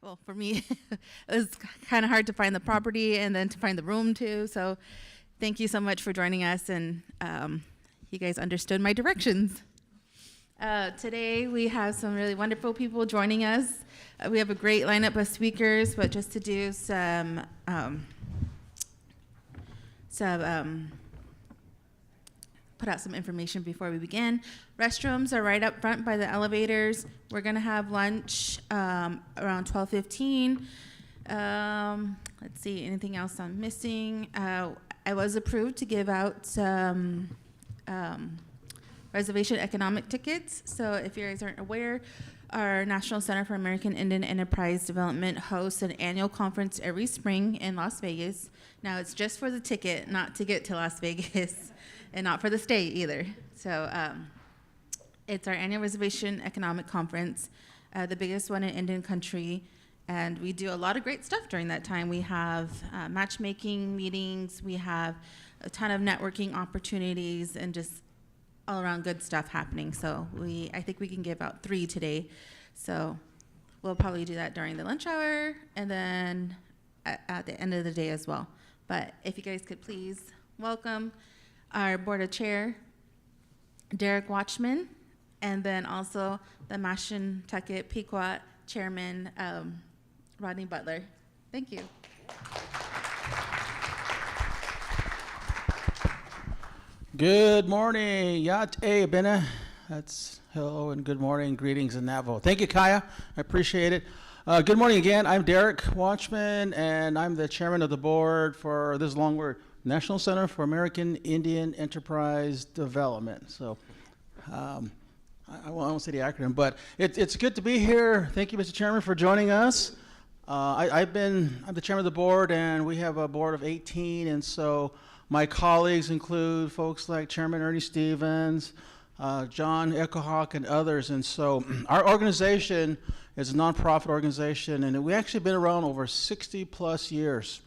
well, for me, it was kind of hard to find the property and then to find the room too. So thank you so much for joining us, and you guys understood my directions. Today we have some really wonderful people joining us. We have a great lineup of speakers, but just to do some put out some information before we begin. Restrooms are right up front by the elevators. We're gonna have lunch around 12:15. Let's see, anything else I'm missing? I was approved to give out some reservation economic tickets. So if you guys aren't aware, our National Center for American Indian Enterprise Development hosts an annual conference every spring in Las Vegas. Now it's just for the ticket, not to get to Las Vegas, and not for the stay either. So it's our annual reservation economic conference, the biggest one in Indian country. And we do a lot of great stuff during that time. We have matchmaking meetings, we have a ton of networking opportunities, and just all around good stuff happening. So I think we can give out 3 today. So we'll probably do that during the lunch hour and then at the end of the day as well. But if you guys could please welcome our board of chair, Derek Watchman, and then also the Mashantucket Pequot chairman, Rodney Butler. Thank you. Good morning, Yat Bene. That's hello and good morning, greetings in Navajo. Thank you, Kaya. I appreciate it. Good morning again. I'm Derek Watchman, and I'm the chairman of the board for this long word, National Center for American Indian Enterprise Development. So I won't say the acronym, but it's good to be here. Thank you, Mr. Chairman, for joining us. I'm the chairman of the board, and we have a board of 18, and so my colleagues include folks like Chairman Ernie Stevens, John Echohawk, and others. And so our organization is a nonprofit organization, and we actually been around over 60 plus years.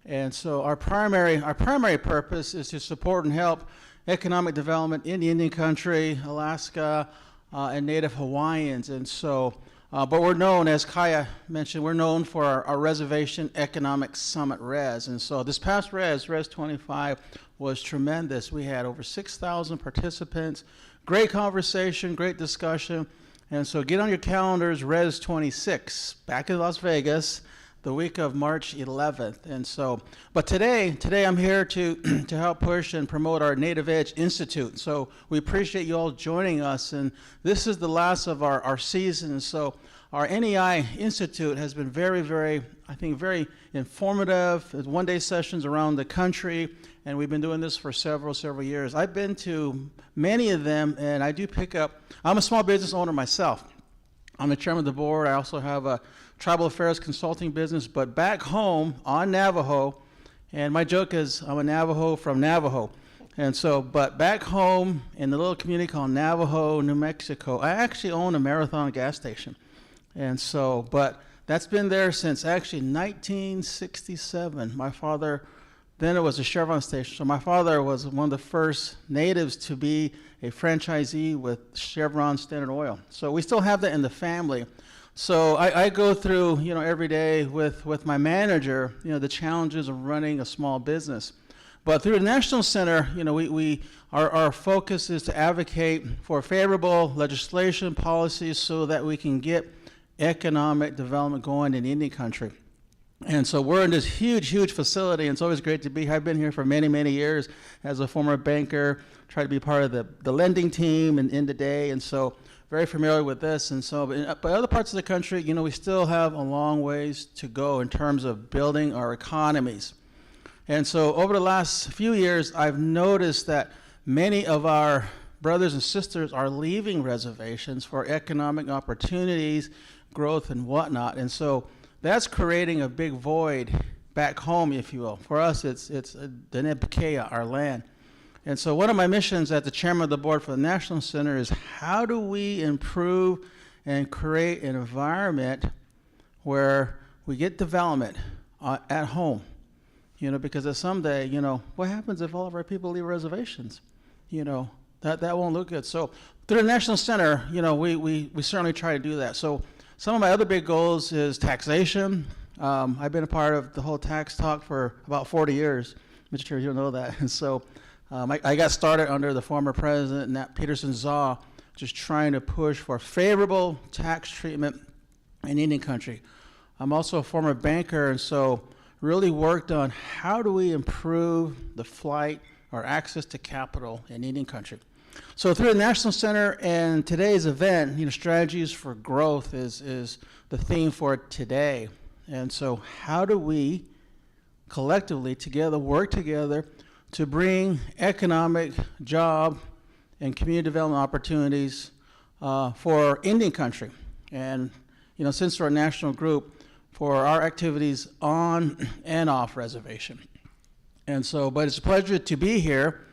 And so our primary purpose is to support and help economic development in the Indian country, Alaska, and Native Hawaiians. And so, but we're known, as Kaya mentioned, we're known for our Reservation Economic Summit Res. And so this past Res 25, was tremendous. We had over 6,000 participants, great conversation, great discussion. And so get on your calendars, Res 26, back in Las Vegas, the week of March 11th. And so, but today I'm here to help push and promote our Native Edge Institute. So we appreciate you all joining us, and this is the last of our season. So our NEI Institute has been very, I think, very informative. It's one-day sessions around the country, and we've been doing this for several years. I've been to many of them, and I do pick up, I'm a small business owner myself. I'm the chairman of the board. I also have a tribal affairs consulting business, but back home on Navajo, and my joke is I'm a Navajo from Navajo. And so, but back home in the little community called Navajo, New Mexico, I actually own a Marathon gas station. And so, but that's been there since actually 1967. My father, then it was a Chevron station. So my father was one of the first natives to be a franchisee with Chevron Standard Oil. So we still have that in the family. So I go through, every day with my manager, the challenges of running a small business. But through the National Center, our focus is to advocate for favorable legislation policies so that we can get economic development going in Indian country. And so we're in this huge facility, and it's always great to be here. I've been here for many years as a former banker, tried to be part of the lending team in the day, and so very familiar with this. And so, but other parts of the country, we still have a long ways to go in terms of building our economies. And so over the last few years, I've noticed that many of our brothers and sisters are leaving reservations for economic opportunities, growth, and whatnot. And so that's creating a big void back home, if you will. For us, it's the Nebkea, our land. And so one of my missions as the chairman of the board for the National Center is how do we improve and create an environment where we get development at home? Because someday, what happens if all of our people leave reservations? That won't look good. So through the National Center, we certainly try to do that. So Some of my other big goals is taxation. I've been a part of the whole tax talk for about 40 years. Mr. Chair, you don't know that. And so I got started under the former president, Nat Peterson-Zaw, just trying to push for favorable tax treatment in Indian country. I'm also a former banker, and so really worked on how do we improve the flight or access to capital in Indian country. So through the National Center and today's event, strategies for growth is the theme for today. And so how do we collectively together work together to bring economic, job, and community development opportunities for Indian country? And since we're a national group, for our activities on and off reservation. And so, but it's a pleasure to be here.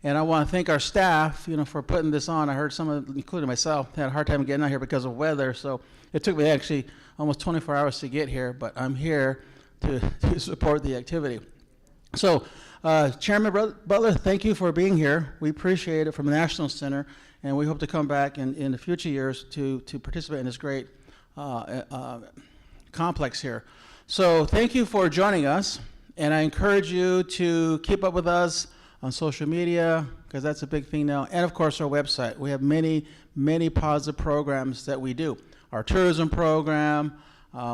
And I want to thank our staff, for putting this on. I heard some of, including myself, had a hard time getting out here because of weather. So it took me actually almost 24 hours to get here, but I'm here to support the activity. So Chairman Butler, thank you for being here. We appreciate it from the National Center, and we hope to come back in the future years to participate in this great complex here. So thank you for joining us, and I encourage you to keep up with us on social media, because that's a big thing now, and of course our website. We have many, many positive programs that we do. Our tourism program,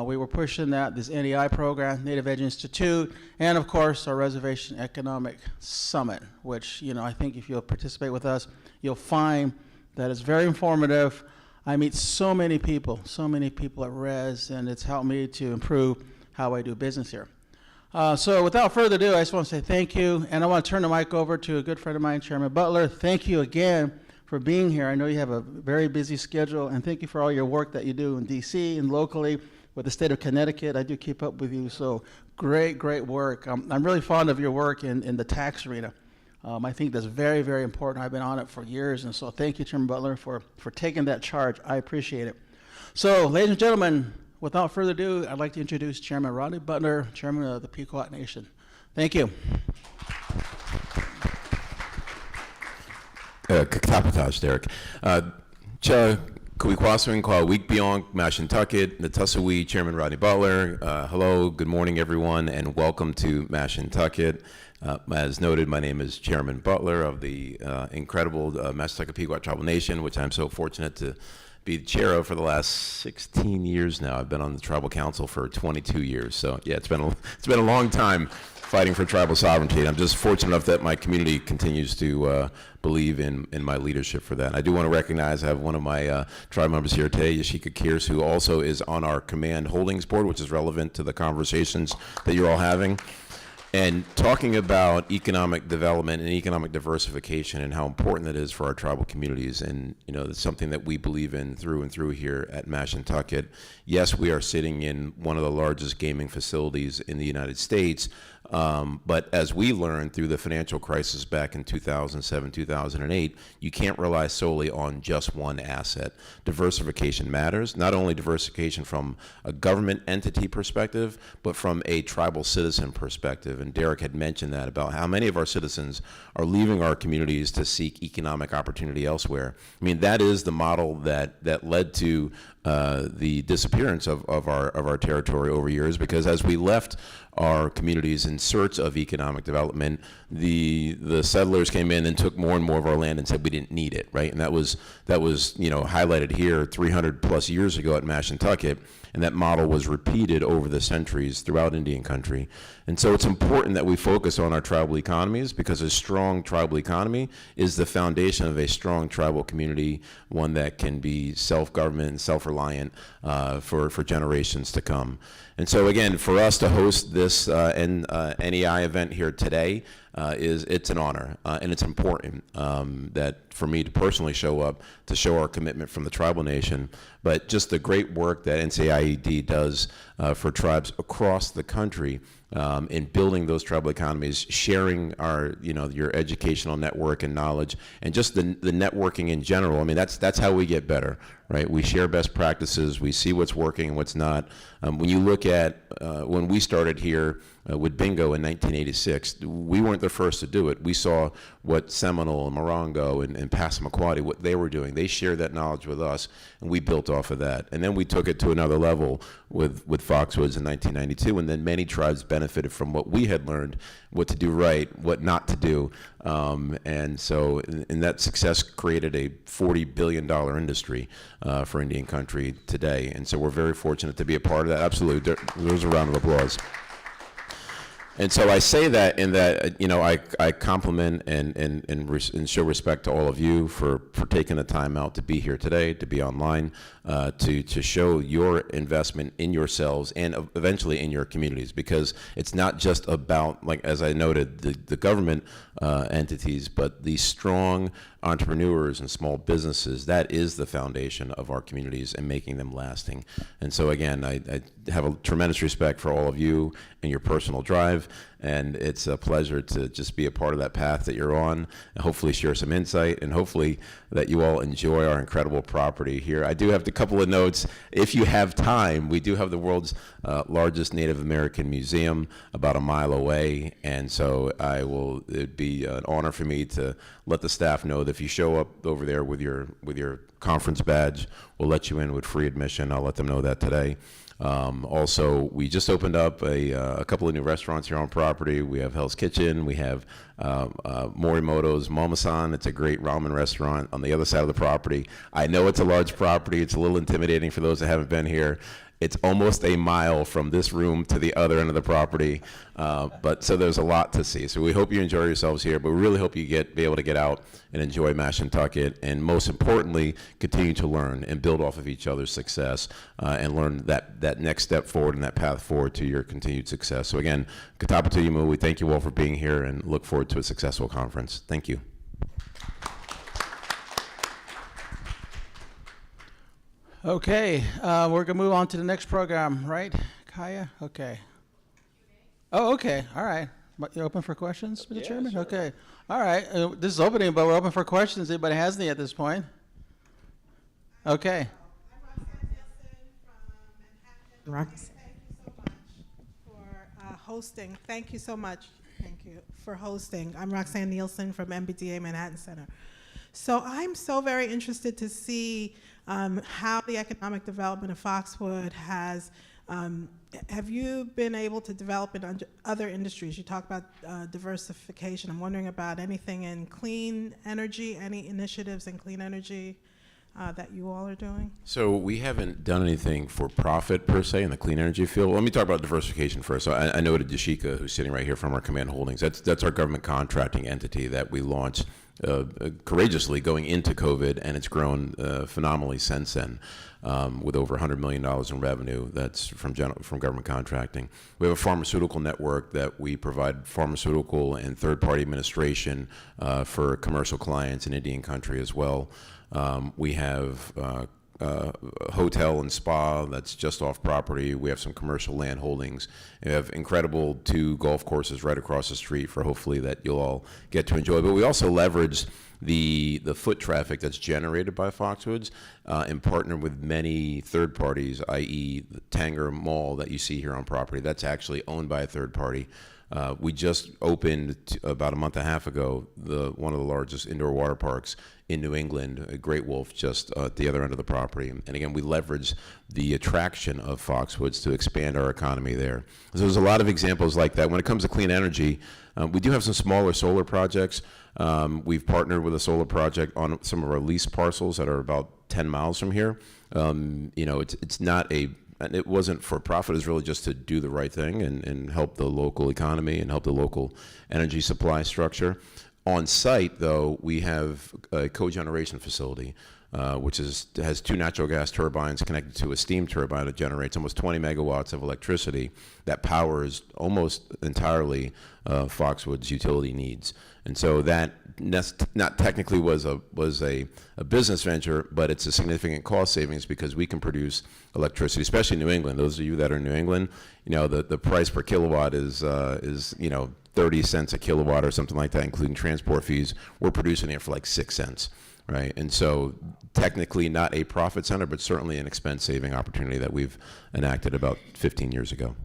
we were pushing that, this NEI program, Native Edge Institute, and of course our Reservation Economic Summit, which I think if you'll participate with us, you'll find that it's very informative. I meet so many people at Res, and it's helped me to improve how I do business here. So without further ado, I just want to say thank you, and I want to turn the mic over to a good friend of mine, Chairman Butler. Thank you again for being here. I know you have a very busy schedule, and thank you for all your work that you do in DC and locally with the state of Connecticut. I do keep up with you, so great work. I'm really fond of your work in the tax arena. I think that's very, very important. I've been on it for years, and so thank you, Chairman Butler, for taking that charge. I appreciate it. So, ladies and gentlemen, without further ado, I'd like to introduce Chairman Rodney Butler, Chairman of the Pequot Nation. Thank you. Kapatash, Derek. Cha Kuikwaswing Kwa Week Beyond Mashantucket, Natusawee, Chairman Rodney Butler. Hello, good morning, everyone, and welcome to Mashantucket. As noted, my name is Chairman Butler of the incredible Mashantucket Pequot Tribal Nation, which I'm so fortunate to be the chair of for the last 16 years now. I've been on the tribal council for 22 years. So yeah, it's been a long time fighting for tribal sovereignty. And I'm just fortunate enough that my community continues to believe in my leadership for that. And I do want to recognize I have one of my tribe members here today, Yashika Kears, who also is on our command holdings board, which is relevant to the conversations that you're all having. And talking about economic development and economic diversification and how important that is for our tribal communities, and it's something that we believe in through and through here at Mashantucket. Yes, we are sitting in one of the largest gaming facilities in the United States, but as we learned through the financial crisis back in 2007, 2008, you can't rely solely on just one asset. Diversification matters, not only diversification from a government entity perspective, but from a tribal citizen perspective. And Derek had mentioned that about how many of our citizens are leaving our communities to seek economic opportunity elsewhere. I mean, that is the model that led to the disappearance of our territory over years, because as we left our communities in search of economic development, the settlers came in and took more and more of our land and said we didn't need it, right? And that was highlighted here 300 plus years ago at Mashantucket, and that model was repeated over the centuries throughout Indian country. And so it's important that we focus on our tribal economies, because a strong tribal economy is the foundation of a strong tribal community, one that can be self-government and self-reliant for generations to come. And so again, for us to host this NEI event here today, it's an honor, and it's important that for me to personally show up to show our commitment from the tribal nation, but just the great work that NCAIED does for tribes across the country in building those tribal economies, sharing our, your educational network and knowledge, and just the networking in general. I mean, that's how we get better, right? We share best practices. We see what's working and what's not. When you look at when we started here with bingo in 1986, we weren't the first to do it. We saw what Seminole and Morongo and Passamaquoddy, what they were doing. They shared that knowledge with us, and we built off of that. And then we took it to another level with Foxwoods in 1992, and then many tribes benefited from what we had learned, what to do right, what not to do. And so and that success created a $40 billion industry for Indian country today. And so we're very fortunate to be a part of that. Absolutely. There's a round of applause. And so I say that in that, I compliment and show respect to all of you for taking the time out to be here today, to be online, to show your investment in yourselves and eventually in your communities, because it's not just about, like, as I noted, the government entities, but the strong entrepreneurs and small businesses. That is the foundation of our communities and making them lasting. And so again, I have a tremendous respect for all of you and your personal drive, and it's a pleasure to just be a part of that path that you're on, and hopefully share some insight, and hopefully that you all enjoy our incredible property here. I do have a couple of notes. If you have time, we do have the world's largest Native American museum about a mile away, and so it'd be an honor for me to let the staff know that if you show up over there with your conference badge, we'll let you in with free admission. I'll let them know that today. Also, we just opened up a couple of new restaurants here on property. We have Hell's Kitchen. We have Morimoto's Momo-san. It's a great ramen restaurant on the other side of the property. I know it's a large property. It's a little intimidating for those that haven't been here. It's almost a mile from this room to the other end of the property, but so there's a lot to see. So we hope you enjoy yourselves here, but we really hope you be able to get out and enjoy Mashantucket, and most importantly, continue to learn and build off of each other's success, and learn that next step forward and that path forward to your continued success. So again, Katapa Tuyimu, we thank you all for being here and look forward to a successful conference. Thank you. Okay, we're gonna move on to the next program, right, Kaya? Okay. Oh, okay, all right. But you're open for questions, Mr. Chairman? Sure. Okay, all right. This is opening, but we're open for questions. Anybody has any at this point? Okay. Roxanne, thank you so much for hosting. Thank you so much. Thank you for hosting. I'm Roxanne Nielsen from MBDA Manhattan Center. So I'm so very interested to see how the economic development of Foxwood has, have you been able to develop in other industries? You talk about diversification. I'm wondering about anything in clean energy, any initiatives in clean energy that you all are doing? So we haven't done anything for profit per se in the clean energy field. Let me talk about diversification first. So I noted Dashika, who's sitting right here from our Command Holdings. That's our government contracting entity that we launched courageously going into COVID, and it's grown phenomenally since then, with over $100 million in revenue. That's from government contracting. We have a pharmaceutical network that we provide pharmaceutical and third-party administration for commercial clients in Indian country as well. We have hotel and spa that's just off property. We have some commercial land holdings. We have incredible 2 golf courses right across the street for hopefully that you'll all get to enjoy. But we also leverage the foot traffic that's generated by Foxwoods and partner with many third parties, i.e. the Tanger Mall that you see here on property. That's actually owned by a third party. We just opened about a month and a half ago one of the largest indoor water parks in New England, Great Wolf, just at the other end of the property. And again, we leverage the attraction of Foxwoods to expand our economy there. So there's a lot of examples like that. When it comes to clean energy, we do have some smaller solar projects. We've partnered with a solar project on some of our lease parcels that are about 10 miles from here. It's not and it wasn't for profit. It's really just to do the right thing and help the local economy and help the local energy supply structure. On site, though, we have a cogeneration facility which has 2 natural gas turbines connected to a steam turbine that generates almost 20 megawatts of electricity that powers almost entirely Foxwoods' utility needs. And so that not technically was a business venture, but it's a significant cost savings because we can produce electricity, especially in New England. Those of you that are in New England, the price per kilowatt is 30 cents a kilowatt or something like that, including transport fees. We're producing it for like 6 cents, right? And so technically not a profit center, but certainly an expense saving opportunity that we've enacted about 15 years ago.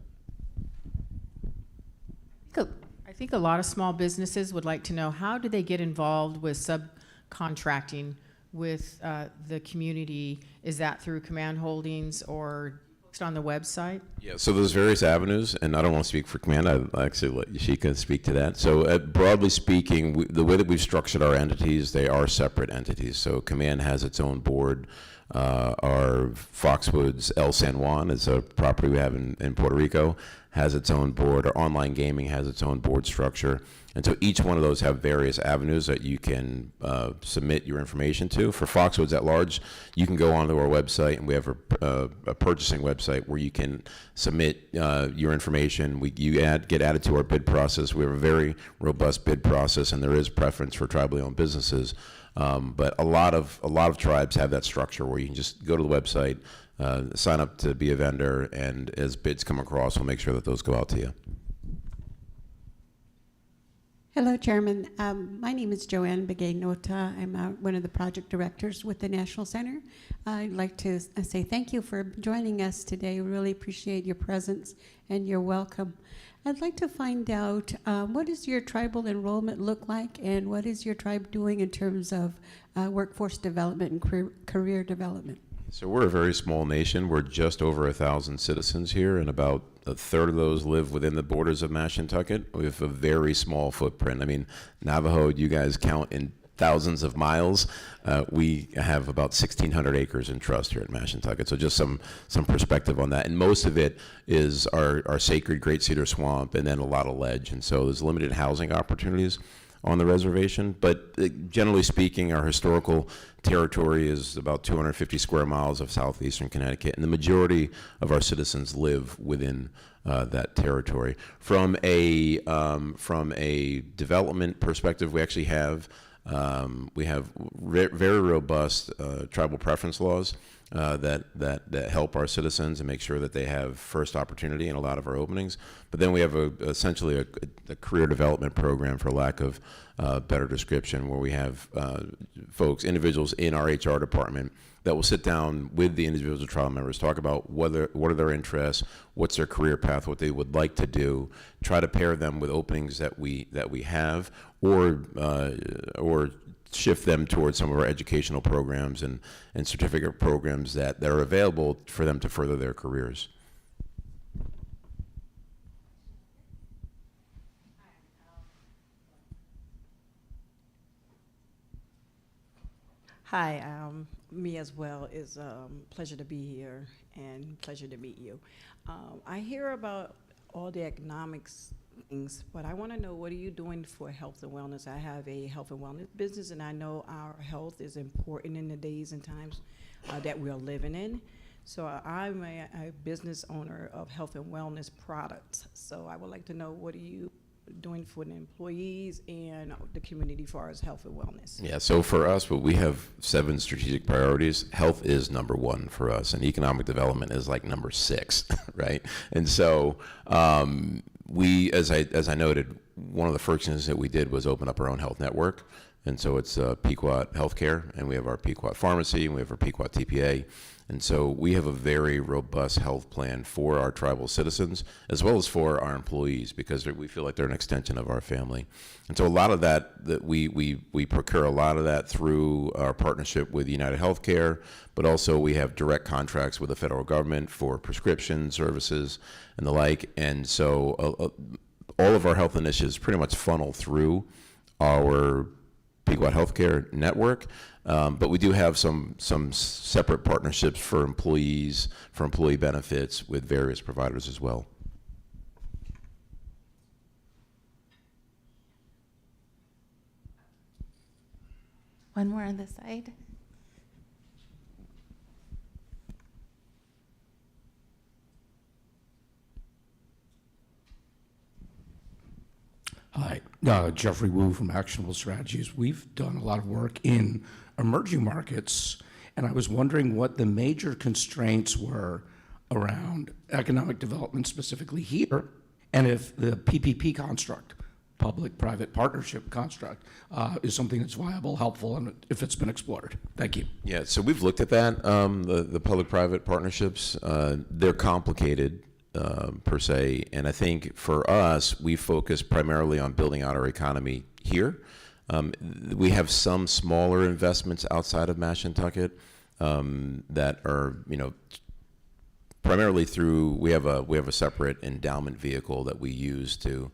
I think a lot of small businesses would like to know, how do they get involved with subcontracting with the community? Is that through Command Holdings or just on the website? Yeah, so there's various avenues, and I don't want to speak for Command. I'd actually let Yashika speak to that. So broadly speaking, the way that we've structured our entities, they are separate entities. So Command has its own board. Our Foxwoods El San Juan is a property we have in Puerto Rico, has its own board. Our online gaming has its own board structure. And so each one of those have various avenues that you can submit your information to. For Foxwoods at large, you can go onto our website, and we have a purchasing website where you can submit your information. You get added to our bid process. We have a very robust bid process, and there is preference for tribally owned businesses. But a lot of tribes have that structure where you can just go to the website, sign up to be a vendor, and as bids come across, we'll make sure that those go out to you. Hello, Chairman. My name is Joanne Begay-Nota. I'm one of the project directors with the National Center. I'd like to say thank you for joining us today. We really appreciate your presence and your welcome. I'd like to find out what does your tribal enrollment look like, and what is your tribe doing in terms of workforce development and career development? So we're a very small nation. We're just over 1,000 citizens here, and about a third of those live within the borders of Mashantucket. We have a very small footprint. I mean, Navajo, you guys count in thousands of miles. We have about 1,600 acres in trust here at Mashantucket. So just some perspective on that. And most of it is our sacred Great Cedar Swamp, and then a lot of ledge. And so there's limited housing opportunities on the reservation, but generally speaking, our historical territory is about 250 square miles of southeastern Connecticut, and the majority of our citizens live within that territory. From a development perspective, we actually have very robust tribal preference laws that help our citizens and make sure that they have first opportunity in a lot of our openings. But then we have essentially a career development program, for lack of better description, where we have individuals in our HR department that will sit down with the individual trial members, talk about what are their interests, what's their career path, what they would like to do, try to pair them with openings that we have, or shift them towards some of our educational programs and certificate programs that are available for them to further their careers. Hi, me as well. It's a pleasure to be here and pleasure to meet you. I hear about all the economics things, but I want to know, what are you doing for health and wellness? I have a health and wellness business, and I know our health is important in the days and times that we're living in. So I'm a business owner of health and wellness products. So I would like to know, what are you doing for the employees and the community as far as health and wellness? Yeah, so for us, we have 7 strategic priorities. Health is number 1 for us, and economic development is like number 6, right? And so we, as I noted, one of the first things that we did was open up our own health network. And so it's Pequot Healthcare, and we have our Pequot Pharmacy, and we have our Pequot TPA. And so we have a very robust health plan for our tribal citizens, as well as for our employees, because we feel like they're an extension of our family. And so a lot of that we procure a lot of that through our partnership with United Healthcare, but also we have direct contracts with the federal government for prescription services and the like. And so all of our health initiatives pretty much funnel through our Pequot Healthcare network, but we do have some separate partnerships for employees, for employee benefits with various providers as well. One more on this side. Hi, Jeffrey Wu from Actionable Strategies. We've done a lot of work in emerging markets, and I was wondering what the major constraints were around economic development, specifically here, and if the PPP construct, public-private partnership construct, is something that's viable, helpful, and if it's been explored. Thank you. Yeah, so we've looked at that, the public-private partnerships. They're complicated per se, and I think for us, we focus primarily on building out our economy here. We have some smaller investments outside of Mashantucket that are, primarily through, we have a separate endowment vehicle that we use to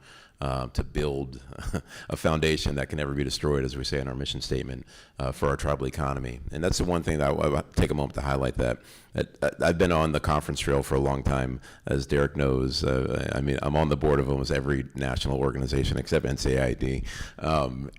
build a foundation that can never be destroyed, as we say in our mission statement, for our tribal economy. And that's the one thing that I take a moment to highlight that I've been on the conference trail for a long time, as Derek knows. I'm on the board of almost every national organization except NCAIED.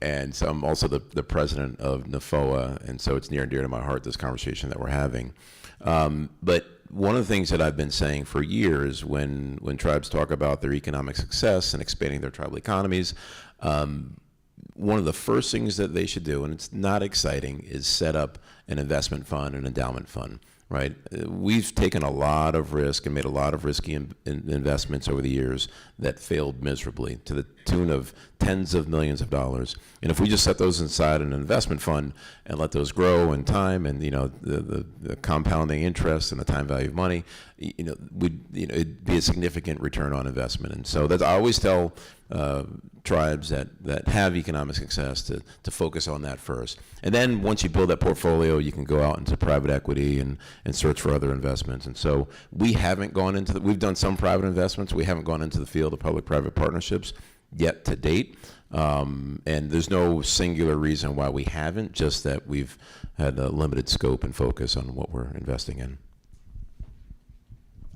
And so I'm also the president of NFOA, and so it's near and dear to my heart, this conversation that we're having. But one of the things that I've been saying for years when tribes talk about their economic success and expanding their tribal economies, one of the first things that they should do, and it's not exciting, is set up an investment fund, an endowment fund, right? We've taken a lot of risk and made a lot of risky investments over the years that failed miserably to the tune of tens of millions of dollars. And if we just set those inside an investment fund and let those grow in time, and the compounding interest and the time value of money, it'd be a significant return on investment. And so I always tell tribes that have economic success to focus on that first. And then once you build that portfolio, you can go out into private equity and search for other investments. And so we haven't gone into we've done some private investments. We haven't gone into the field of public-private partnerships yet to date. And there's no singular reason why we haven't, just that we've had a limited scope and focus on what we're investing in.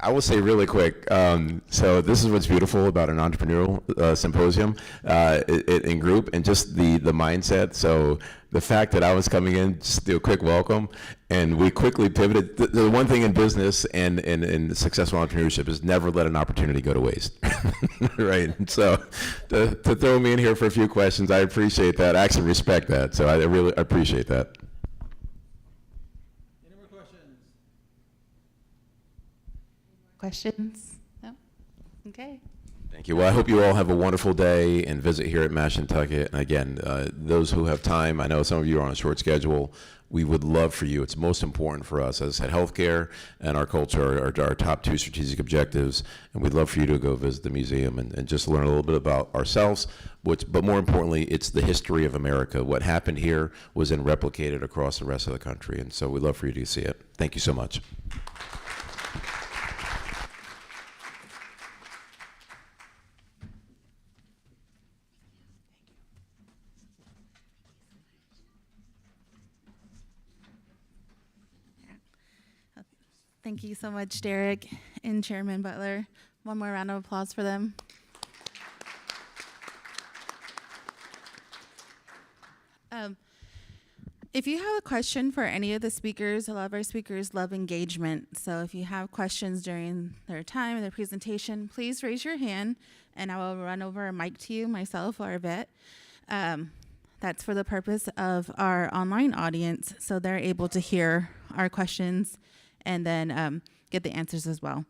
I will say really quick, so this is what's beautiful about an entrepreneurial symposium in group, and just the mindset. So the fact that I was coming in, just do a quick welcome, and we quickly pivoted. The one thing in business and in successful entrepreneurship is never let an opportunity go to waste, right? And so to throw me in here for a few questions, I appreciate that. I actually respect that, so I really appreciate that. Questions? No? Okay. Thank you. Well, I hope you all have a wonderful day and visit here at Mashantucket. And again, those who have time, I know some of you are on a short schedule. We would love for you. It's most important for us. As I said, healthcare and our culture are our top two strategic objectives. And we'd love for you to go visit the museum and just learn a little bit about ourselves. But more importantly, it's the history of America. What happened here was then replicated across the rest of the country. And so we'd love for you to see it. Thank you so much. Thank you so much, Derek and Chairman Butler. One more round of applause for them. If you have a question for any of the speakers, a lot of our speakers love engagement. So if you have questions during their time and their presentation, please raise your hand and I will run over a mic to you, myself or Yvette. That's for the purpose of our online audience, so they're able to hear our questions and then get the answers as well.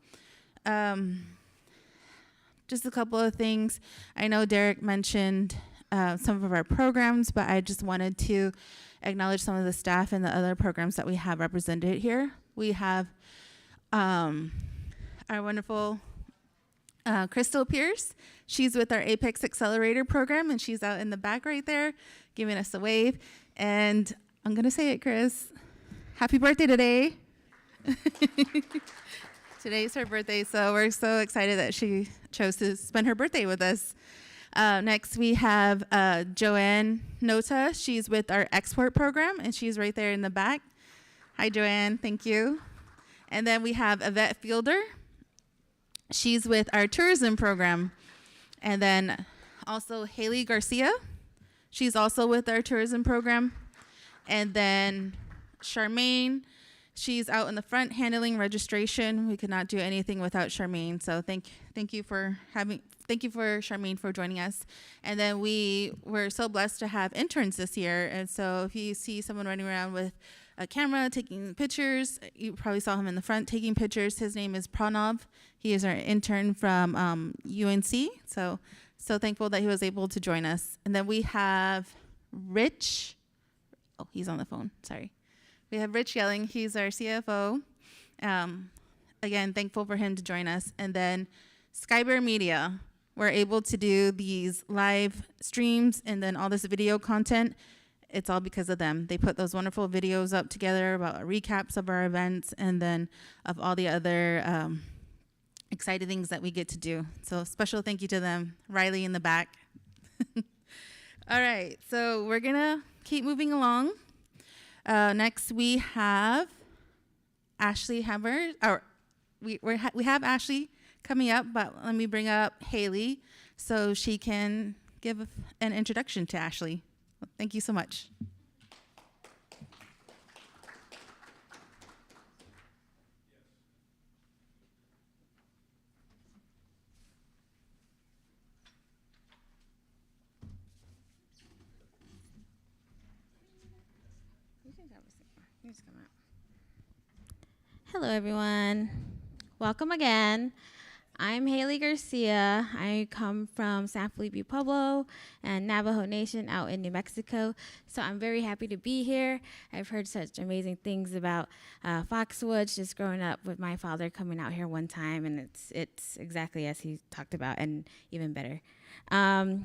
Just a couple of things. I know Derek mentioned some of our programs, but I just wanted to acknowledge some of the staff and the other programs that we have represented here. We have our wonderful Crystal Pierce. She's with our Apex Accelerator program, and she's out in the back right there giving us a wave. And I'm going to say it, Chris. Happy birthday today. Today's her birthday, so we're so excited that she chose to spend her birthday with us. Next, we have Joanne Nota. She's with our export program, and she's right there in the back. Hi, Joanne. Thank you. And then we have Yvette Fielder. She's with our tourism program. And then also Haley Garcia. She's also with our tourism program. And then Charmaine. she's out in the front handling registration. We could not do anything without Charmaine. So thank you for Charmaine for joining us. And then we were so blessed to have interns this year. And so if you see someone running around with a camera taking pictures, you probably saw him in the front taking pictures. His name is Pranav. He is our intern from UNC. So thankful that he was able to join us. And then we have Rich. Oh, he's on the phone. Sorry. We have Rich Yelling. He's our CFO. Again, thankful for him to join us. And then Skybear Media. We're able to do these live streams and then all this video content. It's all because of them. They put those wonderful videos up together about recaps of our events and then of all the other exciting things that we get to do. So special thank you to them. Riley in the back. All right, so we're gonna keep moving along. Next we have Ashley Hammer. We have Ashley coming up, but let me bring up Haley so she can give an introduction to Ashley. Thank you so much. Hello, everyone. Welcome again. I'm Haley Garcia. I come from San Felipe Pueblo and Navajo Nation out in New Mexico. So I'm very happy to be here. I've heard such amazing things about Foxwoods, just growing up with my father coming out here one time, and it's exactly as he talked about and even better.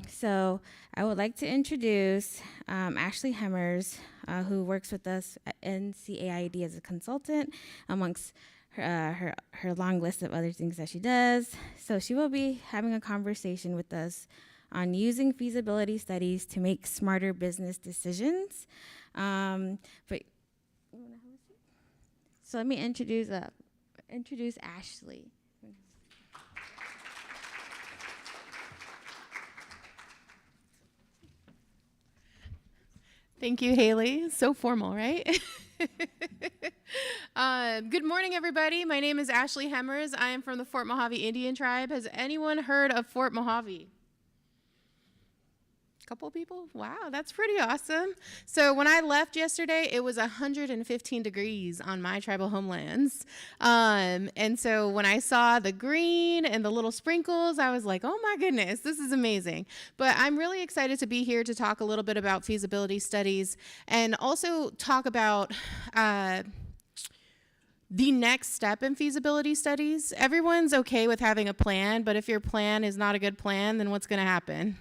So I would like to introduce Ashley Hemmers, who works with us at NCAIED as a consultant amongst her long list of other things that she does. So she will be having a conversation with us on using feasibility studies to make smarter business decisions. So let me introduce Ashley. Thank you, Haley. So formal, right? Good morning, everybody. My name is Ashley Hemmers. I am from the Fort Mojave Indian Tribe. Has anyone heard of Fort Mojave? Couple people? Wow, that's pretty awesome. So when I left yesterday, it was 115 degrees on my tribal homelands. And so when I saw the green and the little sprinkles, I was like, oh my goodness, this is amazing. But I'm really excited to be here to talk a little bit about feasibility studies and also talk about the next step in feasibility studies. Everyone's okay with having a plan, but if your plan is not a good plan, then what's going to happen?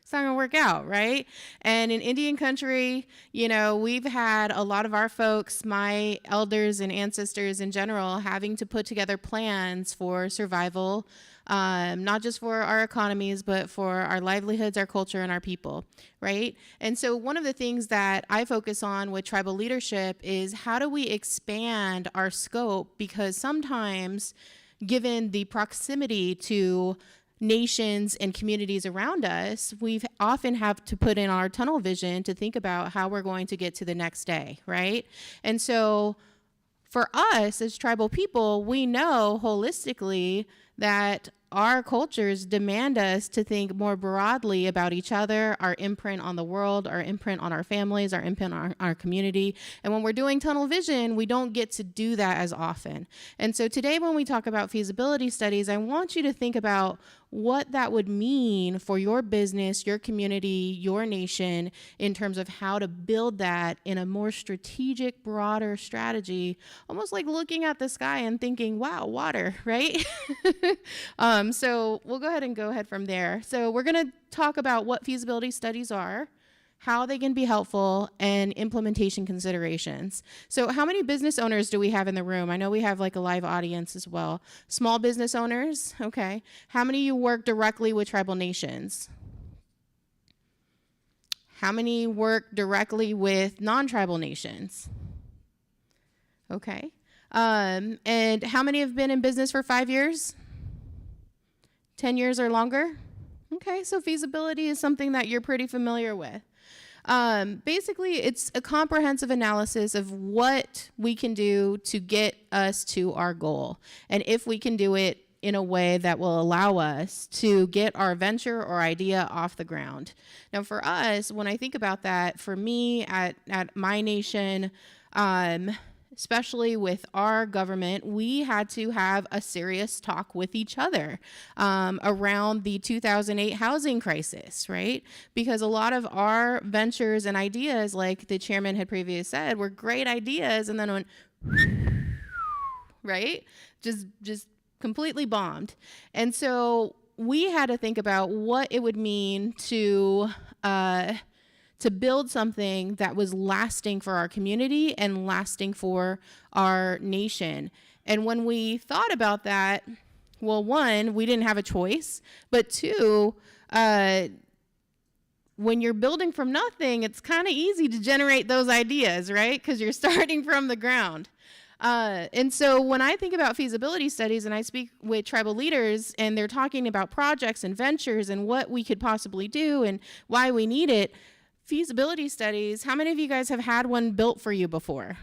It's not gonna work out, right? And in Indian country, you know, we've had a lot of our folks, my elders and ancestors in general, having to put together plans for survival, not just for our economies, but for our livelihoods, our culture, and our people, right? And so one of the things that I focus on with tribal leadership is how do we expand our scope? Because sometimes, given the proximity to nations and communities around us, we often have to put in our tunnel vision to think about how we're going to get to the next day, right? And so for us as tribal people, we know holistically that our cultures demand us to think more broadly about each other, our imprint on the world, our imprint on our families, our imprint on our community. And when we're doing tunnel vision, we don't get to do that as often. And so today when we talk about feasibility studies, I want you to think about what that would mean for your business, your community, your nation, in terms of how to build that in a more strategic, broader strategy, almost like looking at the sky and thinking, wow, water, right? So we'll go ahead from there. So we're going to talk about what feasibility studies are, how they can be helpful, and implementation considerations. So how many business owners do we have in the room? I know we have like a live audience as well. Small business owners, okay. How many of you work directly with tribal nations? How many work directly with non-tribal nations? Okay. And how many have been in business for 5 years? 10 years or longer? Okay, so feasibility is something that you're pretty familiar with. Basically, it's a comprehensive analysis of what we can do to get us to our goal, and if we can do it in a way that will allow us to get our venture or idea off the ground. Now, for us, when I think about that, for me at my nation, especially with our government, we had to have a serious talk with each other around the 2008 housing crisis, right? Because a lot of our ventures and ideas, like the chairman had previously said, were great ideas and then went, right? Just completely bombed. And so we had to think about what it would mean to build something that was lasting for our community and lasting for our nation. And when we thought about that, well, one, we didn't have a choice, but two, when you're building from nothing, it's kind of easy to generate those ideas, right? Because you're starting from the ground. And so when I think about feasibility studies and I speak with tribal leaders and they're talking about projects and ventures and what we could possibly do and why we need it, feasibility studies, how many of you guys have had one built for you before?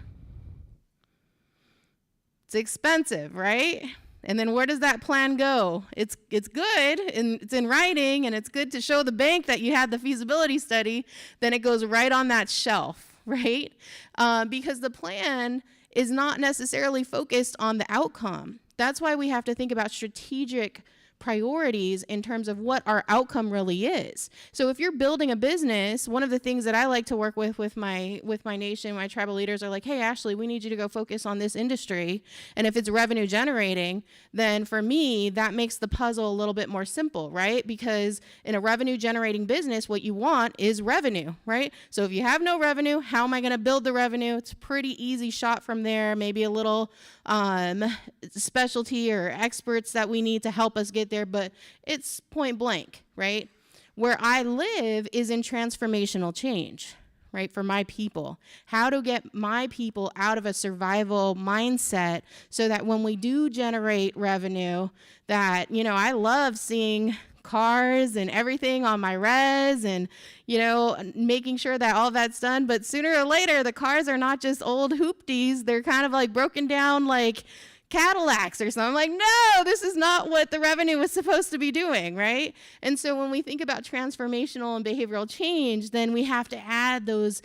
It's expensive, right? And then where does that plan go? It's good and it's in writing and it's good to show the bank that you had the feasibility study, then it goes right on that shelf, right? Because the plan is not necessarily focused on the outcome. That's why we have to think about strategic priorities in terms of what our outcome really is. So if you're building a business, one of the things that I like to work with my nation, my tribal leaders are like, hey, Ashley, we need you to go focus on this industry. And if it's revenue generating, then for me, that makes the puzzle a little bit more simple, right? Because in a revenue generating business, what you want is revenue, right? So if you have no revenue, how am I going to build the revenue? It's a pretty easy shot from there, maybe a little specialty or experts that we need to help us get there, but it's point blank, right? Where I live is in transformational change, right? For my people, how to get my people out of a survival mindset so that when we do generate revenue, that, you know, I love seeing cars and everything on my res and, you know, making sure that all that's done. But sooner or later, the cars are not just old hoopties. They're kind of like broken down, like Cadillacs or something. I'm like, no, this is not what the revenue was supposed to be doing, right? And so when we think about transformational and behavioral change, then we have to add those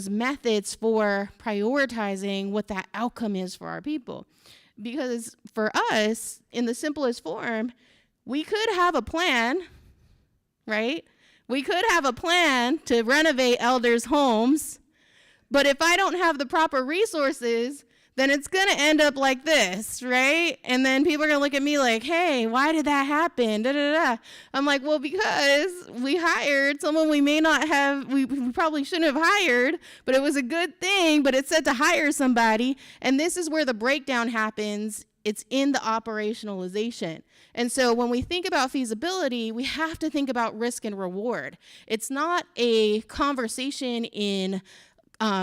methods for prioritizing what that outcome is for our people. Because for us, in the simplest form, we could have a plan, right? We could have a plan to renovate elders' homes, but if I don't have the proper resources, then it's going to end up like this, right? And then people are going to look at me like, hey, why did that happen? Da, da, da. I'm like, well, because we hired someone we may not have, we probably shouldn't have hired, but it was a good thing, but it said to hire somebody. And this is where the breakdown happens. It's in the operationalization. And so when we think about feasibility, we have to think about risk and reward. It's not a conversation in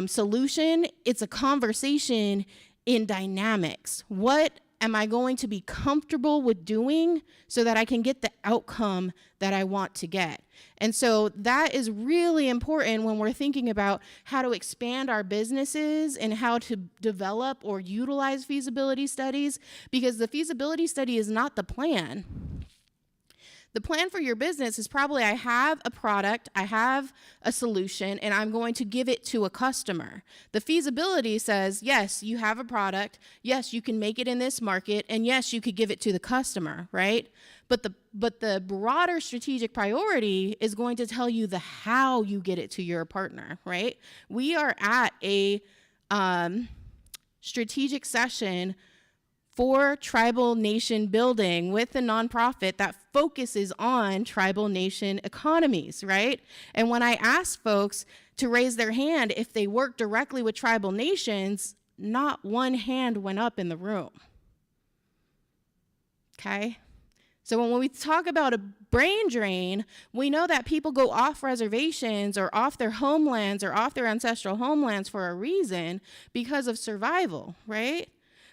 solution, it's a conversation in dynamics. What am I going to be comfortable with doing so that I can get the outcome that I want to get? And so that is really important when we're thinking about how to expand our businesses and how to develop or utilize feasibility studies, because the feasibility study is not the plan. The plan for your business is probably, I have a product, I have a solution, and I'm going to give it to a customer. The feasibility says, yes, you have a product, yes, you can make it in this market, and yes, you could give it to the customer, right? But the broader strategic priority is going to tell you the how you get it to your partner, right? We are at a strategic session for tribal nation building with a nonprofit that focuses on tribal nation economies, right? And when I asked folks to raise their hand if they work directly with tribal nations, not one hand went up in the room. Okay? So when we talk about a brain drain, we know that people go off reservations or off their homelands or off their ancestral homelands for a reason because of survival, right?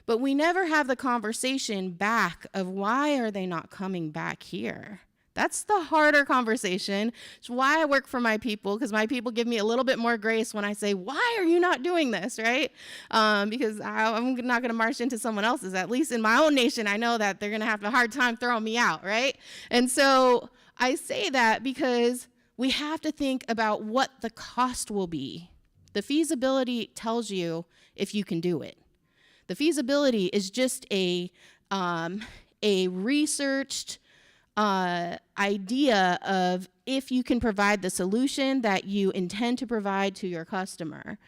But we never have the conversation back of why are they not coming back here? That's the harder conversation. It's why I work for my people, because my people give me a little bit more grace when I say, why are you not doing this, right? Because I'm not going to march into someone else's. At least in my own nation, I know that they're going to have a hard time throwing me out, right? And so I say that because we have to think about what the cost will be. The feasibility tells you if you can do it. The feasibility is just a researched idea of if you can provide the solution that you intend to provide to your customer.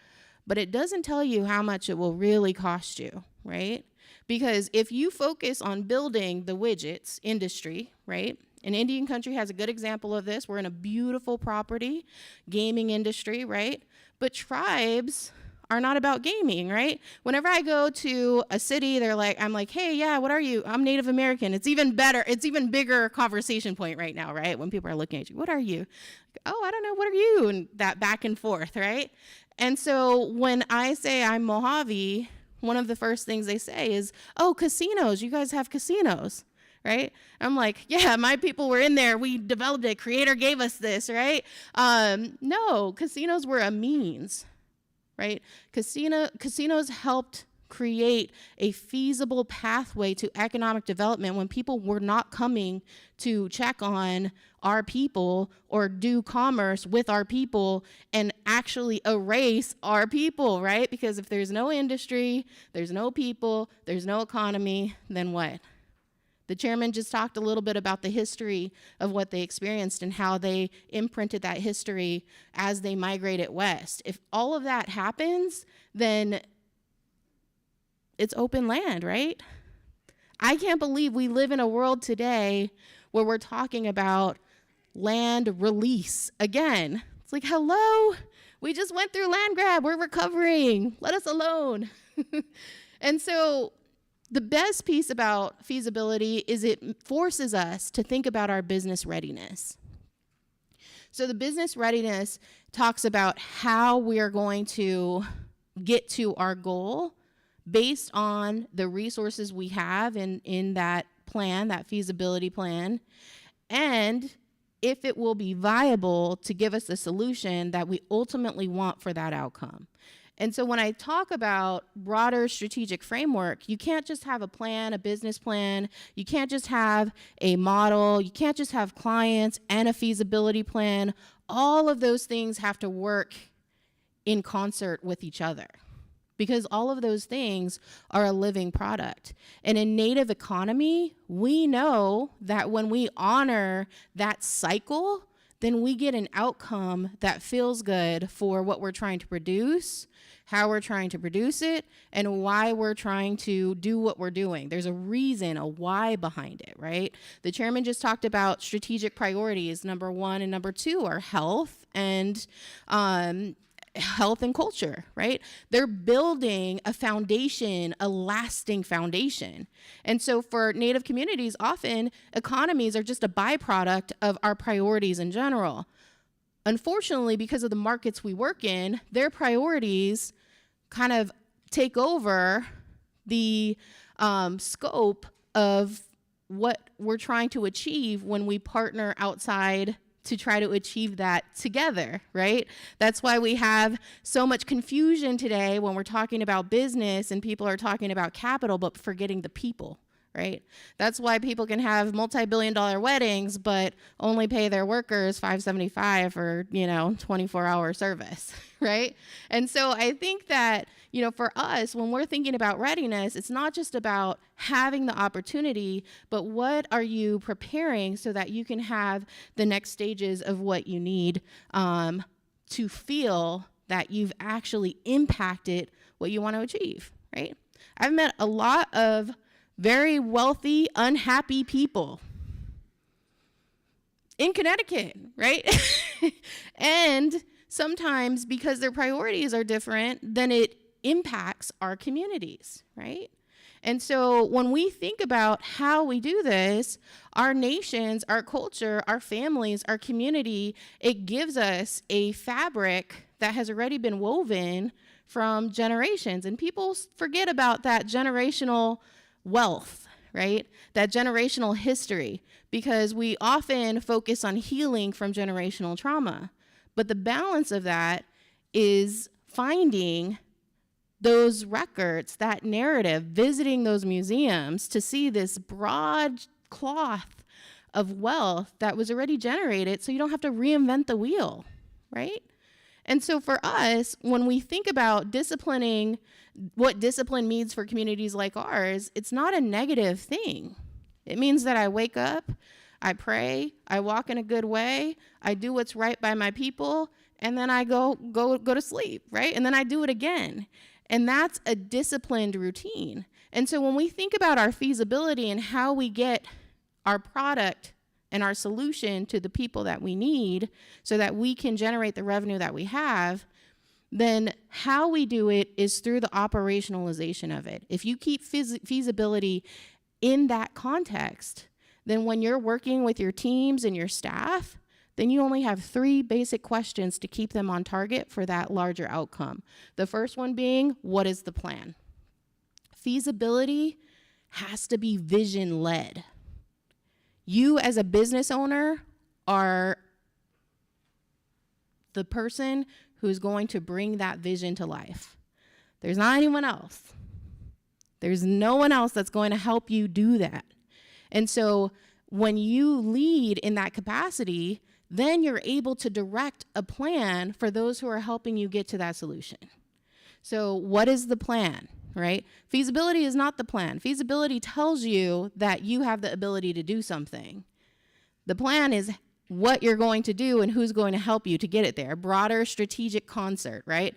But it doesn't tell you how much it will really cost you, right? Because if you focus on building the widgets industry, right? And Indian country has a good example of this. We're in a beautiful property, gaming industry, right? But tribes are not about gaming, right? Whenever I go to a city, I'm like, hey, yeah, what are you? I'm Native American. It's even better. It's even bigger conversation point right now, right? When people are looking at you, what are you? Oh, I don't know, what are you? And that back and forth, right? And so when I say I'm Mojave, one of the first things they say is, oh, casinos, you guys have casinos, right? I'm like, yeah, my people were in there. We developed it. Creator gave us this, right? No, casinos were a means, right? Casinos helped create a feasible pathway to economic development when people were not coming to check on our people or do commerce with our people and actually erase our people, right? Because if there's no industry, there's no people, there's no economy, then what? The chairman just talked a little bit about the history of what they experienced and how they imprinted that history as they migrated west. If all of that happens, then it's open land, right? I can't believe we live in a world today where we're talking about land release again. It's like, hello, we just went through land grab. We're recovering. Let us alone. And so the best piece about feasibility is it forces us to think about our business readiness. So the business readiness talks about how we are going to get to our goal based on the resources we have in that plan, that feasibility plan, and if it will be viable to give us a solution that we ultimately want for that outcome. And so when I talk about broader strategic framework, you can't just have a plan, a business plan. You can't just have a model. You can't just have clients and a feasibility plan. All of those things have to work in concert with each other because all of those things are a living product. And in Native economy, we know that when we honor that cycle, then we get an outcome that feels good for what we're trying to produce, how we're trying to produce it, and why we're trying to do what we're doing. There's a reason, a why behind it, right? The chairman just talked about strategic priorities. Number 1 and number 2 are health and culture, right? They're building a foundation, a lasting foundation. And so for Native communities, often economies are just a byproduct of our priorities in general. Unfortunately, because of the markets we work in, their priorities kind of take over the scope of what we're trying to achieve when we partner outside to try to achieve that together, right? That's why we have so much confusion today when we're talking about business and people are talking about capital, but forgetting the people, right? That's why people can have multi-billion-dollar weddings, but only pay their workers $575 for, 24-hour service, right? And so I think that, for us, when we're thinking about readiness, it's not just about having the opportunity, but what are you preparing so that you can have the next stages of what you need to feel that you've actually impacted what you want to achieve, right? I've met a lot of very wealthy, unhappy people in Connecticut, right? And sometimes because their priorities are different, then it impacts our communities, right? And so when we think about how we do this, our nations, our culture, our families, our community, it gives us a fabric that has already been woven from generations. And people forget about that generational wealth, right? That generational history, because we often focus on healing from generational trauma. But the balance of that is finding those records, that narrative, visiting those museums to see this broad cloth of wealth that was already generated so you don't have to reinvent the wheel, right? And so for us, when we think about disciplining, what discipline means for communities like ours, it's not a negative thing. It means that I wake up, I pray, I walk in a good way, I do what's right by my people, and then I go to sleep, right? And then I do it again. And that's a disciplined routine. And so when we think about our feasibility and how we get our product and our solution to the people that we need so that we can generate the revenue that we have, then how we do it is through the operationalization of it. If you keep feasibility in that context, then when you're working with your teams and your staff, then you only have 3 basic questions to keep them on target for that larger outcome. The first one being, what is the plan? Feasibility has to be vision-led. You as a business owner are the person who's going to bring that vision to life. There's not anyone else. There's no one else that's going to help you do that. And so when you lead in that capacity, then you're able to direct a plan for those who are helping you get to that solution. So what is the plan, right? Feasibility is not the plan. Feasibility tells you that you have the ability to do something. The plan is what you're going to do and who's going to help you to get it there. Broader strategic concert, right?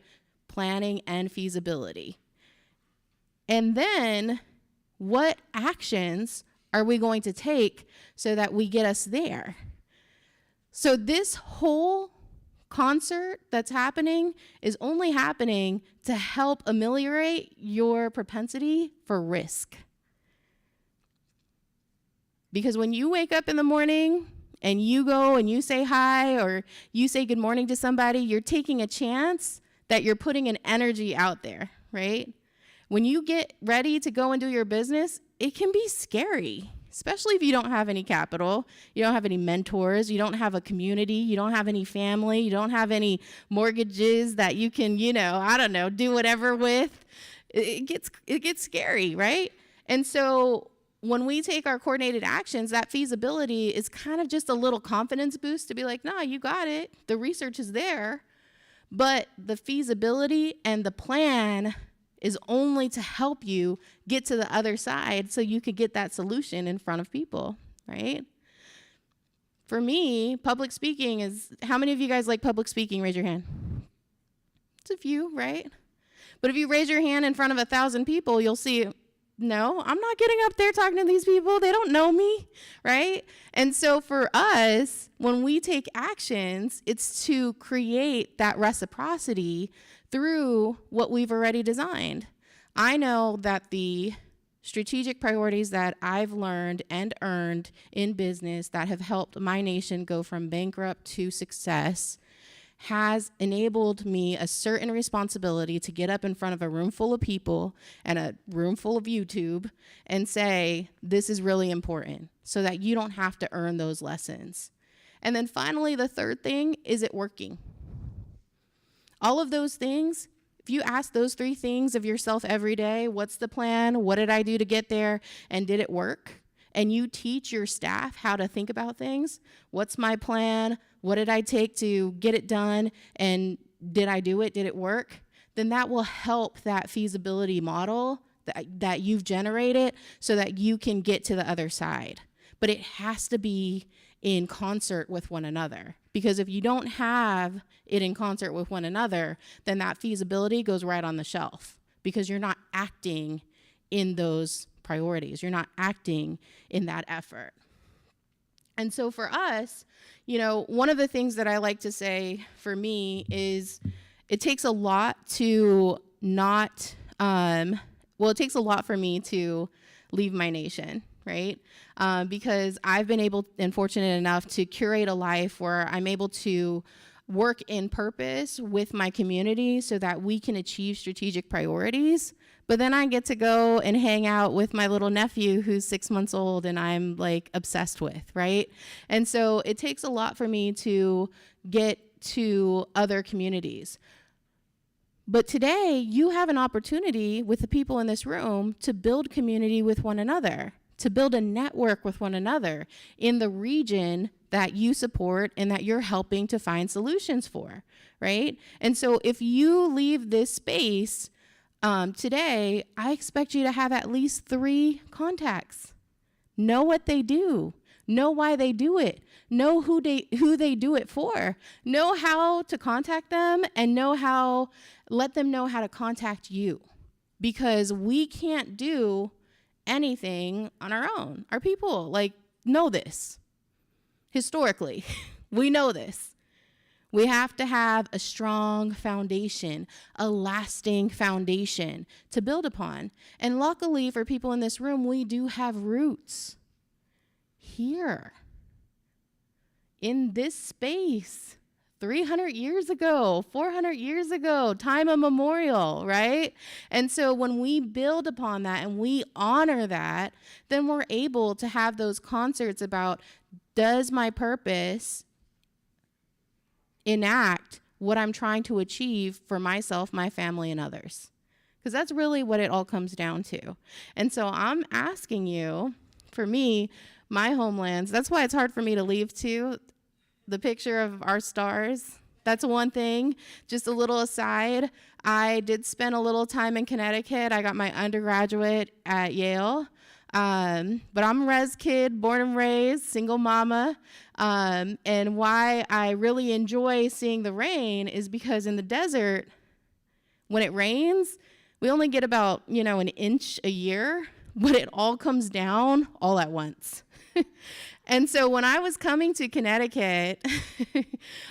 Planning and feasibility. And then what actions are we going to take so that we get us there? So this whole concert that's happening is only happening to help ameliorate your propensity for risk. Because when you wake up in the morning and you go and you say hi or you say good morning to somebody, you're taking a chance that you're putting an energy out there, right? When you get ready to go and do your business, it can be scary. Especially if you don't have any capital, you don't have any mentors, you don't have a community, you don't have any family, you don't have any mortgages that you can, do whatever with. It gets scary, right? And so when we take our coordinated actions, that feasibility is kind of just a little confidence boost to be like, no, you got it. The research is there. But the feasibility and the plan is only to help you get to the other side so you could get that solution in front of people, right? For me, public speaking is, how many of you guys like public speaking? Raise your hand. It's a few, right? But if you raise your hand in front of 1,000 people, you'll see, no, I'm not getting up there talking to these people. They don't know me, right? And so for us, when we take actions, it's to create that reciprocity through what we've already designed. I know that the strategic priorities that I've learned and earned in business that have helped my nation go from bankrupt to success has enabled me a certain responsibility to get up in front of a room full of people and a room full of YouTube and say, this is really important, so that you don't have to earn those lessons. And then finally, the third thing, is it working? All of those things, if you ask those 3 things of yourself every day, what's the plan? What did I do to get there? And did it work? And you teach your staff how to think about things. What's my plan? What did I take to get it done? And did I do it? Did it work? Then that will help that feasibility model that you've generated so that you can get to the other side. But it has to be in concert with one another. Because if you don't have it in concert with one another, then that feasibility goes right on the shelf because you're not acting in those priorities. You're not acting in that effort. And so for us, one of the things that I like to say for me is it takes a lot to it takes a lot for me to leave my nation, right? Because I've been able and fortunate enough to curate a life where I'm able to work in purpose with my community so that we can achieve strategic priorities, but then I get to go and hang out with my little nephew who's 6 months old and I'm like obsessed with, right? And so it takes a lot for me to get to other communities. But today, you have an opportunity with the people in this room to build community with one another, to build a network with one another in the region that you support and that you're helping to find solutions for, right? And so if you leave this space today, I expect you to have at least 3 contacts. Know what they do. Know why they do it. Know who they do it for. Know how to contact them and let them know how to contact you. Because we can't do anything on our own. Our people know this. Historically, we know this. We have to have a strong foundation, a lasting foundation to build upon. And luckily for people in this room, we do have roots here in this space 300 years ago, 400 years ago, time immemorial, right? And so when we build upon that and we honor that, then we're able to have those concerts about, does my purpose enact what I'm trying to achieve for myself, my family, and others? Because that's really what it all comes down to. And so I'm asking you, for me, my homelands, that's why it's hard for me to leave too. The picture of our stars, that's one thing. Just a little aside, I did spend a little time in Connecticut. I got my undergraduate at Yale. But I'm a res kid, born and raised, single mama. And why I really enjoy seeing the rain is because in the desert, when it rains, we only get about, an inch a year, but it all comes down all at once. And so when I was coming to Connecticut,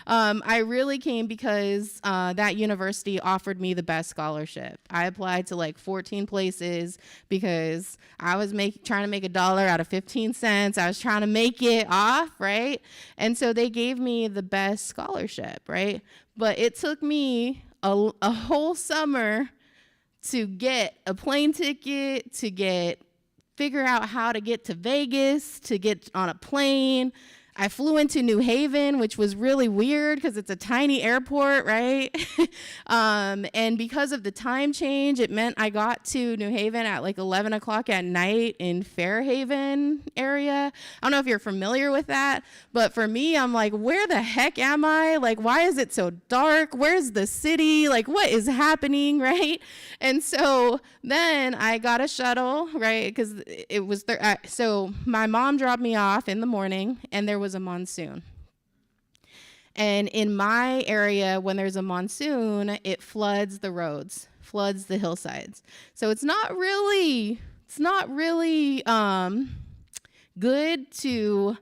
I really came because that university offered me the best scholarship. I applied to 14 places because I was trying to make $1 out of 15 cents. I was trying to make it off, right? And so they gave me the best scholarship, right? But it took me a whole summer to get a plane ticket, figure out how to get to Vegas, to get on a plane. I flew into New Haven, which was really weird because it's a tiny airport, right? And because of the time change, it meant I got to New Haven at 11 o'clock at night in Fairhaven area. I don't know if you're familiar with that, but for me, I'm like, where the heck am I? Why is it so dark? Where's the city? What is happening, right? And so then I got a shuttle, right? Because it was, so my mom dropped me off in the morning and there was a monsoon. And in my area, when there's a monsoon, it floods the roads, floods the hillsides. So it's not really good to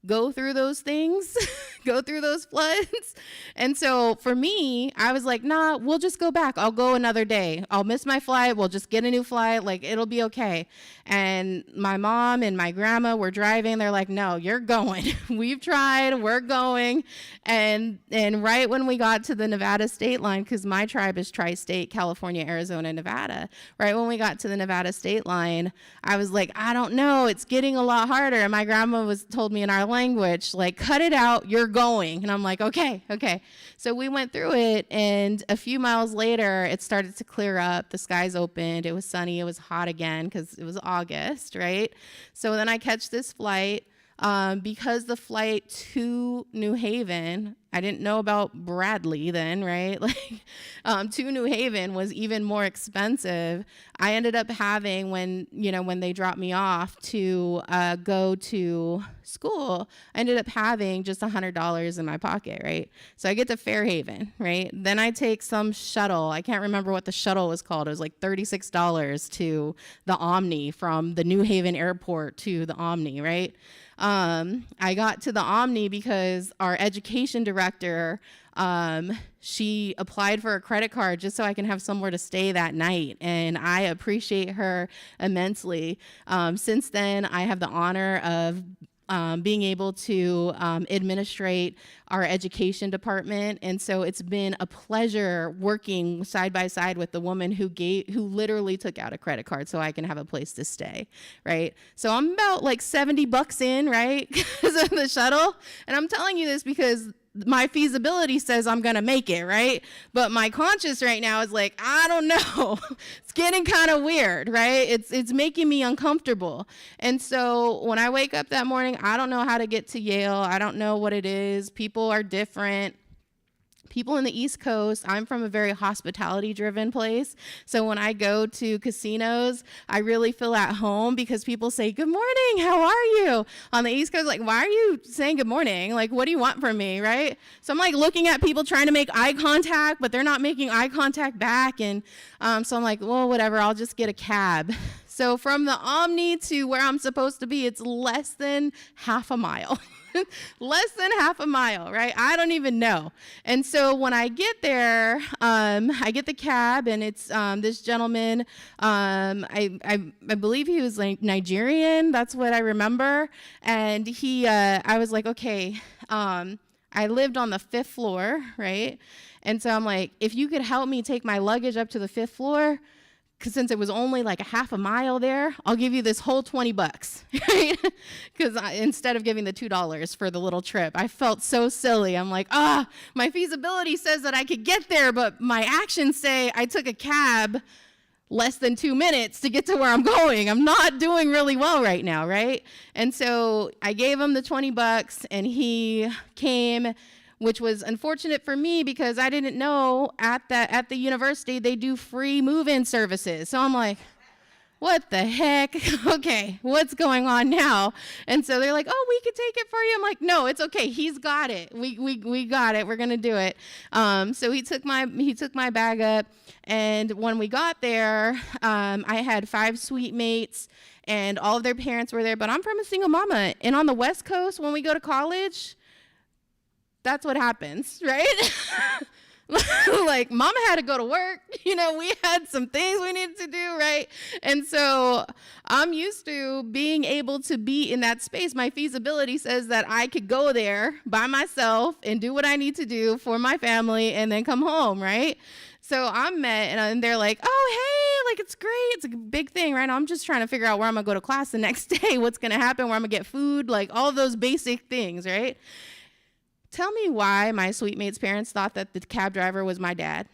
go through those things, go through those floods. And so for me, I was like, nah, we'll just go back. I'll go another day. I'll miss my flight. We'll just get a new flight. It'll be okay. And my mom and my grandma were driving. They're like, no, you're going. We've tried. We're going. And right when we got to the Nevada state line, because my tribe is tri-state, California, Arizona, Nevada. Right when we got to the Nevada state line, I was like, I don't know. It's getting a lot harder. And my grandma told me in our language, cut it out, you're going. And I'm like, okay. So we went through it, and a few miles later, it started to clear up. The skies opened. It was sunny. It was hot again because it was August, right? So then I catch this flight. Because the flight to New Haven, I didn't know about Bradley then, right? To New Haven was even more expensive. I ended up having, when they dropped me off to go to school, I ended up having just $100 in my pocket, right? So I get to Fairhaven, right? Then I take some shuttle. I can't remember what the shuttle was called. It was $36 to the Omni, from the New Haven airport to the Omni, right? I got to the Omni because our education director, she applied for a credit card just so I can have somewhere to stay that night. And I appreciate her immensely. Since then, I have the honor of being able to administrate our education department. And so it's been a pleasure working side by side with the woman who literally took out a credit card so I can have a place to stay, right? So I'm about like $70 in, right, because of the shuttle. And I'm telling you this because my feasibility says I'm gonna make it, right? But my conscience right now is like, I don't know. It's getting kind of weird, right? It's making me uncomfortable. And so when I wake up that morning, I don't know how to get to Yale. I don't know what it is. People are different. People in the East Coast, I'm from a very hospitality-driven place. So when I go to casinos, I really feel at home because people say, good morning, how are you? On the East Coast, like, why are you saying good morning? Like, what do you want from me, right? So I'm like looking at people trying to make eye contact, but they're not making eye contact back. And so I'm like, well, whatever, I'll just get a cab. So from the Omni to where I'm supposed to be, it's less than half a mile. Less than half a mile, right? I don't even know. And so when I get there, I get the cab, and it's this gentleman. I believe he was like Nigerian. That's what I remember. And I was like, okay. I lived on the 5th floor, right? And so I'm like, if you could help me take my luggage up to the 5th floor, because since it was only like a half a mile there, I'll give you this whole $20, right? Because instead of giving the $2 for the little trip, I felt so silly. I'm like, my feasibility says that I could get there, but my actions say I took a cab less than 2 minutes to get to where I'm going. I'm not doing really well right now, right? And so I gave him the $20, and he came, which was unfortunate for me because I didn't know at the university they do free move-in services. So I'm like, what the heck? Okay, what's going on now? And so they're like, oh, we could take it for you. I'm like, no, it's okay. He's got it. We got it. We're gonna do it. So he took my bag up, and when we got there, I had 5 suite mates, and all of their parents were there. But I'm from a single mama, and on the West Coast, when we go to college, that's what happens, right? Like, mama had to go to work. We had some things we needed to do, right? And so I'm used to being able to be in that space. My feasibility says that I could go there by myself and do what I need to do for my family and then come home, right? So I'm met, and they're like, oh, hey, like, it's great. It's a big thing, right? I'm just trying to figure out where I'm going to go to class the next day, what's going to happen, where I'm going to get food, like all those basic things, right? Tell me why my suite mate's parents thought that the cab driver was my dad.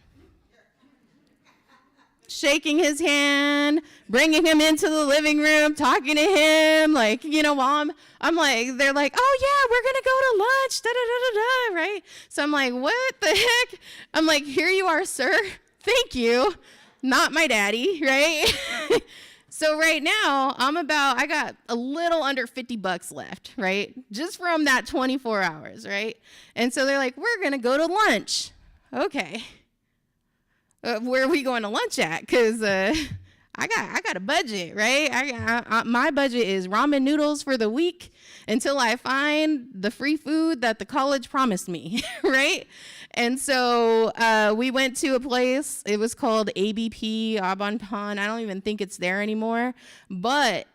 Shaking his hand, bringing him into the living room, talking to him, like, while I'm like, they're like, oh yeah, we're gonna go to lunch, da-da-da-da-da, right? So I'm like, what the heck? I'm like, here you are, sir, thank you, not my daddy, right? So right now, I got a little under $50 left, right? Just from that 24 hours, right? And so they're like, we're gonna go to lunch. Okay. Where are we going to lunch at? Because I got a budget, right? My budget is ramen noodles for the week until I find the free food that the college promised me, right? And so we went to a place. It was called ABP, Abonpan. I don't even think it's there anymore. But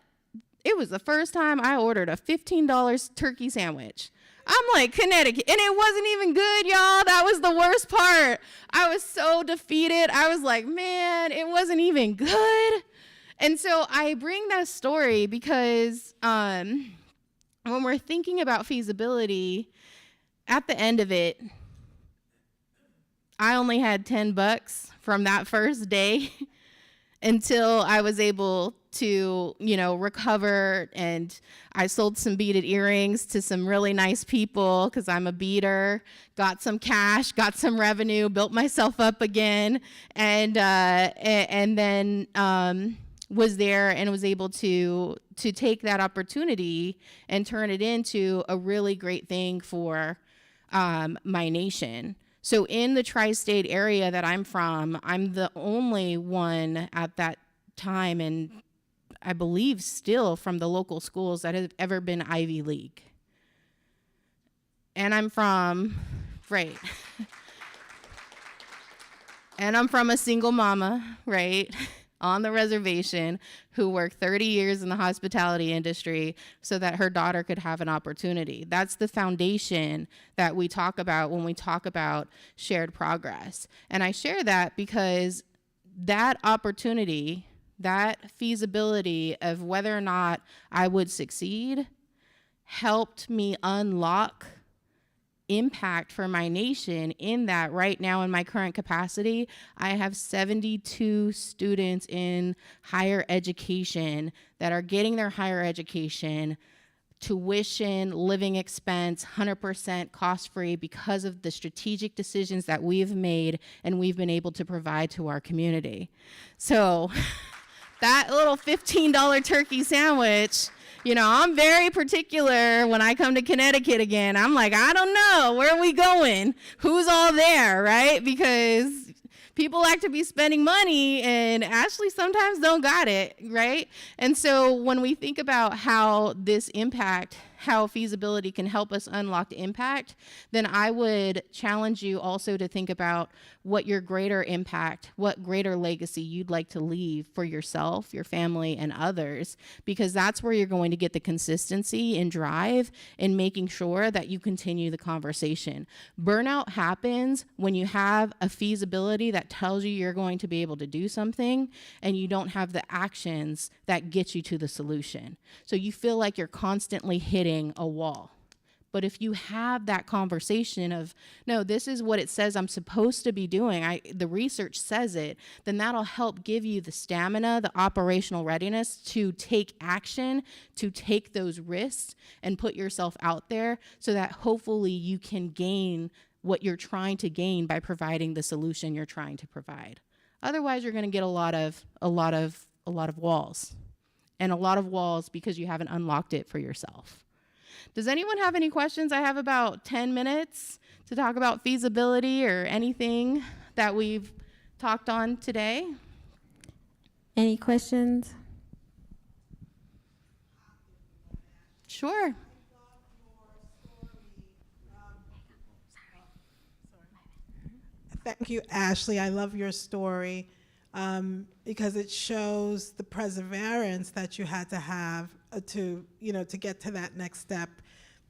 it was the first time I ordered a $15 turkey sandwich. I'm like, Connecticut, and it wasn't even good, y'all. That was the worst part. I was so defeated. I was like, man, it wasn't even good. And so I bring that story because when we're thinking about feasibility, at the end of it, I only had $10 from that first day until I was able to, recover, and I sold some beaded earrings to some really nice people because I'm a beader, got some cash, got some revenue, built myself up again, and then was there and was able to take that opportunity and turn it into a really great thing for my nation. So in the tri-state area that I'm from, I'm the only one at that time, and I believe still from the local schools, that have ever been Ivy League. And I'm from, right. And I'm from a single mama, right? on the reservation who worked 30 years in the hospitality industry so that her daughter could have an opportunity. That's the foundation that we talk about when we talk about shared progress. And I share that because that opportunity, that feasibility of whether or not I would succeed helped me unlock impact for my nation in that right now in my current capacity, I have 72 students in higher education that are getting their higher education, tuition, living expense, 100% cost-free because of the strategic decisions that we've made and we've been able to provide to our community. So that little $15 turkey sandwich, you know, I'm very particular when I come to Connecticut again. I'm like, I don't know, where are we going? Who's all there, right? Because people like to be spending money and Ashley sometimes don't got it, right? And so when we think about how this impact, how feasibility can help us unlock impact, then I would challenge you also to think about what your greater impact, what greater legacy you'd like to leave for yourself, your family, and others, because that's where you're going to get the consistency and drive in making sure that you continue the conversation. Burnout happens when you have a feasibility that tells you you're going to be able to do something and you don't have the actions that get you to the solution. So you feel like you're constantly hitting a wall. But if you have that conversation of, no, this is what it says I'm supposed to be doing, the research says it, then that'll help give you the stamina, the operational readiness to take action, to take those risks and put yourself out there so that hopefully you can gain what you're trying to gain by providing the solution you're trying to provide. Otherwise, you're going to get a lot of walls, and a lot of walls because you haven't unlocked it for yourself. Does anyone have any questions? I have about 10 minutes to talk about feasibility or anything that we've talked on today. Any questions? Sure. Thank you, Ashley. I love your story because it shows the perseverance that you had to have to get to that next step,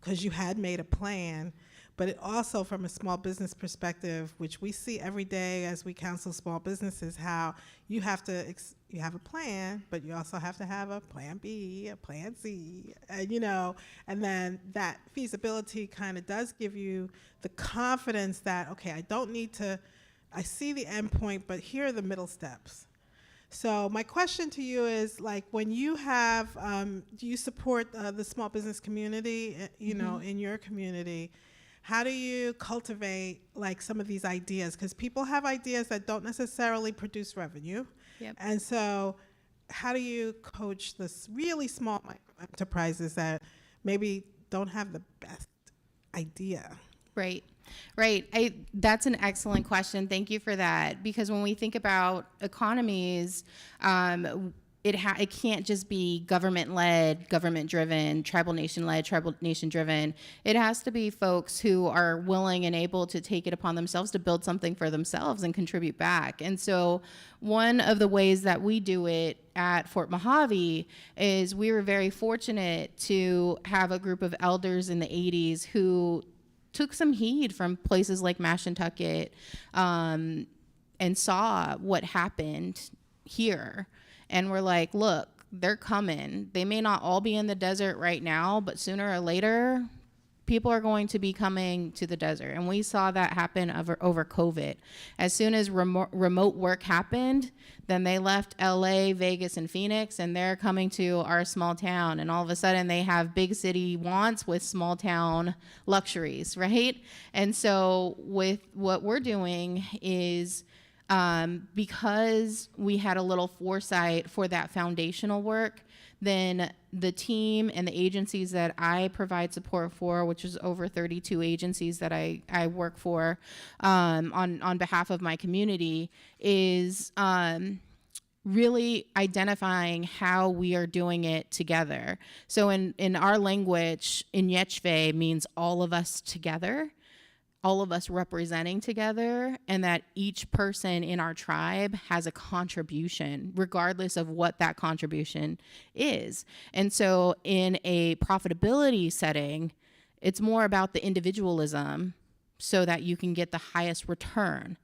because you had made a plan. But it also, from a small business perspective, which we see every day as we counsel small businesses, how you have a plan, but you also have to have a plan B, a plan C, and then that feasibility kind of does give you the confidence that, okay, I see the end point, but here are the middle steps. So my question to you is, like, when you have, do you support the small business community, in your community? How do you cultivate, like, some of these ideas? Because people have ideas that don't necessarily produce revenue. Yep. And so how do you coach this really small enterprises that maybe don't have the best idea? Right. That's an excellent question. Thank you for that. Because when we think about economies, it can't just be government-led, government-driven, tribal nation-led, tribal nation-driven. It has to be folks who are willing and able to take it upon themselves to build something for themselves and contribute back. And so one of the ways that we do it at Fort Mojave is we were very fortunate to have a group of elders in the 80s who took some heed from places like Mashantucket and saw what happened here. And we're like, look, they're coming. They may not all be in the desert right now, but sooner or later, people are going to be coming to the desert. And we saw that happen over COVID. As soon as remote work happened, then they left LA, Vegas, and Phoenix, and they're coming to our small town. And all of a sudden, they have big city wants with small town luxuries, right? And so with what we're doing is, because we had a little foresight for that foundational work, then the team and the agencies that I provide support for, which is over 32 agencies that I work for on behalf of my community, is really identifying how we are doing it together. So in our language, Inyechve means all of us together. all of us representing together, and that each person in our tribe has a contribution, regardless of what that contribution is. And so in a profitability setting, it's more about the individualism so that you can get the highest return.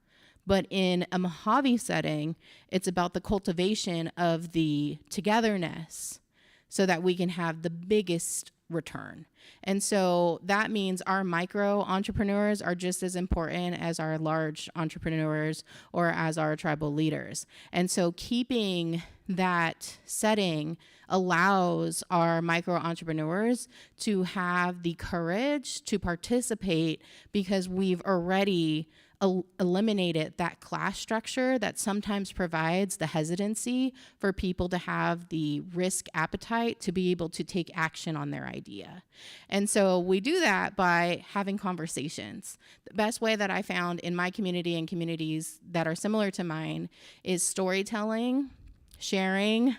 But in a Mojave setting, it's about the cultivation of the togetherness so that we can have the biggest return. And so that means our micro entrepreneurs are just as important as our large entrepreneurs or as our tribal leaders. And so keeping that setting allows our micro entrepreneurs to have the courage to participate, because we've already eliminated that class structure that sometimes provides the hesitancy for people to have the risk appetite to be able to take action on their idea. And so we do that by having conversations. The best way that I found in my community and communities that are similar to mine is storytelling, sharing,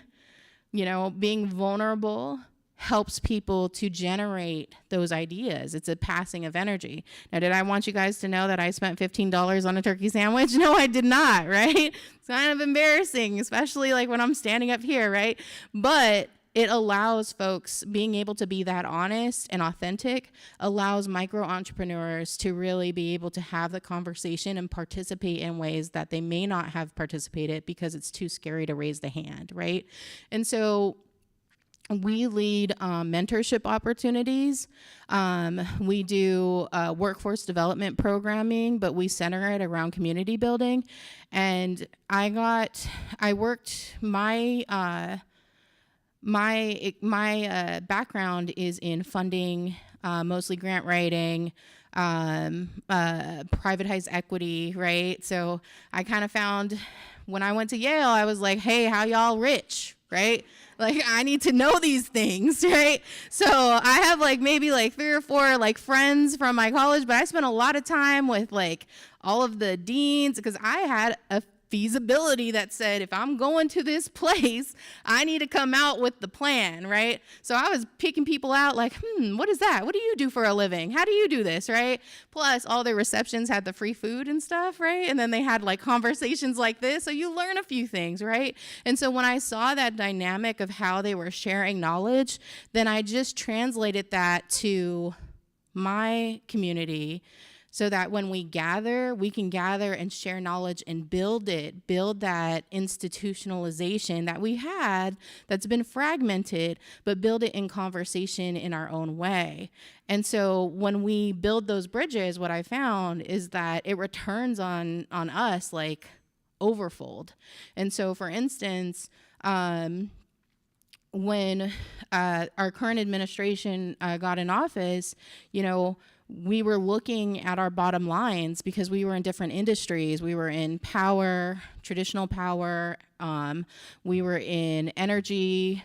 being vulnerable, helps people to generate those ideas. It's a passing of energy. Now, did I want you guys to know that I spent $15 on a turkey sandwich? No, I did not, right? It's kind of embarrassing, especially like when I'm standing up here, right? But it allows folks, being able to be that honest and authentic, allows micro entrepreneurs to really be able to have the conversation and participate in ways that they may not have participated because it's too scary to raise the hand, right? And so we lead mentorship opportunities. We do workforce development programming, but we center it around community building. And my background is in funding, mostly grant writing, privatized equity, right? So I kind of found, when I went to Yale, I was like, hey, how y'all rich, right? Like, I need to know these things, right? So I have maybe 3 or 4 friends from my college, but I spent a lot of time with all of the deans, because I had a feasibility that said, if I'm going to this place, I need to come out with the plan, right? So I was picking people out what is that? What do you do for a living? How do you do this, right? Plus, all their receptions had the free food and stuff, right? And then they had conversations like this, so you learn a few things, right? And so when I saw that dynamic of how they were sharing knowledge, then I just translated that to my community, so that when we gather, we can gather and share knowledge and build that institutionalization that we had that's been fragmented, but build it in conversation in our own way. And so when we build those bridges, what I found is that it returns on us overfold. And so, for instance, when our current administration got in office, we were looking at our bottom lines because we were in different industries. We were in power, traditional power. We were in energy.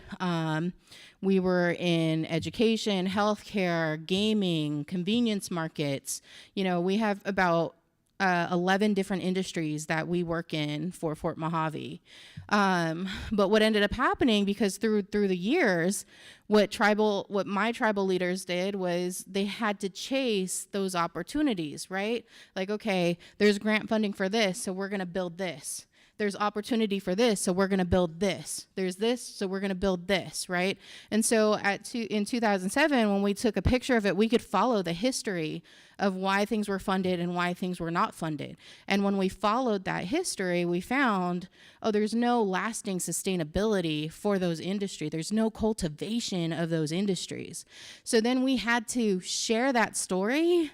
We were in education, healthcare, gaming, convenience markets. We have about 11 different industries that we work in for Fort Mojave. But what ended up happening, because through the years, what my tribal leaders did was they had to chase those opportunities, right? Okay, there's grant funding for this, so we're gonna build this. There's opportunity for this, so we're gonna build this. There's this, so we're gonna build this, right? And so in 2007, when we took a picture of it, we could follow the history of why things were funded and why things were not funded. And when we followed that history, we found, there's no lasting sustainability for those industries. There's no cultivation of those industries. So then we had to share that story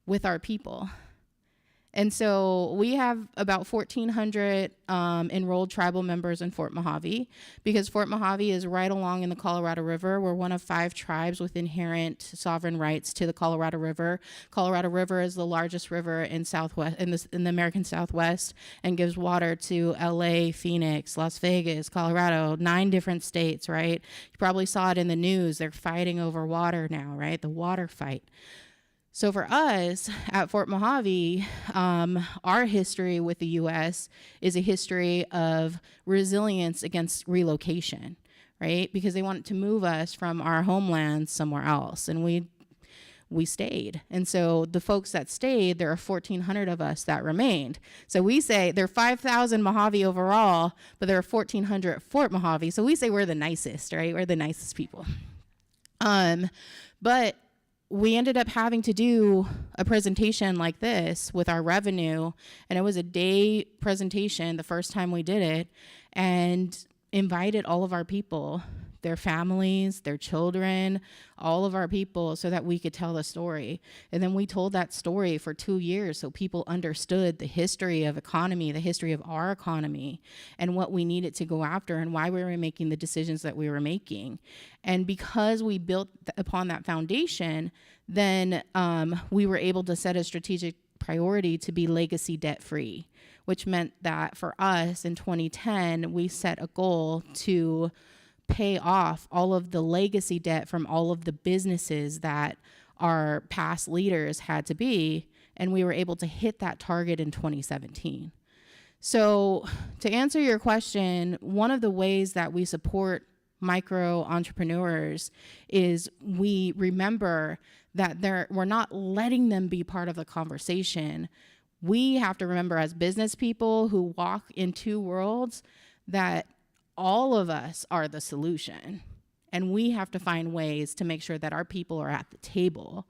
with our people. And so we have about 1,400 enrolled tribal members in Fort Mojave, because Fort Mojave is right along in the Colorado River. We're one of 5 tribes with inherent sovereign rights to the Colorado River. Colorado River is the largest river in the American Southwest, and gives water to LA, Phoenix, Las Vegas, Colorado, 9 different states, right? You probably saw it in the news. They're fighting over water now, right? The water fight. So for us at Fort Mojave, our history with the U.S. is a history of resilience against relocation, right? Because they wanted to move us from our homeland somewhere else. And we stayed. And so the folks that stayed, there are 1,400 of us that remained. So we say there are 5,000 Mojave overall, but there are 1,400 at Fort Mojave. So we say we're the nicest, right? We're the nicest people. But we ended up having to do a presentation like this with our revenue, and it was a day presentation the first time we did it, and invited all of our people, their families, their children, all of our people, so that we could tell the story. And then we told that story for 2 years so people understood the history of economy, the history of our economy, and what we needed to go after and why we were making the decisions that we were making. And because we built upon that foundation, then we were able to set a strategic priority to be legacy debt free, which meant that for us in 2010, we set a goal to pay off all of the legacy debt from all of the businesses that our past leaders had to be, and we were able to hit that target in 2017. So to answer your question, one of the ways that we support micro entrepreneurs is we remember that we're not letting them be part of the conversation. We have to remember as business people who walk in two worlds that all of us are the solution, and we have to find ways to make sure that our people are at the table,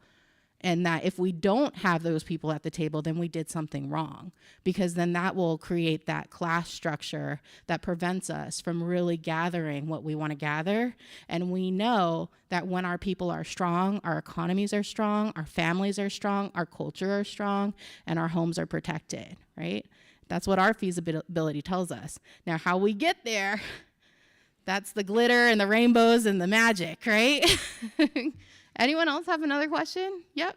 and that if we don't have those people at the table, then we did something wrong, because then that will create that class structure that prevents us from really gathering what we want to gather. And we know that when our people are strong, our economies are strong, our families are strong, our culture are strong, and our homes are protected, right? That's what our feasibility tells us. Now, how we get there, that's the glitter and the rainbows and the magic, right? Anyone else have another question? Yep.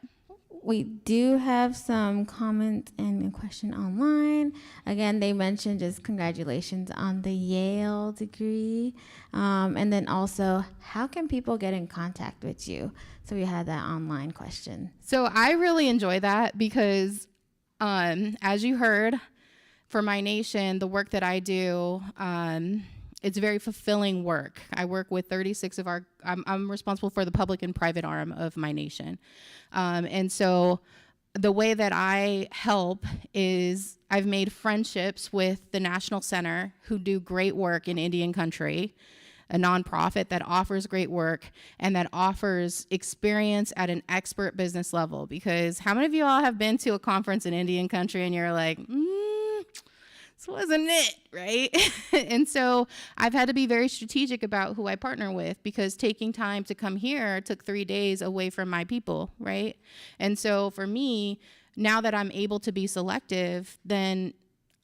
We do have some comments and a question online. Again, they mentioned just congratulations on the Yale degree. And then also, how can people get in contact with you? So we had that online question. So I really enjoy that because, as you heard, for my nation, the work that I do, it's very fulfilling work. I work with 36 of I'm responsible for the public and private arm of my nation. And so the way that I help is I've made friendships with the National Center, who do great work in Indian country, a nonprofit that offers great work and that offers experience at an expert business level. Because how many of you all have been to a conference in Indian country and you're like, this wasn't it, right? And so I've had to be very strategic about who I partner with, because taking time to come here took 3 days away from my people, right? And so for me, now that I'm able to be selective, then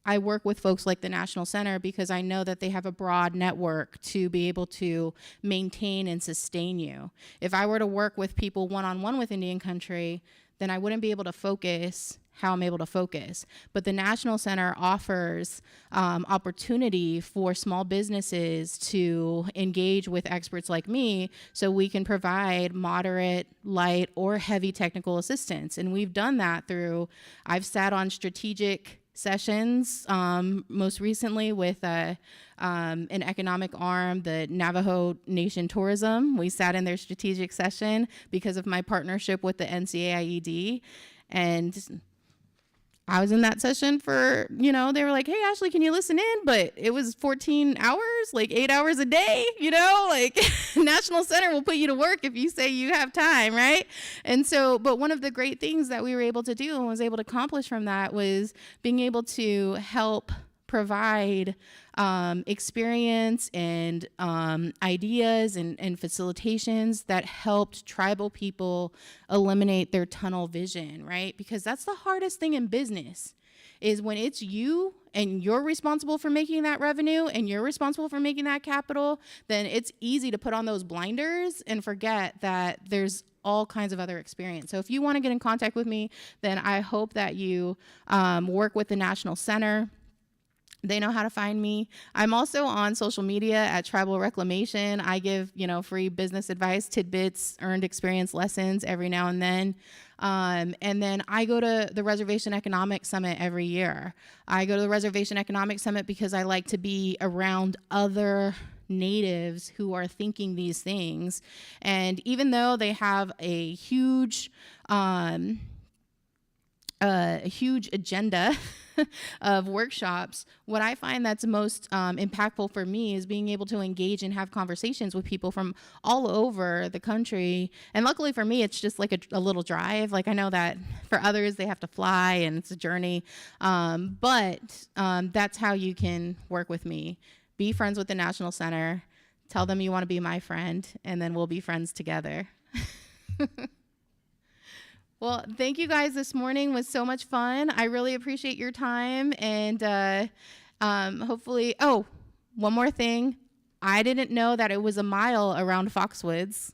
I work with folks like the National Center because I know that they have a broad network to be able to maintain and sustain you. If I were to work with people one-on-one with Indian country, then I wouldn't be able to focus how I'm able to focus. But the National Center offers opportunity for small businesses to engage with experts like me so we can provide moderate, light, or heavy technical assistance. And we've done that through, I've sat on strategic sessions, most recently with an economic arm, the Navajo Nation Tourism. We sat in their strategic session because of my partnership with the NCAIED. And I was in that session for, they were like, hey, Ashley, can you listen in? But it was 14 hours, like 8 hours a day, National Center will put you to work if you say you have time, right? And so, but one of the great things that we were able to do and was able to accomplish from that was being able to help provide experience and ideas and facilitations that helped tribal people eliminate their tunnel vision, right? Because that's the hardest thing in business, is when it's you and you're responsible for making that revenue and you're responsible for making that capital, then it's easy to put on those blinders and forget that there's all kinds of other experience. So if you want to get in contact with me, then I hope that you work with the National Center. They know how to find me. I'm also on social media at Tribal Reclamation. I give, free business advice, tidbits, earned experience lessons every now and then. And then I go to the Reservation Economic Summit every year. I go to the Reservation Economic Summit because I like to be around other natives who are thinking these things. And even though they have a huge agenda of workshops, what I find that's most impactful for me is being able to engage and have conversations with people from all over the country. And luckily for me, it's just like a little drive. Like I know that for others, they have to fly and it's a journey. But that's how you can work with me. Be friends with the National Center. Tell them you want to be my friend, and then we'll be friends together. Well, thank you guys this morning. It was so much fun. I really appreciate your time. And hopefully, oh, one more thing. I didn't know that it was a mile around Foxwoods.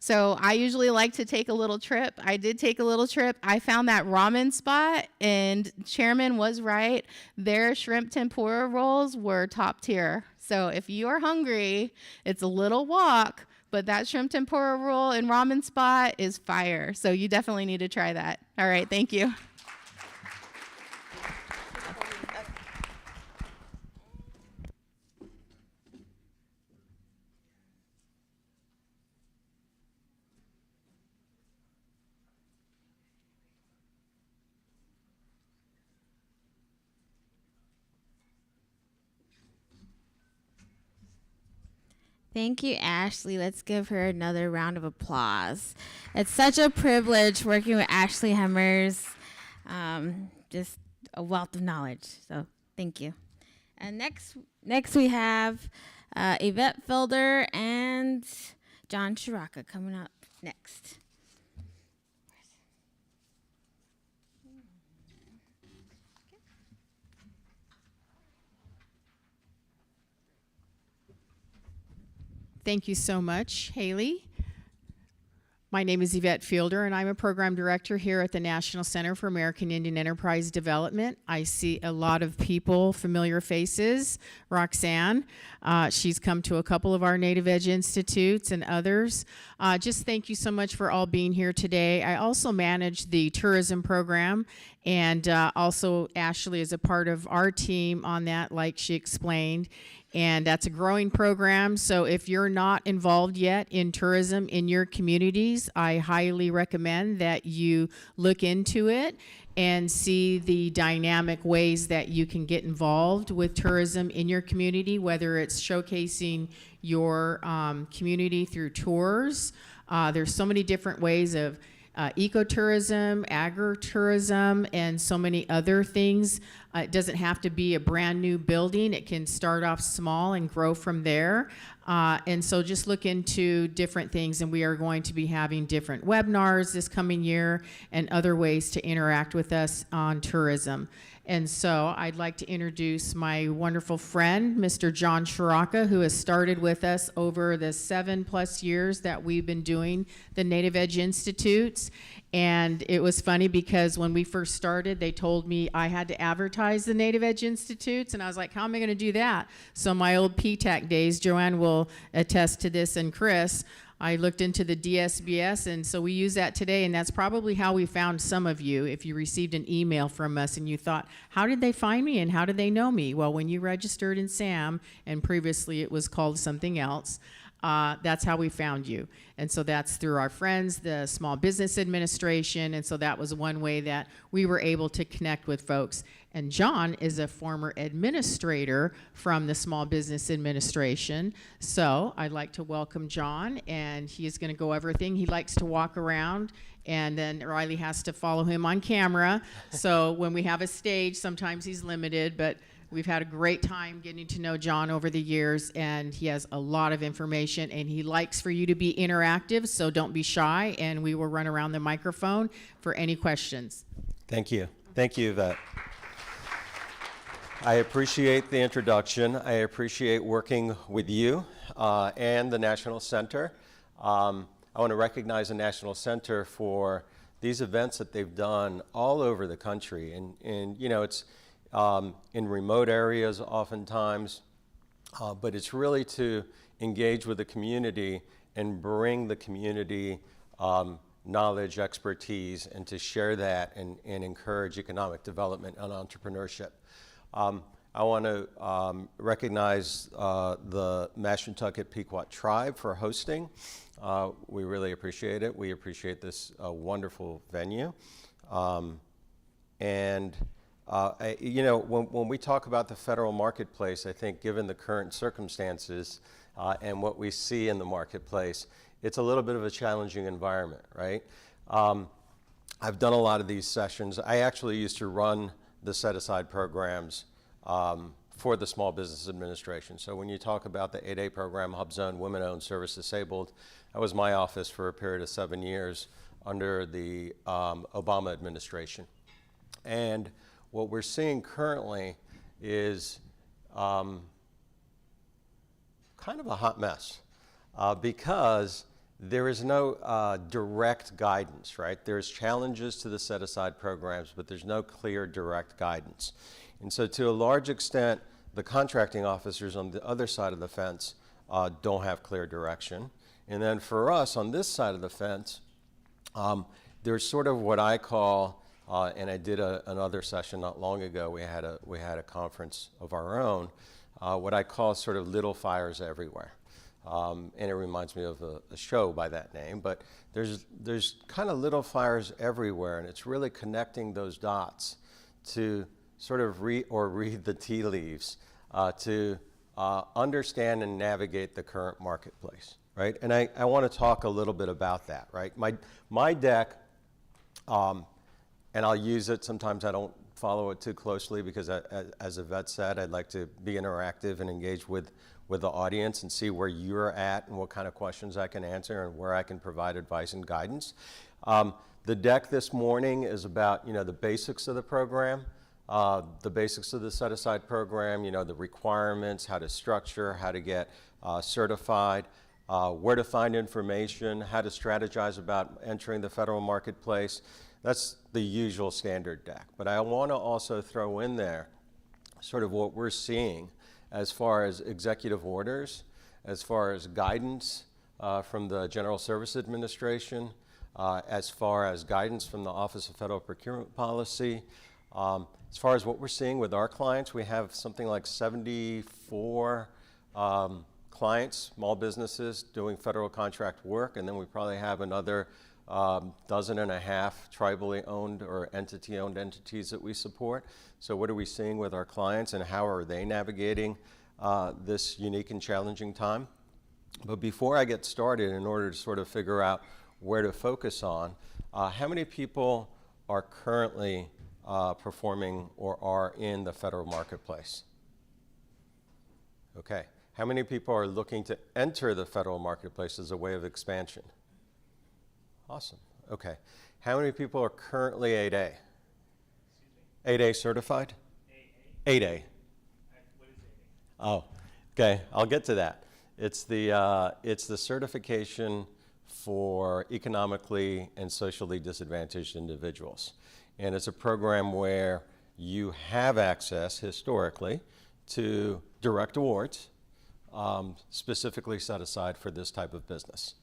So I usually like to take a little trip. I did take a little trip. I found that ramen spot, and Chairman was right. Their shrimp tempura rolls were top tier. So if you are hungry, it's a little walk, but that shrimp tempura roll and ramen spot is fire. So you definitely need to try that. All right, thank you. Thank you, Ashley. Let's give her another round of applause. It's such a privilege working with Ashley Hemmers. Just a wealth of knowledge. So thank you. And next we have Yvette Felder and John Shiraka coming up next. Thank you so much, Haley. My name is Yvette Fielder, and I'm a program director here at the National Center for American Indian Enterprise Development. I see a lot of people, familiar faces. Roxanne, she's come to a couple of our Native Edge Institutes and others. Just thank you so much for all being here today. I also manage the tourism program, and also Ashley is a part of our team on that, like she explained. And that's a growing program. So if you're not involved yet in tourism in your communities, I highly recommend that you look into it and see the dynamic ways that you can get involved with tourism in your community, whether it's showcasing your community through tours. There's so many different ways of ecotourism, agritourism, and so many other things. It doesn't have to be a brand new building. It can start off small and grow from there. And so just look into different things, and we are going to be having different webinars this coming year and other ways to interact with us on tourism. And so I'd like to introduce my wonderful friend, Mr. John Shiraka, who has started with us over the 7+ years that we've been doing the Native Edge Institutes. And it was funny because when we first started, they told me I had to advertise the Native Edge Institutes, and I was like, how am I going to do that? So my old PTAC days, Joanne will attest to this, and Chris, I looked into the DSBS, and so we use that today, and that's probably how we found some of you. If you received an email from us and you thought, how did they find me and how did they know me? Well, when you registered in SAM, and previously it was called something else, that's how we found you. And so that's through our friends, the Small Business Administration, and so that was one way that we were able to connect with folks. And John is a former administrator from the Small Business Administration. So I'd like to welcome John, and he is going to go everything. He likes to walk around, and then Riley has to follow him on camera. So when we have a stage, sometimes he's limited, but we've had a great time getting to know John over the years, and he has a lot of information, and he likes for you to be interactive, so don't be shy, and we will run around the microphone for any questions. Thank you. Thank you, Yvette. I appreciate the introduction. I appreciate working with you and the National Center. I want to recognize the National Center for these events that they've done all over the country. And you know, it's in remote areas oftentimes, but it's really to engage with the community and bring the community knowledge, expertise, and to share that and encourage economic development and entrepreneurship. I want to recognize the Mashantucket Pequot Tribe for hosting. We really appreciate it. We appreciate this wonderful venue. You know, when we talk about the federal marketplace, I think given the current circumstances and what we see in the marketplace, it's a little bit of a challenging environment, right? I've done a lot of these sessions. I actually used to run the set-aside programs for the Small Business Administration. So when you talk about the 8A program, HubZone, Women-Owned, Service Disabled, that was my office for a period of 7 years under the Obama administration. And what we're seeing currently is kind of a hot mess because there is no direct guidance, right? There's challenges to the set-aside programs, but there's no clear direct guidance. And so to a large extent, the contracting officers on the other side of the fence don't have clear direction. And then for us on this side of the fence, there's sort of what I call, and I did another session not long ago, we had a conference of our own, what I call sort of little fires everywhere. And it reminds me of a show by that name, but there's kind of little fires everywhere, and it's really connecting those dots to sort of read the tea leaves to understand and navigate the current marketplace, right? And I want to talk a little bit about that, right? My deck, and I'll use it, sometimes I don't follow it too closely because as Yvette said, I'd like to be interactive and engage with the audience and see where you're at and what kind of questions I can answer and where I can provide advice and guidance. The deck this morning is about, you know, the basics of the program, the basics of the set-aside program, you know, the requirements, how to structure, how to get certified, where to find information, how to strategize about entering the federal marketplace. That's the usual standard deck. But I want to also throw in there sort of what we're seeing as far as executive orders, as far as guidance from the General Services Administration, as far as guidance from the Office of Federal Procurement Policy. As far as what we're seeing with our clients, we have something like 74 clients, small businesses doing federal contract work, and then we probably have another 12 tribally owned or entity-owned entities that we support. So what are we seeing with our clients and how are they navigating this unique and challenging time? But before I get started, in order to sort of figure out where to focus on, how many people are currently performing or are in the federal marketplace? Okay. How many people are looking to enter the federal marketplace as a way of expansion? Awesome. Okay. How many people are currently 8A? 8A certified? 8A. What is 8A? Oh, okay. I'll get to that. It's the certification for economically and socially disadvantaged individuals. And it's a program where you have access historically to direct awards, specifically set aside for this type of business.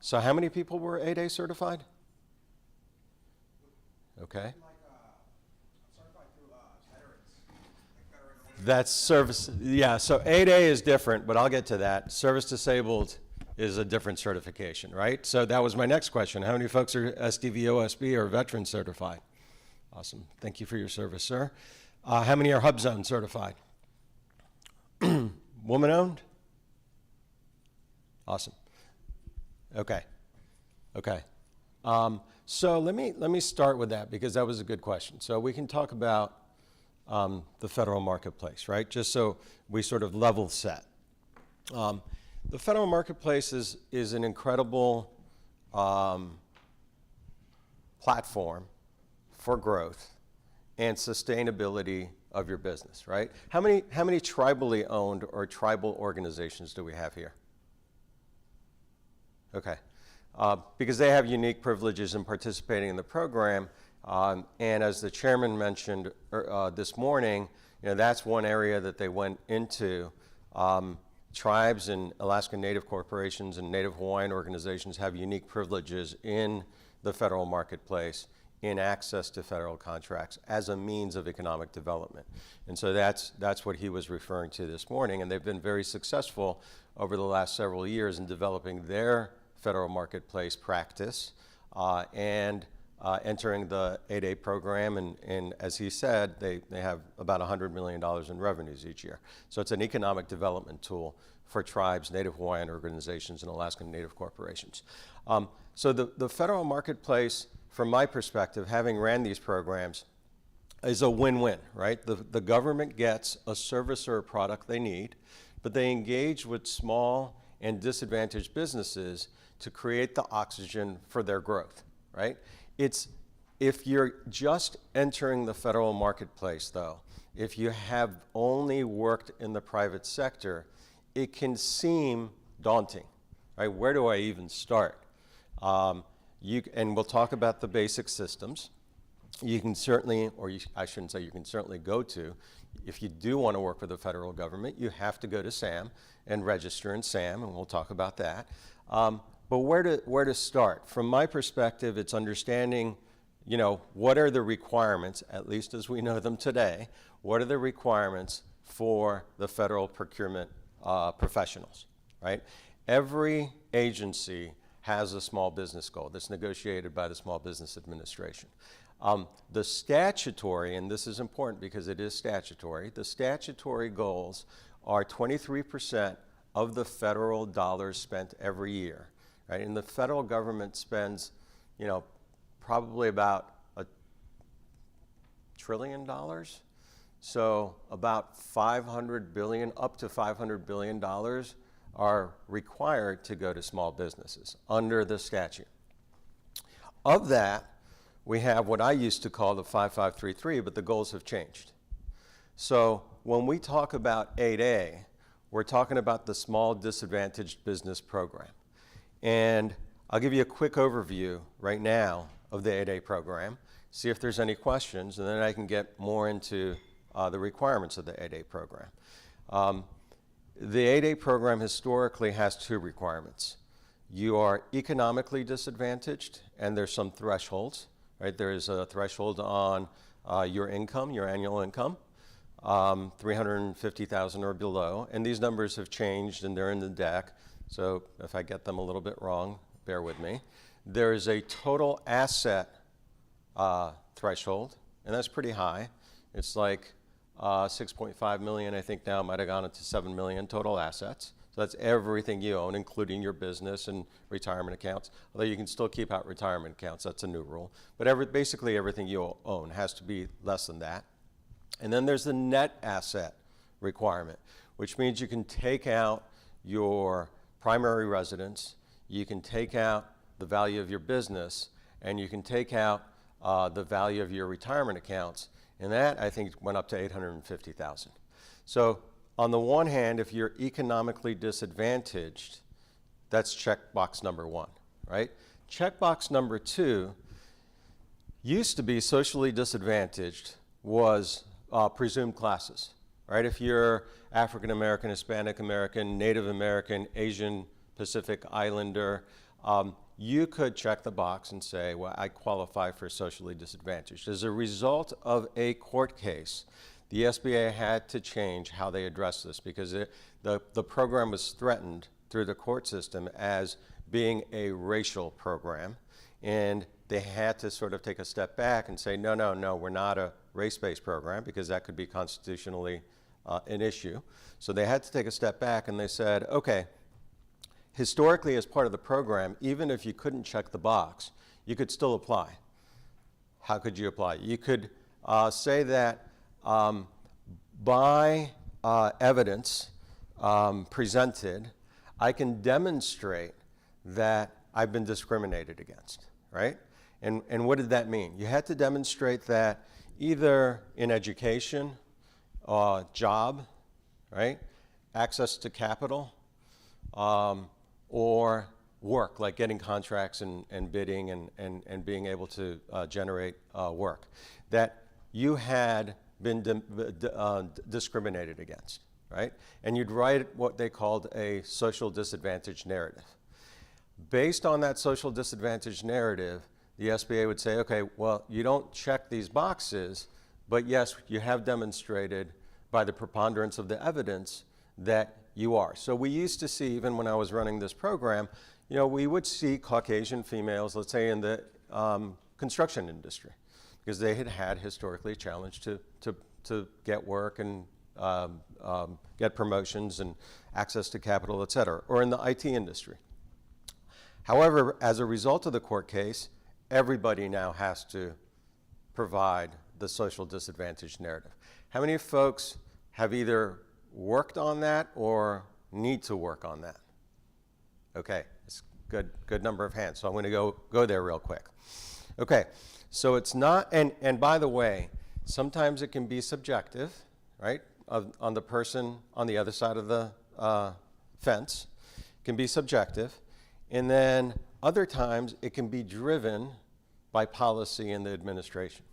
So how many people were 8A certified? Okay. That's service, yeah, so 8A is different, but I'll get to that. Service disabled is a different certification, right? So that was my next question. How many folks are SDVOSB or veteran certified? Awesome, thank you for your service, sir. How many are HubZone certified? Woman-owned? Awesome. Okay. So let me start with that because that was a good question. So we can talk about the federal marketplace, right? Just so we sort of level set. The federal marketplace is an incredible platform for growth and sustainability of your business, right? How many tribally owned or tribal organizations do we have here? Okay, because they have unique privileges in participating in the program, and as the chairman mentioned this morning, you know, that's one area that they went into. Tribes and Alaska Native corporations and Native Hawaiian organizations have unique privileges in the federal marketplace in access to federal contracts as a means of economic development. And so that's what he was referring to this morning, and they've been very successful over the last several years in developing their federal marketplace practice and entering the 8A program, and as he said, they have about $100 million in revenues each year. So it's an economic development tool for tribes, Native Hawaiian organizations, and Alaskan Native corporations. So the federal marketplace, from my perspective, having ran these programs, is a win-win, right? The government gets a service or a product they need, but they engage with small and disadvantaged businesses to create the oxygen for their growth, right? If you're just entering the federal marketplace, though, if you have only worked in the private sector, it can seem daunting, right? Where do I even start? And we'll talk about the basic systems. You can certainly, I shouldn't say you can certainly go to, if you do want to work with the federal government, you have to go to SAM and register in SAM, and we'll talk about that. But where to start? From my perspective, it's understanding, what are the requirements, at least as we know them today, what are the requirements for the federal procurement professionals, right? Every agency has a small business goal that's negotiated by the Small Business Administration. The statutory, and this is important because it is statutory, the statutory goals are 23% of the federal dollars spent every year, right? And the federal government spends, probably about $1 trillion. So about $500 billion, up to $500 billion are required to go to small businesses under the statute. Of that, we have what I used to call the 5533, but the goals have changed. So when we talk about 8A, we're talking about the Small Disadvantaged Business Program. And I'll give you a quick overview right now of the 8A program, see if there's any questions, and then I can get more into the requirements of the 8A program. The 8A program historically has two requirements. You are economically disadvantaged, and there's some thresholds, right? There is a threshold on your income, your annual income, 350,000 or below, and these numbers have changed and they're in the deck, so if I get them a little bit wrong, bear with me. There is a total asset threshold, and that's pretty high. It's like 6.5 million, I think now might have gone up to 7 million total assets. So that's everything you own, including your business and retirement accounts. Although you can still keep out retirement accounts, that's a new rule. But basically everything you own has to be less than that. And then there's the net asset requirement, which means you can take out your primary residence, you can take out the value of your business, and you can take out the value of your retirement accounts. And that, I think, went up to 850,000. So on the one hand, if you're economically disadvantaged, that's checkbox number one, right? Checkbox number two used to be socially disadvantaged was presumed classes, right? If you're African American, Hispanic American, Native American, Asian Pacific Islander, you could check the box and say, well, I qualify for socially disadvantaged. As a result of a court case, the SBA had to change how they address this because the program was threatened through the court system as being a racial program. And they had to sort of take a step back and say, no, we're not a race-based program because that could be constitutionally an issue. So they had to take a step back and they said, okay, historically as part of the program, even if you couldn't check the box, you could still apply. How could you apply? You could say that by evidence presented, I can demonstrate that I've been discriminated against, right? And what did that mean? You had to demonstrate that either in education, job, right? Access to capital, or work, like getting contracts and bidding and being able to generate work, that you had been discriminated against, right? And you'd write what they called a social disadvantage narrative. Based on that social disadvantage narrative, the SBA would say, okay, well, you don't check these boxes, but yes, you have demonstrated by the preponderance of the evidence that you are. So we used to see, even when I was running this program, we would see Caucasian females, let's say in the construction industry, because they had historically a challenge to get work and get promotions and access to capital, et cetera, or in the IT industry. However, as a result of the court case, everybody now has to provide the social disadvantage narrative. How many folks have either worked on that or need to work on that? Okay, it's good number of hands. So I'm going to go there real quick. Okay, so it's not, and by the way, sometimes it can be subjective, right, on the person on the other side of the fence. It can be subjective. And then other times it can be driven by policy in the administration.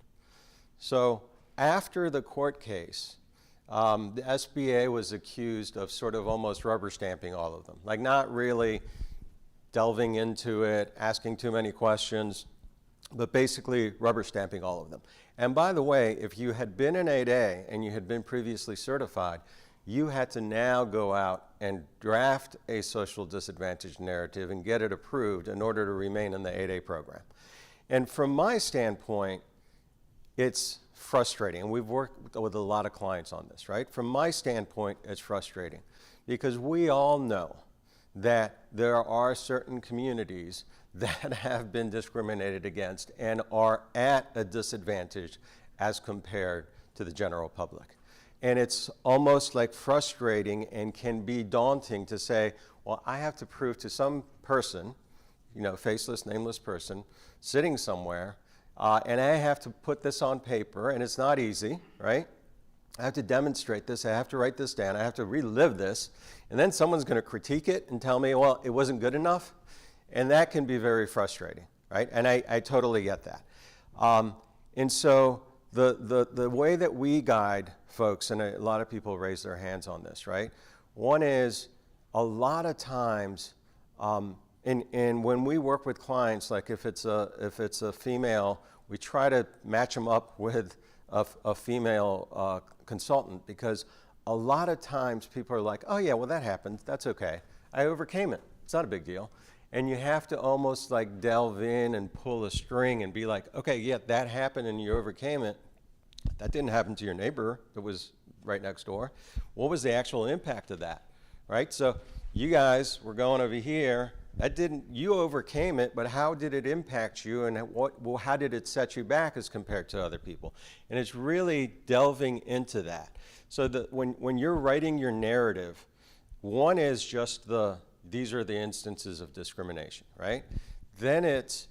So after the court case, the SBA was accused of sort of almost rubber stamping all of them, like not really delving into it, asking too many questions, but basically rubber stamping all of them. And by the way, if you had been an 8A and you had been previously certified, you had to now go out and draft a social disadvantage narrative and get it approved in order to remain in the 8A program. And from my standpoint, it's frustrating. And we've worked with a lot of clients on this, right? From my standpoint, it's frustrating because we all know that there are certain communities that have been discriminated against and are at a disadvantage as compared to the general public. And it's almost like frustrating and can be daunting to say, well, I have to prove to some person, faceless, nameless person, sitting somewhere, and I have to put this on paper, and it's not easy, right? I have to demonstrate this, I have to write this down, I have to relive this, and then someone's going to critique it and tell me, well, it wasn't good enough, and that can be very frustrating, right? And I totally get that. And so the way that we guide folks, and a lot of people raise their hands on this, right? One is a lot of times, and when we work with clients, like if it's a female, we try to match them up with a female consultant, because a lot of times people are like, oh yeah, well that happened, that's okay. I overcame it, it's not a big deal. And you have to almost like delve in and pull a string and be like, okay, yeah, that happened and you overcame it. That didn't happen to your neighbor that was right next door. What was the actual impact of that, right? So you guys were going over here. You overcame it, but how did it impact you, and how did it set you back as compared to other people? And it's really delving into that. So that when you're writing your narrative, one is just these are the instances of discrimination, right? Then it's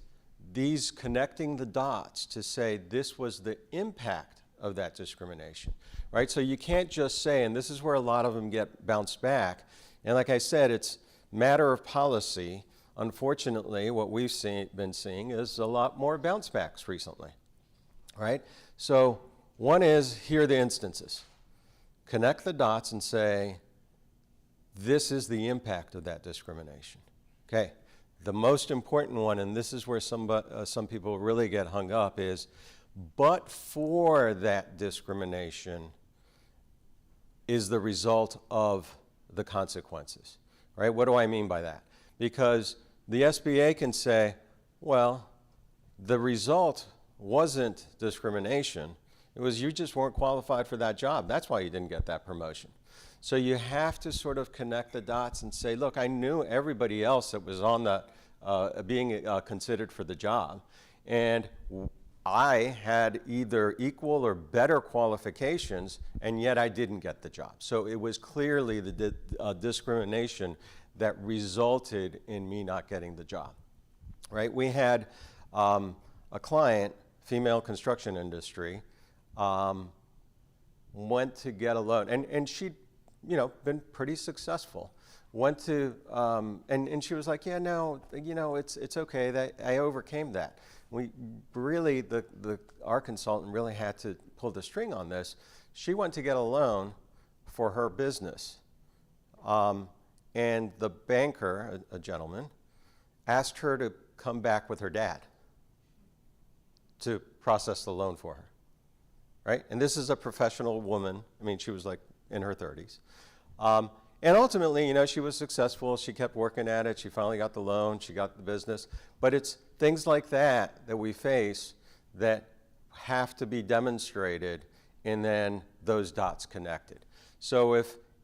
these connecting the dots to say this was the impact of that discrimination, right? So you can't just say, and this is where a lot of them get bounced back, and like I said, it's matter of policy. Unfortunately, what we've been seeing is a lot more bounce backs recently, right? So one is, here are the instances. Connect the dots and say, this is the impact of that discrimination, okay? The most important one, and this is where some people really get hung up, is but for that discrimination is the result of the consequences, right? What do I mean by that? Because the SBA can say, well, the result wasn't discrimination. It was you just weren't qualified for that job. That's why you didn't get that promotion. So you have to sort of connect the dots and say, look, I knew everybody else that was on the being considered for the job, and I had either equal or better qualifications, and yet I didn't get the job. So it was clearly the discrimination that resulted in me not getting the job, right? We had a client, female construction industry, went to get a loan, and she'd been pretty successful. Went to, and she was like, yeah, no, it's okay, that I overcame that. We really, our consultant really had to pull the string on this. She went to get a loan for her business. And the banker, a gentleman, asked her to come back with her dad. to process the loan for her, right? And this is a professional woman. I mean, she was like in her 30s. And ultimately, you know, she was successful. She kept working at it. She finally got the loan. She got the business. But it's things like that that we face that have to be demonstrated, and then those dots connected. So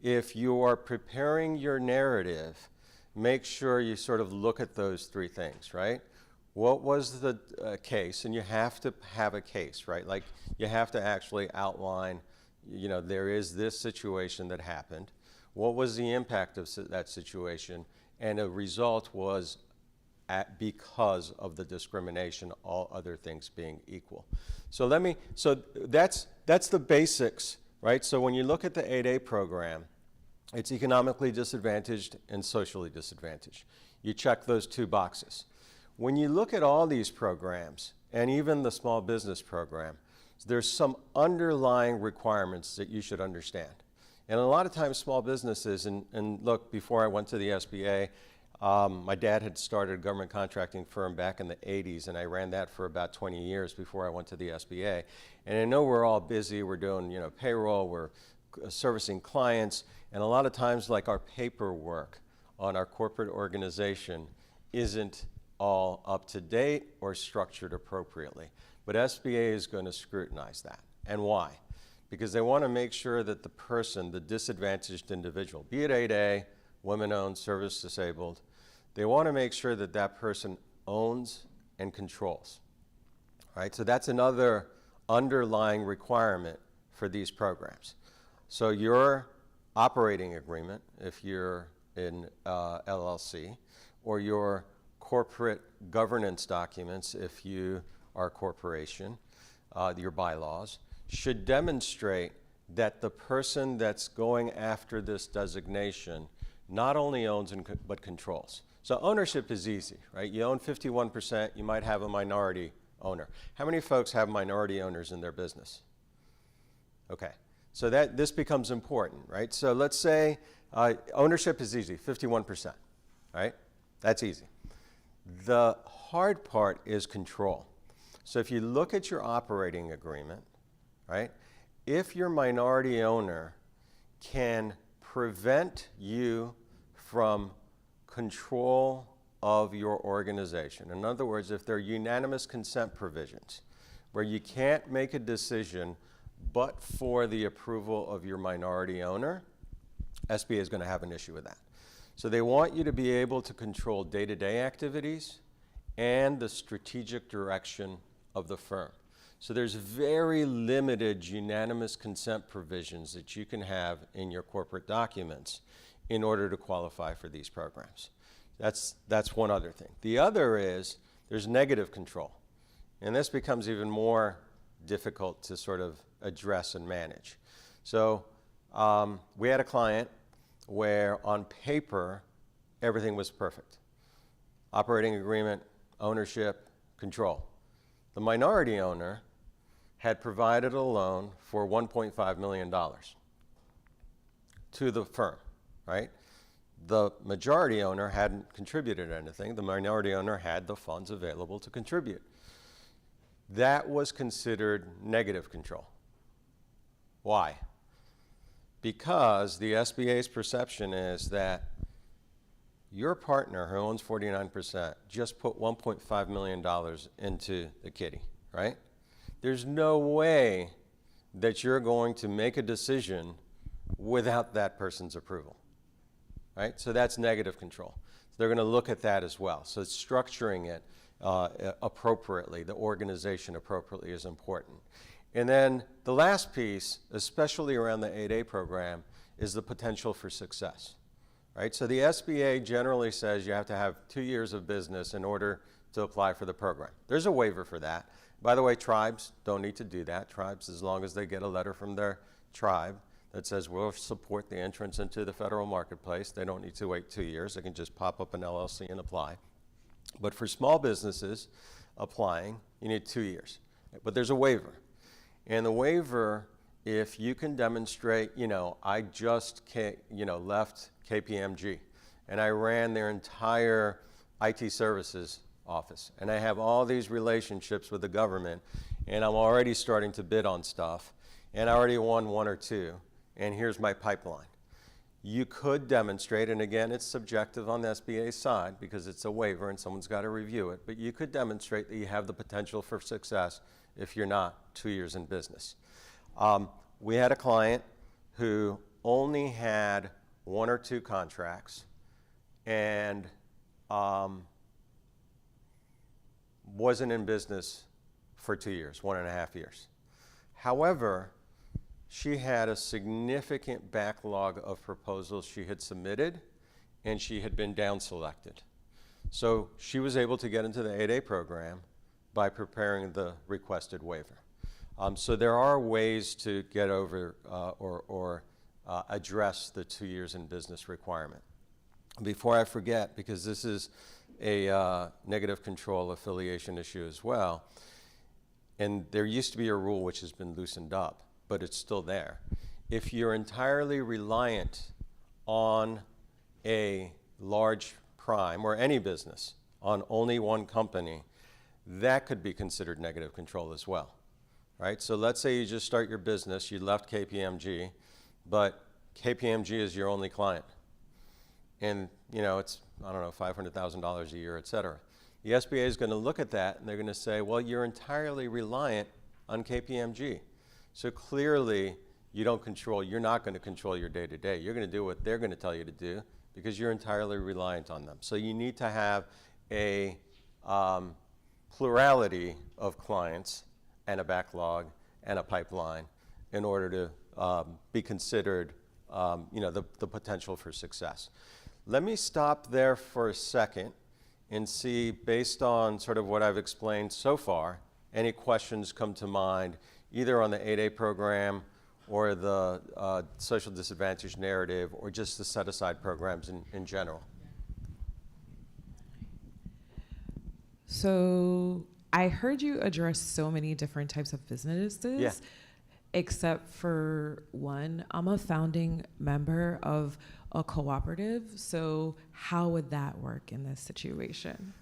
if you are preparing your narrative, make sure you sort of look at those three things, right? What was the case? And you have to have a case, right? Like you have to actually outline, you know, there is this situation that happened. What was the impact of that situation? And a result was because of the discrimination, all other things being equal. So that's the basics, right? So when you look at the 8A program, it's economically disadvantaged and socially disadvantaged. You check those two boxes. When you look at all these programs, and even the small business program, there's some underlying requirements that you should understand. And a lot of times small businesses, and look, before I went to the SBA, my dad had started a government contracting firm back in the 80s, and I ran that for about 20 years before I went to the SBA. And I know we're all busy, we're doing, you know, payroll, we're servicing clients, and a lot of times like our paperwork on our corporate organization isn't all up to date or structured appropriately. But SBA is going to scrutinize that. And why? Because they want to make sure that the person, the disadvantaged individual, be it 8A, women-owned, service-disabled, they want to make sure that that person owns and controls, right? So that's another underlying requirement for these programs. So your operating agreement, if you're in LLC, or your corporate governance documents, if you are a corporation, your bylaws, should demonstrate that the person that's going after this designation not only owns but controls. So ownership is easy, right? You own 51%, you might have a minority owner. How many folks have minority owners in their business? Okay, so this becomes important, right? So let's say ownership is easy, 51%, right? That's easy. The hard part is control. So if you look at your operating agreement, right, if your minority owner can prevent you from control of your organization, in other words, if there are unanimous consent provisions where you can't make a decision but for the approval of your minority owner, SBA is going to have an issue with that. So they want you to be able to control day-to-day activities and the strategic direction of the firm. So there's very limited unanimous consent provisions that you can have in your corporate documents in order to qualify for these programs. That's one other thing. The other is there's negative control. And this becomes even more difficult to sort of address and manage. So we had a client where on paper, everything was perfect. Operating agreement, ownership, control. The minority owner had provided a loan for $1.5 million to the firm, right? The majority owner hadn't contributed anything. The minority owner had the funds available to contribute. That was considered negative control. Why? Because the SBA's perception is that your partner, who owns 49%, just put $1.5 million into the kitty, right? There's no way that you're going to make a decision without that person's approval, right? So that's negative control. So they're going to look at that as well. So structuring it appropriately, the organization appropriately is important. And then the last piece, especially around the 8A program, is the potential for success, right? So the SBA generally says you have to have 2 years of business in order to apply for the program. There's a waiver for that. By the way, tribes don't need to do that. Tribes, as long as they get a letter from their tribe that says we'll support the entrance into the federal marketplace, they don't need to wait 2 years. They can just pop up an LLC and apply. But for small businesses applying, you need 2 years. But there's a waiver. And the waiver, if you can demonstrate, I just left KPMG and I ran their entire IT services office, and I have all these relationships with the government, and I'm already starting to bid on stuff, and I already won one or two, and here's my pipeline. You could demonstrate, and again, it's subjective on the SBA's side because it's a waiver and someone's got to review it, but you could demonstrate that you have the potential for success if you're not 2 years in business. We had a client who only had 1 or 2 contracts and wasn't in business for 2 years, 1.5 years. However, she had a significant backlog of proposals she had submitted, and she had been down selected. So she was able to get into the 8A program by preparing the requested waiver. So there are ways to get over or address the 2 years in business requirement. Before I forget, because this is a negative control affiliation issue as well, and there used to be a rule which has been loosened up, but it's still there. If you're entirely reliant on a large prime or any business on only one company, that could be considered negative control as well, right? So let's say you just start your business, you left KPMG, but KPMG is your only client. And you know, it's, I don't know, $500,000 a year, et cetera. The SBA is going to look at that and they're going to say, well, you're entirely reliant on KPMG. So clearly, you're not going to control your day-to-day. You're going to do what they're going to tell you to do because you're entirely reliant on them. So you need to have a plurality of clients and a backlog and a pipeline in order to be considered the potential for success. Let me stop there for a second and see, based on sort of what I've explained so far, any questions come to mind either on the 8A program or the social disadvantage narrative or just the set-aside programs in general. So I heard you address so many different types of businesses. Yeah. Except for one. I'm a founding member of a cooperative, so how would that work in this situation?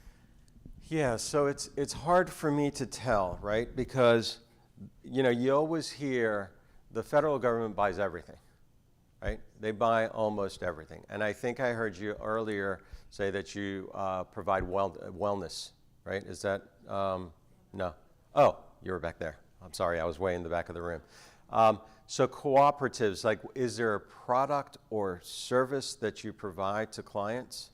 Yeah, so it's hard for me to tell, right? Because you always hear the federal government buys everything, right? They buy almost everything. And I think I heard you earlier say that you provide wellness, right? Is that, no? Oh, you were back there. I'm sorry, I was way in the back of the room. So cooperatives, like, is there a product or service that you provide to clients?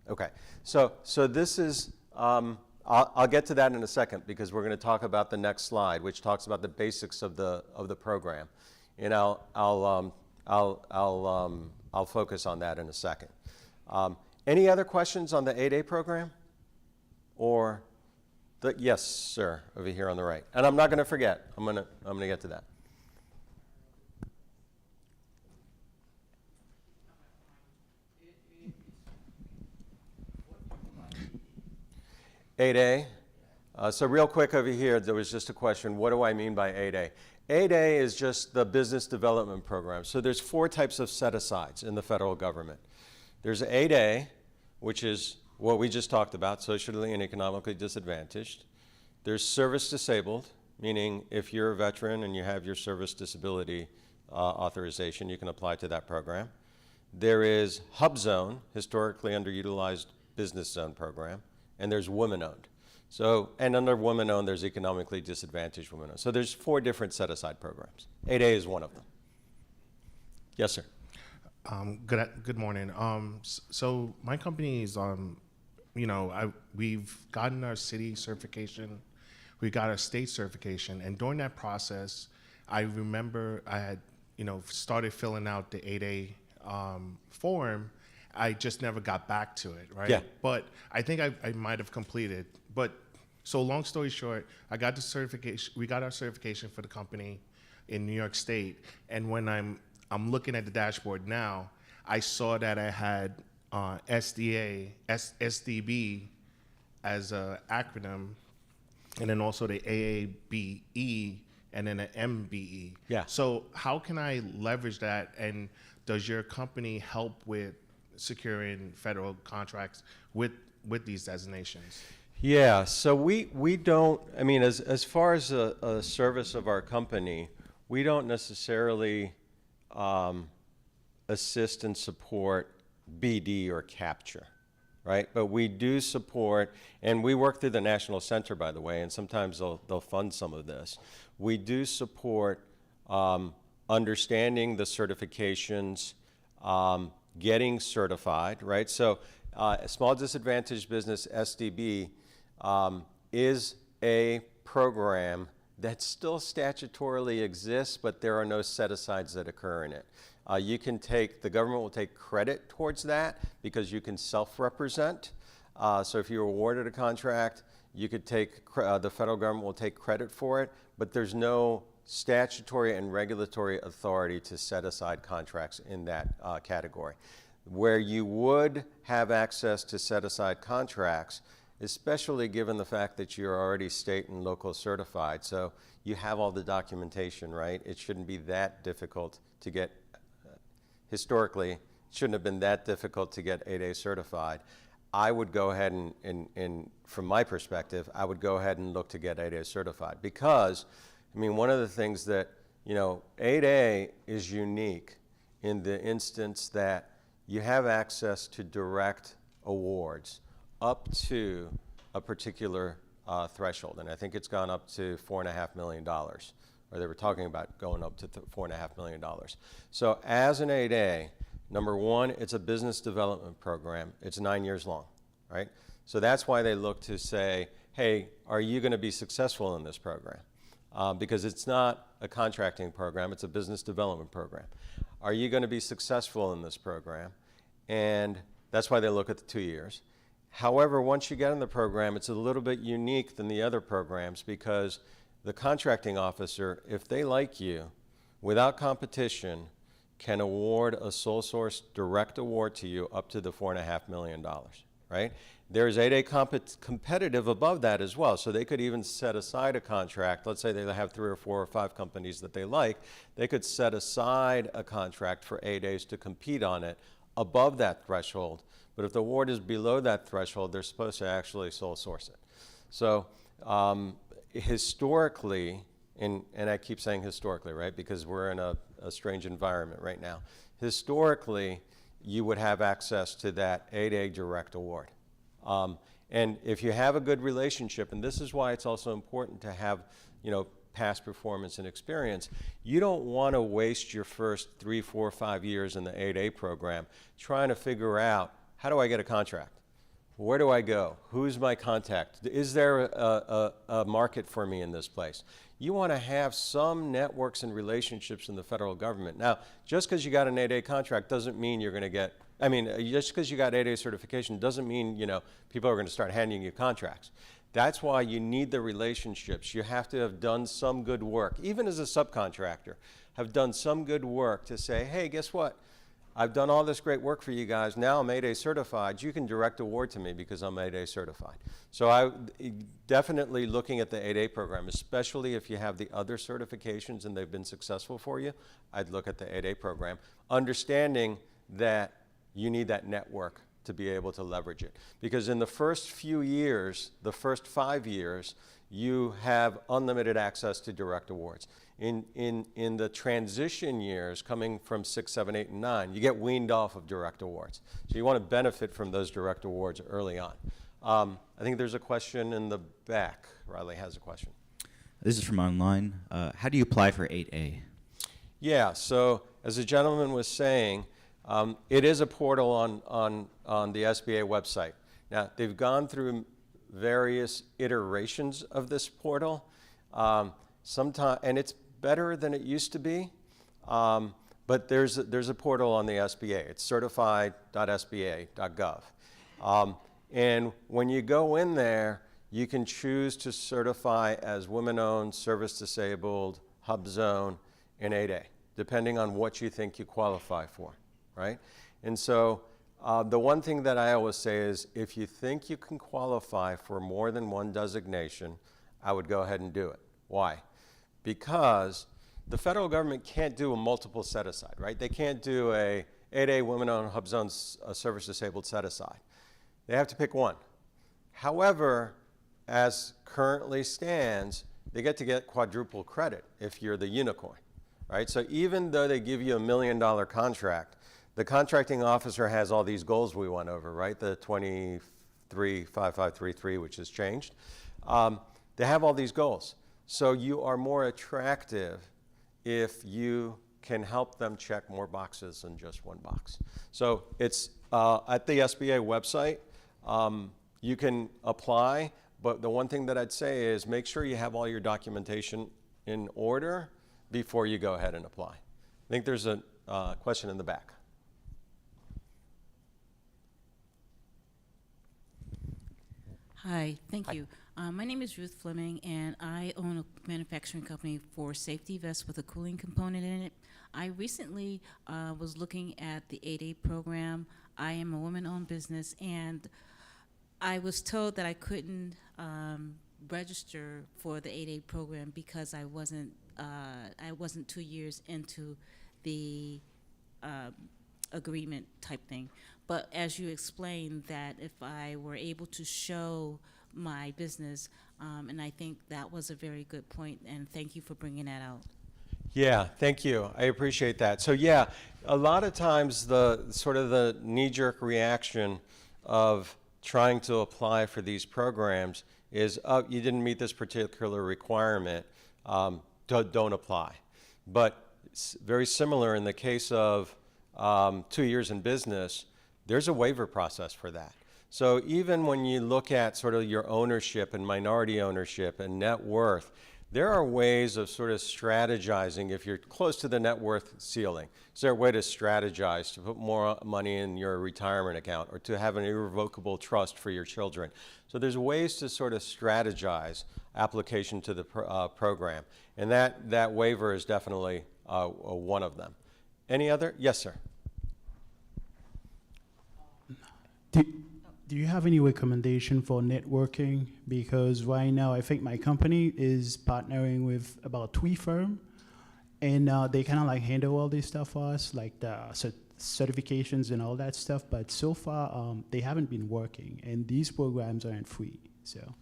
Okay, so this is, I'll get to that in a second because we're going to talk about the next slide, which talks about the basics of the program, and I'll focus on that in a second. Any other questions on the 8A program? Or yes, sir, over here on the right. And I'm not going to forget. I'm going to get to that. (8A). So real quick over here, there was just a question, what do I mean by 8A? 8A is just the business development program. So there's 4 types of set-asides in the federal government. There's 8A, which is what we just talked about, socially and economically disadvantaged. There's service disabled, meaning if you're a veteran and you have your service disability authorization, you can apply to that program. There is Hub Zone, historically underutilized business zone program, and there's women-owned. So, and under women-owned, there's economically disadvantaged women-owned. So there's 4 different set-aside programs. 8A is one of them. Yes, sir. Good morning. So my company is, we've gotten our city certification, we got our state certification, and during that process, I remember I had, started filling out the 8A form. I just never got back to it, right? Yeah. But I think I might have completed. But so long story short, I got the certification. We got our certification for the company in New York State, and when I'm looking at the dashboard now, I saw that I had SDB as an acronym, and then also the AABE, and then an MBE. Yeah. So how can I leverage that, and does your company help with securing federal contracts with these designations? Yeah, so we don't, I mean, as far as a service of our company, we don't necessarily assist and support BD or capture, right? But we do support, and we work through the National Center, by the way, and sometimes they'll fund some of this. We do support understanding the certifications, getting certified, right? So Small Disadvantaged Business, SDB, is a program that still statutorily exists, but there are no set-asides that occur in it. The government will take credit towards that because you can self-represent. So if you're awarded a contract, you could the federal government will take credit for it, but there's no statutory and regulatory authority to set aside contracts in that category. Where you would have access to set aside contracts, especially given the fact that you're already state and local certified, so you have all the documentation, right? It shouldn't be that difficult to get, historically, it shouldn't have been that difficult to get 8A certified. I would go ahead and from my perspective, I would go ahead and look to get 8A certified because, I mean, one of the things that, 8A is unique in the instance that you have access to direct awards up to a particular threshold, and I think it's gone up to $4.5 million, or they were talking about going up to $4.5 million. So as an 8A, number one, it's a business development program. It's 9 years long, right? So that's why they look to say, hey, are you going to be successful in this program? Because it's not a contracting program, it's a business development program. Are you going to be successful in this program? And that's why they look at the 2 years. However, once you get in the program, it's a little bit unique than the other programs because the contracting officer, if they like you, without competition, can award a sole source direct award to you up to the $4.5 million, right? There's 8A competitive above that as well, so they could even set aside a contract. Let's say they have 3 or 4 or 5 companies that they like. They could set aside a contract for 8As to compete on it above that threshold. But if the award is below that threshold, they're supposed to actually sole source it. So historically, and I keep saying historically, right, because we're in a strange environment right now. Historically, you would have access to that 8A direct award. And if you have a good relationship, and this is why it's also important to have, past performance and experience, you don't want to waste your first 3, 4, 5 years in the 8A program trying to figure out, how do I get a contract? Where do I go? Who's my contact? Is there a market for me in this place? You want to have some networks and relationships in the federal government. Now, just because you got an 8A contract doesn't mean you're going to get, just because you got 8A certification doesn't mean, people are going to start handing you contracts. That's why you need the relationships. You have to have done some good work, even as a subcontractor, have done some good work to say, hey, guess what? I've done all this great work for you guys. Now I'm 8A certified. You can direct award to me because I'm 8A certified. So I definitely looking at the 8A program, especially if you have the other certifications and they've been successful for you, I'd look at the 8A program, understanding that you need that network to be able to leverage it. Because in the first few years, the first 5 years, you have unlimited access to direct awards. In the transition years, coming from 6, 7, 8, and 9, you get weaned off of direct awards. So you want to benefit from those direct awards early on. I think there's a question in the back. Riley has a question. This is from online. How do you apply for 8A? Yeah, so as the gentleman was saying, it is a portal on the SBA website. Now, they've gone through various iterations of this portal. And it's better than it used to be, but there's a portal on the SBA. It's certified.sba.gov. And when you go in there, you can choose to certify as women-owned, service-disabled, hub zone, and 8A, depending on what you think you qualify for, right? And so the one thing that I always say is if you think you can qualify for more than one designation, I would go ahead and do it. Why? Because the federal government can't do a multiple set-aside, right? They can't do a 8A women-owned hub zone service-disabled set-aside. They have to pick one. However, as currently stands, they get to get quadruple credit if you're the unicorn, right? So even though they give you $1 million contract, the contracting officer has all these goals we went over, right? The 235533, which has changed. They have all these goals. So you are more attractive if you can help them check more boxes than just one box. So it's at the SBA website. You can apply, but the one thing that I'd say is make sure you have all your documentation in order before you go ahead and apply. I think there's a question in the back. Hi, thank you. My name is Ruth Fleming, and I own a manufacturing company for safety vests with a cooling component in it. I recently was looking at the 8A program. I am a woman-owned business, and I was told that I couldn't register for the 8A program because I wasn't 2 years into the agreement type thing. But as you explained, that if I were able to show my business, and I think that was a very good point, and thank you for bringing that out. Yeah, thank you. I appreciate that. So yeah, a lot of times the sort of the knee-jerk reaction of trying to apply for these programs is, oh, you didn't meet this particular requirement, don't apply. But it's very similar in the case of 2 years in business, there's a waiver process for that. So even when you look at sort of your ownership and minority ownership and net worth, there are ways of sort of strategizing if you're close to the net worth ceiling. Is there a way to strategize to put more money in your retirement account or to have an irrevocable trust for your children? So there's ways to sort of strategize application to the program. And that waiver is definitely one of them. Any other? Yes, sir. Do you have any recommendation for networking? Because right now, I think my company is partnering with about 3 firms, and they kind of like handle all this stuff for us, like the certifications and all that stuff. But so far, they haven't been working, and these programs aren't free. So,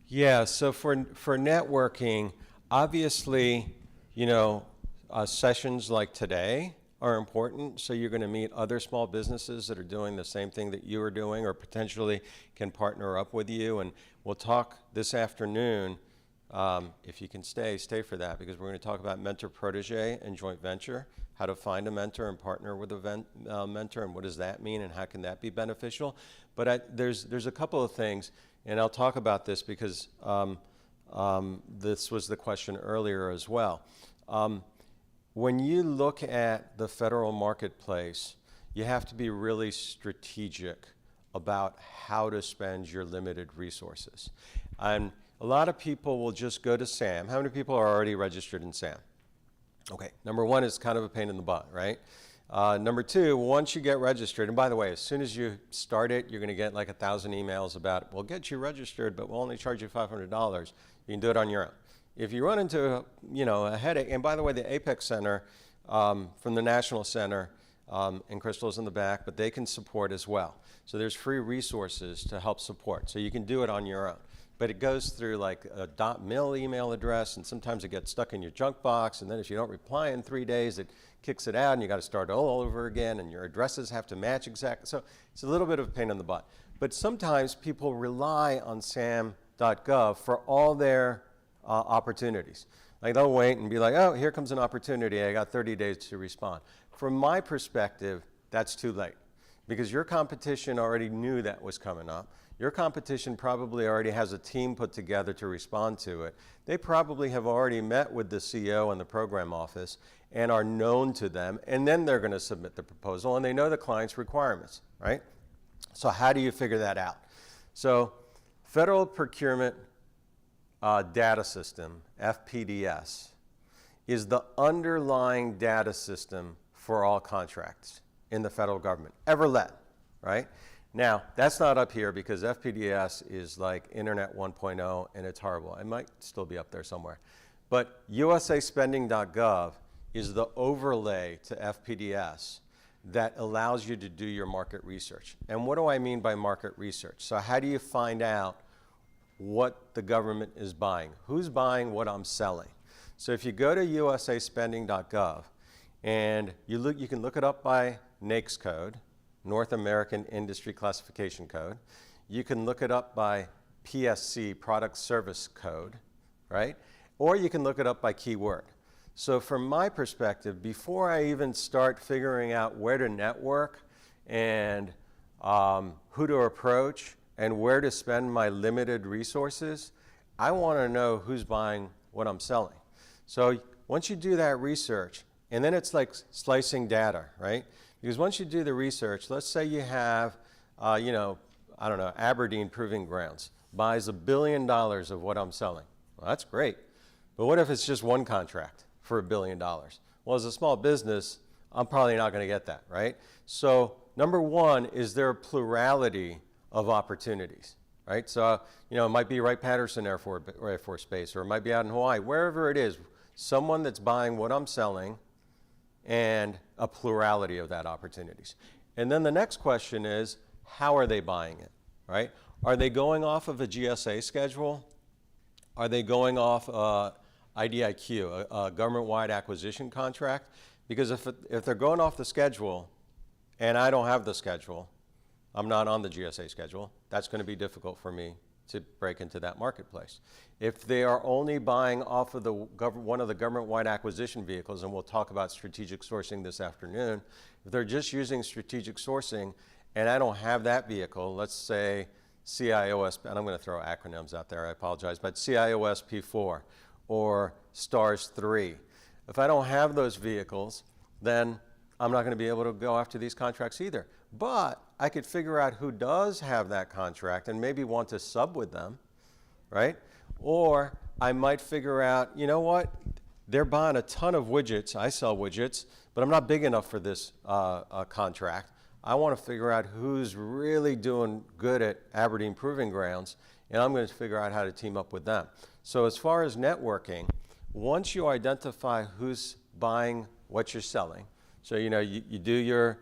yeah. So for networking, obviously, you know, sessions like today are important, so you're going to meet other small businesses that are doing the same thing that you are doing or potentially can partner up with you. And we'll talk this afternoon, if you can stay for that, because we're going to talk about mentor-protege and joint venture, how to find a mentor and partner with a mentor, and what does that mean and how can that be beneficial. But there's a couple of things, and I'll talk about this because this was the question earlier as well. When you look at the federal marketplace, you have to be really strategic about how to spend your limited resources. And a lot of people will just go to SAM. How many people are already registered in SAM? Okay, number one, is kind of a pain in the butt, right? Number two, once you get registered, and by the way, as soon as you start it, you're going to get like 1,000 emails about, we'll get you registered, but we'll only charge you $500. You can do it on your own. If you run into a headache, and by the way, the Apex Center from the National Center, and Crystal's in the back, but they can support as well. So there's free resources to help support. So you can do it on your own. But it goes through like a .mil email address, and sometimes it gets stuck in your junk box, and then if you don't reply in 3 days, it kicks it out, and you got to start all over again, and your addresses have to match exactly. So it's a little bit of a pain in the butt. But sometimes people rely on SAM.gov for all their opportunities. Like they'll wait and be like, oh, here comes an opportunity. I got 30 days to respond. From my perspective, that's too late because your competition already knew that was coming up. Your competition probably already has a team put together to respond to it. They probably have already met with the CEO and the program office and are known to them, and then they're going to submit the proposal, and they know the client's requirements, right? So how do you figure that out? So federal procurement data system, FPDS, is the underlying data system for all contracts in the federal government, ever led, right? Now, that's not up here because FPDS is like Internet 1.0 and it's horrible. It might still be up there somewhere. But usaspending.gov is the overlay to FPDS that allows you to do your market research. And what do I mean by market research? So how do you find out what the government is buying. Who's buying what I'm selling? So if you go to usaspending.gov and you can look it up by NAICS code, North American Industry Classification Code. You can look it up by PSC, Product Service Code, right? Or you can look it up by keyword. So from my perspective, before I even start figuring out where to network and who to approach and where to spend my limited resources, I want to know who's buying what I'm selling. So once you do that research, and then it's like slicing data, right? Because once you do the research, let's say you have, Aberdeen Proving Grounds buys $1 billion of what I'm selling. Well, that's great. But what if it's just one contract for $1 billion? Well, as a small business, I'm probably not going to get that, right? So number one, is there a plurality of opportunities, right? So, it might be Wright-Patterson Air Force Base, or it might be out in Hawaii, wherever it is, someone that's buying what I'm selling and a plurality of that opportunities. And then the next question is, how are they buying it, right? Are they going off of a GSA schedule? Are they going off IDIQ, a government-wide acquisition contract? Because if they're going off the schedule and I don't have the schedule, I'm not on the GSA schedule, that's going to be difficult for me to break into that marketplace. If they are only buying off of one of the government-wide acquisition vehicles, and we'll talk about strategic sourcing this afternoon, if they're just using strategic sourcing and I don't have that vehicle, let's say CIOS, and I'm going to throw acronyms out there, I apologize, but CIOS P4 or STARS 3. If I don't have those vehicles, then I'm not going to be able to go after these contracts either. But I could figure out who does have that contract and maybe want to sub with them, right? Or I might figure out, you know what? They're buying a ton of widgets. I sell widgets, but I'm not big enough for this contract. I want to figure out who's really doing good at Aberdeen Proving Grounds, and I'm going to figure out how to team up with them. So as far as networking, once you identify who's buying what you're selling, so you do your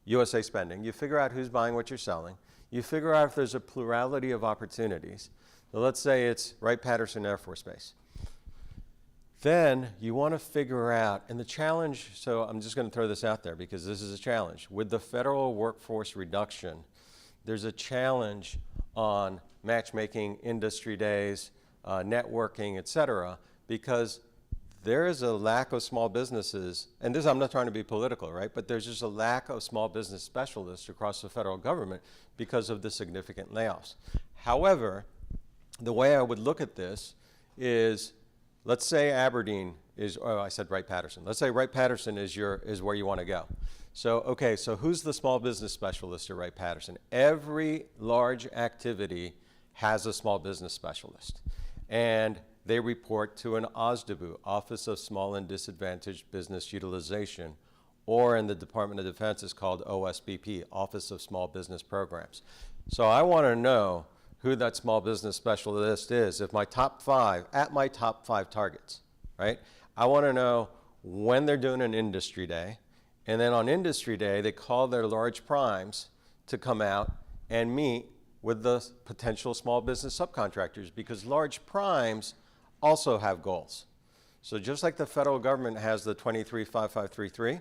USA spending, you figure out who's buying what you're selling, you figure out if there's a plurality of opportunities. So let's say it's Wright-Patterson Air Force Base. Then you want to figure out, and the challenge, so I'm just going to throw this out there because this is a challenge. With the federal workforce reduction, there's a challenge on matchmaking, industry days, networking, et cetera, because there is a lack of small businesses, and this, I'm not trying to be political, right? But there's just a lack of small business specialists across the federal government because of the significant layoffs. However, the way I would look at this is, let's say Aberdeen is, I said Wright-Patterson. Let's say Wright-Patterson is where you want to go. So, okay, so who's the small business specialist at Wright-Patterson? Every large activity has a small business specialist. And they report to an OSDBU, Office of Small and Disadvantaged Business Utilization, or in the Department of Defense is called OSBP, Office of Small Business Programs. So I want to know who that small business specialist is. If my top 5 targets, right? I want to know when they're doing an industry day, and then on industry day, they call their large primes to come out and meet with the potential small business subcontractors, because large primes also have goals. So just like the federal government has the 235533,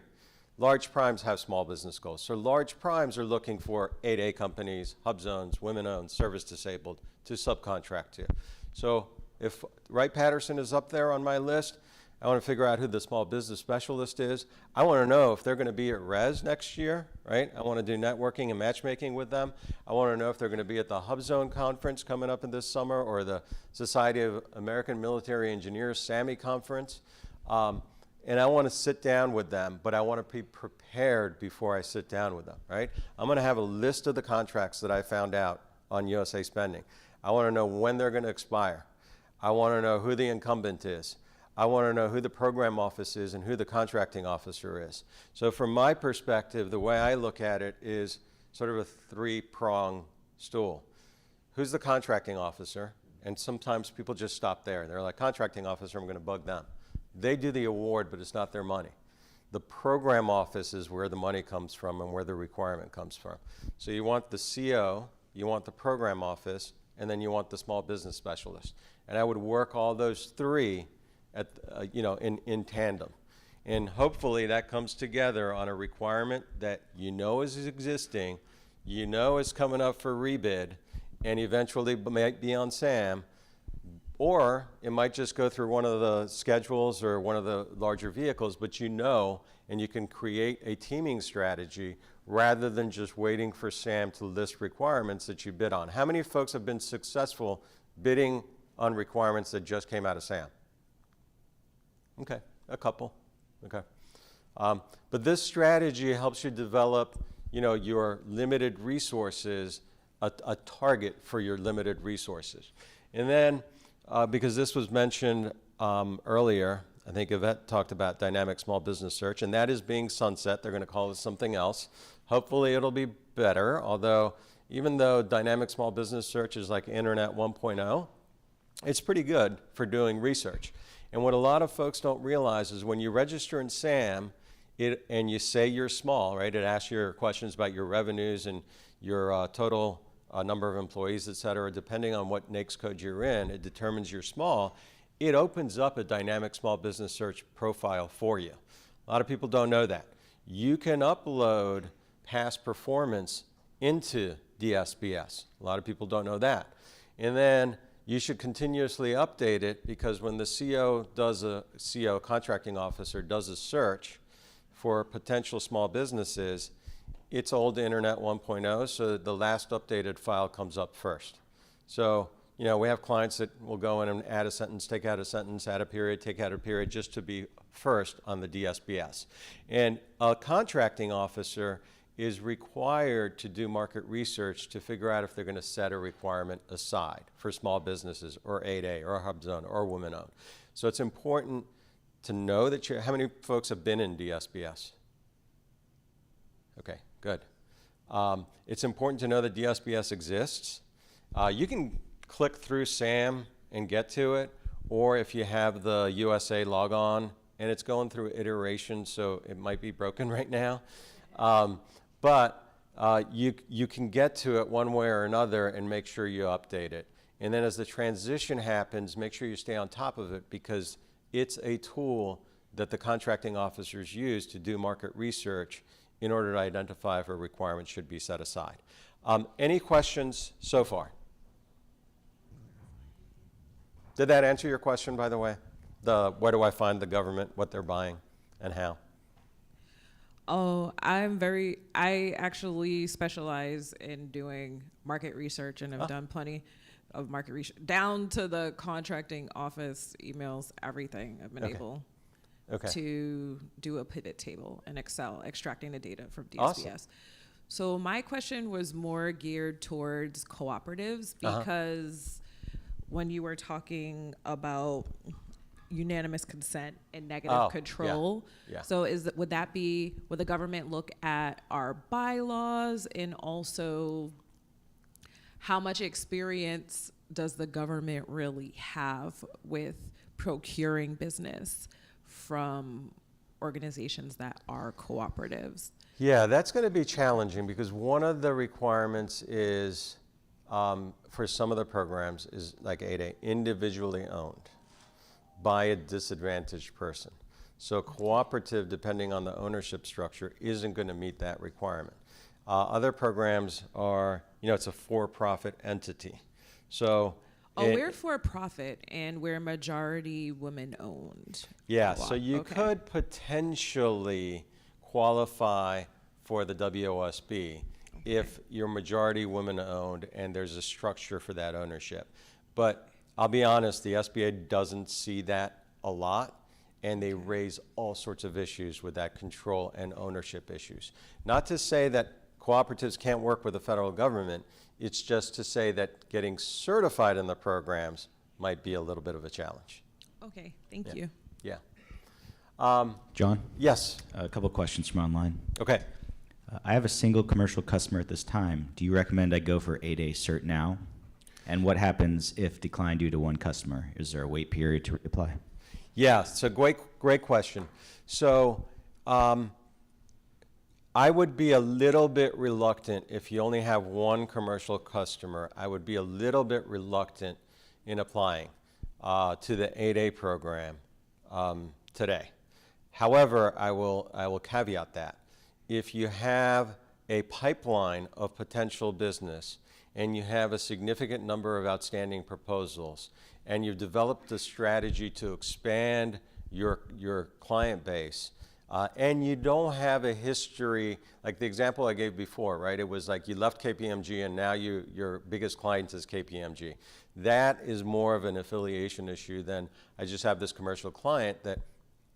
large primes have small business goals. So large primes are looking for 8A companies, hub zones, women-owned, service-disabled to subcontract to. So if Wright-Patterson is up there on my list, I want to figure out who the small business specialist is. I want to know if they're going to be at RES next year, right? I want to do networking and matchmaking with them. I want to know if they're going to be at the Hub Zone Conference coming up in this summer, or the Society of American Military Engineers, SAMI Conference. And I want to sit down with them, but I want to be prepared before I sit down with them, right? I'm going to have a list of the contracts that I found out on USA Spending. I want to know when they're going to expire. I want to know who the incumbent is. I want to know who the program office is and who the contracting officer is. So from my perspective, the way I look at it is sort of a 3-prong stool. Who's the contracting officer? And sometimes people just stop there. They're like, contracting officer, I'm going to bug them. They do the award, but it's not their money. The program office is where the money comes from and where the requirement comes from. So you want the CO, you want the program office and then you want the small business specialist. And I would work all those three at, in tandem. And hopefully that comes together on a requirement that you know is existing, you know is coming up for rebid, and eventually might be on SAM, or it might just go through one of the schedules or one of the larger vehicles, but you know, and you can create a teaming strategy rather than just waiting for SAM to list requirements that you bid on. How many folks have been successful bidding on requirements that just came out of SAM? Okay, a couple. Okay. But this strategy helps you develop, your limited resources, a target for your limited resources. And then, because this was mentioned earlier, I think Yvette talked about dynamic small business search, and that is being sunset. They're going to call it something else. Hopefully it'll be better, although even though dynamic small business search is like Internet 1.0, it's pretty good for doing research. And what a lot of folks don't realize is when you register in SAM and you say you're small, right? It asks you questions about your revenues and your total number of employees, et cetera. Depending on what NAICS code you're in, it determines you're small. It opens up a dynamic small business search profile for you. A lot of people don't know that. You can upload past performance into DSBS. A lot of people don't know that. And then you should continuously update it, because when the CO contracting officer does a search for potential small businesses, it's old Internet 1.0, so the last updated file comes up first. So, we have clients that will go in and add a sentence, take out a sentence, add a period, take out a period, just to be first on the DSBS. And a contracting officer is required to do market research to figure out if they're going to set a requirement aside for small businesses or 8A or Hub Zone or women-owned. So it's important to know that how many folks have been in DSBS? Okay, good. It's important to know that DSBS exists. You can click through SAM and get to it, or if you have the USA logon, and it's going through iteration, so it might be broken right now. But you can get to it one way or another and make sure you update it. And then as the transition happens, make sure you stay on top of it, because it's a tool that the contracting officers use to do market research in order to identify if a requirement should be set aside. Any questions so far? Did that answer your question, by the way? Where do I find the government, what they're buying, and how? Oh, I actually specialize in doing market research, and have done plenty of market research, down to the contracting office emails, everything. I've been able to do a pivot table in Excel, extracting the data from DSBS. Awesome. So my question was more geared towards cooperatives, because when you were talking about unanimous consent and negative control. Yeah. So would the government look at our bylaws, and also how much experience does the government really have with procuring business from organizations that are cooperatives? Yeah, that's going to be challenging, because one of the requirements is for some of the programs is like 8A, individually owned by a disadvantaged person. So cooperative, depending on the ownership structure, isn't going to meet that requirement. Other programs are, it's a for-profit entity. So we're for-profit, and we're majority women-owned. Yeah, so you could potentially qualify for the WOSB if you're majority women-owned and there's a structure for that ownership. But I'll be honest, the SBA doesn't see that a lot, and they raise all sorts of issues with that control and ownership issues. Not to say that cooperatives can't work with the federal government, it's just to say that getting certified in the programs might be a little bit of a challenge. Okay, thank you. Yeah. John? Yes. A couple questions from online. Okay. I have a single commercial customer at this time. Do you recommend I go for 8A cert now? And what happens if declined due to one customer? Is there a wait period to apply? Yeah, so great question. So I would be a little bit reluctant if you only have one commercial customer. I would be a little bit reluctant in applying to the 8A program today. However, I will caveat that. If you have a pipeline of potential business and you have a significant number of outstanding proposals and you've developed a strategy to expand your client base, and you don't have a history, like the example I gave before, right? It was like you left KPMG and now your biggest client is KPMG. That is more of an affiliation issue than I just have this commercial client that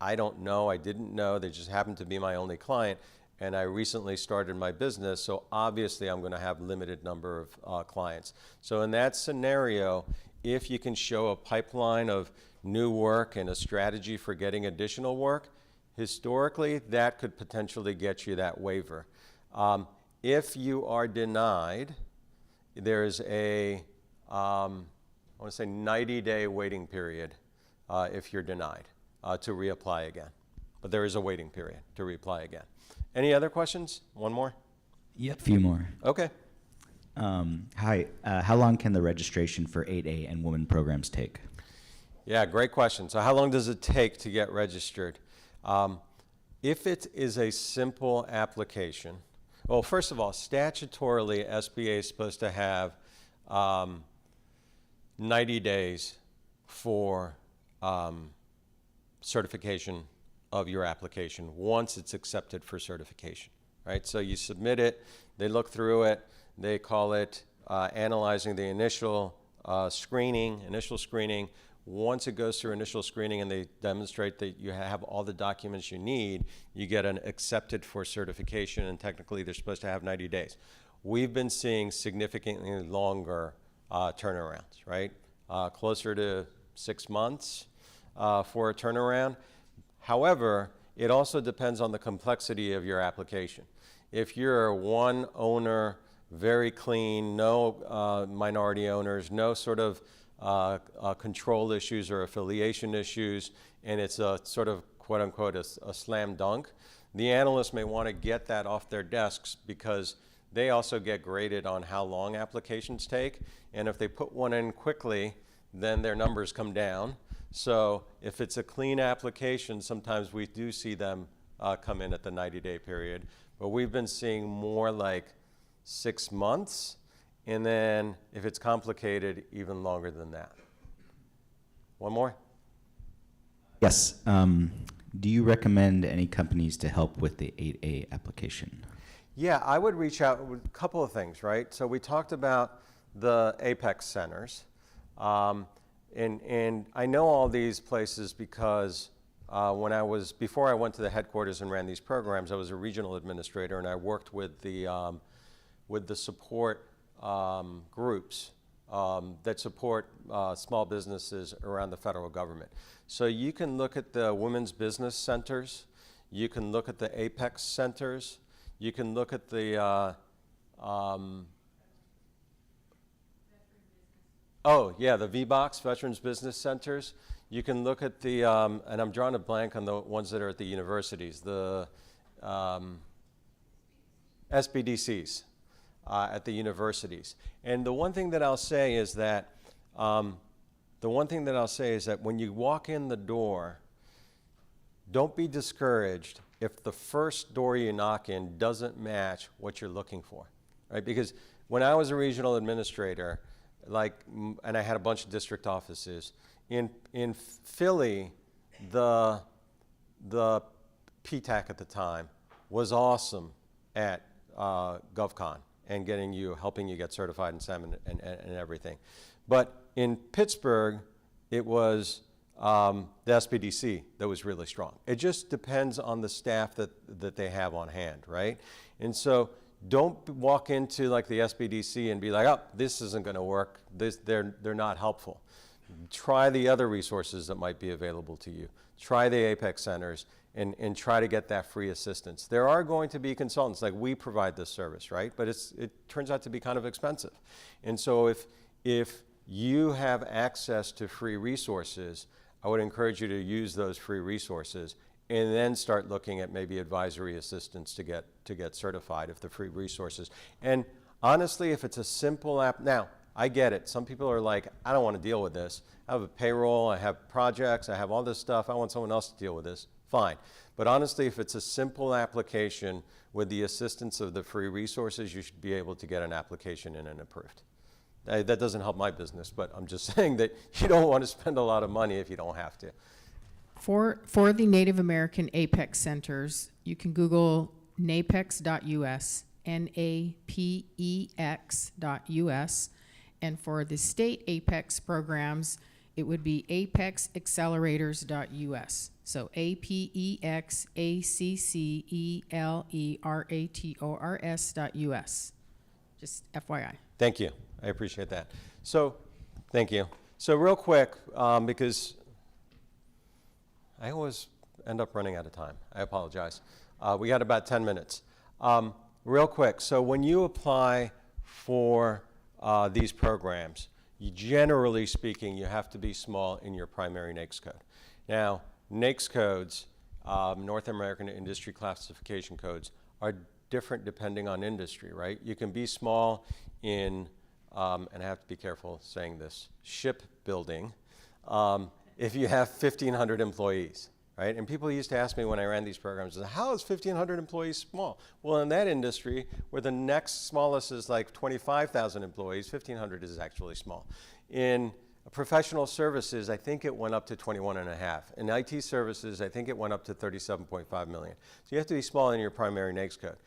I don't know, I didn't know, they just happened to be my only client, and I recently started my business, so obviously I'm going to have limited number of clients. So in that scenario, if you can show a pipeline of new work and a strategy for getting additional work, historically, that could potentially get you that waiver. If you are denied, there's I want to say 90-day waiting period if you're denied to reapply again. But there is a waiting period to reapply again. Any other questions? One more? Yep. A few more. Okay. Hi. How long can the registration for 8A and women programs take? Yeah, great question. So how long does it take to get registered? If it is a simple application, well, first of all, statutorily, SBA is supposed to have 90 days for certification of your application once it's accepted for certification, right? So you submit it, they look through it, they call it analyzing the initial screening. Once it goes through initial screening and they demonstrate that you have all the documents you need, you get an accepted for certification, and technically they're supposed to have 90 days. We've been seeing significantly longer turnarounds, right? Closer to 6 months for a turnaround. However, it also depends on the complexity of your application. If you're one owner, very clean, no minority owners, no sort of control issues or affiliation issues, and it's a sort of quote unquote a slam dunk, the analysts may want to get that off their desks because they also get graded on how long applications take, and if they put one in quickly, then their numbers come down. So if it's a clean application, sometimes we do see them come in at the 90-day period, but we've been seeing more like 6 months, and then if it's complicated, even longer than that. One more? Yes. Do you recommend any companies to help with the 8A application? Yeah, I would reach out with a couple of things, right? So we talked about the Apex centers. And I know all these places because before I went to the headquarters and ran these programs, I was a regional administrator and I worked with the support groups that support small businesses around the federal government. So you can look at the women's business centers, you can look at the Apex centers, you can look at the the VBOX, Veterans Business Centers. You can look at the, and I'm drawing a blank on the ones that are at the universities, the SBDCs at the universities. And the one thing that I'll say is that, when you walk in the door, don't be discouraged if the first door you knock in doesn't match what you're looking for, right? Because when I was a regional administrator, and I had a bunch of district offices. In Philly, the PTAC at the time was awesome at GovCon and helping you get certified in SEM and everything. But in Pittsburgh, it was the SBDC that was really strong. It just depends on the staff that they have on hand, right? And so don't walk into like the SBDC and be like, oh, this isn't going to work. They're not helpful. Try the other resources that might be available to you. Try the Apex centers and try to get that free assistance. There are going to be consultants, like we provide this service, right? But it turns out to be kind of expensive. And so if you have access to free resources, I would encourage you to use those free resources and then start looking at maybe advisory assistance to get certified if the free resources. And honestly, if it's a simple app, now, I get it. Some people are like, I don't want to deal with this. I have a payroll, I have projects, I have all this stuff. I want someone else to deal with this. Fine. But honestly, if it's a simple application with the assistance of the free resources, you should be able to get an application in and approved. That doesn't help my business, but I'm just saying that you don't want to spend a lot of money if you don't have to. For the Native American Apex Centers, you can Google napex.us, NAPEX.us, and for the state Apex programs, it would be apexaccelerators.us. So APEXACCELERATORS.us. Just FYI. Thank you. I appreciate that. So, thank you. So real quick, because I always end up running out of time. I apologize. We got about 10 minutes. Real quick, so when you apply for these programs, generally speaking, you have to be small in your primary NAICS code. Now, NAICS codes, North American Industry Classification Codes, are different depending on industry, right? You can be small in, and I have to be careful saying this, shipbuilding, if you have 1,500 employees, right? And people used to ask me when I ran these programs, how is 1,500 employees small? Well, in that industry, where the next smallest is like 25,000 employees, 1,500 is actually small. In professional services, I think it went up to 21.5. In IT services, I think it went up to 37.5 million. So you have to be small in your primary NAICS code.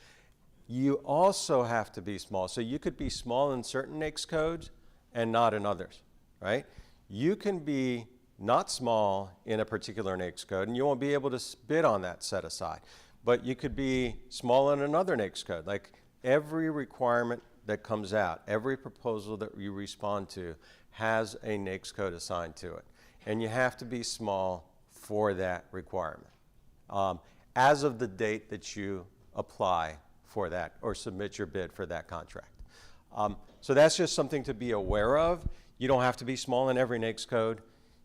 You also have to be small. So you could be small in certain NAICS codes and not in others, right? You can be not small in a particular NAICS code, and you won't be able to bid on that set aside. But you could be small in another NAICS code. Like every requirement that comes out, every proposal that you respond to has a NAICS code assigned to it. And you have to be small for that requirement as of the date that you apply for that or submit your bid for that contract. So that's just something to be aware of. You don't have to be small in every NAICS code.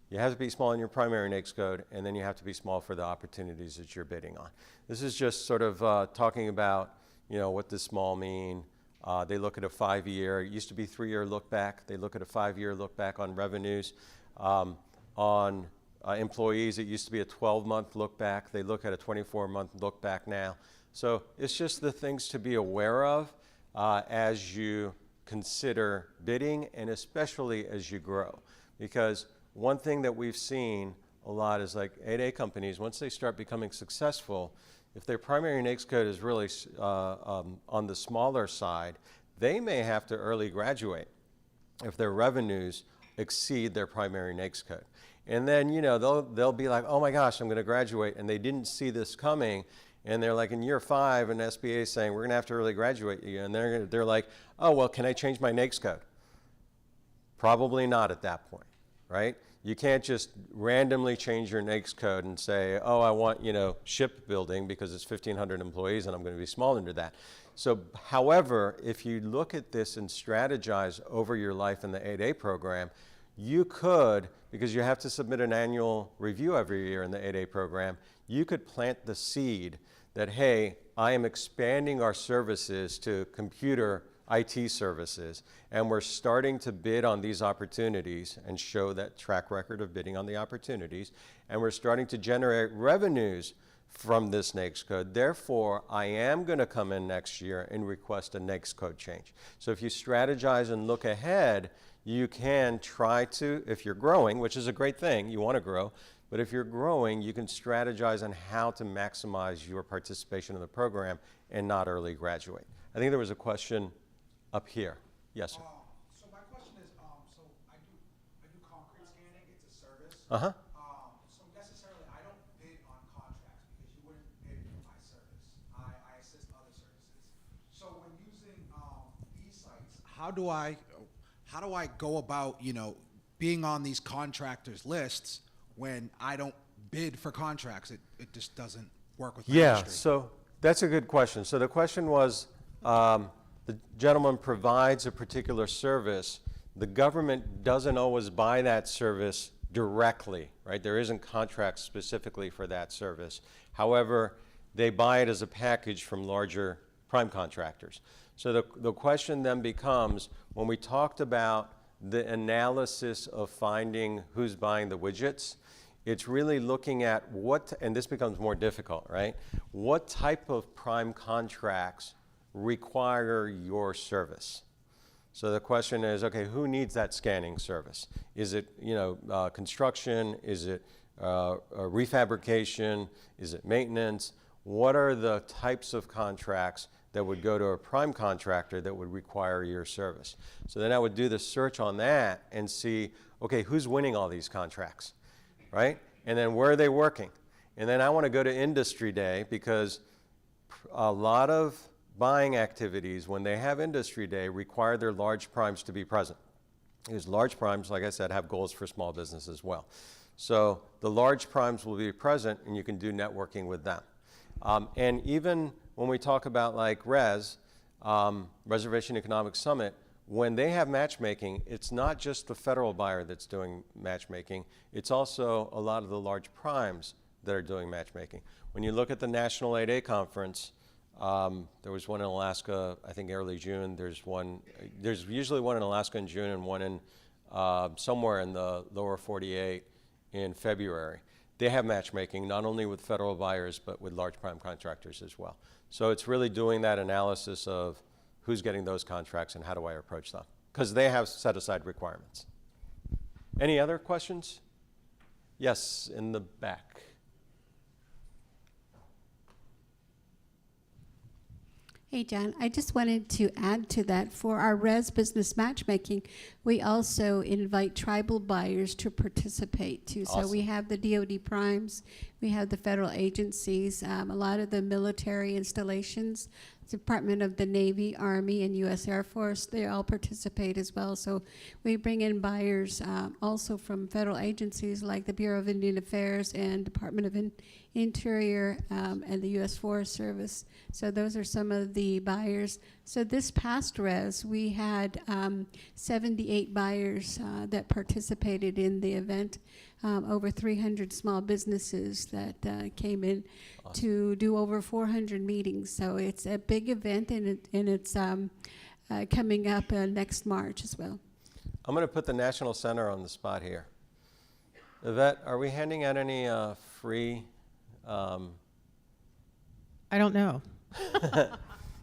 You have to be small in your primary NAICS code, and then you have to be small for the opportunities that you're bidding on. This is just sort of talking about, what does small mean? They look at a 5-year, it used to be 3-year look back. They look at a 5-year look back on revenues. On employees, it used to be a 12-month look back. They look at a 24-month look back now. So it's just the things to be aware of as you consider bidding and especially as you grow. Because one thing that we've seen a lot is like 8A companies, once they start becoming successful, if their primary NAICS code is really on the smaller side, they may have to early graduate if their revenues exceed their primary NAICS code. And then, they'll be like, oh my gosh, I'm going to graduate, and they didn't see this coming, and they're like in year 5, and SBA is saying, we're going to have to early graduate you, and they're like, oh, well, can I change my NAICS code? Probably not at that point, right? You can't just randomly change your NAICS code and say, oh, I want, shipbuilding because it's 1,500 employees and I'm going to be small under that. So, however, if you look at this and strategize over your life in the 8A program, you could, because you have to submit an annual review every year in the 8A program, you could plant the seed that, hey, I am expanding our services to computer IT services, and we're starting to bid on these opportunities and show that track record of bidding on the opportunities, and we're starting to generate revenues from this NAICS code. Therefore, I am going to come in next year and request a NAICS code change. So if you strategize and look ahead, you can try to, if you're growing, which is a great thing, you want to grow, but if you're growing, you can strategize on how to maximize your participation in the program and not early graduate. I think there was a question up here. Yes, sir. So my question is, so I do concrete scanning. It's a service. Uh-huh. So necessarily, I don't bid on contracts because you wouldn't bid for my service. I assist other services. So when using these sites, how do I go about being on these contractors lists when I don't bid for contracts? It just doesn't work with my industry. So that's a good question. So the question was, the gentleman provides a particular service. The government doesn't always buy that service directly, right? There isn't contracts specifically for that service. However, they buy it as a package from larger prime contractors. So the question then becomes, when we talked about the analysis of finding who's buying the widgets, it's really looking at what, and this becomes more difficult, right? What type of prime contracts require your service? So the question is, okay, who needs that scanning service? Is it, construction? Is it refabrication? Is it maintenance? What are the types of contracts that would go to a prime contractor that would require your service? So then I would do the search on that and see, okay, who's winning all these contracts, right? And then where are they working? And then I want to go to industry day, because a lot of buying activities, when they have industry day, require their large primes to be present. Because large primes, like I said, have goals for small business as well. So the large primes will be present, and you can do networking with them. And even when we talk about like Reservation Economic Summit, when they have matchmaking, it's not just the federal buyer that's doing matchmaking, it's also a lot of the large primes that are doing matchmaking. When you look at the National 8A conference, there was one in Alaska, I think early June. There's usually one in Alaska in June and one in somewhere in the lower 48 in February. They have matchmaking, not only with federal buyers, but with large prime contractors as well. So it's really doing that analysis of who's getting those contracts and how do I approach them, because they have set aside requirements. Any other questions? Yes, in the back. Hey, John, I just wanted to add to that. For our res business matchmaking, we also invite tribal buyers to participate too. Awesome. So we have the DoD primes, we have the federal agencies, a lot of the military installations, Department of the Navy, Army, and U.S. Air Force, they all participate as well. So we bring in buyers also from federal agencies like the Bureau of Indian Affairs and Department of Interior and the U.S. Forest Service. So those are some of the buyers. So this past res, we had 78 buyers that participated in the event. Over 300 small businesses that came in. Awesome. To do over 400 meetings. So it's a big event, and it's coming up next March as well. I'm going to put the National Center on the spot here. Yvette, are we handing out any free? I don't know.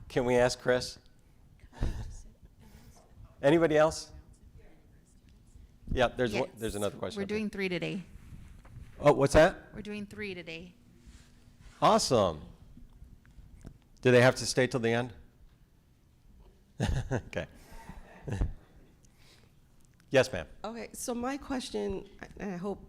Can we ask Chris? Anybody else? Yeah, there's another question. We're doing 3 today. Oh, what's that? We're doing 3 today. Awesome. Do they have to stay till the end? Okay. Yes, ma'am. Okay, so my question, and I hope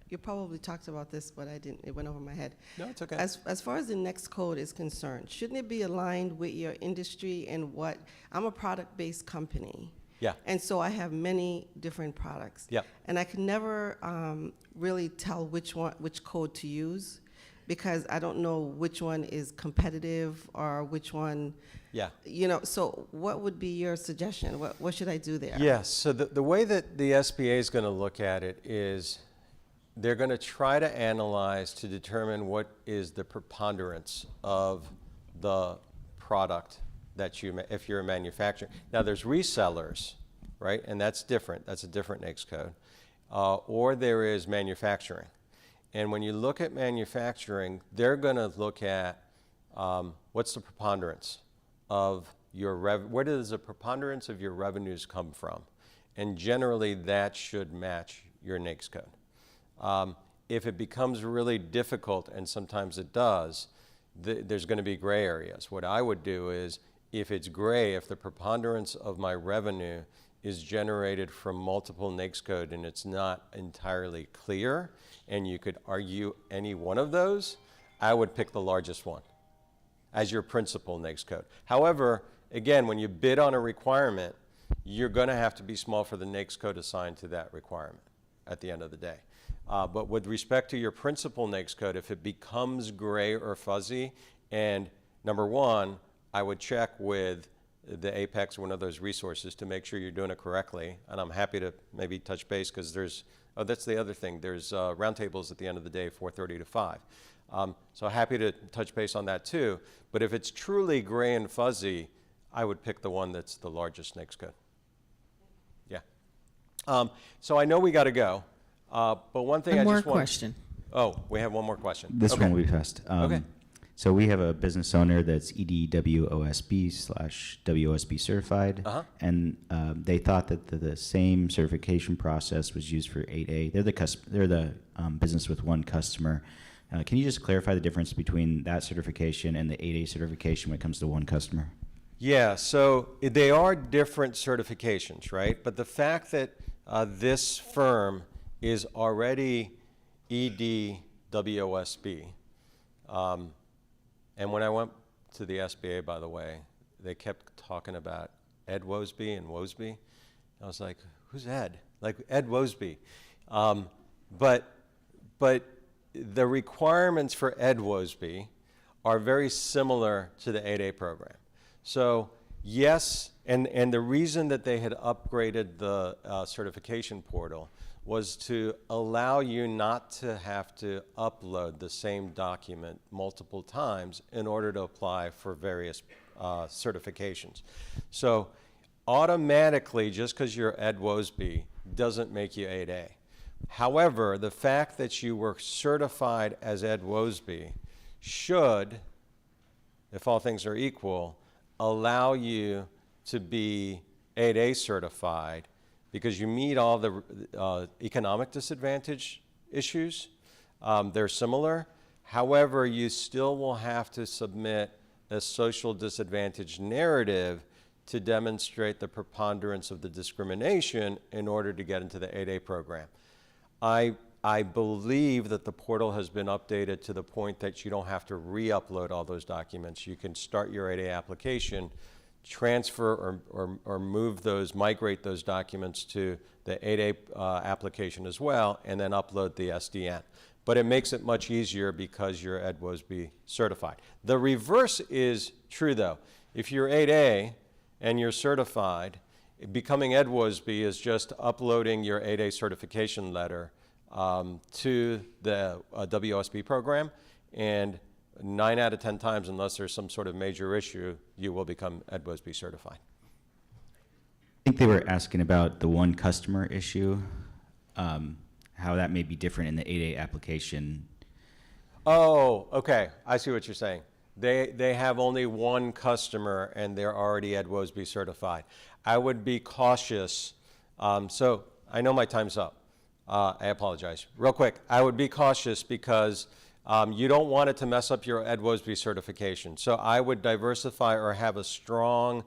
you probably talked about this, but I didn't, it went over my head. No, it's okay. As far as the next code is concerned, shouldn't it be aligned with your industry and what, I'm a product-based company. Yeah. And so I have many different products. Yep. And I can never really tell which code to use, because I don't know which one is competitive or which one. Yeah. So what would be your suggestion? What should I do there? Yes. So the way that the SBA is going to look at it is they're going to try to analyze to determine what is the preponderance of the product that if you're a manufacturer. Now there's resellers, right? And that's different. That's a different NAICS code. Or there is manufacturing. And when you look at manufacturing, they're going to look at what's the preponderance of your where does the preponderance of your revenues come from? And generally that should match your NAICS code. If it becomes really difficult, and sometimes it does, there's going to be gray areas. What I would do is, if it's gray, if the preponderance of my revenue is generated from multiple NAICS code and it's not entirely clear, and you could argue any one of those, I would pick the largest one as your principal NAICS code. However, again, when you bid on a requirement, you're going to have to be small for the NAICS code assigned to that requirement at the end of the day. But with respect to your principal NAICS code, if it becomes gray or fuzzy, and number one, I would check with the Apex, one of those resources to make sure you're doing it correctly. And I'm happy to maybe touch base because there's, oh, that's the other thing. There's roundtables at the end of the day, 4:30 to 5. So happy to touch base on that too. But if it's truly gray and fuzzy, I would pick the one that's the largest NAICS code. Yeah. So I know we got to go. But one thing One I more just want. question. Oh, we have one more question. This Okay. one will be fast. Okay. So we have a business owner that's EDWOSB/WOSB certified, and they thought that the same certification process was used for 8A. They're the business with one customer. Can you just clarify the difference between that certification and the 8A certification when it comes to one customer? Yeah, so they are different certifications, right? But the fact that this firm is already EDWOSB, and when I went to the SBA, by the way, they kept talking about Ed Wosby and Wosby. I was like, who's Ed? Like Ed Wosby. But the requirements for Ed Wosby are very similar to the 8A program. So yes, and the reason that they had upgraded the certification portal was to allow you not to have to upload the same document multiple times in order to apply for various certifications. So automatically, just because you're Ed Wosby doesn't make you 8A. However, the fact that you were certified as Ed Wosby should, if all things are equal, allow you to be 8A certified because you meet all the economic disadvantage issues. They're similar. However, you still will have to submit a social disadvantage narrative to demonstrate the preponderance of the discrimination in order to get into the 8A program. I believe that the portal has been updated to the point that you don't have to re-upload all those documents. You can start your 8A application, transfer or move those, migrate those documents to the 8A application as well, and then upload the SDN. But it makes it much easier because you're Ed Wosby certified. The reverse is true though. If you're 8A and you're certified, becoming Ed Wosby is just uploading your 8A certification letter to the WOSB program, and 9 out of 10 times, unless there's some sort of major issue, you will become Ed Wosby certified. I think they were asking about the one customer issue, how that may be different in the 8A application. Oh, okay. I see what you're saying. They have only one customer and they're already Ed Wosby certified. I would be cautious. So I know my time's up. I apologize. Real quick, I would be cautious because you don't want it to mess up your Ed Wosby certification. So I would diversify or have a strong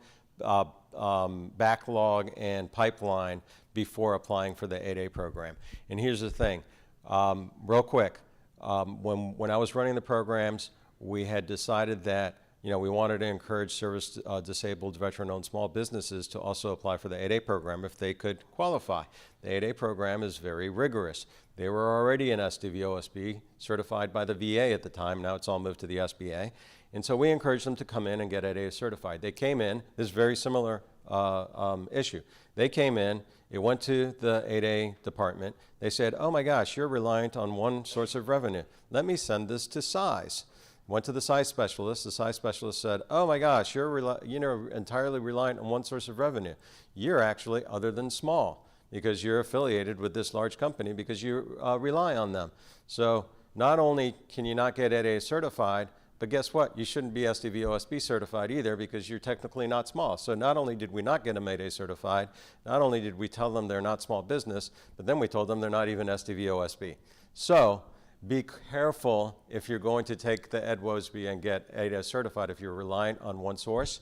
backlog and pipeline before applying for the 8A program. And here's the thing, real quick, when I was running the programs, we had decided that we wanted to encourage service disabled veteran-owned small businesses to also apply for the 8A program if they could qualify. The 8A program is very rigorous. They were already an SDVOSB certified by the VA at the time. Now it's all moved to the SBA. And so we encouraged them to come in and get 8A certified. They came in, this very similar issue. They came in, it went to the 8A department. They said, oh my gosh, you're reliant on one source of revenue. Let me send this to size. Went to the size specialist. The size specialist said, oh my gosh, you're entirely reliant on one source of revenue. You're actually other than small because you're affiliated with this large company because you rely on them. So not only can you not get 8A certified, but guess what? You shouldn't be SDVOSB certified either because you're technically not small. So not only did we not get them 8A certified, not only did we tell them they're not small business, but then we told them they're not even SDVOSB. So be careful if you're going to take the Ed Wosby and get 8A certified if you're reliant on one source.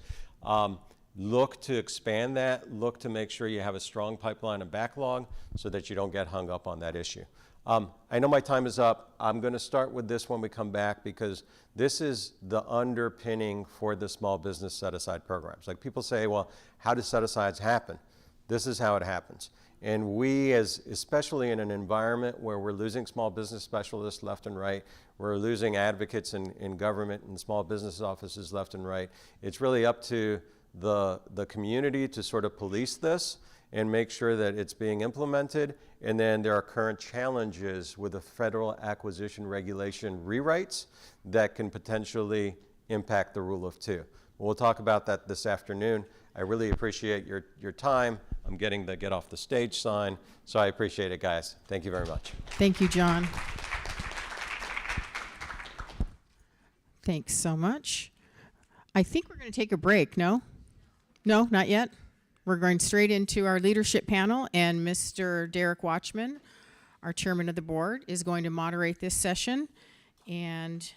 Look to expand that. Look to make sure you have a strong pipeline and backlog so that you don't get hung up on that issue. I know my time is up. I'm going to start with this when we come back because this is the underpinning for the small business set-aside programs. Like people say, well, how do set-asides happen? This is how it happens. And we, especially in an environment where we're losing small business specialists left and right, we're losing advocates in government and small business offices left and right, it's really up to the community to sort of police this and make sure that it's being implemented. And then there are current challenges with the federal acquisition regulation rewrites that can potentially impact the rule of two. We'll talk about that this afternoon. I really appreciate your time. I'm getting the get off the stage sign, so I appreciate it, guys. Thank you very much. Thank you, John. Thanks so much. I think we're going to take a break, no? No, not yet? We're going straight into our leadership panel, and Mr. Derek Watchman, our chairman of the board, is going to moderate this session. And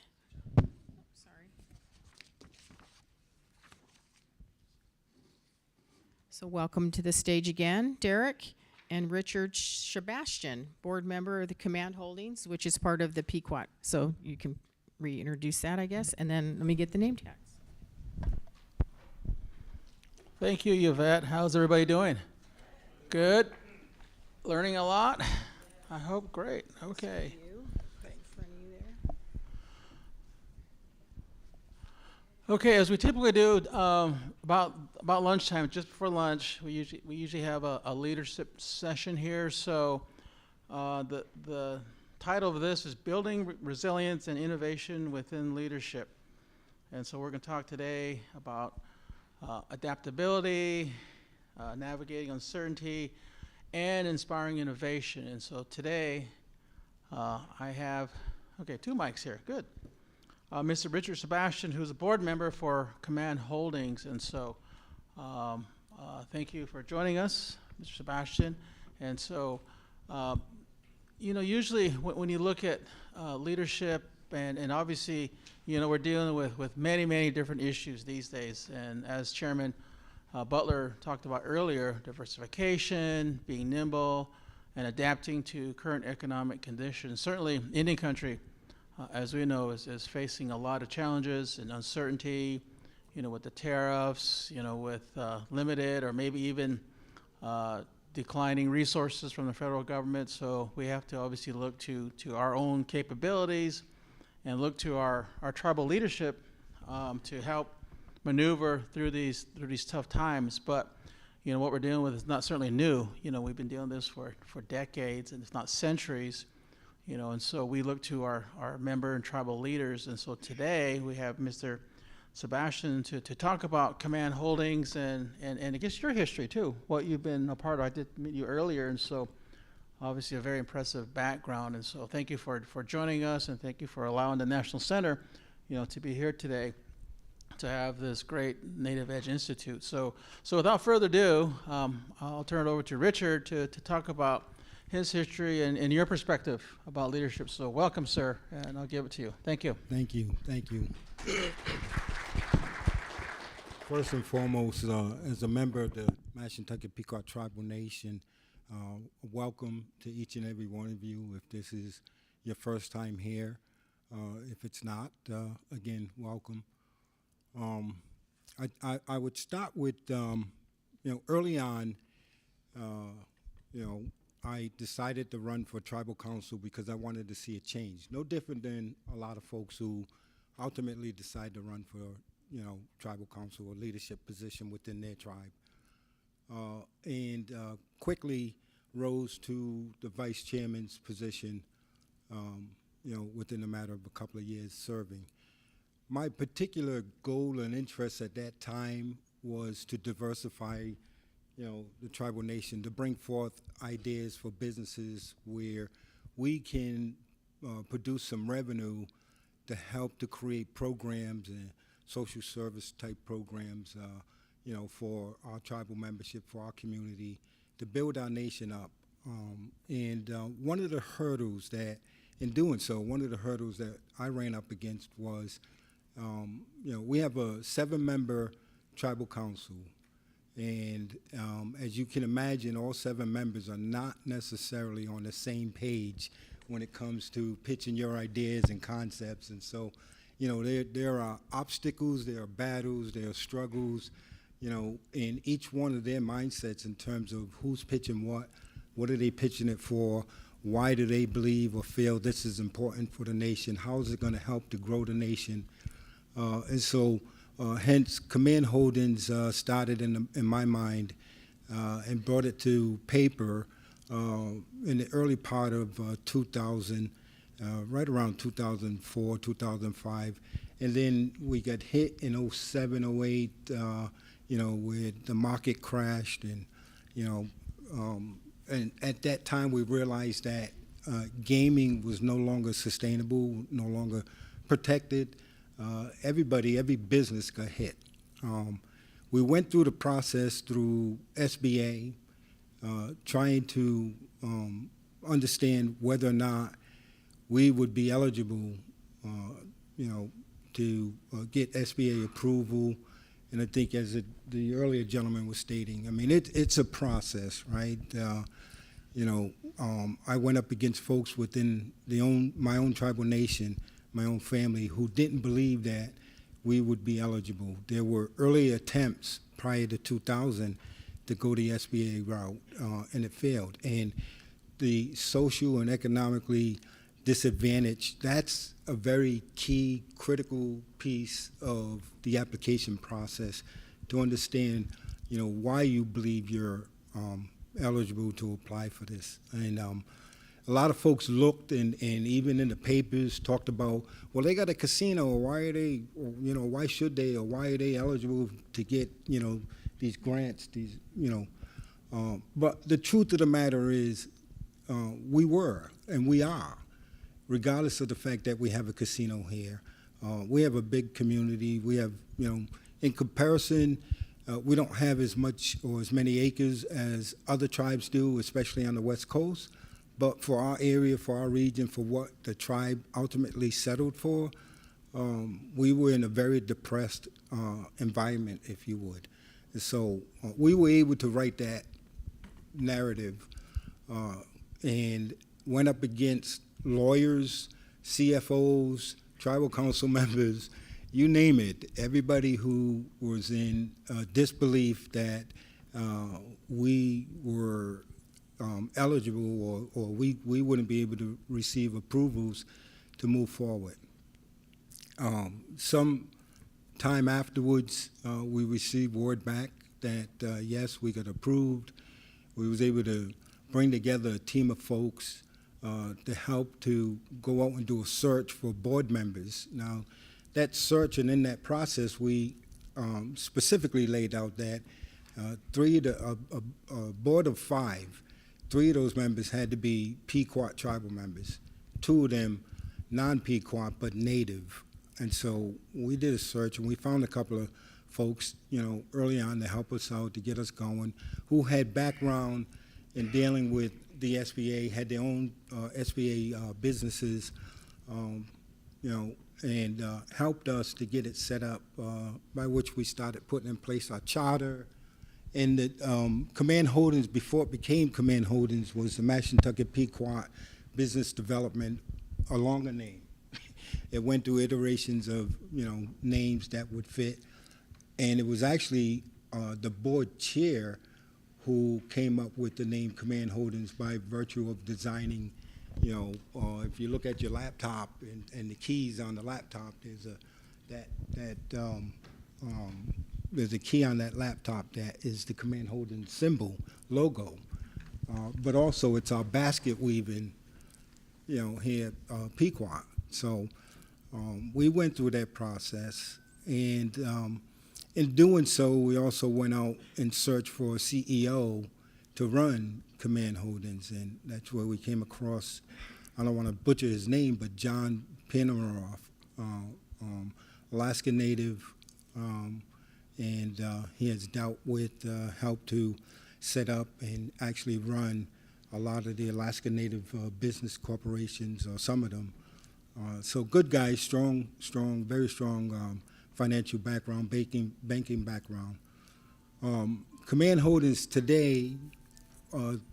so welcome to the stage again, Derek, and Richard Sebastian, board member of the Command Holdings, which is part of the Pequot. So you can reintroduce that, I guess, and then let me get the name tags. Thank you, Yvette. How's everybody doing? Good? Learning a lot? I hope. Great. Okay. Okay, as we typically do, about lunchtime, just before lunch, we usually have a leadership session here. So the title of this is Building Resilience and Innovation Within Leadership. And so we're going to talk today about adaptability, navigating uncertainty, and inspiring innovation. And so today I have, two mics here. Good. Mr. Richard Sebastian, who's a board member for Command Holdings. And so thank you for joining us, Mr. Sebastian. And so, usually when you look at leadership, and obviously, we're dealing with many different issues these days. And as Chairman Butler talked about earlier, diversification, being nimble, and adapting to current economic conditions. Certainly, Indian country, as we know, is facing a lot of challenges and uncertainty, with the tariffs, with limited or maybe even declining resources from the federal government. So we have to obviously look to our own capabilities and look to our tribal leadership to help maneuver through these tough times. But what we're dealing with is not certainly new. We've been dealing with this for decades, and if not centuries. And so we look to our member and tribal leaders. And so today we have Mr. Sebastian to talk about Command Holdings and I guess your history too, what you've been a part of. I did meet you earlier, and so obviously a very impressive background. And so thank you for joining us, and thank you for allowing the National Center, to be here today to have this great Native Edge Institute. So without further ado, I'll turn it over to Richard to talk about his history and your perspective about leadership. So welcome, sir, and I'll give it to you. Thank you. Thank you. Thank you. First and foremost, as a member of the Mashantucket Pequot Tribal Nation, welcome to each and every one of you. If this is your first time here, if it's not, again, welcome. I would start with, early on, I decided to run for tribal council because I wanted to see a change. No different than a lot of folks who ultimately decide to run for, tribal council or leadership position within their tribe. And quickly rose to the vice chairman's position, within a matter of a couple of years serving. My particular goal and interest at that time was to diversify the tribal nation, to bring forth ideas for businesses where we can produce some revenue to help to create programs and social service type programs, for our tribal membership, for our community, to build our nation up. And one of the hurdles that, in doing so, that I ran up against was, we have a 7-member tribal council. And as you can imagine, all 7 members are not necessarily on the same page when it comes to pitching your ideas and concepts. And so, there are obstacles, there are battles, there are struggles, in each one of their mindsets in terms of who's pitching what are they pitching it for, why do they believe or feel this is important for the nation, how is it going to help to grow the nation. And so Hence, Command Holdings started in my mind and brought it to paper in the early part of 2000, right around 2004, 2005. And then we got hit in 07, 08, where the market crashed. And, and at that time we realized that gaming was no longer sustainable, no longer protected. Every business got hit. We went through the process through SBA, trying to understand whether or not we would be eligible, to get SBA approval. And I think, as the earlier gentleman was stating, I mean, it's a process, right? I went up against folks within my own tribal nation, my own family, who didn't believe that we would be eligible. There were early attempts prior to 2000 to go the SBA route, and it failed. And the social and economically disadvantaged, that's a very key, critical piece of the application process to understand, why you believe you're eligible to apply for this. And a lot of folks looked and even in the papers talked about, well, they got a casino, or why are they, why should they, or why are they eligible to get, these grants, but the truth of the matter is, we were and we are, regardless of the fact that we have a casino here. We have a big community. We have, in comparison, we don't have as much or as many acres as other tribes do, especially on the West Coast. But for our area, for our region, for what the tribe ultimately settled for, we were in a very depressed environment, if you would. And so we were able to write that narrative and went up against lawyers, CFOs, tribal council members, you name it, everybody who was in disbelief that we were eligible or we wouldn't be able to receive approvals to move forward. Some time afterwards, we received word back that yes, we got approved. We was able to bring together a team of folks to help to go out and do a search for board members. Now, that search and in that process, we specifically laid out that a board of 5, 3 of those members had to be Pequot tribal members, 2 of them non-Pequot but native. And so we did a search and we found a couple of folks, early on to help us out, to get us going, who had background in dealing with the SBA, had their own SBA businesses, and helped us to get it set up, by which we started putting in place our charter. And the Command Holdings, before it became Command Holdings, was the Mashantucket Pequot Business Development, a longer name. It went through iterations of, names that would fit. And it was actually the board chair who came up with the name Command Holdings by virtue of designing, if you look at your laptop and the keys on the laptop, there's a key on that laptop that is the Command Holdings symbol, logo. But also it's our basket weaving, here at Pequot. So we went through that process, and in doing so, we also went out and searched for a CEO to run Command Holdings, and that's where we came across, I don't want to butcher his name, but John Paneroff, Alaska Native, and he has dealt with, helped to set up and actually run a lot of the Alaska Native business corporations, or some of them. So good guy, strong, very strong financial background, banking background. Command Holdings today,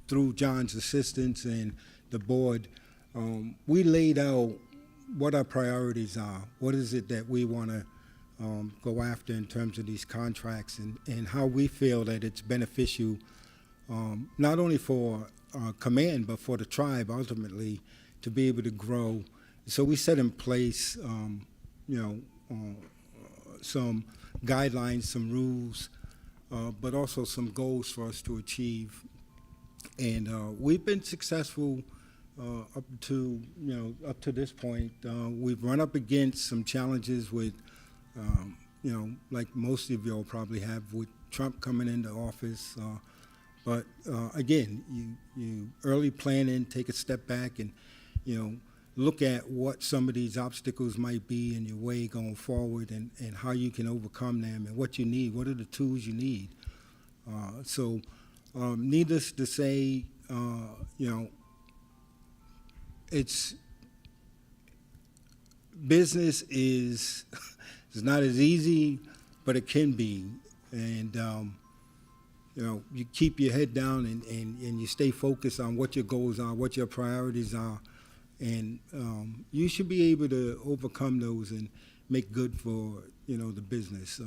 through John's assistance and the board, we laid out what our priorities are. What is it that we want to go after in terms of these contracts, and how we feel that it's beneficial, not only for Command, but for the tribe ultimately, to be able to grow. So we set in place, some guidelines, some rules, but also some goals for us to achieve. And we've been successful up to this point. We've run up against some challenges with, like most of y'all probably have with Trump coming into office. But again, you early planning, take a step back, and look at what some of these obstacles might be in your way going forward, and how you can overcome them, and what you need. What are the tools you need? So, needless to say, it's business is it's not as easy, but it can be, and you keep your head down and you stay focused on what your goals are, what your priorities are, and you should be able to overcome those and make good for the business.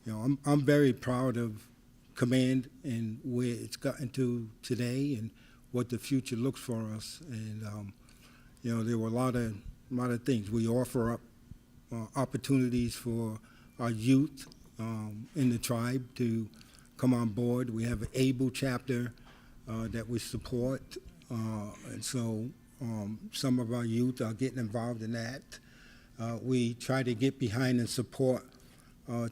I'm very proud of Command and where it's gotten to today and what the future looks for us. And there were a lot of things. We offer up opportunities for our youth in the tribe to come on board. We have an ABLE chapter that we support, and so some of our youth are getting involved in that. We try to get behind and support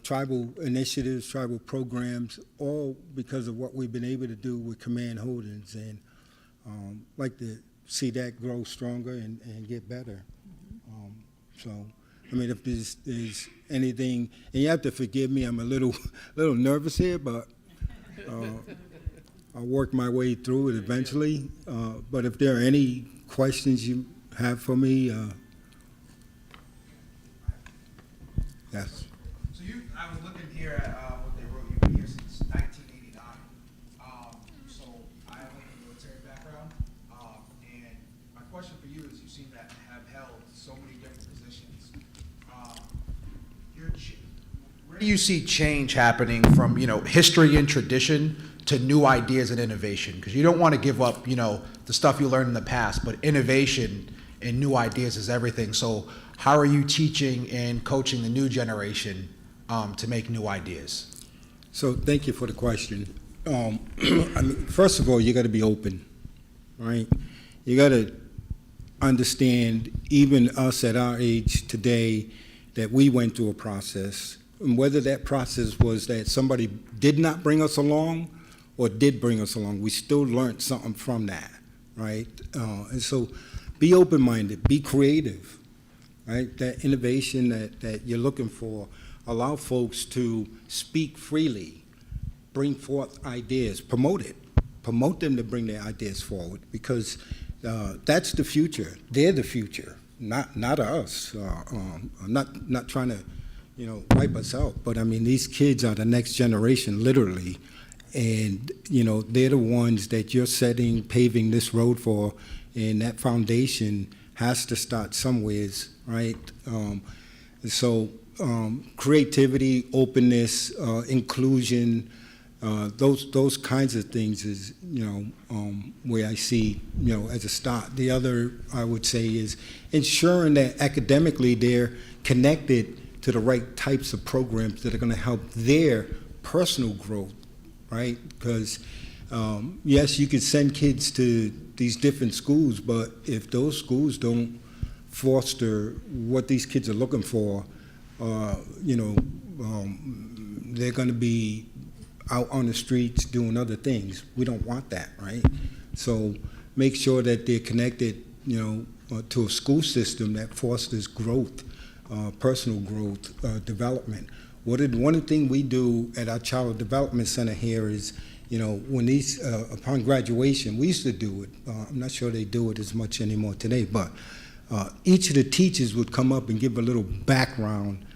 tribal initiatives, tribal programs, all because of what we've been able to do with Command Holdings, and like to see that grow stronger and get better. So, I mean, if there's anything, and you have to forgive me, I'm a little nervous here, but I'll work my way through it eventually. But if there are any questions you have for me, yes. So I was looking here at what they wrote. You've been here since 1989. So I have a military background, and my question for you is: you seem to have held so many different positions. Where do you see change happening from history and tradition to new ideas and innovation? Because you don't want to give up the stuff you learned in the past, but innovation and new ideas is everything. So how are you teaching and coaching the new generation to make new ideas? So thank you for the question. I mean, first of all, you got to be open, right? You got to understand, even us at our age today, that we went through a process, and whether that process was that somebody did not bring us along or did bring us along, we still learned something from that, right? And so be open-minded, be creative, right? That innovation that you're looking for, allow folks to speak freely, bring forth ideas, promote them to bring their ideas forward, because that's the future. They're the future, not us. Not trying to wipe us out, but I mean, these kids are the next generation, literally, and they're the ones that you're paving this road for, and that foundation has to start somewheres, right? So creativity, openness, inclusion, those kinds of things is where I see as a start. The other I would say is ensuring that academically they're connected to the right types of programs that are going to help their personal growth, right? Because yes, you could send kids to these different schools, but if those schools don't foster what these kids are looking for, they're going to be out on the streets doing other things. We don't want that, right? So make sure that they're connected, to a school system that fosters growth, personal growth, development. One of the things we do at our Child Development Center here is, when these, upon graduation, we used to do it. I'm not sure they do it as much anymore today, but each of the teachers would come up and give a little background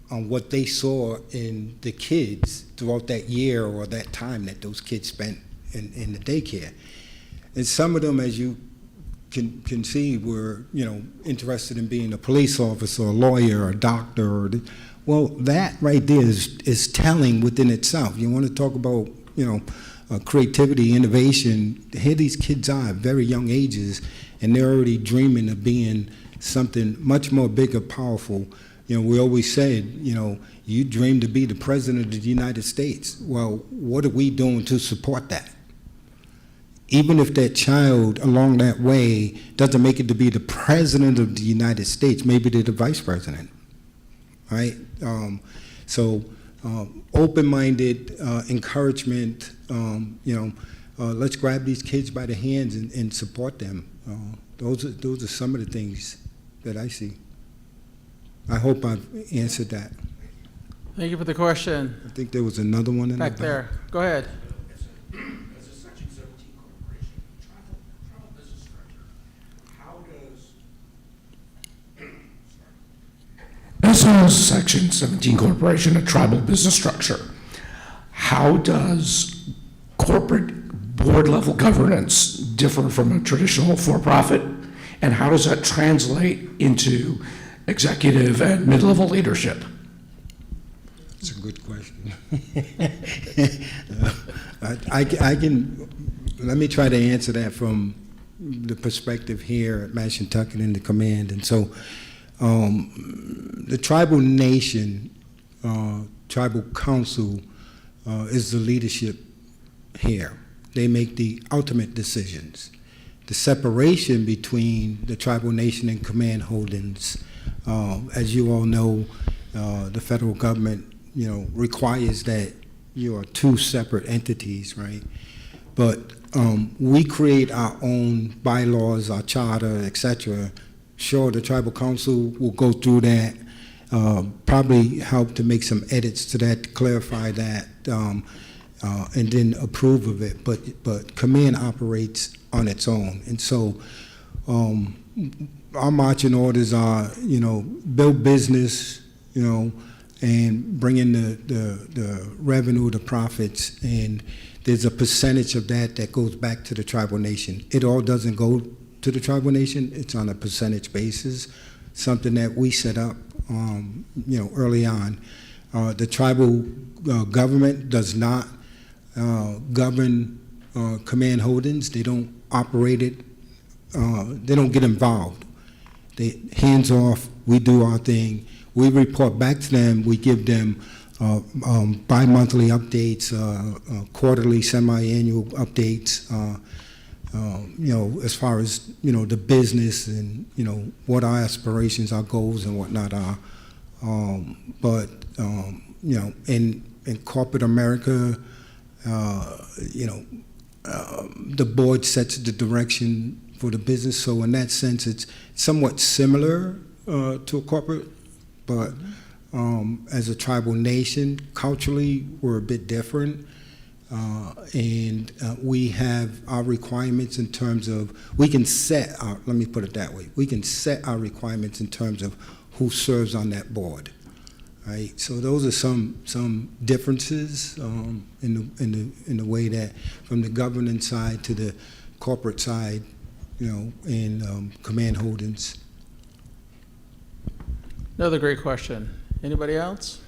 on what they saw in the kids throughout that year or that time that those kids spent in the daycare. And some of them, as you can see, were interested in being a police officer, a lawyer, or a doctor. Well, that right there is telling within itself. You want to talk about creativity, innovation. Here these kids are at very young ages, and they're already dreaming of being something much more bigger, powerful we always said, you dream to be the president of the United States. Well, what are we doing to support that? Even if that child along that way doesn't make it to be the president of the United States, maybe they're the vice president, right? So open-minded encouragement, let's grab these kids by the hands and support them. Those are some of the things that I see. I hope I've answered that. Thank you for the question. I think there was another one in Back the there. Go ahead. As a Section 17 corporation, a tribal business structure, how does corporate board level governance differ from a traditional for-profit? And how does that translate into executive and mid-level leadership? That's a good question. I can, let me try to answer that from the perspective here at Mashantucket in the command. And so the tribal nation, tribal council is the leadership here. They make the ultimate decisions. The separation between the tribal nation and command holdings, as you all know, the federal government, requires that you are two separate entities, right? But we create our own bylaws, our charter, etc. Sure, the tribal council will go through that, probably help to make some edits to that, to clarify that, and then approve of it. But command operates on its own, and so our marching orders are, build business, and bring in the revenue, the profits, and there's a percentage of that goes back to the tribal nation. It all doesn't go to the tribal nation. It's on a percentage basis, something that we set up, early on. The tribal government does not govern command holdings. They don't operate it. They don't get involved. They hands off. We do our thing. We report back to them. We give them bi-monthly updates, quarterly, semi-annual updates, as far as, the business and, what our aspirations, our goals and whatnot are. But in corporate America, the board sets the direction for the business. So in that sense, it's somewhat similar to a corporate, but as a tribal nation, culturally, we're a bit different. And we have our requirements in terms of, we can set our, let me put it that way, we can set our requirements in terms of who serves on that board, right? So those are some differences in the way that, from the governance side to the corporate side, and command holdings. Another great question. Anybody else?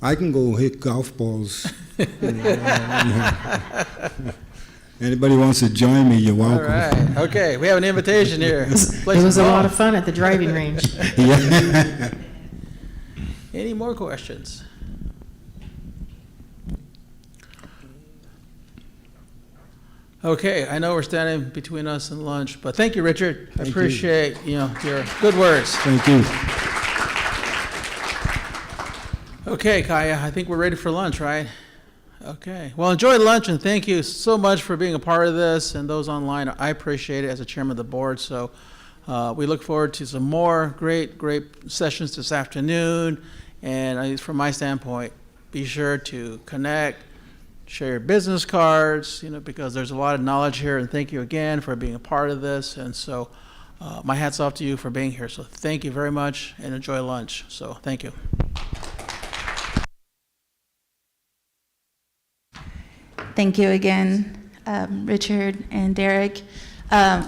I can go hit golf balls. Anybody wants to join me, you're welcome. All right. Okay, we have an invitation here. It was a lot of fun at the driving range. Yeah. Any more questions? Okay, I know we're standing between us and lunch, but thank you, Richard. I appreciate your good words. Thank you. Okay, Kaya, I think we're ready for lunch, right? Okay. Well, enjoy lunch, and thank you so much for being a part of this, and those online. I appreciate it as a chairman of the board. So we look forward to some more great sessions this afternoon. And from my standpoint, be sure to connect, share your business cards, because there's a lot of knowledge here. And thank you again for being a part of this. And so my hat's off to you for being here. So thank you very much, and enjoy lunch. So thank you. Thank you again, Richard and Derek.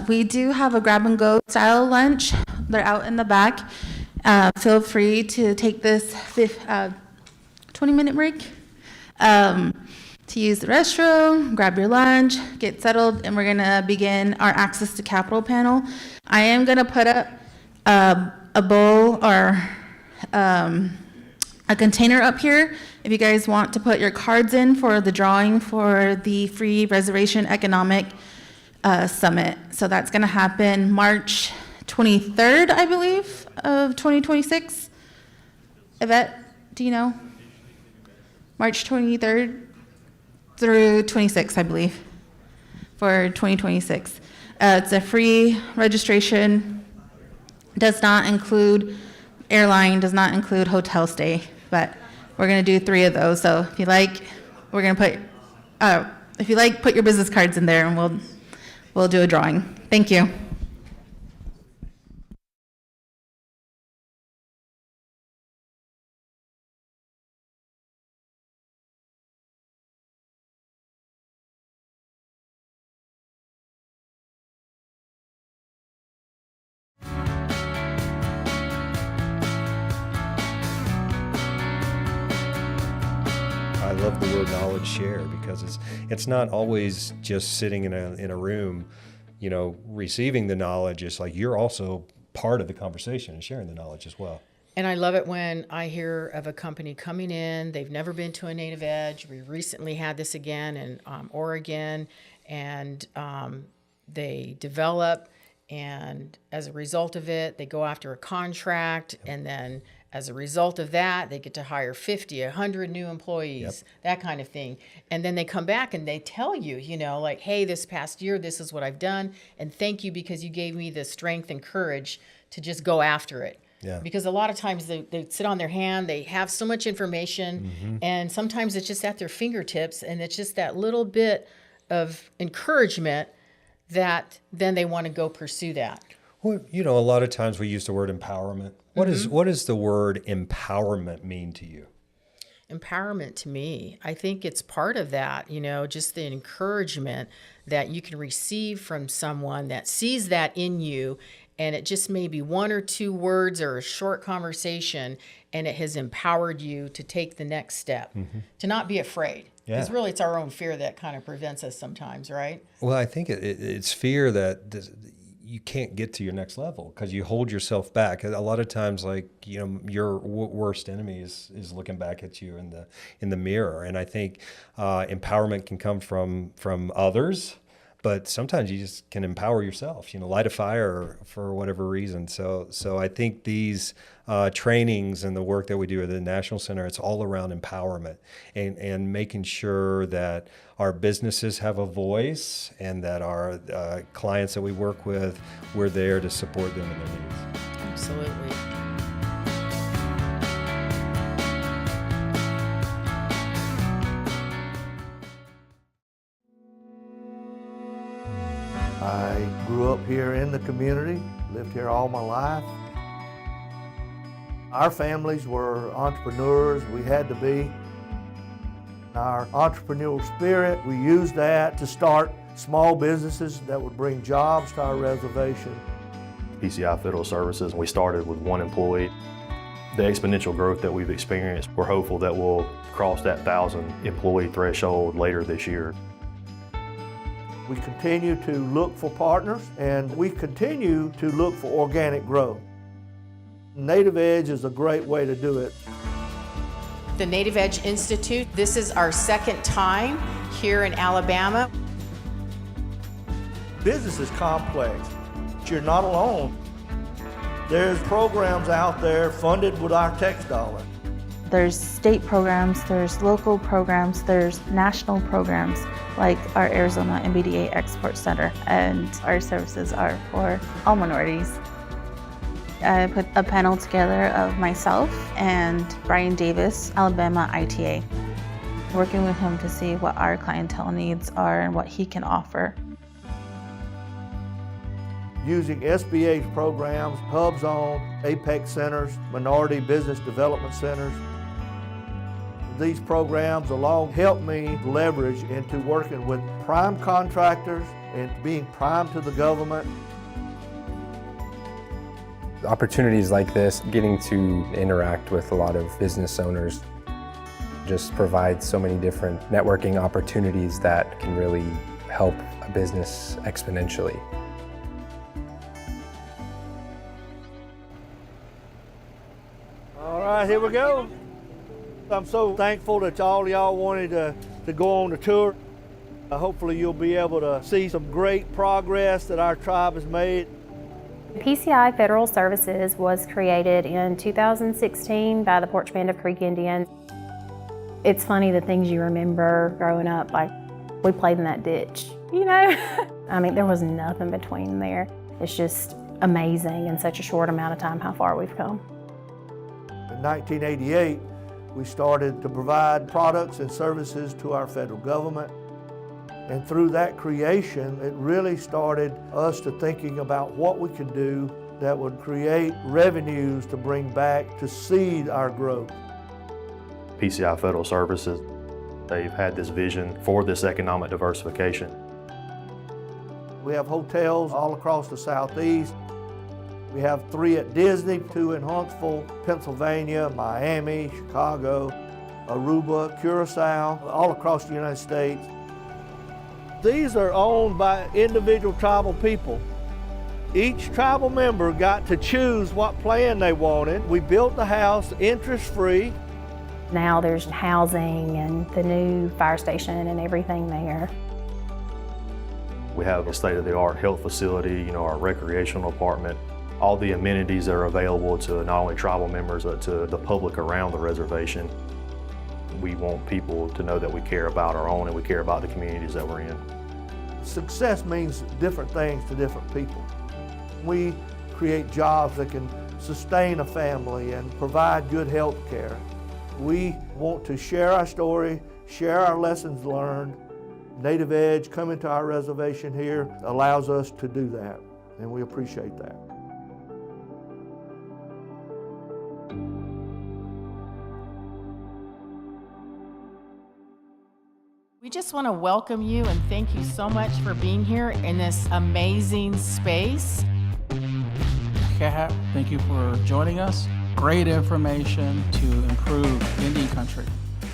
We do have a grab-and-go style lunch. They're out in the back. Feel free to take this 20-minute break. to use the restroom, grab your lunch, get settled, and we're gonna begin our access to capital panel. I am gonna put up a bowl or a container up here if you guys want to put your cards in for the drawing for the free reservation economic summit. So that's gonna happen March 23rd, I believe, of 2026. Yvette, do you know? March 23rd through 26th, I believe, for 2026. It's a free registration, does not include airline, does not include hotel stay, but we're gonna do 3 of those. So if you like, we're gonna put your business cards in there and we'll do a drawing. Thank you. I love the word knowledge share because it's not always just sitting in a room, receiving the knowledge. It's like you're also part of the conversation and sharing the knowledge as well. And I love it when I hear of a company coming in, they've never been to a Native Edge. We recently had this again in Oregon, and they develop, and as a result of it, they go after a contract, and then as a result of that, they get to hire 50, 100 new employees, that kind of thing. And then they come back and they tell you, like, hey, this past year, this is what I've done, and thank you because you gave me the strength and courage to just go after it. Yeah. Because a lot of times they sit on their hand, they have so much information, and sometimes it's just at their fingertips, and it's just that little bit of encouragement that then they want to go pursue that. Well, a lot of times we use the word empowerment. What does the word empowerment mean to you? Empowerment to me, I think it's part of that, just the encouragement that you can receive from someone that sees that in you, and it just may be 1 or 2 words or a short conversation, and it has empowered you to take the next step, to not be afraid. Because really it's our own fear that kind of prevents us sometimes, right? Well, I think it's fear that you can't get to your next level because you hold yourself back. A lot of times, your worst enemy is looking back at you in the mirror. And I think empowerment can come from others, but sometimes you just can empower yourself. Light a fire for whatever reason. So I think these trainings and the work that we do at the National Center, it's all around empowerment and making sure that our businesses have a voice and that our clients that we work with, we're there to support them in their needs. Absolutely. I grew up here in the community, lived here all my life. Our families were entrepreneurs, we had to be. Our entrepreneurial spirit, we used that to start small businesses that would bring jobs to our reservation. PCI Federal Services, we started with 1 employee. The exponential growth that we've experienced, we're hopeful that we'll cross that 1,000 employee threshold later this year. We continue to look for partners, and we continue to look for organic growth. Native Edge is a great way to do it. The Native Edge Institute, this is our 2nd time here in Alabama. Business is complex. You're not alone. There's programs out there funded with our tax dollar. There's state programs, there's local programs, there's national programs like our Arizona NBDA Export Center, and our services are for all minorities. I put a panel together of myself and Brian Davis, Alabama ITA, working with him to see what our clientele needs are and what he can offer. Using SBA's programs, Hub Zone, Apex Centers, Minority Business Development Centers. These programs alone help me leverage into working with prime contractors and being prime to the government. Opportunities like this, getting to interact with a lot of business owners, just provides so many different networking opportunities that can really help a business exponentially. All right, here we go. I'm so thankful that all y'all wanted to go on the tour. Hopefully you'll be able to see some great progress that our tribe has made. PCI Federal Services was created in 2016 by the Porch Band of Creek Indians. It's funny the things you remember growing up, like we played in that ditch, you know? I mean, there was nothing between there. It's just amazing in such a short amount of time how far we've come. In 1988, we started to provide products and services to our federal government. And through that creation, it really started us to thinking about what we could do that would create revenues to bring back to seed our growth. PCI Federal Services, they've had this vision for this economic diversification. We have hotels all across the Southeast. We have 3 at Disney, 2 in Huntsville, Pennsylvania, Miami, Chicago, Aruba, Curacao, all across the United States. These are owned by individual tribal people. Each tribal member got to choose what plan they wanted. We built the house interest-free. Now there's housing and the new fire station and everything there. We have a state-of-the-art health facility, our recreational department, all the amenities that are available to not only tribal members, but to the public around the reservation. We want people to know that we care about our own and we care about the communities that we're in. Success means different things to different people. We create jobs that can sustain a family and provide good health care. We want to share our story, share our lessons learned. Native Edge coming to our reservation here allows us to do that, and we appreciate that. We just want to welcome you and thank you so much for being here in this amazing space. Kat, thank you for joining us. Great information to improve Indian country.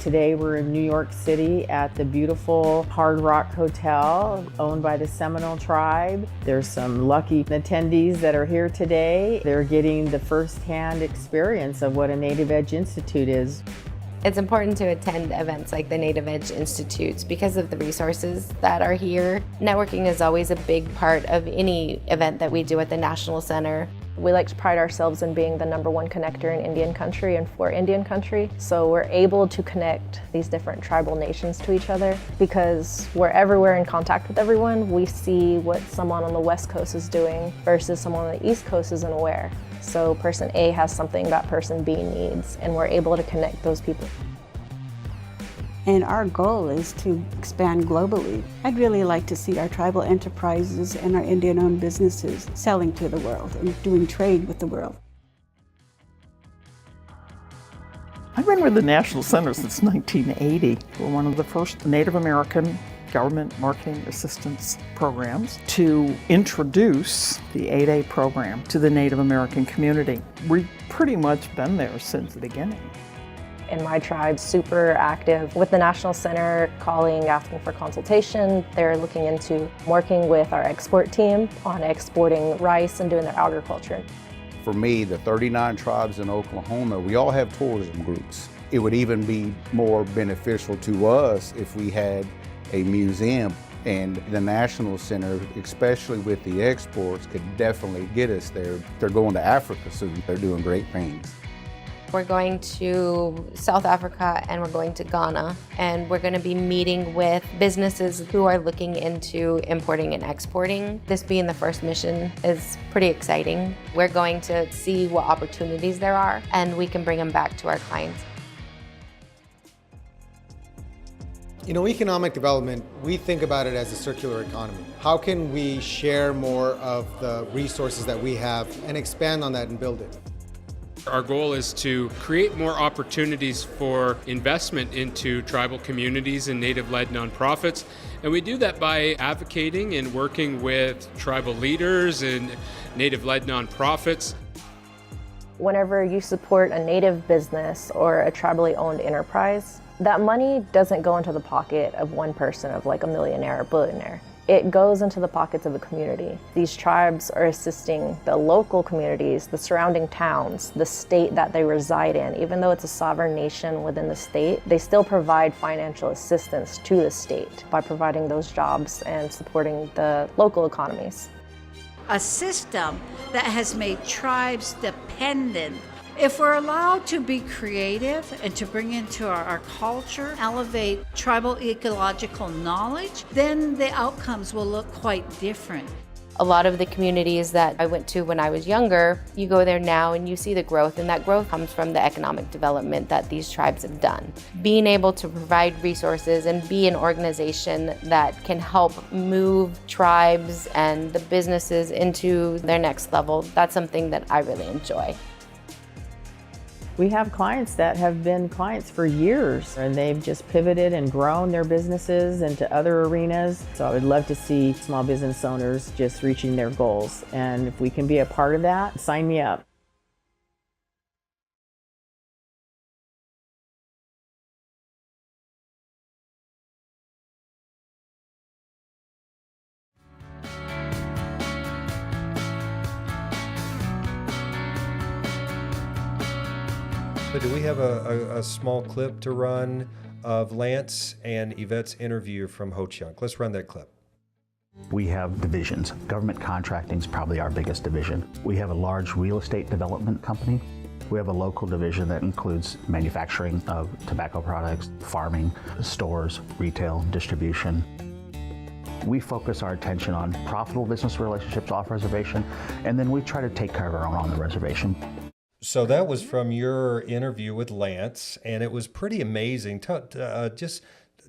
Today we're in New York City at the beautiful Hard Rock Hotel owned by the Seminole Tribe. There's some lucky attendees that are here today. They're getting the first-hand experience of what a Native Edge Institute is. It's important to attend events like the Native Edge Institutes because of the resources that are here. Networking is always a big part of any event that we do at the National Center. We like to pride ourselves in being the #1 connector in Indian country and for Indian country. So we're able to connect these different tribal nations to each other because we're everywhere in contact with everyone. We see what someone on the West Coast is doing versus someone on the East Coast isn't aware. So person A has something that person B needs, and we're able to connect those people. And our goal is to expand globally. I'd really like to see our tribal enterprises and our Indian-owned businesses selling to the world and doing trade with the world. I've been with the National Center since 1980. We're one of the first Native American government marketing assistance programs to introduce the 8A program to the Native American community. We've pretty much been there since the beginning. And my tribe's super active with the National Center, calling, asking for consultation. They're looking into working with our export team on exporting rice and doing their agriculture. For me, the 39 tribes in Oklahoma, we all have tourism groups. It would even be more beneficial to us if we had a museum, and the National Center, especially with the exports, could definitely get us there. They're going to Africa soon. They're doing great things. We're going to South Africa and we're going to Ghana, and we're going to be meeting with businesses who are looking into importing and exporting. This being the first mission is pretty exciting. We're going to see what opportunities there are, and we can bring them back to our clients. Economic development, we think about it as a circular economy. How can we share more of the resources that we have and expand on that and build it? Our goal is to create more opportunities for investment into tribal communities and Native-led nonprofits, and we do that by advocating and working with tribal leaders and Native-led nonprofits. Whenever you support a Native business or a tribally owned enterprise, That money doesn't go into the pocket of one person, of like a millionaire or billionaire. It goes into the pockets of the community. These tribes are assisting the local communities, the surrounding towns, the state that they reside in. Even though it's a sovereign nation within the state, they still provide financial assistance to the state by providing those jobs and supporting the local economies. A system that has made tribes dependent. If we're allowed to be creative and to bring into our culture, elevate tribal ecological knowledge, then the outcomes will look quite different. A lot of the communities that I went to when I was younger, you go there now and you see the growth, and that growth comes from the economic development that these tribes have done. Being able to provide resources and be an organization that can help move tribes and the businesses into their next level, that's something that I really enjoy. We have clients that have been clients for years, and they've just pivoted and grown their businesses into other arenas. So I would love to see small business owners just reaching their goals. And if we can be a part of that, sign me up. So do we have a small clip to run of Lance and Yvette's interview from Ho-Chunk? Let's run that clip. We have divisions. Government contracting is probably our biggest division. We have a large real estate development company. We have a local division that includes manufacturing of tobacco products, farming, stores, retail, distribution. We focus our attention on profitable business relationships off reservation, and then we try to take care of our own on the reservation. So that was from your interview with Lance, and it was pretty amazing. Just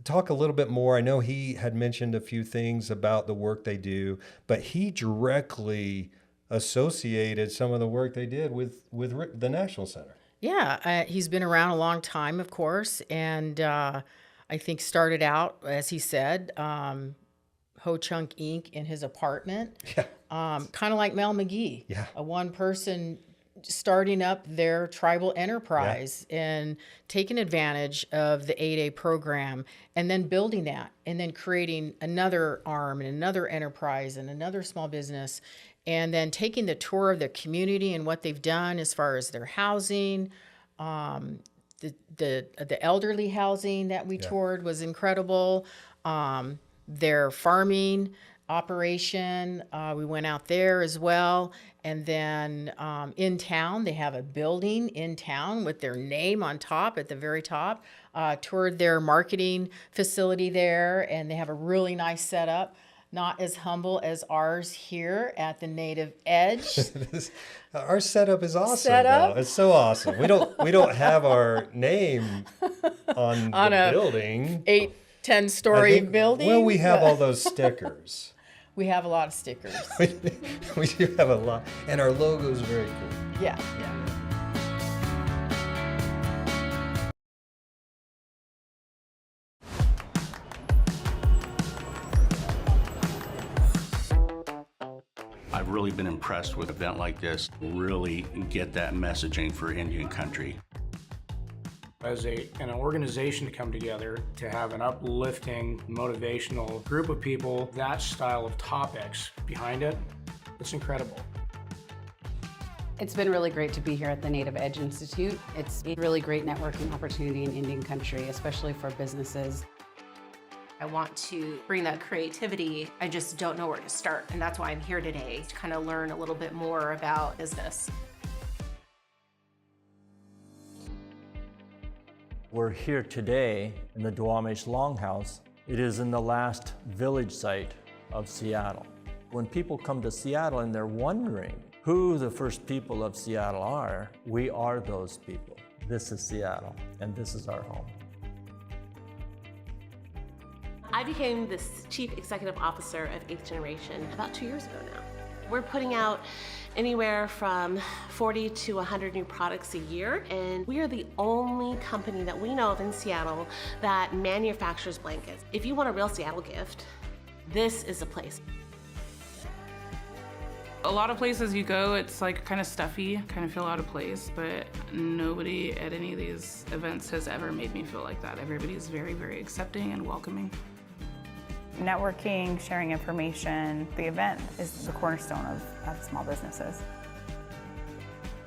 talk a little bit more. I know he had mentioned a few things about the work they do, but he directly associated some of the work they did with the National Center. Yeah, he's been around a long time, of course, and I think started out, as he said, Ho-Chunk Inc. in his apartment, kind of like Mel McGee, a one-person starting up their tribal enterprise and taking advantage of the 8A program and then building that and then creating another arm and another enterprise and another small business, and then taking the tour of the community and what they've done as far as their housing. The elderly housing that we toured was incredible. Their farming operation, we went out there as well. And then in town, they have a building in town with their name on top, at the very top. Toured their marketing facility there, and they have a really nice setup. Not as humble as ours here at the Native Edge. Our setup is awesome. Though. It's so awesome. We don't have our name on the building. 8-10 story building. Well, we have all those stickers. We have a lot of stickers. We do have a lot, and our logo is very cool. Yeah. I've really been impressed with an event like this. Really get that messaging for Indian country. As an organization to come together, to have an uplifting, motivational group of people, that style of topics behind it, it's incredible. It's been really great to be here at the Native Edge Institute. It's a really great networking opportunity in Indian country, especially for businesses. I want to bring that creativity. I just don't know where to start. And that's why I'm here today, to kind of learn a little bit more about business. We're here today in the Duwamish Longhouse. It is in the last village site of Seattle. When people come to Seattle and they're wondering who the first people of Seattle are, we are those people. This is Seattle, and this is our home. I became the Chief Executive Officer of 8th Generation about 2 years ago now. We're putting out anywhere from 40 to 100 new products a year, and we are the only company that we know of in Seattle that manufactures blankets. If you want a real Seattle gift, this is the place. A lot of places you go, it's like kind of stuffy, kind of feel out of place, but nobody at any of these events has ever made me feel like that. Everybody's very, very accepting and welcoming. Networking, sharing information, the event is the cornerstone of small businesses.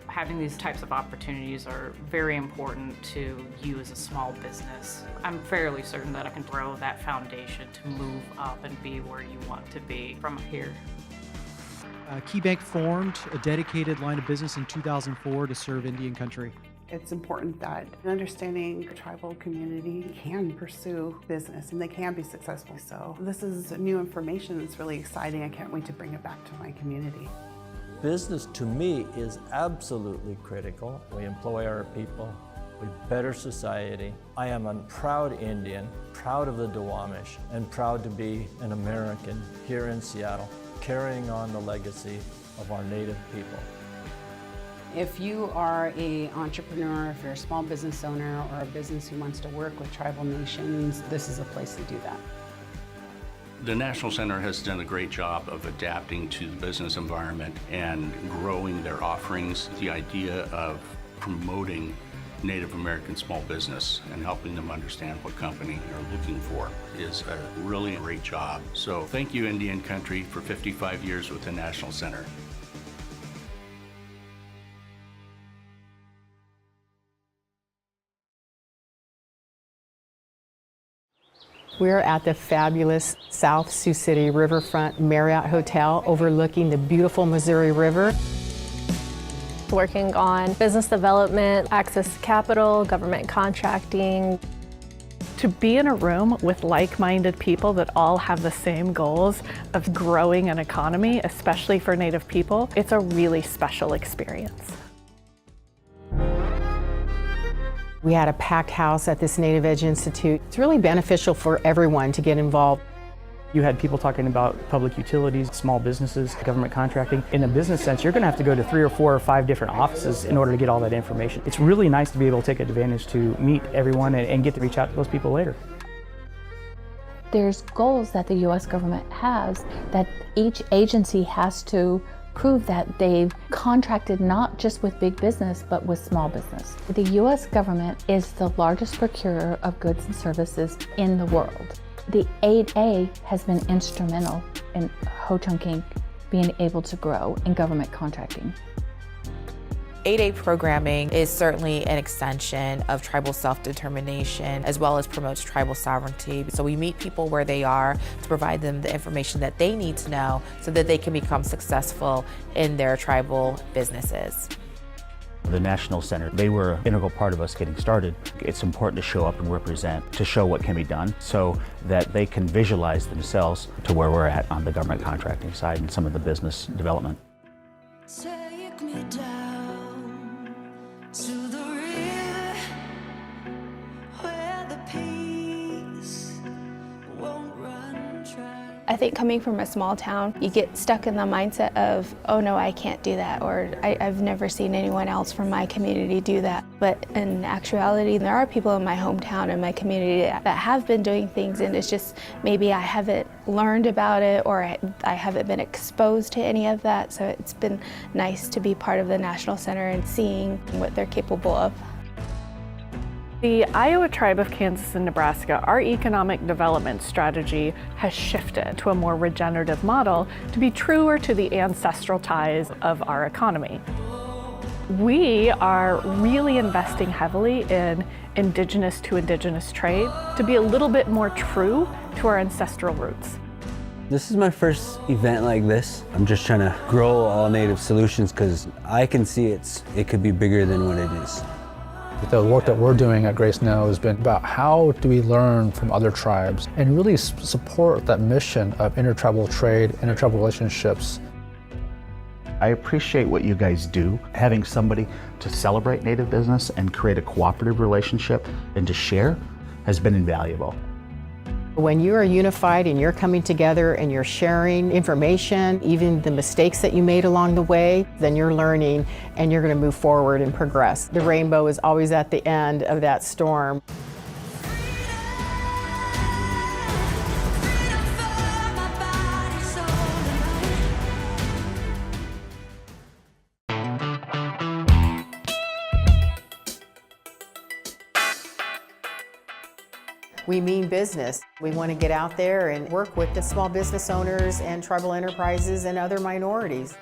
Having these types of opportunities are very important to you as a small business. I'm fairly certain that I can grow that foundation to move up and be where you want to be from here. KeyBank formed a dedicated line of business in 2004 to serve Indian country. It's important that understanding the tribal community can pursue business and they can be successful. So this is new information that's really exciting. I can't wait to bring it back to my community. Business to me is absolutely critical. We employ our people, we better society. I am a proud Indian, proud of the Duwamish, and proud to be an American here in Seattle, carrying on the legacy of our Native people. If you are an entrepreneur, if you're a small business owner or a business who wants to work with tribal nations, this is a place to do that. The National Center has done a great job of adapting to the business environment and growing their offerings. The idea of promoting Native American small business and helping them understand what company are looking for is a really great job. So thank you, Indian Country, for 55 years with the National Center. We're at the fabulous South Sioux City Riverfront Marriott Hotel overlooking the beautiful Missouri River. Working on business development, access to capital, government contracting. To be in a room with like-minded people that all have the same goals of growing an economy, especially for Native people, it's a really special experience. We had a packed house at this Native Edge Institute. It's really beneficial for everyone to get involved. You had people talking about public utilities, small businesses, government contracting. In a business sense, you're going to have to go to 3 or 4 or 5 different offices in order to get all that information. It's really nice to be able to take advantage to meet everyone and get to reach out to those people later. There's goals that the U.S. government has that each agency has to prove that they've contracted not just with big business, but with small business. The U.S. government is the largest procurer of goods and services in the world. The 8A has been instrumental in Ho-Chunk being able to grow in government contracting. 8A programming is certainly an extension of tribal self-determination as well as promotes tribal sovereignty. So we meet people where they are to provide them the information that they need to know so that they can become successful in their tribal businesses. The National Center, they were an integral part of us getting started. It's important to show up and represent, to show what can be done so that they can visualize themselves to where we're at on the government contracting side and some of the business development. Take me down to the river where the peace won't run dry. I think coming from a small town, you get stuck in the mindset of, oh no, I can't do that, or I've never seen anyone else from my community do that. But in actuality, there are people in my hometown and my community that have been doing things, and it's just maybe I haven't learned about it or I haven't been exposed to any of that. So it's been nice to be part of the National Center and seeing what they're capable of. The Iowa Tribe of Kansas and Nebraska, our economic development strategy has shifted to a more regenerative model to be truer to the ancestral ties of our economy. We are really investing heavily in indigenous to indigenous trade to be a little bit more true to our ancestral roots. This is my first event like this. I'm just trying to grow all Native solutions because I can see it could be bigger than what it is. The work that we're doing at Grace Now has been about how do we learn from other tribes and really support that mission of intertribal trade, intertribal relationships. I appreciate what you guys do. Having somebody to celebrate Native business and create a cooperative relationship and to share has been invaluable. When you are unified and you're coming together and you're sharing information, even the mistakes that you made along the way, then you're learning and you're going to move forward and progress. The rainbow is always at the end of that storm. We mean business. We want to get out there and work with the small business owners and tribal enterprises and other minorities.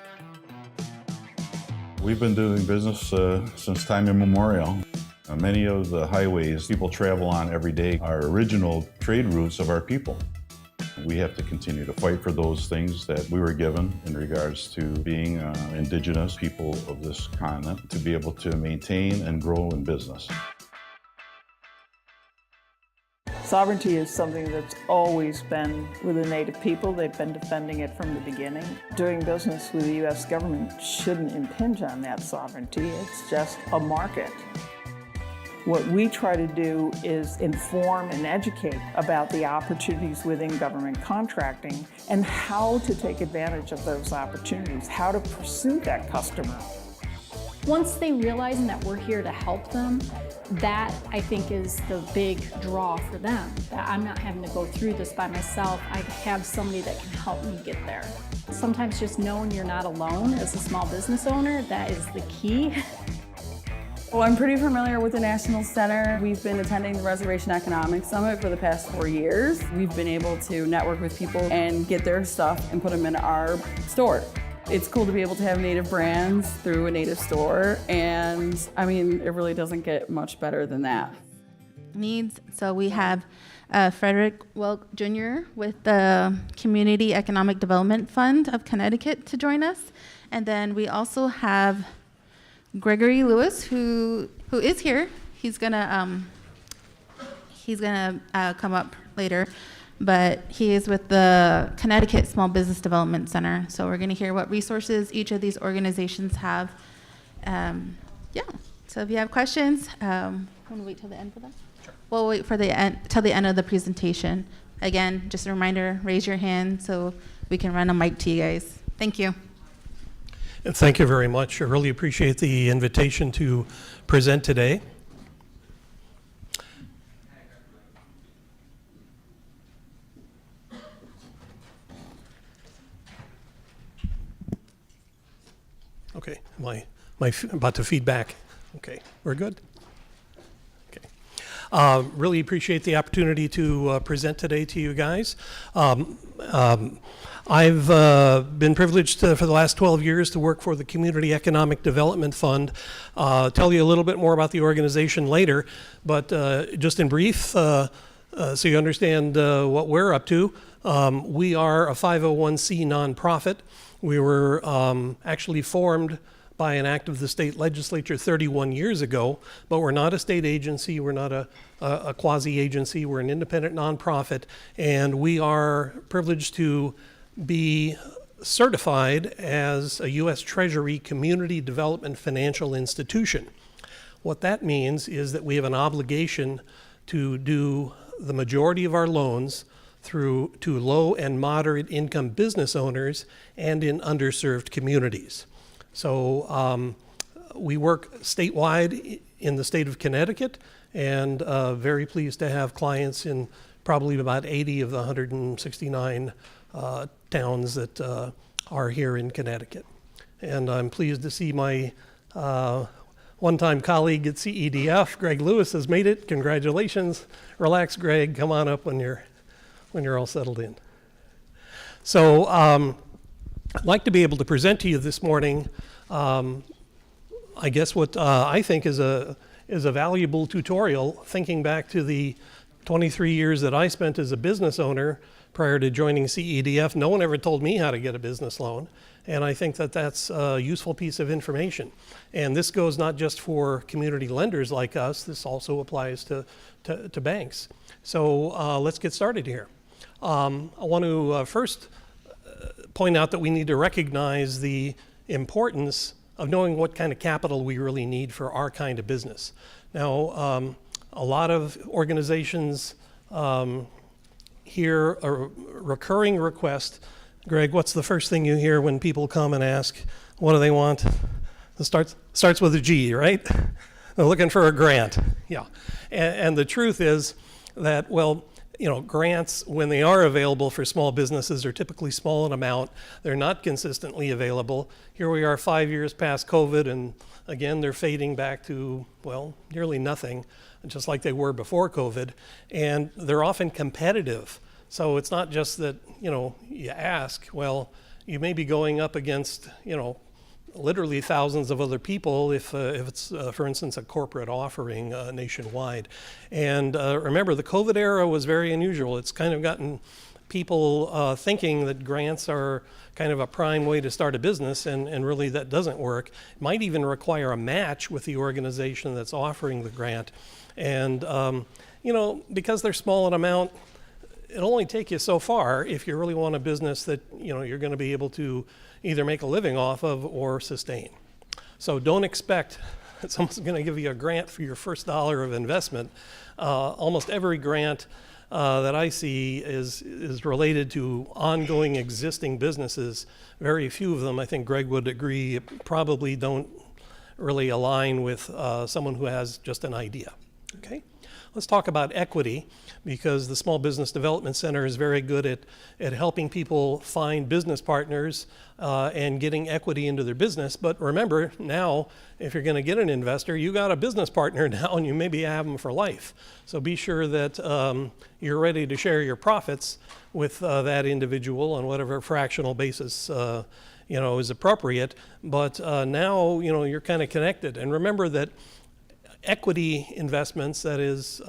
We've been doing business since time immemorial. Many of the highways people travel on every day are original trade routes of our people. We have to continue to fight for those things that we were given in regards to being indigenous people of this continent, to be able to maintain and grow in business. Sovereignty is something that's always been with the Native people. They've been defending it from the beginning. Doing business with the U.S. government shouldn't impinge on that sovereignty. It's just a market. What we try to do is inform and educate about the opportunities within government contracting and how to take advantage of those opportunities, how to pursue that customer. Once they realize that we're here to help them, that I think is the big draw for them, that I'm not having to go through this by myself. I have somebody that can help me get there. Sometimes just knowing you're not alone as a small business owner, that is the key. Well, I'm pretty familiar with the National Center. We've been attending the Reservation Economics Summit for the past 4 years. We've been able to network with people and get their stuff and put them in our store. It's cool to be able to have Native brands through a Native store, and I mean, it really doesn't get much better than that. Needs. So we have Frederick Welk Jr. with the Community Economic Development Fund of Connecticut to join us. And then we also have Gregory Lewis, who is here. He's gonna come up later, but he is with the Connecticut Small Business Development Center. So we're gonna hear what resources each of these organizations have. So if you have questions, want to wait till the end for that? Sure. We'll wait for the end till the end of the presentation. Again, just a reminder: raise your hand so we can run a mic to you guys. Thank you. And thank you very much. I really appreciate the invitation to present today. Okay, am I about to feedback? Okay, we're good? Okay. Really appreciate the opportunity to present today to you guys. I've been privileged for the last 12 years to work for the Community Economic Development Fund. Tell you a little bit more about the organization later, but just in brief, so you understand what we're up to. We are a 501c nonprofit. We were actually formed by an act of the state legislature 31 years ago, but we're not a state agency, we're not a quasi-agency, we're an independent nonprofit, and we are privileged to be certified as a U.S. Treasury Community Development Financial Institution. What that means is that we have an obligation to do the majority of our loans to low and moderate income business owners and in underserved communities. So we work statewide in the state of Connecticut, and very pleased to have clients in probably about 80 of the 169 towns that are here in Connecticut. And I'm pleased to see my one-time colleague at CEDF, Greg Lewis, has made it. Congratulations. Relax, Greg. Come on up when you're all settled in. So I'd like to be able to present to you this morning, I guess what I think is a valuable tutorial, thinking back to the 23 years that I spent as a business owner prior to joining CEDF. No one ever told me how to get a business loan, and I think that that's a useful piece of information. And this goes not just for community lenders like us, this also applies to banks. So let's get started here. I want to first point out that we need to recognize the importance of knowing what kind of capital we really need for our kind of business. Now, a lot of organizations hear a recurring request. Greg, what's the first thing you hear when people come and ask, what do they want? It starts with a G, right? They're looking for a grant, yeah. And the truth is that, well, grants, when they are available for small businesses, are typically small in amount. They're not consistently available. Here we are 5 years past COVID, and again, they're fading back to, well, nearly nothing, just like they were before COVID. And they're often competitive. So it's not just that, you ask, well, you may be going up against, literally thousands of other people if it's, for instance, a corporate offering nationwide. And remember, the COVID era was very unusual. It's kind of gotten people thinking that grants are kind of a prime way to start a business, and really that doesn't work. It might even require a match with the organization that's offering the grant. And, because they're small in amount, it'll only take you so far if you really want a business that you're going to be able to either make a living off of or sustain. So don't expect that someone's going to give you a grant for your first dollar of investment. Almost every grant that I see is related to ongoing existing businesses. Very few of them, I think Greg would agree, probably don't really align with someone who has just an idea. Okay? Let's talk about equity, because the Small Business Development Center is very good at helping people find business partners and getting equity into their business. But remember, now, if you're going to get an investor, you got a business partner now, and you maybe have them for life. So be sure that you're ready to share your profits with that individual on whatever fractional basis is appropriate. But now, you're kind of connected. And remember that equity investments, that is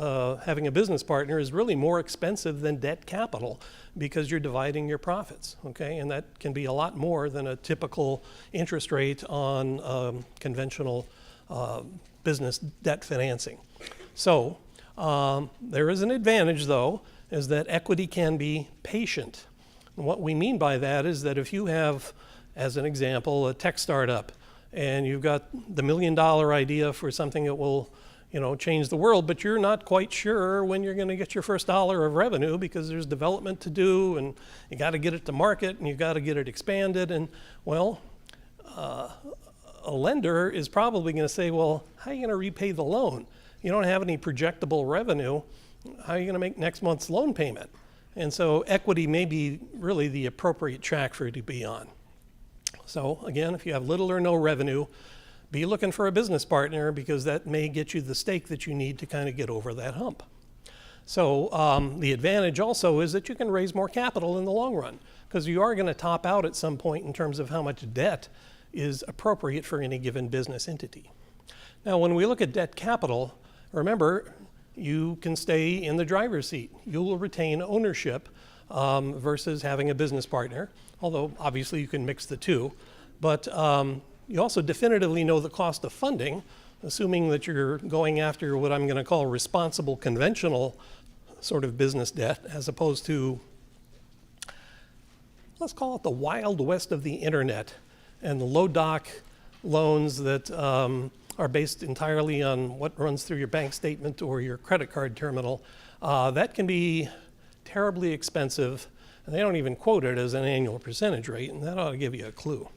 having a business partner, is really more expensive than debt capital because you're dividing your profits, okay? And that can be a lot more than a typical interest rate on conventional business debt financing. So there is an advantage, though, is that equity can be patient. And what we mean by that is that if you have, as an example, a tech startup, and you've got the $1 million idea for something that will, change the world, but you're not quite sure when you're going to get your first dollar of revenue because there's development to do, and you got to get it to market, and you got to get it expanded, and well, a lender is probably going to say, well, how are you going to repay the loan? You don't have any projectable revenue. How are you going to make next month's loan payment? And so equity may be really the appropriate track for you to be on. So again, if you have little or no revenue, be looking for a business partner, because that may get you the stake that you need to kind of get over that hump. So the advantage also is that you can raise more capital in the long run, because you are going to top out at some point in terms of how much debt is appropriate for any given business entity. Now, when we look at debt capital, remember, you can stay in the driver's seat. You will retain ownership versus having a business partner, although obviously you can mix the two. But you also definitively know the cost of funding, assuming that you're going after what I'm going to call responsible, conventional sort of business debt, as opposed to, let's call it the wild west of the internet and the low doc loans that are based entirely on what runs through your bank statement or your credit card terminal. That can be terribly expensive, and they don't even quote it as an annual percentage rate, and that ought to give you a clue.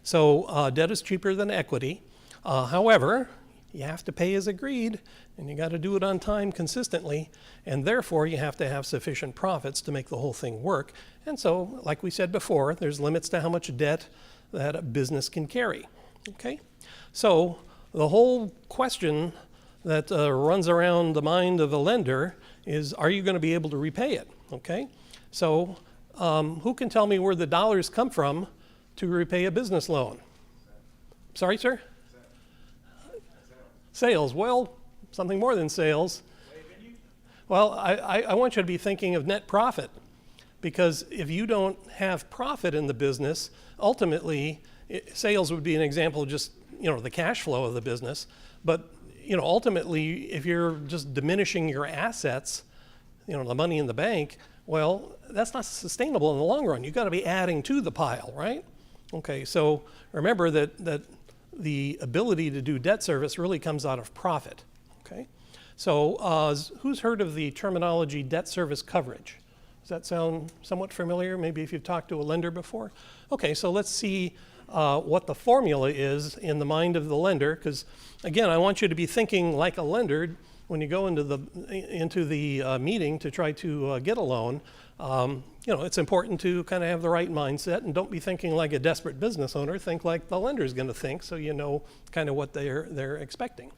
So debt is cheaper than equity. However, you have to pay as agreed, and you got to do it on time consistently, and therefore you have to have sufficient profits to make the whole thing work. And so, like we said before, there's limits to how much debt that a business can carry. Okay? So the whole question that runs around the mind of a lender is, are you going to be able to repay it? Okay? So who can tell me where the dollars come from to repay a business loan? Sorry, sir? Sales. Well, something more than sales. Well, I want you to be thinking of net profit, because if you don't have profit in the business, ultimately, sales would be an example of just, the cash flow of the business. But, ultimately, if you're just diminishing your assets, the money in the bank, well, that's not sustainable in the long run. You've got to be adding to the pile, right? Okay, so remember that the ability to do debt service really comes out of profit, okay? So who's heard of the terminology debt service coverage? Does that sound somewhat familiar? Maybe if you've talked to a lender before? Okay, so let's see what the formula is in the mind of the lender, because again, I want you to be thinking like a lender. when you go into the meeting to try to get a loan, it's important to kind of have the right mindset and don't be thinking like a desperate business owner. Think like the lender's going to think, so you know kind of what they're expecting.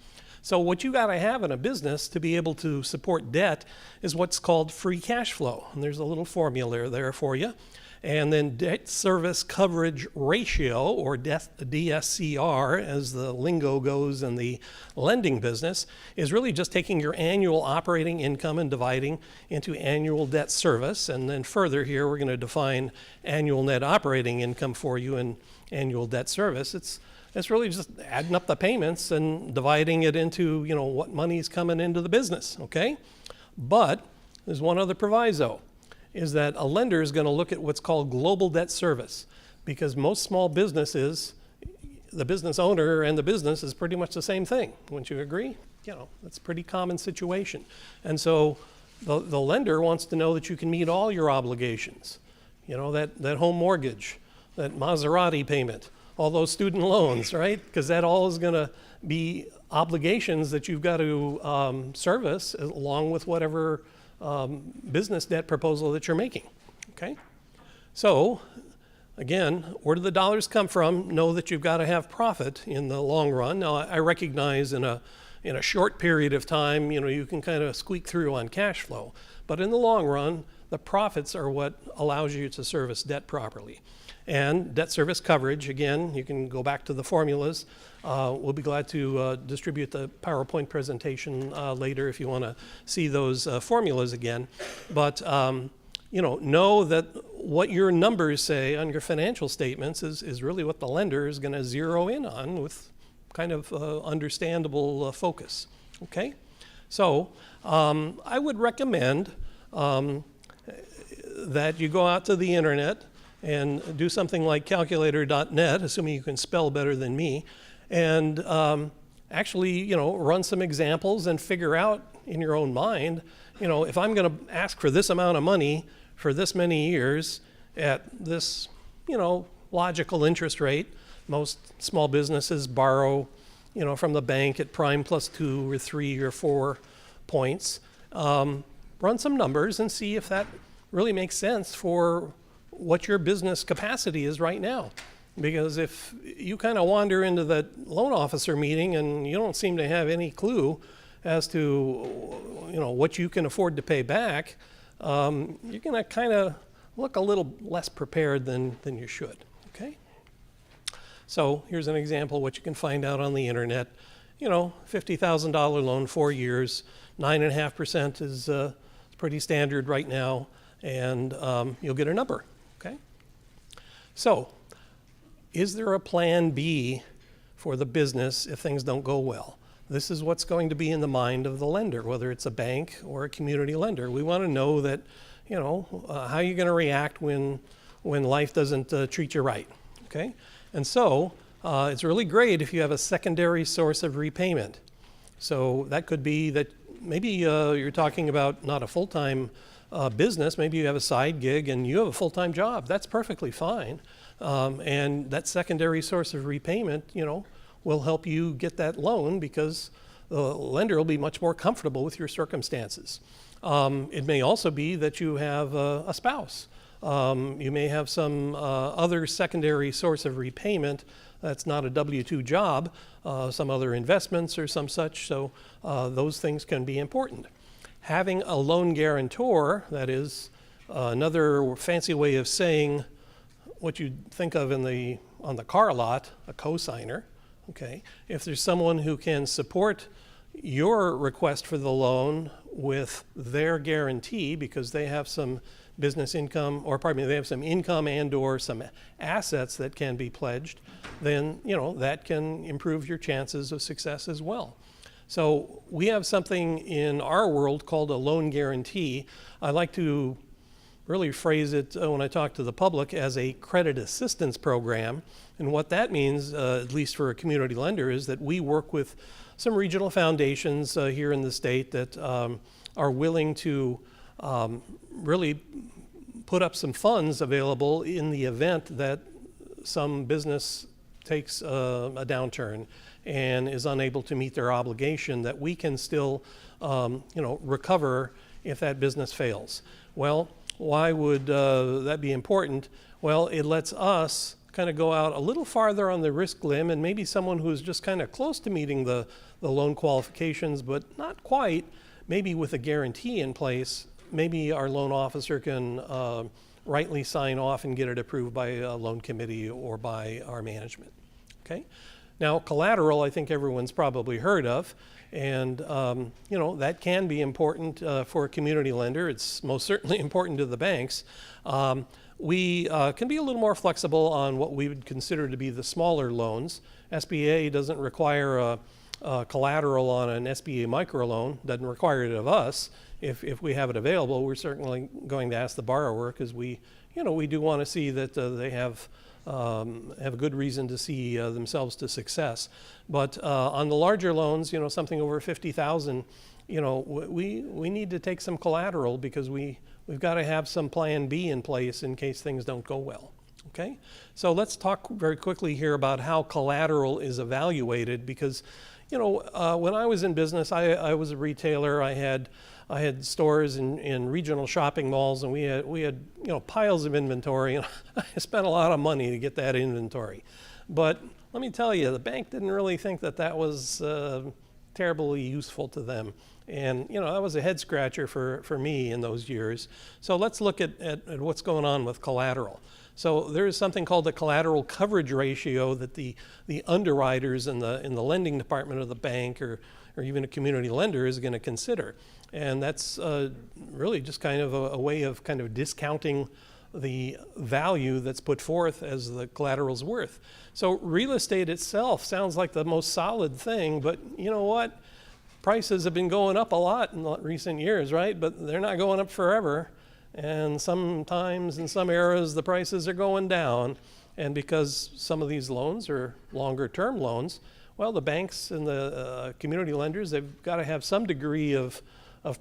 So what you got to have in a business to be able to support debt is what's called free cash flow. And there's a little formula there for you. And then debt service coverage ratio, or DSCR, as the lingo goes in the lending business, is really just taking your annual operating income and dividing into annual debt service. And then further here, we're going to define annual net operating income for you and annual debt service. It's really just adding up the payments and dividing it into, what money's coming into the business, okay? But there's one other proviso, is that a lender is going to look at what's called global debt service, because most small businesses, the business owner and the business is pretty much the same thing. Wouldn't you agree? That's a pretty common situation. And so the lender wants to know that you can meet all your obligations, that home mortgage, that Maserati payment, all those student loans, right? Because that all is going to be obligations that you've got to service along with whatever business debt proposal that you're making, okay? So, again, where do the dollars come from? Know that you've got to have profit in the long run. Now, I recognize in a short period of time, you can kind of squeak through on cash flow. But in the long run, the profits are what allows you to service debt properly. And debt service coverage, again, you can go back to the formulas. We'll be glad to distribute the PowerPoint presentation later if you want to see those formulas again. But know that what your numbers say on your financial statements is really what the lender is going to zero in on with kind of understandable focus. Okay? So I would recommend that you go out to the internet and do something like calculator.net, assuming you can spell better than me, and actually, run some examples and figure out in your own mind, if I'm going to ask for this amount of money for this many years at this, logical interest rate. Most small businesses borrow, from the bank at prime plus 2 or 3 or 4 points. Run some numbers and see if that really makes sense for what your business capacity is right now. Because if you kind of wander into that loan officer meeting and you don't seem to have any clue as to what you can afford to pay back, you're going to kind of look a little less prepared than you should. Okay? So here's an example of what you can find out on the internet. $50,000 loan, 4 years, 9.5% is pretty standard right now, and you'll get a number. Okay? So, is there a plan B for the business if things don't go well? This is what's going to be in the mind of the lender, whether it's a bank or a community lender. We want to know that, how you're going to react when life doesn't treat you right. Okay? And so, it's really great if you have a secondary source of repayment. So that could be that maybe you're talking about not a full-time business, maybe you have a side gig and you have a full-time job. That's perfectly fine. And that secondary source of repayment, will help you get that loan because the lender will be much more comfortable with your circumstances. It may also be that you have a spouse. You may have some other secondary source of repayment that's not a W-2 job, some other investments or some such, so those things can be important. Having a loan guarantor, that is another fancy way of saying what you'd think of on the car lot, a cosigner, okay? If there's someone who can support your request for the loan with their guarantee because they have some business income, or pardon me, they have some income and or some assets that can be pledged, then that can improve your chances of success as well. So we have something in our world called a loan guarantee. I like to really phrase it when I talk to the public as a credit assistance program. And what that means, at least for a community lender, is that we work with some regional foundations here in the state that are willing to really put up some funds available in the event that some business takes a downturn and is unable to meet their obligation, that we can still recover if that business fails. Well, why would that be important? Well, it lets us kind of go out a little farther on the risk limb, and maybe someone who's just kind of close to meeting the loan qualifications, but not quite, maybe with a guarantee in place, maybe our loan officer can rightly sign off and get it approved by a loan committee or by our management. Okay? Now, collateral, I think everyone's probably heard of, and that can be important for a community lender. It's most certainly important to the banks. We can be a little more flexible on what we would consider to be the smaller loans. SBA doesn't require a collateral on an SBA microloan, doesn't require it of us. If we have it available, we're certainly going to ask the borrower, because we do want to see that they have a good reason to see themselves to success. But on the larger loans, something over 50,000, we need to take some collateral, because we've got to have some plan B in place in case things don't go well. Okay, so let's talk very quickly here about how collateral is evaluated, because when I was in business, I was a retailer. I had stores in regional shopping malls, and we had piles of inventory, and I spent a lot of money to get that inventory. But let me tell you, the bank didn't really think that was terribly useful to them. And that was a head scratcher for me in those years. So let's look at what's going on with collateral. So there is something called the collateral coverage ratio that the underwriters in the lending department of the bank or even a community lender is going to consider. And that's really just kind of a way of kind of discounting the value that's put forth as the collateral's worth. So real estate itself sounds like the most solid thing, but you know what? Prices have been going up a lot in recent years, right? But they're not going up forever. And sometimes in some eras, the prices are going down. And because some of these loans are longer term loans, well, the banks and the community lenders, they've got to have some degree of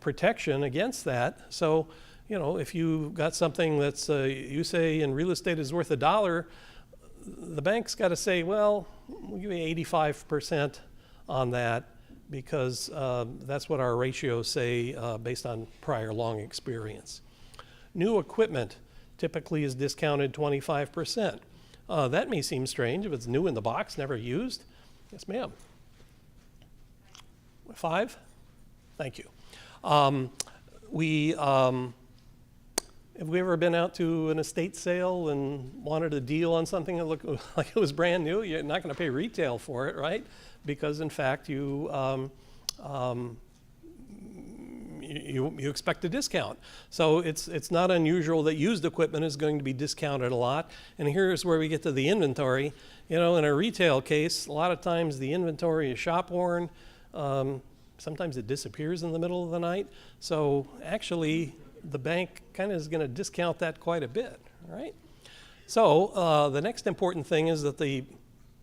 protection against that. So, if you've got something that's, you say in real estate is worth $1, the bank's got to say, well, we'll give you 85% on that, because that's what our ratios say based on prior long experience. New equipment typically is discounted 25%. That may seem strange if it's new in the box, never used. Yes, ma'am. 5? Thank you. Have we ever been out to an estate sale and wanted a deal on something that looked like it was brand new? You're not going to pay retail for it, right? Because in fact you expect a discount. So it's not unusual that used equipment is going to be discounted a lot. And here's where we get to the inventory. In a retail case, a lot of times the inventory is shop worn. Sometimes it disappears in the middle of the night. So actually, the bank kind of is going to discount that quite a bit, right? So the next important thing is that the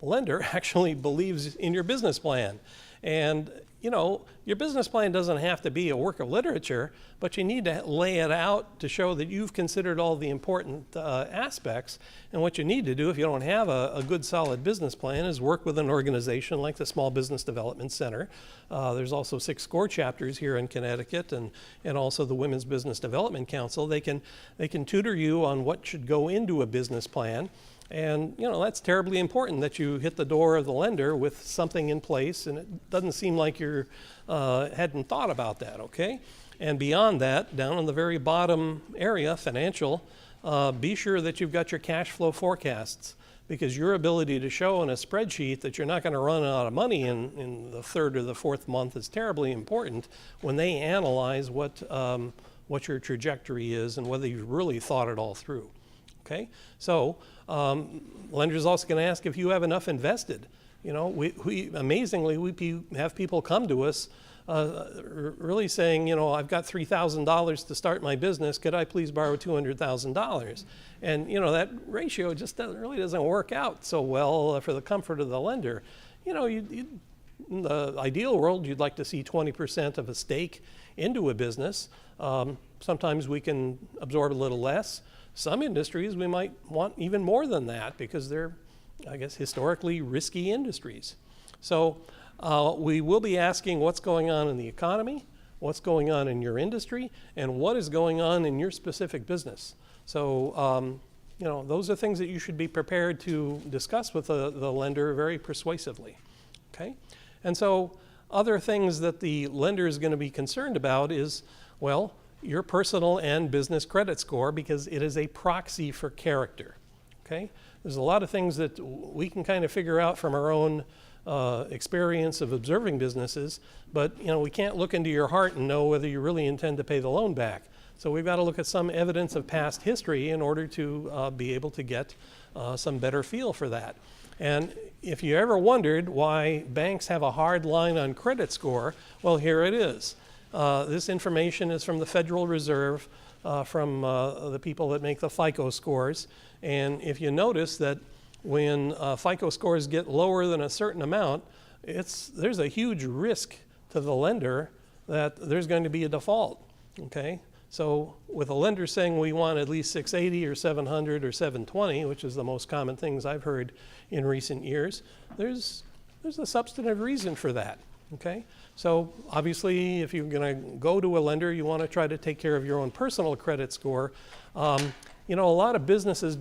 lender actually believes in your business plan. And your business plan doesn't have to be a work of literature, but you need to lay it out to show that you've considered all the important aspects. And what you need to do if you don't have a good solid business plan is work with an organization like the Small Business Development Center. There's also 6 SCORE chapters here in Connecticut, and also the Women's Business Development Council. They can tutor you on what should go into a business plan. And that's terribly important, that you hit the door of the lender with something in place, and it doesn't seem like you hadn't thought about that, okay? And beyond that, down in the very bottom area, financial, be sure that you've got your cash flow forecasts, because your ability to show in a spreadsheet that you're not going to run out of money in the 3rd or the 4th month is terribly important when they analyze what your trajectory is and whether you've really thought it all through. Okay, so lender's also going to ask if you have enough invested. We amazingly, we have people come to us really saying, I've got $3,000 to start my business. Could I please borrow $200,000? And that ratio just really doesn't work out so well for the comfort of the lender. In the ideal world, you'd like to see 20% of a stake into a business. Sometimes we can absorb a little less. Some industries we might want even more than that, because they're I guess, historically risky industries. So we will be asking what's going on in the economy, what's going on in your industry, and what is going on in your specific business. So, you know, those are things that you should be prepared to discuss with the lender very persuasively, okay? And so other things that the lender is going to be concerned about is, well, your personal and business credit score, because it is a proxy for character, okay? There's a lot of things that we can kind of figure out from our own experience of observing businesses, but you know, we can't look into your heart and know whether you really intend to pay the loan back. So we've got to look at some evidence of past history in order to be able to get some better feel for that. And if you ever wondered why banks have a hard line on credit score, well, here it is. This information is from the Federal Reserve, from the people that make the FICO scores. And if you notice that when FICO scores get lower than a certain amount, there's a huge risk to the lender that there's going to be a default, okay? So with a lender saying we want at least 680 or 700 or 720, which is the most common things I've heard in recent years, there's a substantive reason for that, okay? So obviously, if you're going to go to a lender, you want to try to take care of your own personal credit score. You know, a lot of businesses,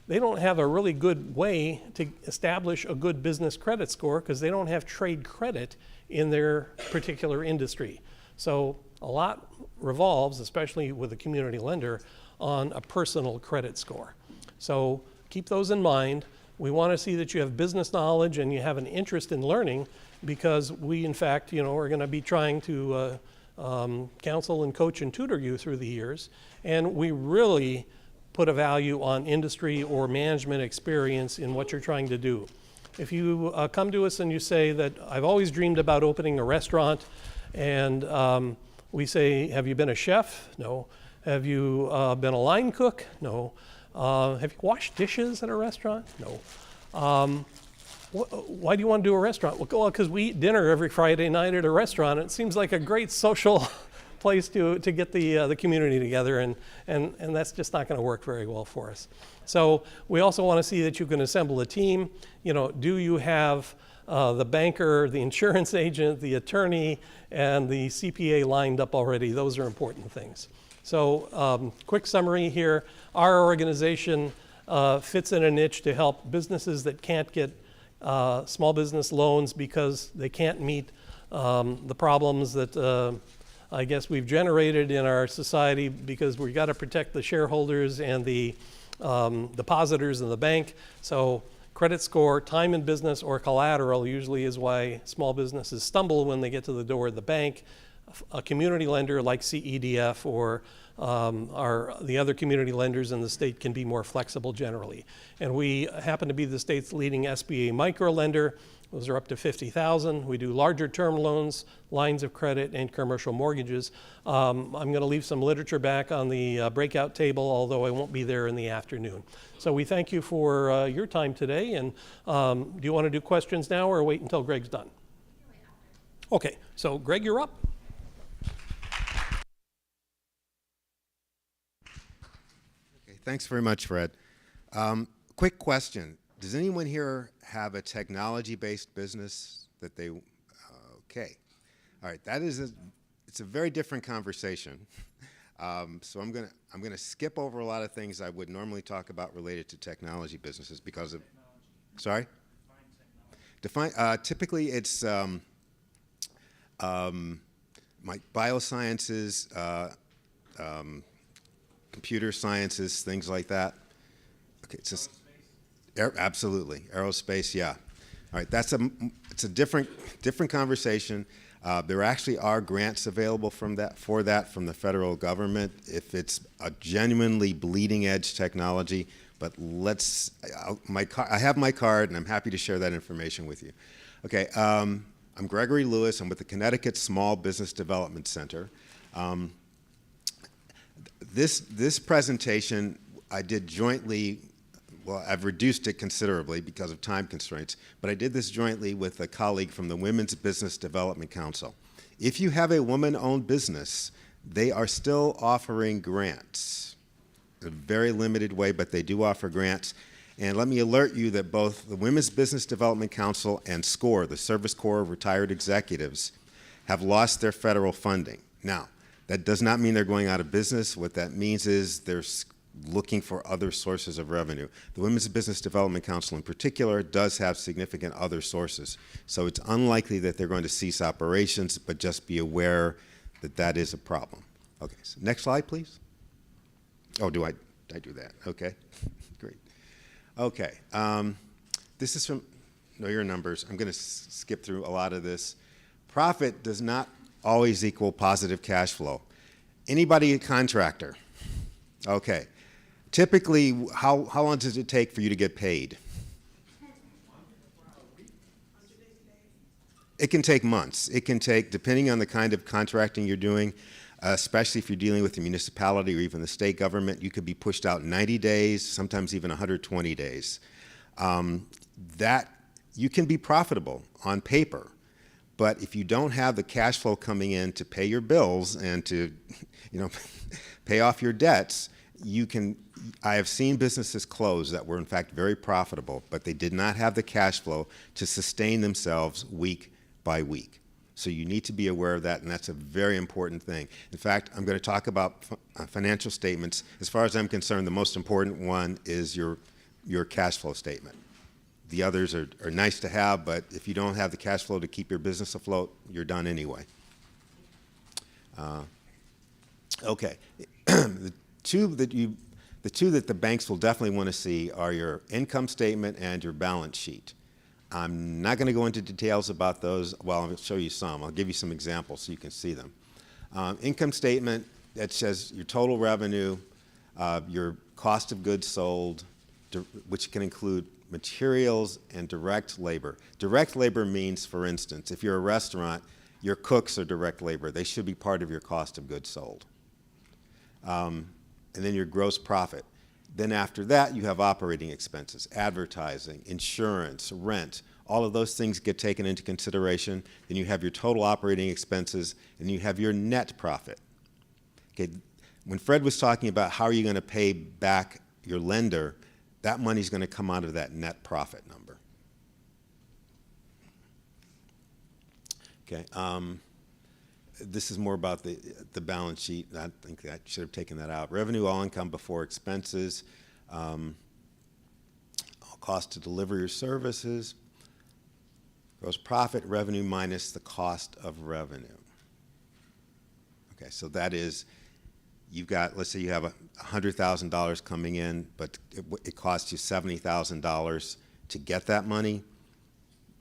they don't have a really good way to establish a good business credit score because they don't have trade credit in their particular industry. So a lot revolves, especially with a community lender, on a personal credit score. So keep those in mind. We want to see that you have business knowledge and you have an interest in learning, because we, in fact, you know, are going to be trying to counsel and coach and tutor you through the years. And we really put a value on industry or management experience in what you're trying to do. If you come to us and you say that I've always dreamed about opening a restaurant, and we say, have you been a chef? No. Have you been a line cook? No. Have you washed dishes at a restaurant? No. Why do you want to do a restaurant? Well, because we eat dinner every Friday night at a restaurant. It seems like a great social place to get the community together, and that's just not going to work very well for us. So we also want to see that you can assemble a team. You know, do you have the banker, the insurance agent, the attorney, and the CPA lined up already? Those are important things. So quick summary here. Our organization fits in a niche to help businesses that can't get small business loans because they can't meet the problems that I guess we've generated in our society, because we've got to protect the shareholders and the depositors in the bank. So credit score, time in business, or collateral usually is why small businesses stumble when they get to the door of the bank. A community lender like CEDF or the other community lenders in the state can be more flexible generally. And we happen to be the state's leading SBA micro lender. Those are up to $50,000. We do larger term loans, lines of credit, and commercial mortgages. I'm going to leave some literature back on the breakout table, although I won't be there in the afternoon. So we thank you for your time today. And do you want to do questions now or wait until Greg's done? Okay, so Greg, you're up. Okay, thanks very much, Fred. Quick question. Does anyone here have a technology-based business that they, okay. All right, it's a very different conversation. So I'm gonna skip over a lot of things I would normally talk about related to technology businesses because of, sorry? Typically it's my biosciences, computer sciences, things like that. Okay, it's just, absolutely, aerospace, yeah. All right, it's a different conversation. There actually are grants available for that from the federal government if it's a genuinely bleeding edge technology. But I have my card and I'm happy to share that information with you. Okay, I'm Gregory Lewis. I'm with the Connecticut Small Business Development Center. This presentation I did jointly. Well, I've reduced it considerably because of time constraints, but I did this jointly with a colleague from the Women's Business Development Council. If you have a woman-owned business, they are still offering grants. In a very limited way, but they do offer grants. And let me alert you that both the Women's Business Development Council and SCORE, the Service Corps of Retired Executives, have lost their federal funding. Now, that does not mean they're going out of business. What that means is they're looking for other sources of revenue. The Women's Business Development Council in particular does have significant other sources. So it's unlikely that they're going to cease operations, but just be aware that that is a problem. Okay, so next slide, please. Oh, did I do that? Okay, great. Okay, this is from Know Your Numbers. I'm going to skip through a lot of this. Profit does not always equal positive cash flow. Anybody a contractor? Okay. Typically, how long does it take for you to get paid? It can take months. It can take, depending on the kind of contracting you're doing, especially if you're dealing with the municipality or even the state government, you could be pushed out 90 days, sometimes even 120 days. That you can be profitable on paper, but if you don't have the cash flow coming in to pay your bills and to, pay off your debts, I have seen businesses close that were in fact very profitable, but they did not have the cash flow to sustain themselves week by week. So you need to be aware of that, and that's a very important thing. In fact, I'm going to talk about financial statements. As far as I'm concerned, the most important one is your cash flow statement. The others are nice to have, but if you don't have the cash flow to keep your business afloat, you're done anyway. Okay. The two that the banks will definitely want to see are your income statement and your balance sheet. I'm not going to go into details about those. Well, I'll show you some. I'll give you some examples so you can see them. Income statement, that says your total revenue, your cost of goods sold, which can include materials and direct labor. Direct labor means, for instance, if you're a restaurant, your cooks are direct labor. They should be part of your cost of goods sold. And then your gross profit. Then after that, you have operating expenses, advertising, insurance, rent. All of those things get taken into consideration. Then you have your total operating expenses, and you have your net profit. Okay. When Fred was talking about how are you going to pay back your lender, that money's going to come out of that net profit number. Okay. This is more about the balance sheet. I think I should have taken that out. Revenue, all income before expenses, all cost to deliver your services, gross profit, revenue minus the cost of revenue. Okay, so that is, you've got, let's say you have $100,000 coming in, but it costs you $70,000 to get that money.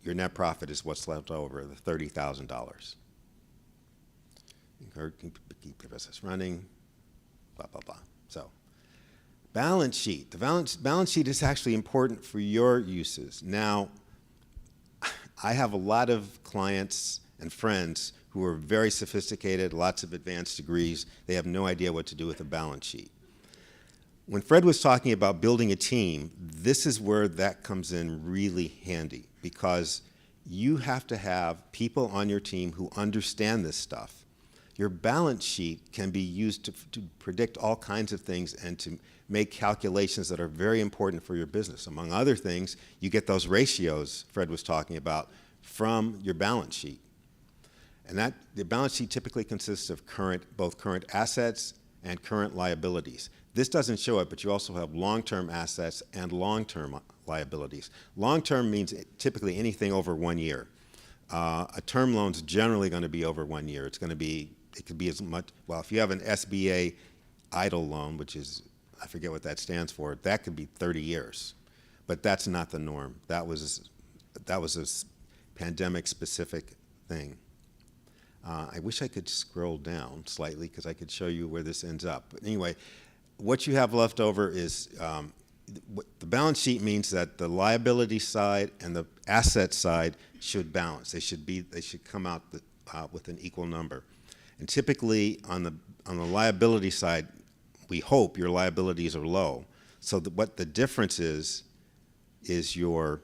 Your net profit is what's left over, the $30,000. Keep the business running, blah, blah, blah. So, balance sheet. The balance sheet is actually important for your uses. Now, I have a lot of clients and friends who are very sophisticated, lots of advanced degrees. They have no idea what to do with a balance sheet. When Fred was talking about building a team, this is where that comes in really handy, because you have to have people on your team who understand this stuff. Your balance sheet can be used to predict all kinds of things and to make calculations that are very important for your business. Among other things, you get those ratios Fred was talking about from your balance sheet. And the balance sheet typically consists of both current assets and current liabilities. This doesn't show it, but you also have long-term assets and long-term liabilities. Long-term means typically anything over 1 year. A term loan's generally going to be over 1 year. It could be as much, well, if you have an SBA EIDL loan, which is, I forget what that stands for, that could be 30 years. But that's not the norm. That was a pandemic-specific thing. I wish I could scroll down slightly because I could show you where this ends up. But anyway, what you have left over is, the balance sheet means that the liability side and the asset side should balance. They should come out with an equal number. And typically on the liability side, we hope your liabilities are low. So what the difference is your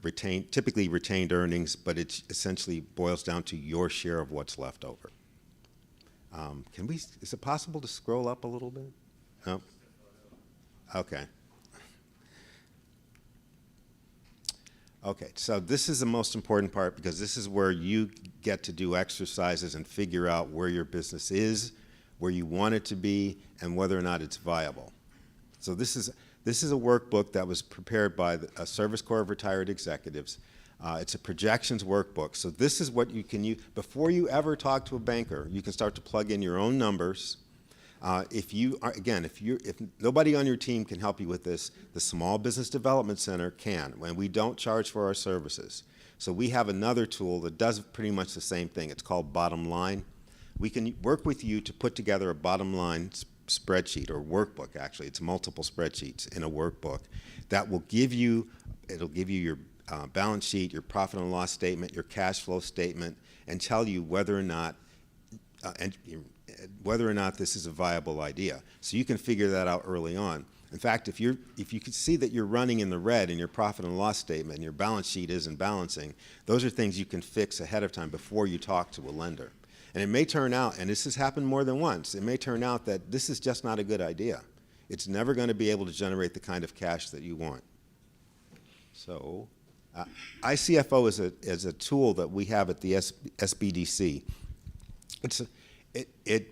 typically retained earnings, but it essentially boils down to your share of what's left over. Is it possible to scroll up a little bit? No? Okay. Okay, so this is the most important part because this is where you get to do exercises and figure out where your business is, where you want it to be, and whether or not it's viable. So this is a workbook that was prepared by a Service Corps of Retired Executives. It's a projections workbook. So this is what you can use. Before you ever talk to a banker, you can start to plug in your own numbers. If nobody on your team can help you with this, the Small Business Development Center can, and we don't charge for our services. So we have another tool that does pretty much the same thing. It's called Bottom Line. We can work with you to put together a bottom line spreadsheet, or workbook actually. It's multiple spreadsheets in a workbook that will give you, it'll give you your balance sheet, your profit and loss statement, your cash flow statement, and tell you whether or not this is a viable idea. So you can figure that out early on. In fact, if you can see that you're running in the red in your profit and loss statement and your balance sheet isn't balancing, those are things you can fix ahead of time before you talk to a lender. And it may turn out, and this has happened more than once, it may turn out that this is just not a good idea. It's never going to be able to generate the kind of cash that you want. So ICFO is a tool that we have at the SBDC.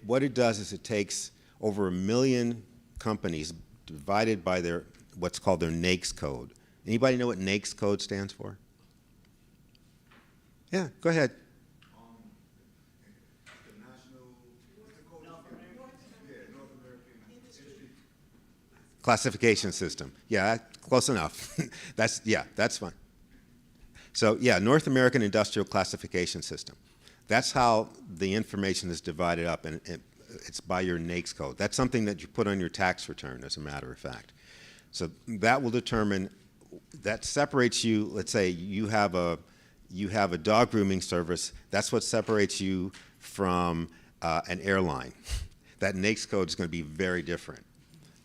What it does is it takes over 1 million companies divided by what's called their NAICS code. Anybody know what NAICS code stands for? Yeah, go ahead. Classification system. Yeah, close enough. That's fine. So yeah, North American Industrial Classification System. That's how the information is divided up, and it's by your NAICS code. That's something that you put on your tax return, as a matter of fact. So that will determine, that separates you. Let's say you have a dog grooming service. That's what separates you from an airline. That NAICS code is going to be very different.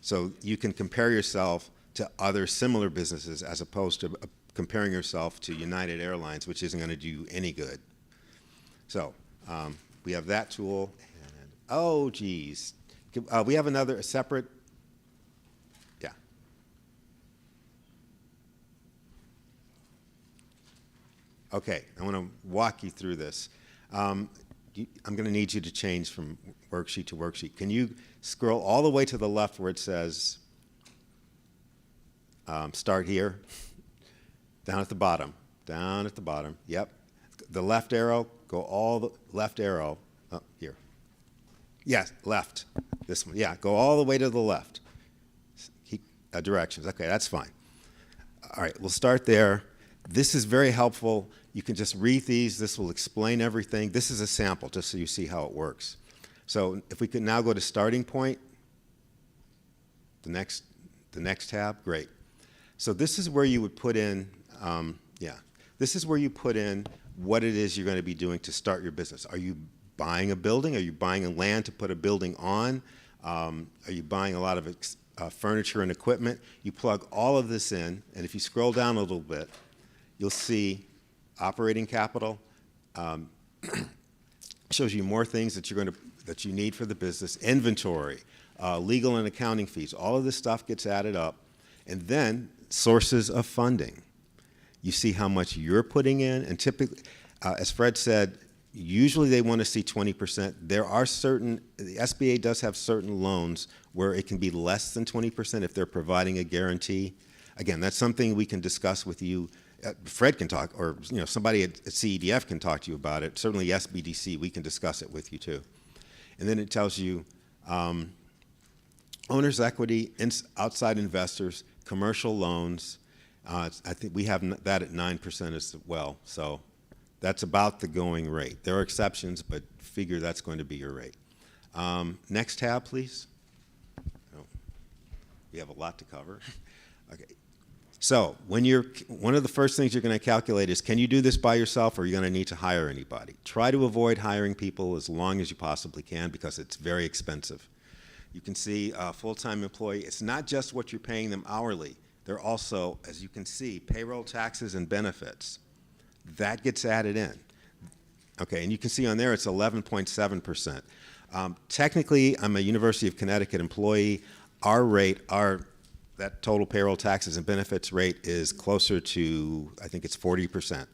So you can compare yourself to other similar businesses as opposed to comparing yourself to United Airlines, which isn't going to do you any good. So we have that tool. And, oh, geez. We have a separate, yeah. Okay, I want to walk you through this. I'm going to need you to change from worksheet to worksheet. Can you scroll all the way to the left where it says start here? Down at the bottom. Down at the bottom. Yep. The left arrow, go all the left arrow up here. Yes, left. This one. Yeah, go all the way to the left. Keep directions. Okay, that's fine. All right, we'll start there. This is very helpful. You can just read these. This will explain everything. This is a sample, just so you see how it works. So if we could now go to starting point, the next tab, great. So this is where you would put in, this is where you put in what it is you're going to be doing to start your business. Are you buying a building? Are you buying a land to put a building on? Are you buying a lot of furniture and equipment? You plug all of this in, and if you scroll down a little bit, you'll see operating capital. Shows you more things that you need for the business. Inventory, legal and accounting fees. All of this stuff gets added up, and then sources of funding. You see how much you're putting in, and typically, as Fred said, usually they want to see 20%. There are the SBA does have certain loans where it can be less than 20% if they're providing a guarantee. Again, that's something we can discuss with you. Fred can talk, or somebody at CEDF can talk to you about it. Certainly SBDC, we can discuss it with you too. And then it tells you owner's equity, outside investors, commercial loans. I think we have that at 9% as well. So that's about the going rate. There are exceptions, but figure that's going to be your rate. Next tab, please. Oh, we have a lot to cover. Okay. So one of the first things you're going to calculate is, can you do this by yourself, or are you going to need to hire anybody? Try to avoid hiring people as long as you possibly can, because it's very expensive. You can see a full-time employee. It's not just what you're paying them hourly. They're also, as you can see, payroll, taxes, and benefits. That gets added in. Okay, and you can see on there it's 11.7%. Technically, I'm a University of Connecticut employee. Our rate, our that total payroll taxes and benefits rate is closer to, I think it's 40%.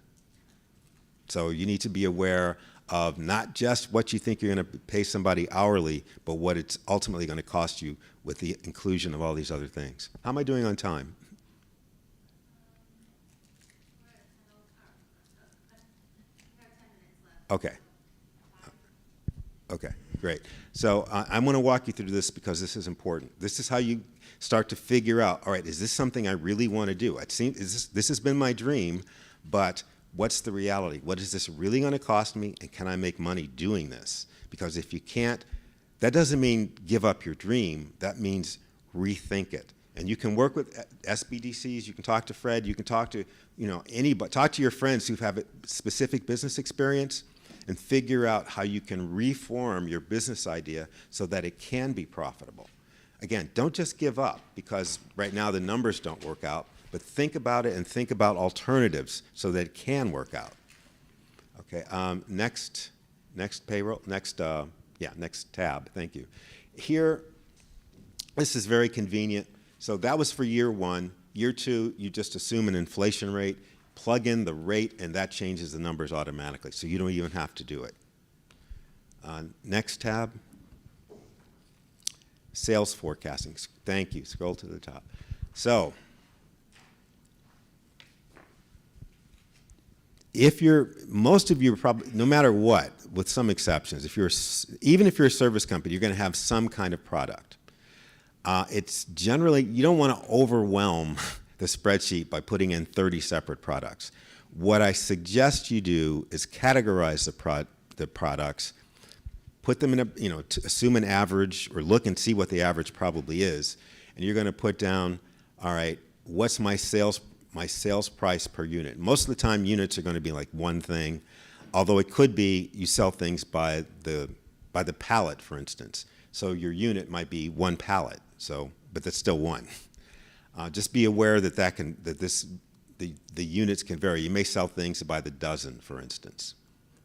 So you need to be aware of not just what you think you're going to pay somebody hourly, but what it's ultimately going to cost you with the inclusion of all these other things. How am I doing on time? Okay. Okay, great. So I'm going to walk you through this because this is important. This is how you start to figure out, all right, is this something I really want to do? This has been my dream, but what's the reality? What is this really going to cost me, and can I make money doing this? Because if you can't, that doesn't mean give up your dream. That means rethink it. And you can work with SBDCs. You can talk to Fred. You can talk to anybody. Talk to your friends who have specific business experience, and figure out how you can reform your business idea so that it can be profitable. Again, don't just give up because right now the numbers don't work out, but think about it and think about alternatives so that it can work out. Okay, next payroll, next tab, thank you. Here, this is very convenient. So that was for year one. Year two, you just assume an inflation rate, plug in the rate, and that changes the numbers automatically. So you don't even have to do it. Next tab, sales forecasting. Thank you, scroll to the top. So, most of you are probably, no matter what, with some exceptions, even if you're a service company, you're going to have some kind of product. It's generally, you don't want to overwhelm the spreadsheet by putting in 30 separate products. What I suggest you do is categorize the products, put them in assume an average or look and see what the average probably is, and you're going to put down, all right, what's my sales price per unit? Most of the time, units are going to be like one thing, although it could be you sell things by the pallet, for instance. So your unit might be one pallet, but that's still one. Just be aware that the units can vary. You may sell things by the dozen, for instance,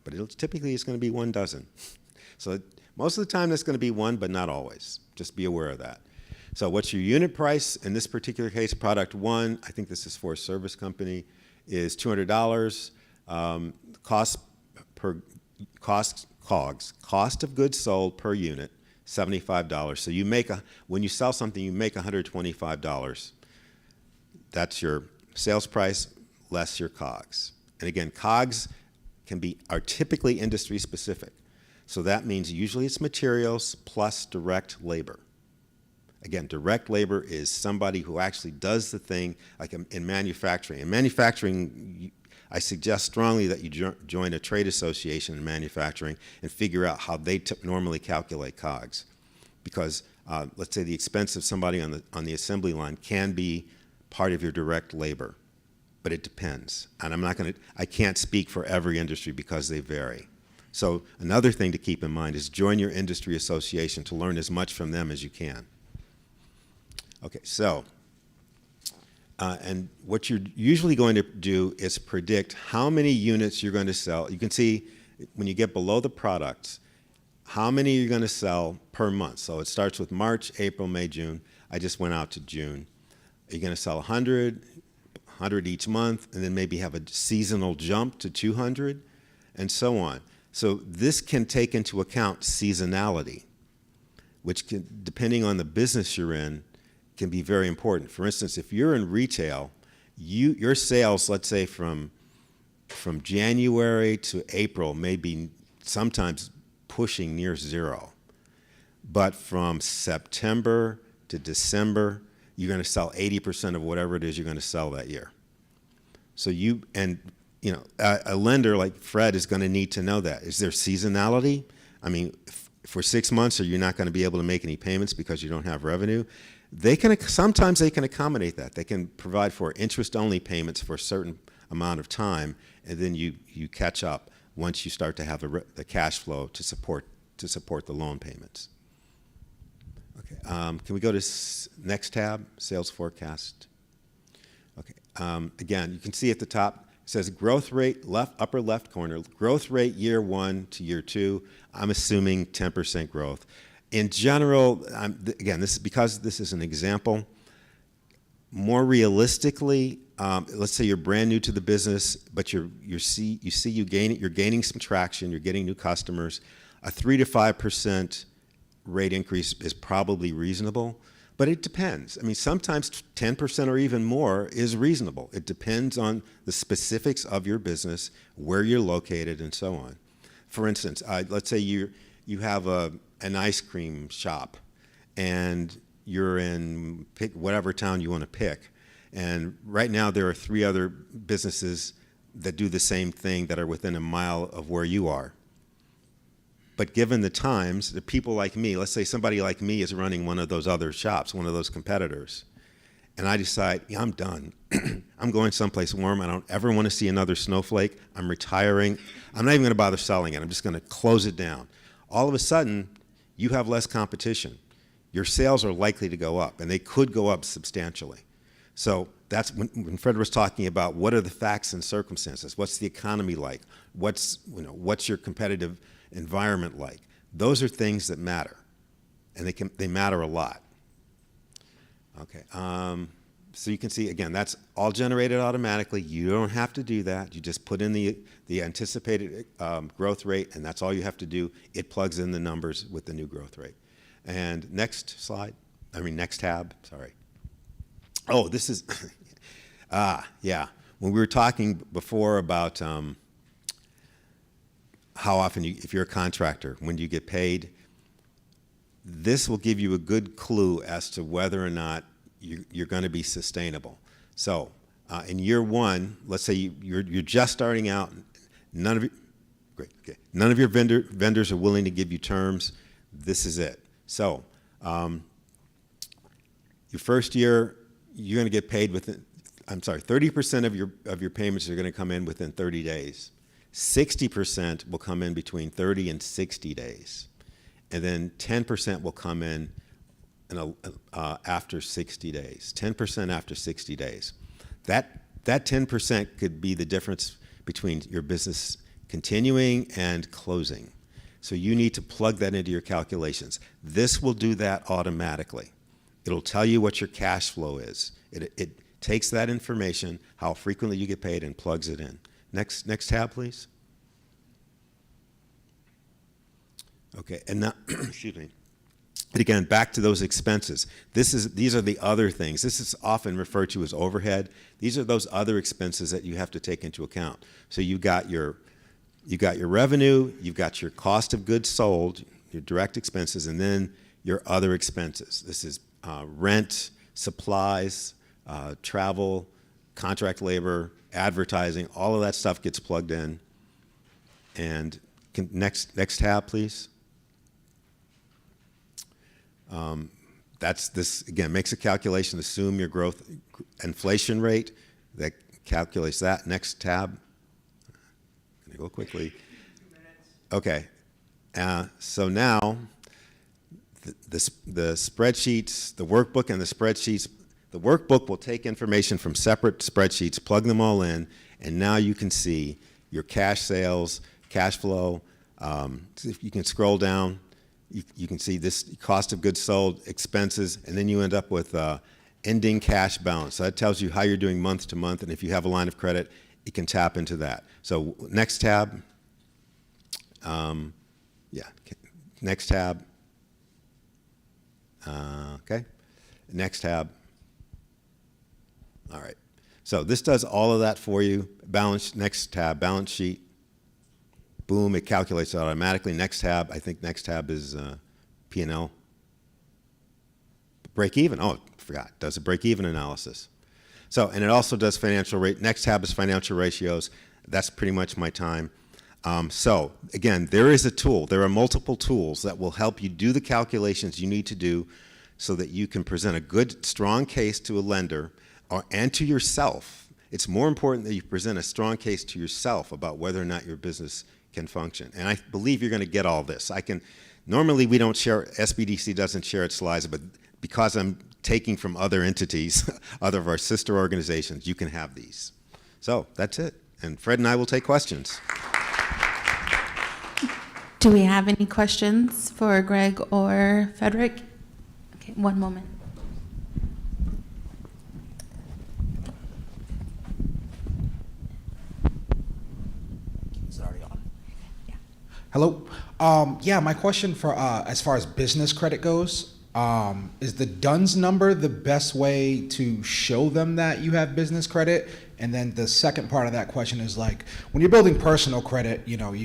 but typically it's going to be 1 dozen. So most of the time that's going to be one, but not always. Just be aware of that. So what's your unit price? In this particular case, product one, I think this is for a service company, is $200. COGS, cost of goods sold per unit, $75. So when you sell something, you make $125. That's your sales price less your COGS. And again, COGS are typically industry specific. So that means usually it's materials plus direct labor. Again, direct labor is somebody who actually does the thing, like in manufacturing. In manufacturing, I suggest strongly that you join a trade association in manufacturing and figure out how they normally calculate COGS. Because let's say the expense of somebody on the assembly line can be part of your direct labor, but it depends. And I can't speak for every industry because they vary. So another thing to keep in mind is join your industry association to learn as much from them as you can. Okay, so, and what you're usually going to do is predict how many units you're going to sell. You can see when you get below the products, how many you're going to sell per month. So it starts with March, April, May, June. I just went out to June. You're going to sell 100 each month, and then maybe have a seasonal jump to 200, and so on. So this can take into account seasonality, which can, depending on the business you're in, can be very important. For instance, if you're in retail, your sales, let's say from January to April, may be sometimes pushing near zero. But from September to December, you're going to sell 80% of whatever it is you're going to sell that year. So a lender like Fred is going to need to know that. Is there seasonality? I mean, for 6 months, are you not going to be able to make any payments because you don't have revenue? Sometimes they can accommodate that. They can provide for interest-only payments for a certain amount of time, and then you catch up once you start to have the cash flow to support the loan payments. Okay, can we go to next tab, sales forecast? Okay, again, you can see at the top, it says growth rate, upper left corner, growth rate year 1 to year 2. I'm assuming 10% growth. In general, again, because this is an example, more realistically, let's say you're brand new to the business, but you're gaining some traction, you're getting new customers. A 3 to 5% rate increase is probably reasonable, but it depends. I mean, sometimes 10% or even more is reasonable. It depends on the specifics of your business, where you're located, and so on. For instance, let's say you have an ice cream shop, and you're in whatever town you want to pick. And right now there are 3 other businesses that do the same thing that are within a mile of where you are. But given the times, the people like me, let's say somebody like me is running one of those other shops, one of those competitors, and I decide, yeah, I'm done. I'm going someplace warm. I don't ever want to see another snowflake. I'm retiring. I'm not even going to bother selling it. I'm just going to close it down. All of a sudden, you have less competition. Your sales are likely to go up, and they could go up substantially. So that's when Fred was talking about what are the facts and circumstances, what's the economy like, what's your competitive environment like. Those are things that matter, and they matter a lot. Okay, so you can see again that's all generated automatically. You don't have to do that. You just put in the anticipated growth rate, and that's all you have to do. It plugs in the numbers with the new growth rate. And next tab, sorry. Oh, this is, yeah. When we were talking before about how often, if you're a contractor, when do you get paid, this will give you a good clue as to whether or not you're going to be sustainable. So in year 1, let's say you're just starting out, none of your vendors are willing to give you terms. This is it. So your first year, you're going to get paid within, 30% of your payments are going to come in within 30 days. 60% will come in between 30 and 60 days. And then 10% will come in after 60 days. 10% after 60 days. That 10% could be the difference between your business continuing and closing. So you need to plug that into your calculations. This will do that automatically. It'll tell you what your cash flow is. It takes that information, how frequently you get paid, and plugs it in. Next tab, please. Okay, and now, excuse me. And again, back to those expenses. These are the other things. This is often referred to as overhead. These are those other expenses that you have to take into account. So you got your revenue, you've got your cost of goods sold, your direct expenses, and then your other expenses. This is rent, supplies, travel, contract labor, advertising. All of that stuff gets plugged in. And next tab, please. This again makes a calculation. Assume your growth inflation rate. That calculates that. Next tab. I'm gonna go quickly. Okay. So now the spreadsheets, the workbook, and the spreadsheets. The workbook will take information from separate spreadsheets, plug them all in, and now you can see your cash sales, cash flow. If you can scroll down, you can see this cost of goods sold, expenses, and then you end up with ending cash balance. So that tells you how you're doing month to month, and if you have a line of credit, it can tap into that. So next tab. Next tab. Okay. Next tab. All right. So this does all of that for you. Next tab, balance sheet. Boom, it calculates it automatically. Next tab, I think next tab is P&L. Break even, oh, I forgot, does a break even analysis. So, and it also does financial rate. Next tab is financial ratios. That's pretty much my time. So again, there is a tool. There are multiple tools that will help you do the calculations you need to do so that you can present a good, strong case to a lender and to yourself. It's more important that you present a strong case to yourself about whether or not your business can function. And I believe you're going to get all this. Normally we don't share, SBDC doesn't share its slides, but because I'm taking from other entities, other of our sister organizations, you can have these. So that's it. And Fred and I will take questions. Do we have any questions for Greg or Frederick? Okay, one moment. Hello. Yeah, my question for as far as business credit goes, is the DUNS number the best way to show them that you have business credit? And then the second part of that question is like, when you're building personal credit, you know,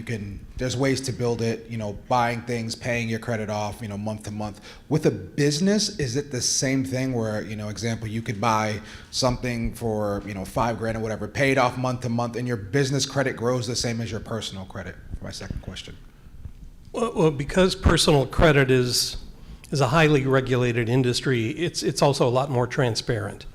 there's ways to build it, you know, buying things, paying your credit off, you know, month to month. With a business, is it the same thing where, you know, example, you could buy something for, you know, $5,000 or whatever, paid off month to month, and your business credit grows the same as your personal credit? For my second question. Well, because personal credit is a highly regulated industry, it's also a lot more transparent.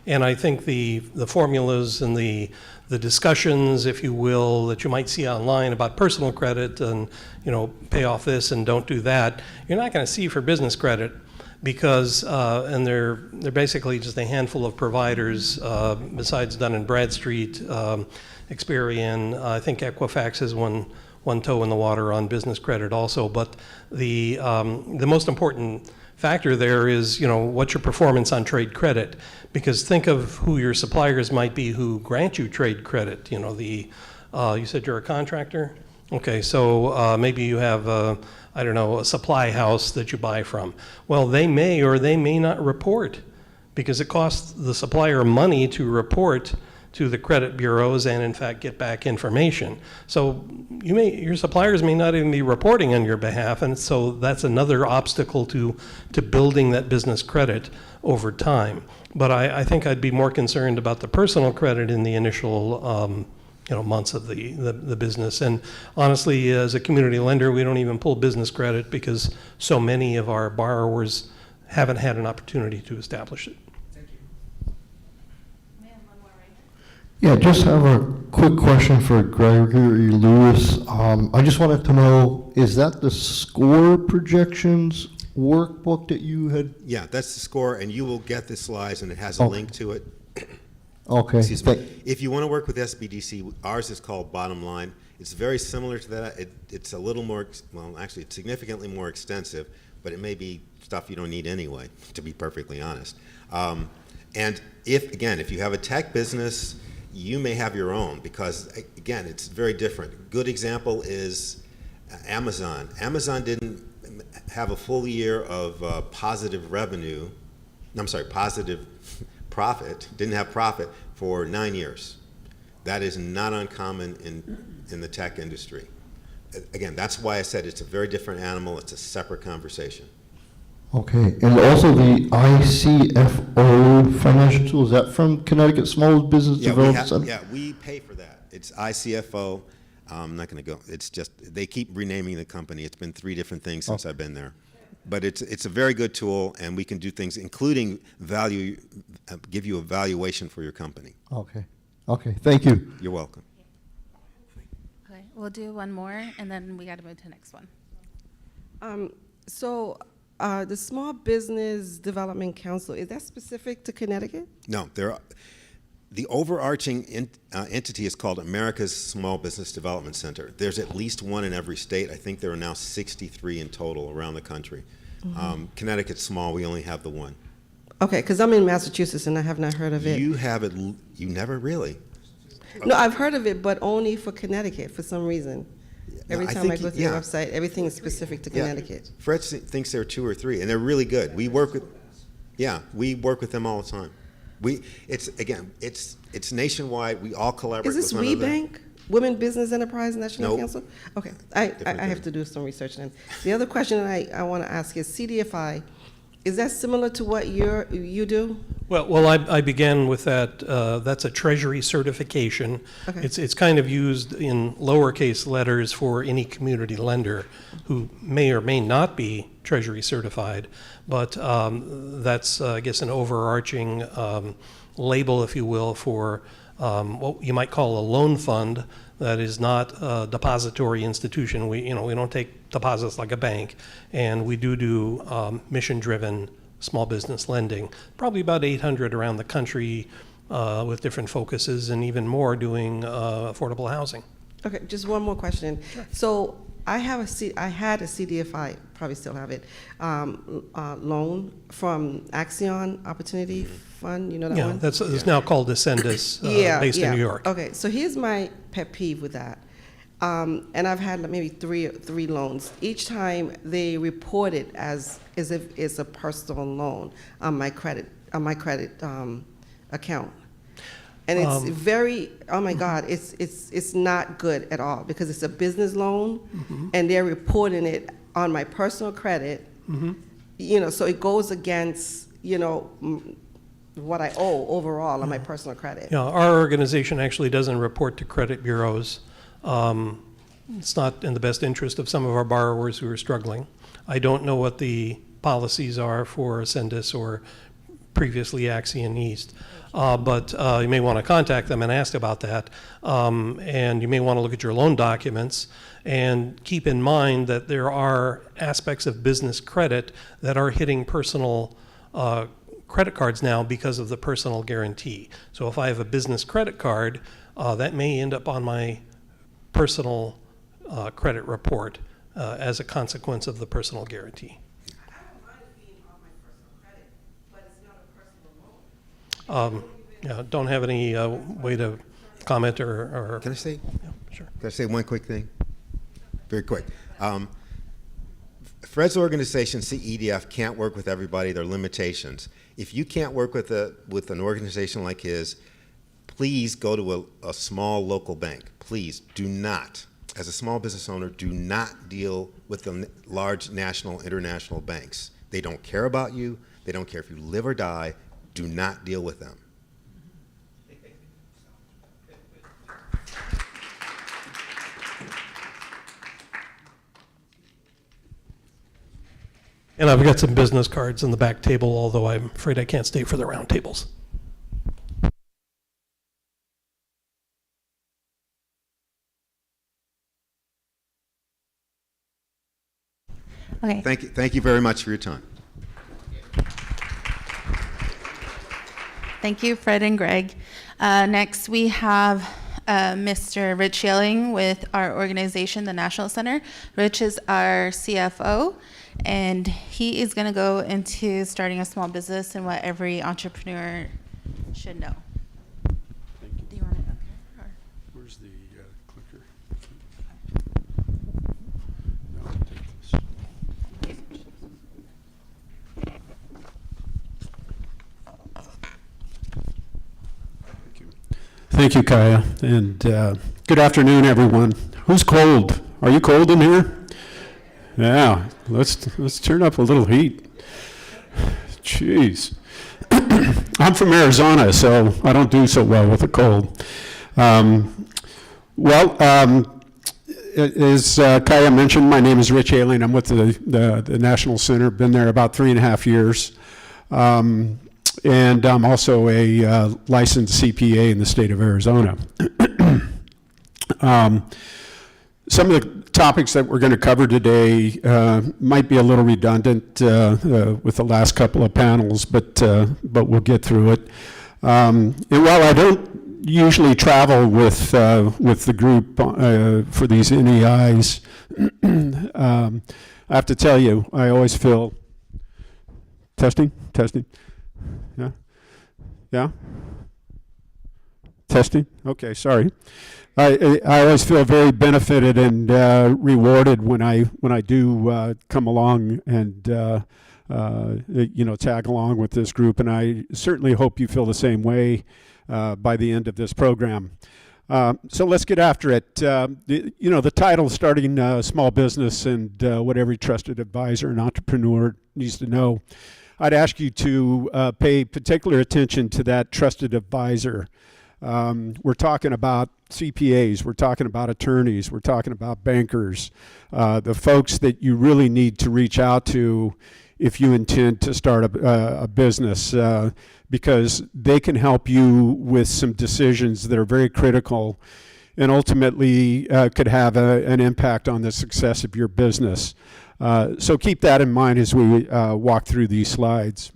And I think the formulas and the discussions, if you will, that you might see online about personal credit and, you know, pay off this and don't do that, you're not going to see for business credit because, and they're basically just a handful of providers besides Dun & Bradstreet, Experian. I think Equifax has one toe in the water on business credit also. But the most important factor there is, you know, what's your performance on trade credit? Because think of who your suppliers might be who grant you trade credit. You know, you said you're a contractor? Okay, so maybe you have I don't know, a supply house that you buy from. Well, they may or they may not report because it costs the supplier money to report to the credit bureaus and in fact get back information. So your suppliers may not even be reporting on your behalf, and so that's another obstacle to building that business credit over time. But I think I'd be more concerned about the personal credit in the initial months of the business. And honestly, as a community lender, we don't even pull business credit because so many of our borrowers haven't had an opportunity to establish it. Yeah, just have a quick question for Gregory Lewis. I just wanted to know, is that the SCORE projections workbook that you had? Yeah, that's the SCORE, and you will get the slides, and it has a link to it. Okay. Excuse me. If you want to work with SBDC, ours is called Bottom Line. It's very similar to that. It's a little more, well, actually, it's significantly more extensive, but it may be stuff you don't need anyway, to be perfectly honest. And if you have a tech business, you may have your own because, again, it's very different. Good example is Amazon. Amazon didn't have a full year of positive profit, didn't have profit for 9 years. That is not uncommon in the tech industry. Again, that's why I said it's a very different animal. It's a separate conversation. Okay, and also the ICFO financial tool, is that from Connecticut Small Business Development Center? Yeah, we pay for that. It's ICFO. I'm not going to go. It's just, they keep renaming the company. It's been 3 different things since I've been there. But it's a very good tool, and we can do things, including give you a valuation for your company. Okay. Okay, thank you. You're welcome. Okay, we'll do one more, and then we got to move to the next one. The Small Business Development Council, is that specific to Connecticut? No, the overarching entity is called America's Small Business Development Center. There's at least one in every state. I think there are now 63 in total around the country. Mm-hmm. Connecticut's small, we only have the one. Okay, because I'm in Massachusetts and I have not heard of it. You have it, you never really? No, I've heard of it, but only for Connecticut for some reason. Every time I go to your website, everything is specific to Connecticut. Fred thinks there are 2 or 3, and they're really good. We work with them all the time. It's nationwide. We all collaborate. Is this with one another. WeBank, Women Business Enterprise National Nope. Council? Okay, I have to do some research then. The other question I want to ask is CDFI. Is that similar to what you do? Well, I began with that. That's a Treasury certification. Okay. It's kind of used in lowercase letters for any community lender who may or may not be Treasury certified. But that's, I guess, an overarching label, if you will, for what you might call a loan fund that is not a depository institution. We don't take deposits like a bank, and we do mission-driven small business lending. Probably about 800 around the country with different focuses, and even more doing affordable housing. Okay, just one more question. Sure. So I had a CDFI, probably still have it, loan from Axion Opportunity Fund. You know that one? It's now called Ascendus, based in New York. Okay, so here's my pet peeve with that. And I've had maybe three loans. Each time they report it as if it's a personal loan on my credit account. And it's very, oh my God, it's not good at all because it's a business loan, and they're reporting it on my personal credit. You know, so it goes against, you know, what I owe overall on my personal credit. Yeah, our organization actually doesn't report to credit bureaus. It's not in the best interest of some of our borrowers who are struggling. I don't know what the policies are for Ascendus or previously Axion East, but you may want to contact them and ask about that. And you may want to look at your loan documents and keep in mind that there are aspects of business credit that are hitting personal credit cards now because of the personal guarantee. So if I have a business credit card, that may end up on my personal credit report as a consequence of the personal guarantee. Yeah, don't have any way to comment or Can I say? Yeah, sure. Can I say one quick thing? Very quick. Fred's organization, CEDF, can't work with everybody. There are limitations. If you can't work with an organization like his, please go to a small local bank. Please do not, as a small business owner, do not deal with the large national, international banks. They don't care about you. They don't care if you live or die. Do not deal with them. And I've got some business cards in the back table, although I'm afraid I can't stay for the round tables. Okay. Thank you very much for your time. Thank you, Fred and Greg. Next, we have Mr. Rich Yelling with our organization, the National Center. Rich is our CFO, and he is going to go into starting a small business and what every entrepreneur should know. Do you want it up here? Or? Where's the clicker? Thank you, Kaya, and good afternoon, everyone. Who's cold? Are you cold in here? Yeah, let's turn up a little heat. Jeez. I'm from Arizona, so I don't do so well with the cold. As Kaya mentioned, my name is Rich Ailing. I'm with the National Center. Been there about 3.5 years. And I'm also a licensed CPA in the state of Arizona. Some of the topics that we're going to cover today might be a little redundant with the last couple of panels, but we'll get through it. And while I don't usually travel with the group for these NEIs, I have to tell you, I always feel testing. Yeah? Yeah? Testing? Okay, sorry. I always feel very benefited and rewarded when I do come along and tag along with this group, and I certainly hope you feel the same way by the end of this program. So let's get after it. The title, Starting Small Business, and what every trusted advisor and entrepreneur needs to know. I'd ask you to pay particular attention to that trusted advisor. We're talking about CPAs, we're talking about attorneys, we're talking about bankers, the folks that you really need to reach out to if you intend to start a business, because they can help you with some decisions that are very critical and ultimately could have an impact on the success of your business. So keep that in mind as we walk through these slides.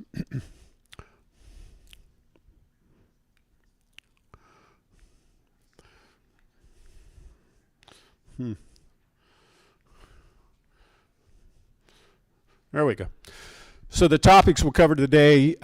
There we go. So the topics we'll cover today,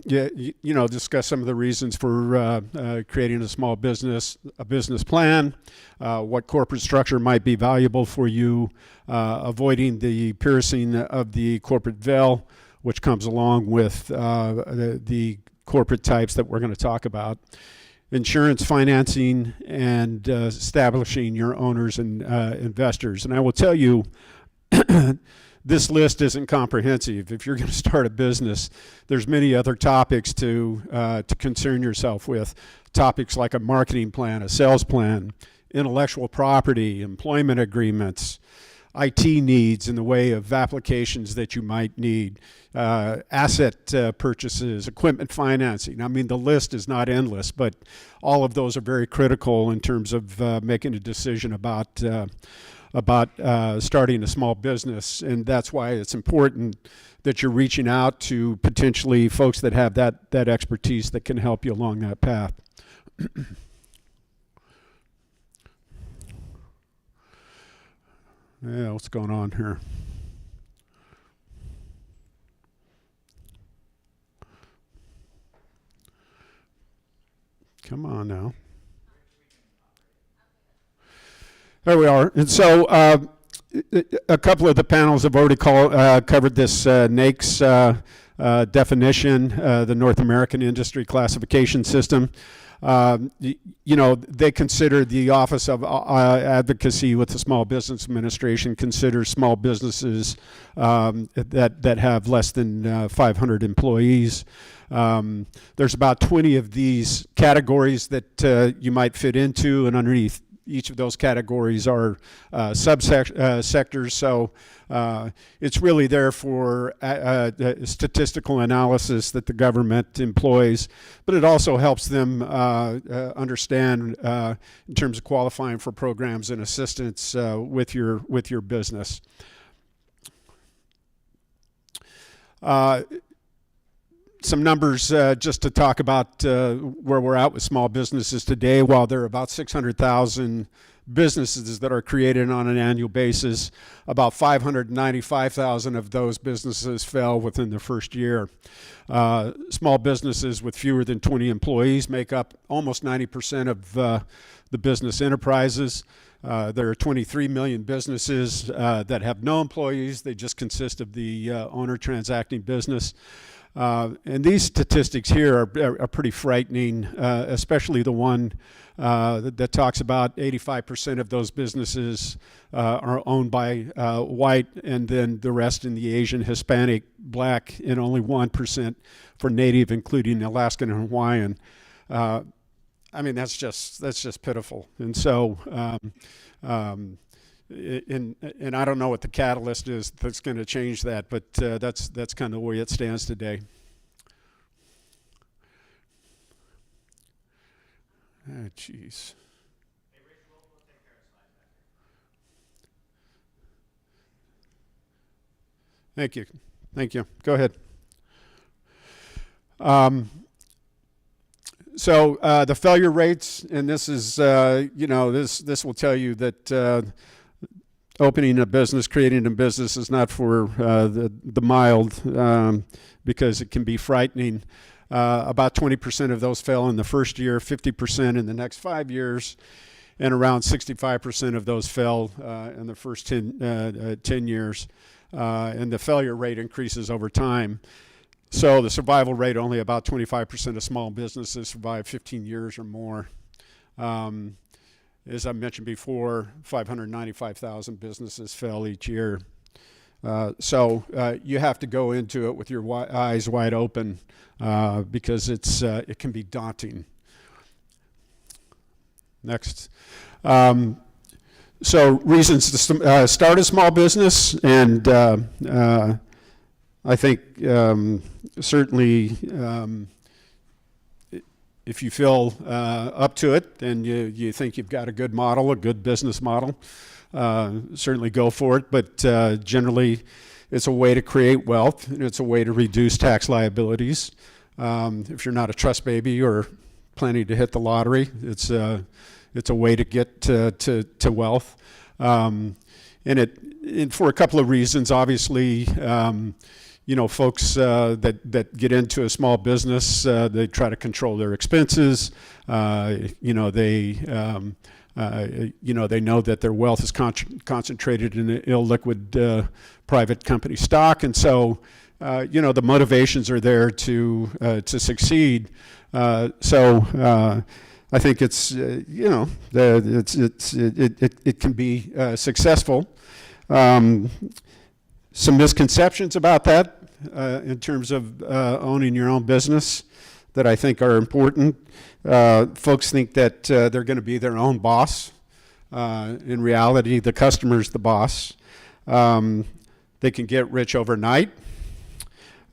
discuss some of the reasons for creating a small business, a business plan, what corporate structure might be valuable for you, avoiding the piercing of the corporate veil, which comes along with the corporate types that we're going to talk about, insurance financing, and establishing your owners and investors. And I will tell you, this list isn't comprehensive. If you're going to start a business, there's many other topics to concern yourself with. Topics like a marketing plan, a sales plan, intellectual property, employment agreements, IT needs in the way of applications that you might need, asset purchases, equipment financing. I mean, the list is not endless, but all of those are very critical in terms of making a decision about starting a small business. And that's why it's important that you're reaching out to potentially folks that have that expertise that can help you along that path. Yeah, what's going on here? Come on now. There we are. And so a couple of the panels have already covered this NAICS definition, the North American Industry Classification System. They consider the Office of Advocacy with the Small Business Administration considers small businesses that have less than 500 employees. There's about 20 of these categories that you might fit into, and underneath each of those categories are subsectors. So it's really there for statistical analysis that the government employs, but it also helps them understand in terms of qualifying for programs and assistance with your business. Some numbers just to talk about where we're at with small businesses today. While there are about 600,000 businesses that are created on an annual basis, about 595,000 of those businesses fell within the first year. Small businesses with fewer than 20 employees make up almost 90% of the business enterprises. There are 23 million businesses that have no employees. They just consist of the owner transacting business. And these statistics here are pretty frightening, especially the one that talks about 85% of those businesses are owned by white, and then the rest in the Asian, Hispanic, Black, and only 1% for Native, including Alaskan and Hawaiian. I mean, that's just pitiful. And so, and I don't know what the catalyst is that's going to change that, but that's kind of the way it stands today. Oh, jeez. Thank you. Go ahead. So the failure rates, and this is, this will tell you that opening a business, creating a business is not for the mild, because it can be frightening. About 20% of those fail in the first year, 50% in the next 5 years, and around 65% of those fell in the first 10 years. And the failure rate increases over time. So the survival rate, only about 25% of small businesses survive 15 years or more. As I mentioned before, 595,000 businesses fail each year. So you have to go into it with your eyes wide open because it can be daunting. Next. So reasons to start a small business, and I think certainly if you feel up to it and you think you've got a good model, a good business model, certainly go for it. But generally, it's a way to create wealth, and it's a way to reduce tax liabilities. If you're not a trust baby or planning to hit the lottery, it's a way to get to wealth. And for a couple of reasons, obviously, folks that get into a small business, they try to control their expenses. They know that their wealth is concentrated in illiquid private company stock, and so the motivations are there to succeed. So I think it's it can be successful. Some misconceptions about that in terms of owning your own business that I think are important. Folks think that they're going to be their own boss. In reality, the customer's the boss. They can get rich overnight,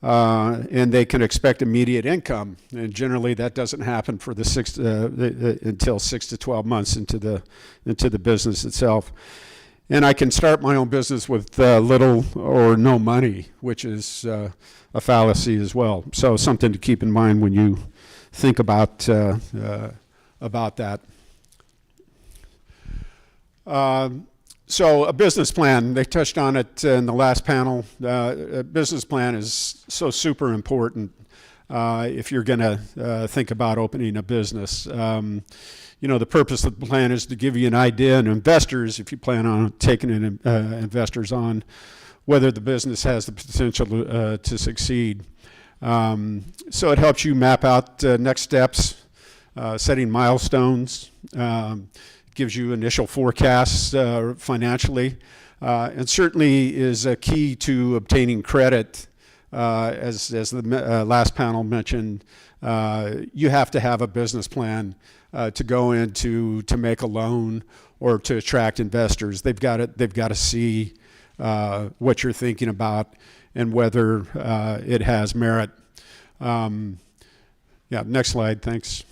and they can expect immediate income. And generally, that doesn't happen for until 6 to 12 months into the business itself. And I can start my own business with little or no money, which is a fallacy as well. So something to keep in mind when you think about that. So a business plan, they touched on it in the last panel. A business plan is so super important if you're going to think about opening a business. The purpose of the plan is to give you an idea, and investors, if you plan on taking investors on, whether the business has the potential to succeed. So it helps you map out next steps, setting milestones, gives you initial forecasts financially, and certainly is a key to obtaining credit. As the last panel mentioned, you have to have a business plan to go into to make a loan or to attract investors. They've got to see what you're thinking about and whether it has merit. Next slide, thanks.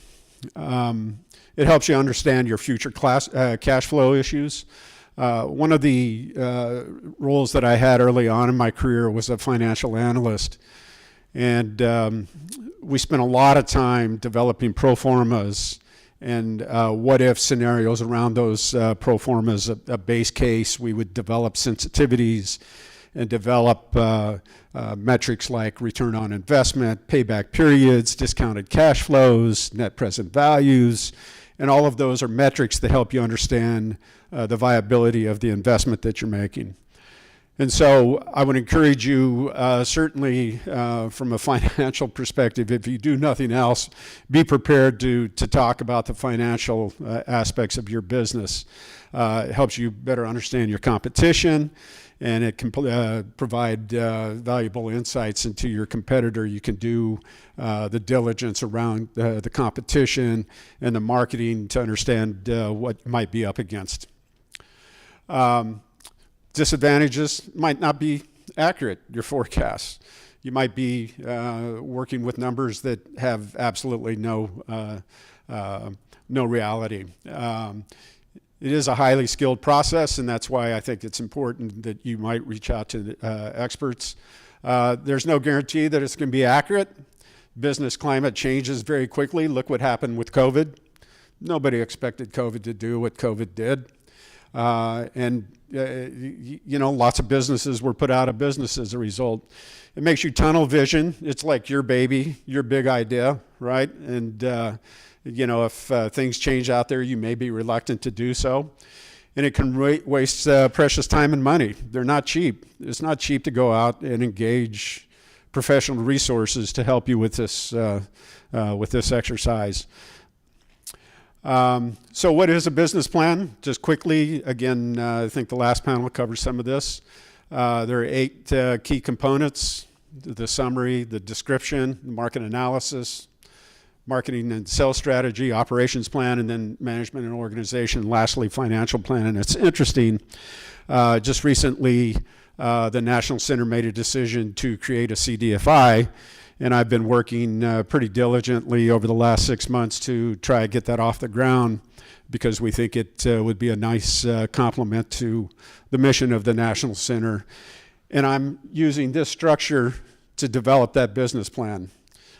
It helps you understand your future cash flow issues. One of the roles that I had early on in my career was a financial analyst. And we spent a lot of time developing pro formas and what-if scenarios around those pro formas. A base case, we would develop sensitivities and develop metrics like return on investment, payback periods, discounted cash flows, net present values, and all of those are metrics that help you understand the viability of the investment that you're making. And so I would encourage you, certainly from a financial perspective, if you do nothing else, be prepared to talk about the financial aspects of your business. It helps you better understand your competition, and it can provide valuable insights into your competitor. You can do the diligence around the competition and the marketing to understand what might be up against. Disadvantages might not be accurate, your forecasts. You might be working with numbers that have absolutely no reality. It is a highly skilled process, and that's why I think it's important that you might reach out to experts. There's no guarantee that it's going to be accurate. Business climate changes very quickly. Look what happened with COVID. Nobody expected COVID to do what COVID did. Lots of businesses were put out of business as a result. It makes you tunnel vision. It's like your baby, your big idea, right? And, if things change out there, you may be reluctant to do so. And it can waste precious time and money. They're not cheap. It's not cheap to go out and engage professional resources to help you with this exercise. So what is a business plan? Just quickly, again, I think the last panel covers some of this. There are 8 key components: the summary, the description, market analysis, marketing and sales strategy, operations plan, and then management and organization. Lastly, financial plan. And it's interesting, just recently, the National Center made a decision to create a CDFI. And I've been working pretty diligently over the last 6 months to try to get that off the ground, because we think it would be a nice complement to the mission of the National Center. And I'm using this structure to develop that business plan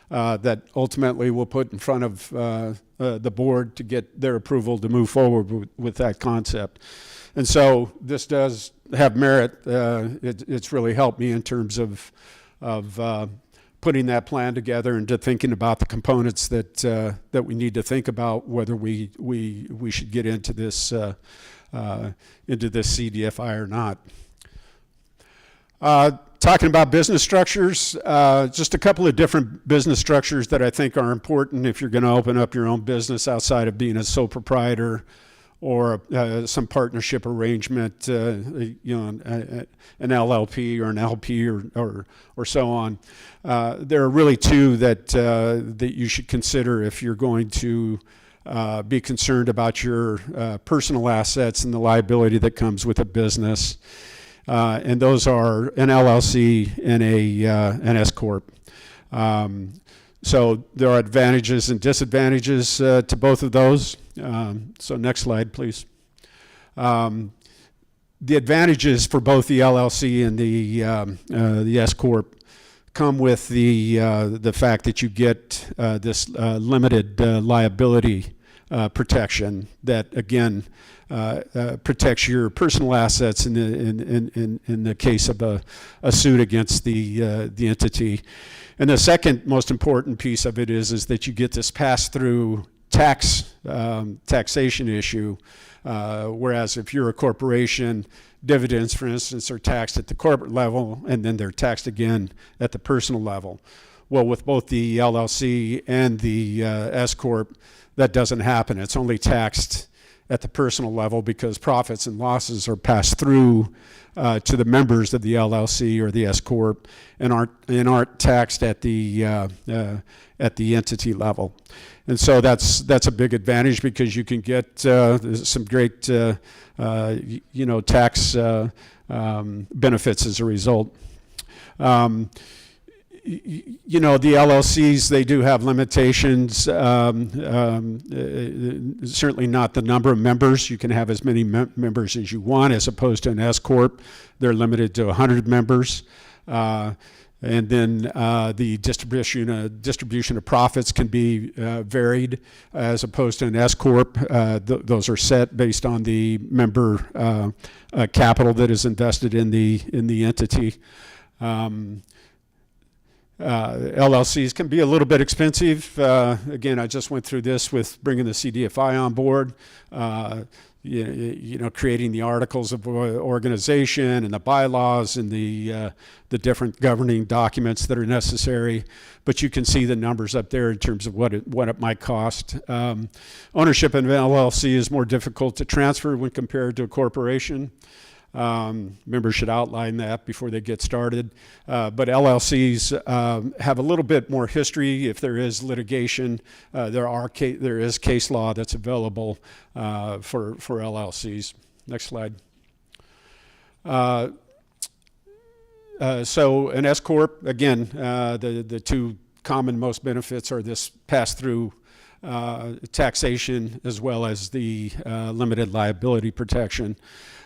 that ultimately we'll put in front of the board to get their approval to move forward with that concept. And so this does have merit. It's really helped me in terms of putting that plan together and to thinking about the components that we need to think about whether we should get into this CDFI or not. Talking about business structures, just a couple of different business structures that I think are important if you're going to open up your own business outside of being a sole proprietor or some partnership arrangement, an LLP or an LP or so on. There are really two that you should consider if you're going to be concerned about your personal assets and the liability that comes with a business. And those are an LLC and an S Corp. So there are advantages and disadvantages to both of those. So next slide, please. The advantages for both the LLC and the S Corp come with the fact that you get this limited liability protection that, again, protects your personal assets in the case of a suit against the entity. And the second most important piece of it is that you get this pass-through taxation issue, whereas if you're a corporation, dividends, for instance, are taxed at the corporate level, and then they're taxed again at the personal level. Well, with both the LLC and the S Corp, that doesn't happen. It's only taxed at the personal level because profits and losses are passed through to the members of the LLC or the S Corp and aren't taxed at the entity level. And so that's a big advantage because you can get some great tax benefits as a result. The LLCs, they do have limitations, certainly not the number of members. You can have as many members as you want, as opposed to an S Corp. They're limited to 100 members. And then the distribution of profits can be varied, as opposed to an S Corp. Those are set based on the member capital that is invested in the entity. LLCs can be a little bit expensive. Again, I just went through this with bringing the CDFI on board, creating the articles of organization and the bylaws and the different governing documents that are necessary. But you can see the numbers up there in terms of what it might cost. Ownership in an LLC is more difficult to transfer when compared to a corporation. Members should outline that before they get started. But LLCs have a little bit more history. If there is litigation, there is case law that's available for LLCs. Next slide. So an S Corp, again, the two common most benefits are this pass-through taxation as well as the limited liability protection.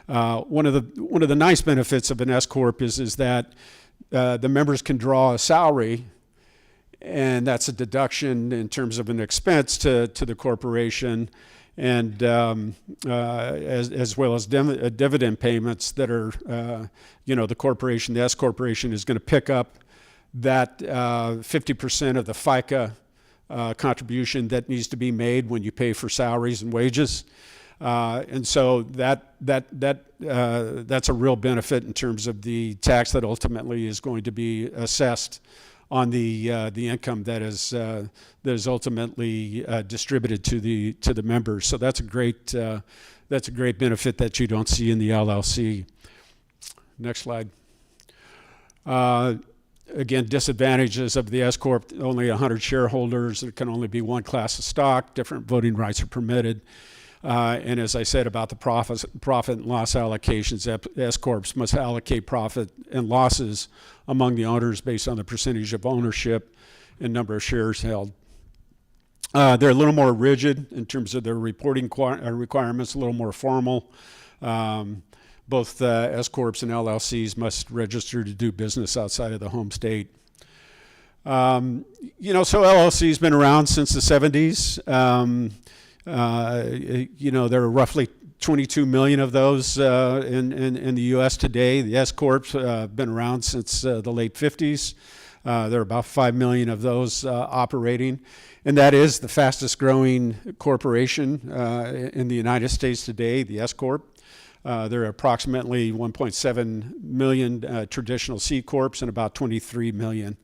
One of the nice benefits of an S Corp is that the members can draw a salary, and that's a deduction in terms of an expense to the corporation, and as well as dividend payments that are, the S Corporation is going to pick up that 50% of the FICA contribution that needs to be made when you pay for salaries and wages. And so that's a real benefit in terms of the tax that ultimately is going to be assessed on the income that is ultimately distributed to the members. So that's a great benefit that you don't see in the LLC. Next slide. Again, disadvantages of the S Corp: only 100 shareholders. There can only be one class of stock. Different voting rights are permitted. And as I said about the profit and loss allocations, S Corps must allocate profit and losses among the owners based on the percentage of ownership and number of shares held. They're a little more rigid in terms of their reporting requirements, a little more formal. Both S Corps and LLCs must register to do business outside of the home state. So LLC's been around since the 70s. There are roughly 22 million of those in the U.S. today. The S Corps have been around since the late 50s. There are about 5 million of those operating. And that is the fastest growing corporation in the United States today, the S Corp. There are approximately 1.7 million traditional C Corps and about 23 million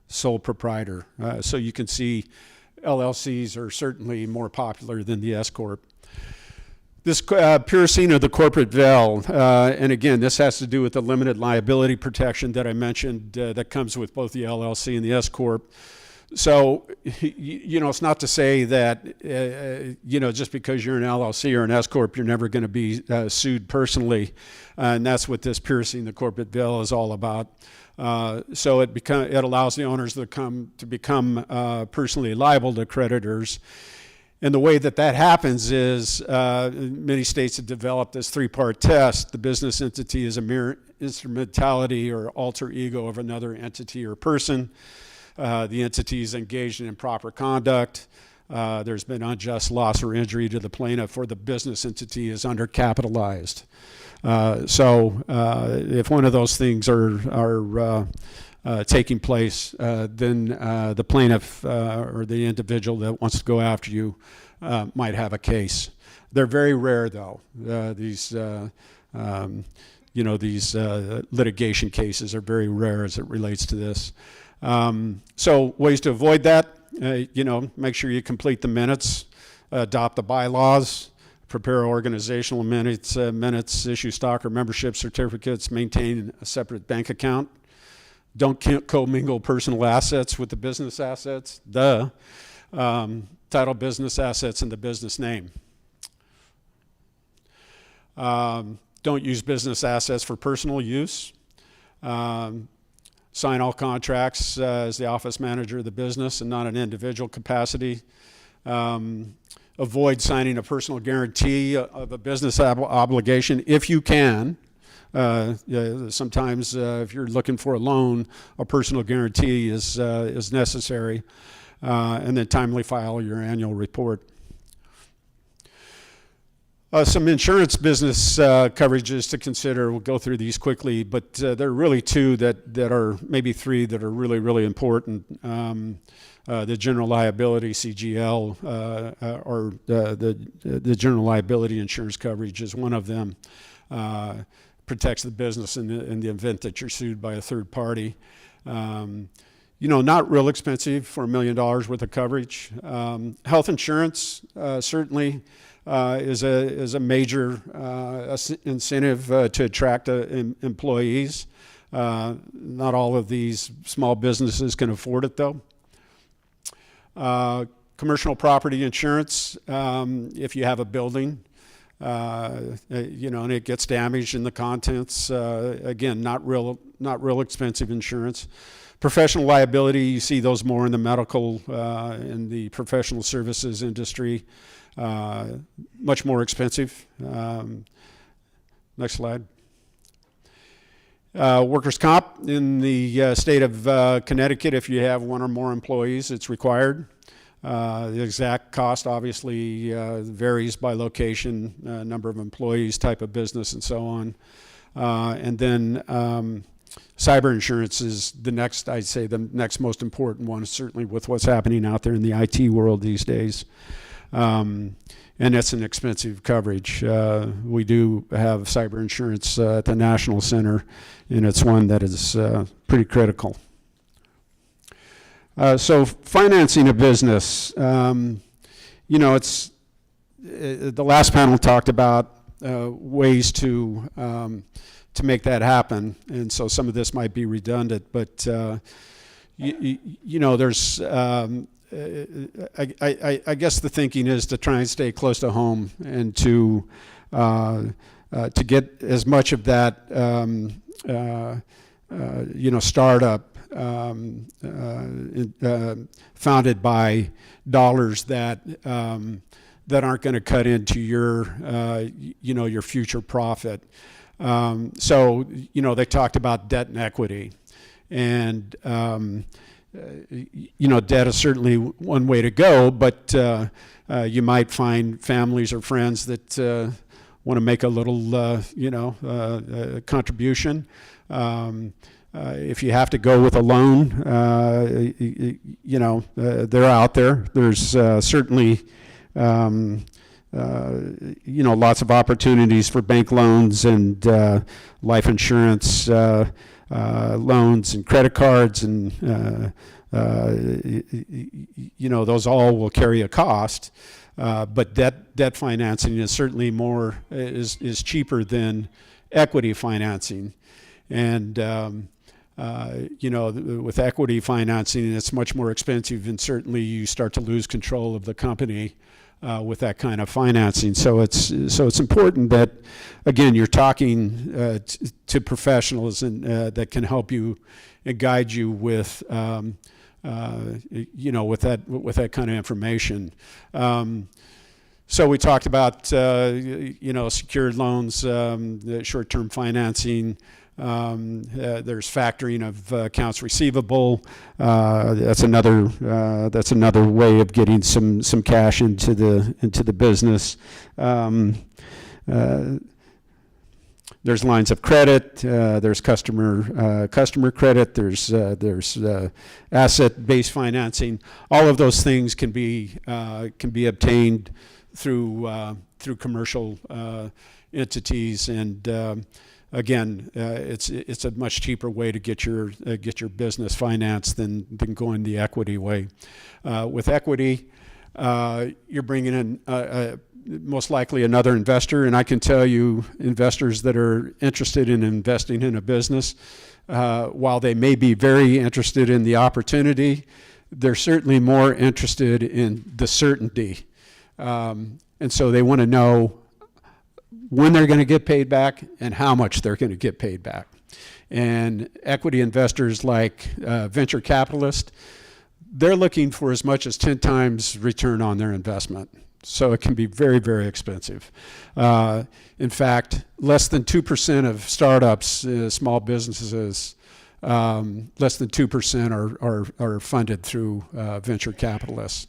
sole proprietor. So you can see LLCs are certainly more popular than the S Corp. This piercing of the corporate veil, and again, this has to do with the limited liability protection that I mentioned that comes with both the LLC and the S Corp. So, it's not to say that, just because you're an LLC or an S Corp, you're never going to be sued personally. And that's what this piercing the corporate veil is all about. So it allows the owners to become personally liable to creditors. And the way that happens is many states have developed this three-part test. The business entity is a mere instrumentality or alter ego of another entity or person. The entity is engaged in improper conduct. There's been unjust loss or injury to the plaintiff, or the business entity is undercapitalized. So if one of those things are taking place, then the plaintiff or the individual that wants to go after you might have a case. They're very rare, though. These litigation cases are very rare as it relates to this. So ways to avoid that, make sure you complete the minutes, adopt the bylaws, prepare organizational minutes, issue stock or membership certificates, maintain a separate bank account. Don't commingle personal assets with the business assets. Title business assets in the business name. Don't use business assets for personal use. Sign all contracts as the office manager of the business and not an individual capacity. Avoid signing a personal guarantee of a business obligation if you can. Sometimes if you're looking for a loan, a personal guarantee is necessary. And then timely file your annual report. Some insurance business coverages to consider. We'll go through these quickly, but there are really two that are, maybe three, that are really, really important. The general liability CGL or the general liability insurance coverage is one of them. Protects the business in the event that you're sued by a third party. Not real expensive for $1 million worth of coverage. Health insurance certainly is a major incentive to attract employees. Not all of these small businesses can afford it, though. Commercial property insurance, if you have a building, and it gets damaged in the contents, again, not real expensive insurance. Professional liability, you see those more in the medical, in the professional services industry. Much more expensive. Next slide. Workers' comp in the state of Connecticut, if you have one or more employees, it's required. The exact cost obviously varies by location, number of employees, type of business, and so on. And then cyber insurance is the next, I'd say, the next most important one, certainly with what's happening out there in the IT world these days. And it's an expensive coverage. We do have cyber insurance at the National Center, and it's one that is pretty critical. So financing a business, it's the last panel talked about ways to make that happen, and so some of this might be redundant, but there's I guess the thinking is to try and stay close to home and to get as much of that startup founded by dollars that aren't going to cut into your future profit. So they talked about debt and equity, and debt is certainly one way to go, but you might find families or friends that want to make a little, contribution. If you have to go with a loan, they're out there. There's certainly, lots of opportunities for bank loans and life insurance loans and credit cards, and those all will carry a cost. But debt financing is certainly is cheaper than equity financing, and with equity financing, it's much more expensive, and certainly you start to lose control of the company with that kind of financing. So it's important that, again, you're talking to professionals that can help you and guide you with with that kind of information. So we talked about secured loans, short-term financing. There's factoring of accounts receivable. That's another way of getting some cash into the business. There's lines of credit. There's customer credit. There's asset-based financing. All of those things can be obtained through commercial entities, and again, it's a much cheaper way to get your business financed than going the equity way. With equity, you're bringing in most likely another investor, and I can tell you, investors that are interested in investing in a business, while they may be very interested in the opportunity, they're certainly more interested in the certainty, and so they want to know when they're going to get paid back and how much they're going to get paid back. And equity investors like venture capitalists, they're looking for as much as 10 times return on their investment. So it can be very, very expensive. In fact, less than 2% of startups, small businesses, less than 2% are funded through venture capitalists.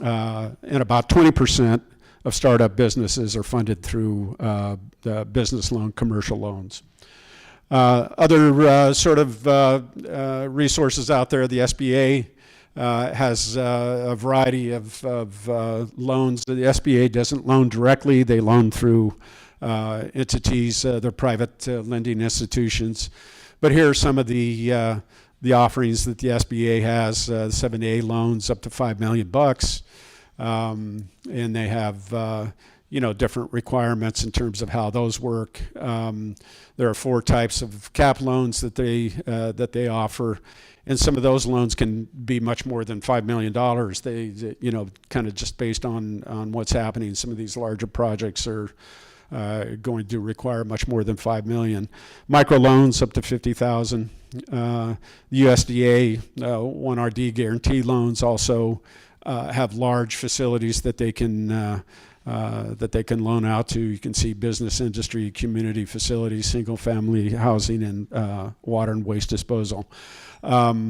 And about 20% of startup businesses are funded through business loan, commercial loans. Other resources out there, the SBA has a variety of loans. The SBA doesn't loan directly. They loan through entities, they're private lending institutions. But here are some of the offerings that the SBA has, 7A loans up to $5 million. And they have different requirements in terms of how those work. There are 4 types of cap loans that they offer, and some of those loans can be much more than $5 million. They kind of just based on what's happening. Some of these larger projects are going to require much more than $5 million. Micro loans up to $50,000. The USDA 1RD guarantee loans also have large facilities that they can loan out to. You can see business, industry, community facilities, single family housing, and water and waste disposal. I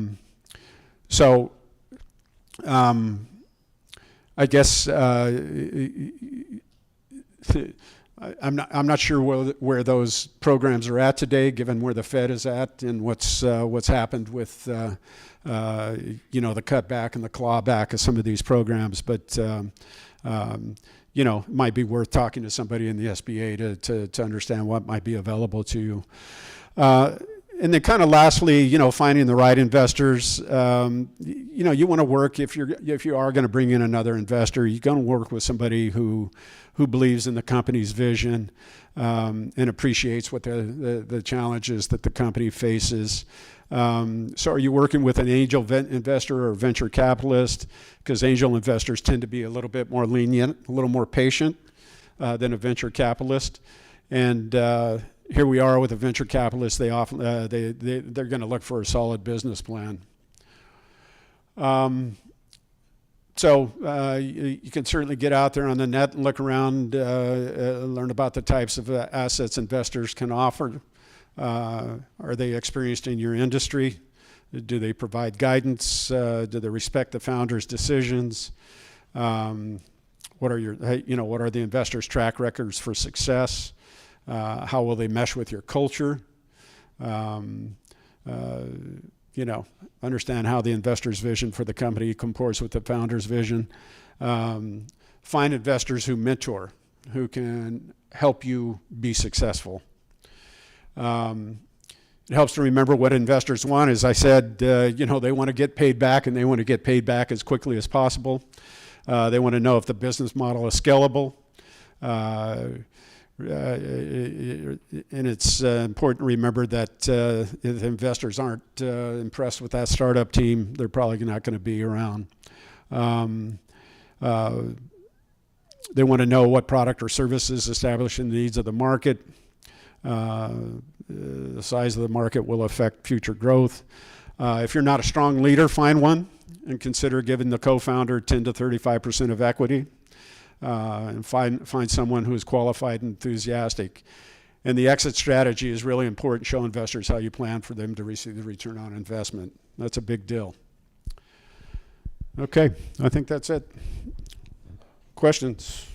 guess I'm not sure where those programs are at today, given where the Fed is at and what's happened with the cutback and the clawback of some of these programs. But it might be worth talking to somebody in the SBA to understand what might be available to you. And then kind of lastly, finding the right investors. You want to work, if you are going to bring in another investor, you're going to work with somebody who believes in the company's vision and appreciates what the challenges that the company faces. So are you working with an angel investor or venture capitalist? Because angel investors tend to be a little bit more lenient, a little more patient than a venture capitalist. And here we are with a venture capitalist. They often they're going to look for a solid business plan. So you can certainly get out there on the net and look around, learn about the types of assets investors can offer. Are they experienced in your industry? Do they provide guidance? Do they respect the founder's decisions? What are what are the investors' track records for success? How will they mesh with your culture? Understand how the investor's vision for the company comports with the founder's vision. Find investors who mentor, who can help you be successful. It helps to remember what investors want. As I said, they want to get paid back, and they want to get paid back as quickly as possible. They want to know if the business model is scalable. And it's important to remember that if investors aren't impressed with that startup team, they're probably not going to be around. They want to know what product or services establish the needs of the market. The size of the market will affect future growth. If you're not a strong leader, find one and consider giving the co-founder 10 to 35% of equity. And find someone who is qualified and enthusiastic. And the exit strategy is really important. Show investors how you plan for them to receive the return on investment. That's a big deal. Okay, I think that's it. Questions?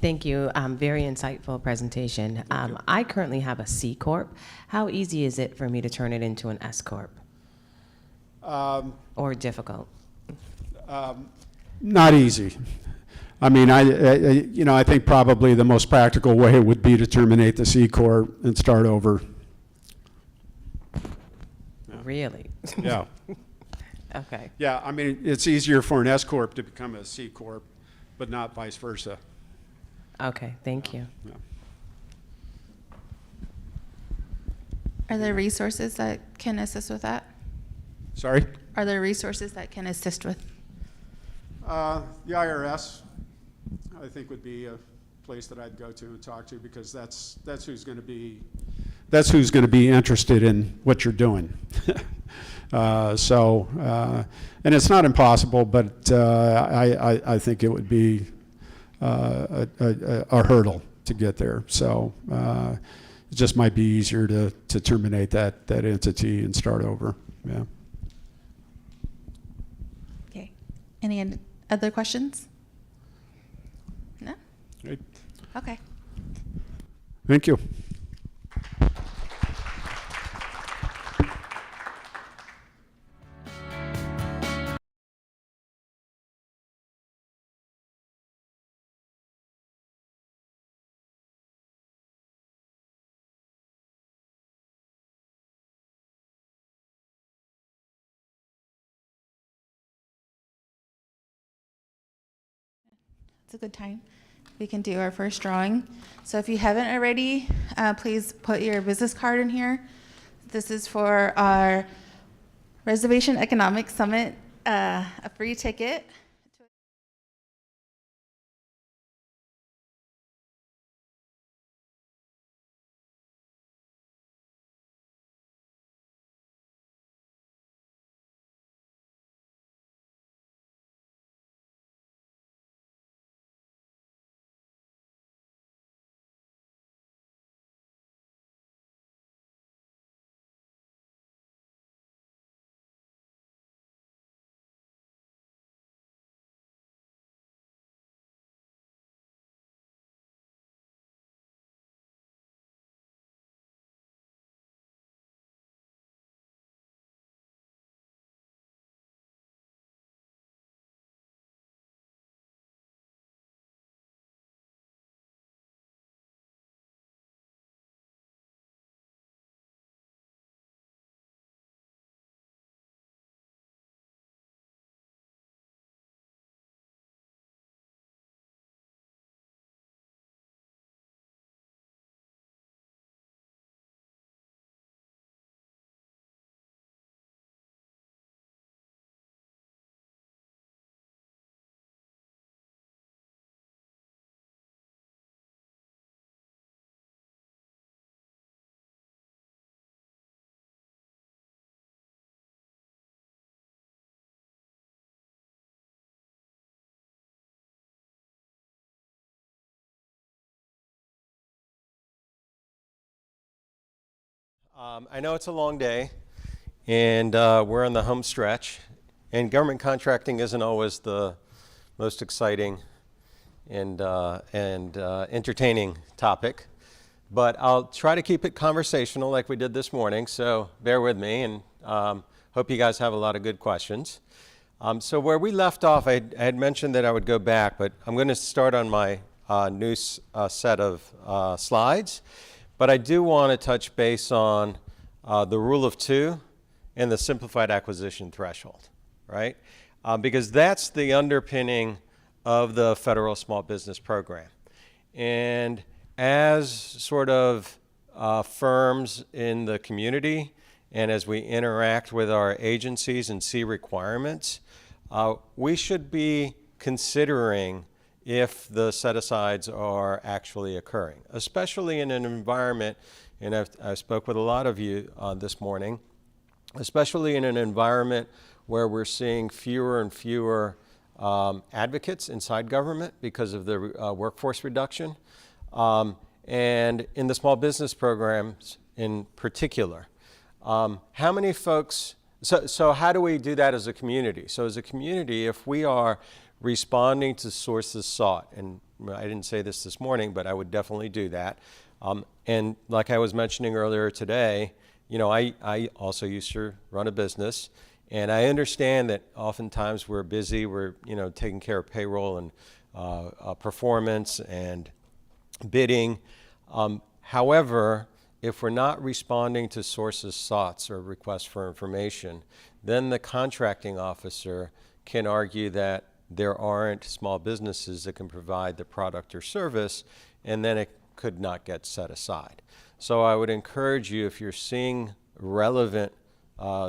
Thank you. Very insightful presentation. I currently have a C Corp. How easy is it for me to turn it into an S Corp? Or difficult? Not easy. I mean, I think probably the most practical way would be to terminate the C Corp and start over. Really? Yeah. Okay. Yeah, I mean, it's easier for an S Corp to become a C Corp, but not vice versa. Okay, thank you. Yeah. Are there resources that can assist with that? Sorry? Are there resources that can assist with? The IRS, I think, would be a place that I'd go to and talk to, because that's who's going to be interested in what you're doing. And it's not impossible, but I think it would be a hurdle to get there. So it just might be easier to terminate that entity and start over. Yeah. Okay. Any other questions? No? Great. Okay. Thank you. It's a good time. We can do our first drawing. So if you haven't already, please put your business card in here. This is for our Reservation Economic Summit, a free ticket. I know it's a long day, and we're on the home stretch, and government contracting isn't always the most exciting and entertaining topic, but I'll try to keep it conversational like we did this morning, so bear with me, and hope you guys have a lot of good questions. So where we left off, I had mentioned that I would go back, but I'm going to start on my new set of slides. But I do want to touch base on the rule of two and the simplified acquisition threshold, right? Because that's the underpinning of the federal small business program. And as sort of firms in the community, and as we interact with our agencies and see requirements, we should be considering if the set-asides are actually occurring, especially in an environment, and I spoke with a lot of you this morning, especially in an environment where we're seeing fewer and fewer advocates inside government because of the workforce reduction, and in the small business programs in particular. How many folks, so how do we do that as a community? So as a community, if we are responding to sources sought, and I didn't say this morning, but I would definitely do that. And like I was mentioning earlier today, you know, I also used to run a business, and I understand that oftentimes we're busy, we're, you know, taking care of payroll and performance and bidding. However, if we're not responding to sources sought or requests for information, then the contracting officer can argue that there aren't small businesses that can provide the product or service, and then it could not get set aside. So I would encourage you, if you're seeing relevant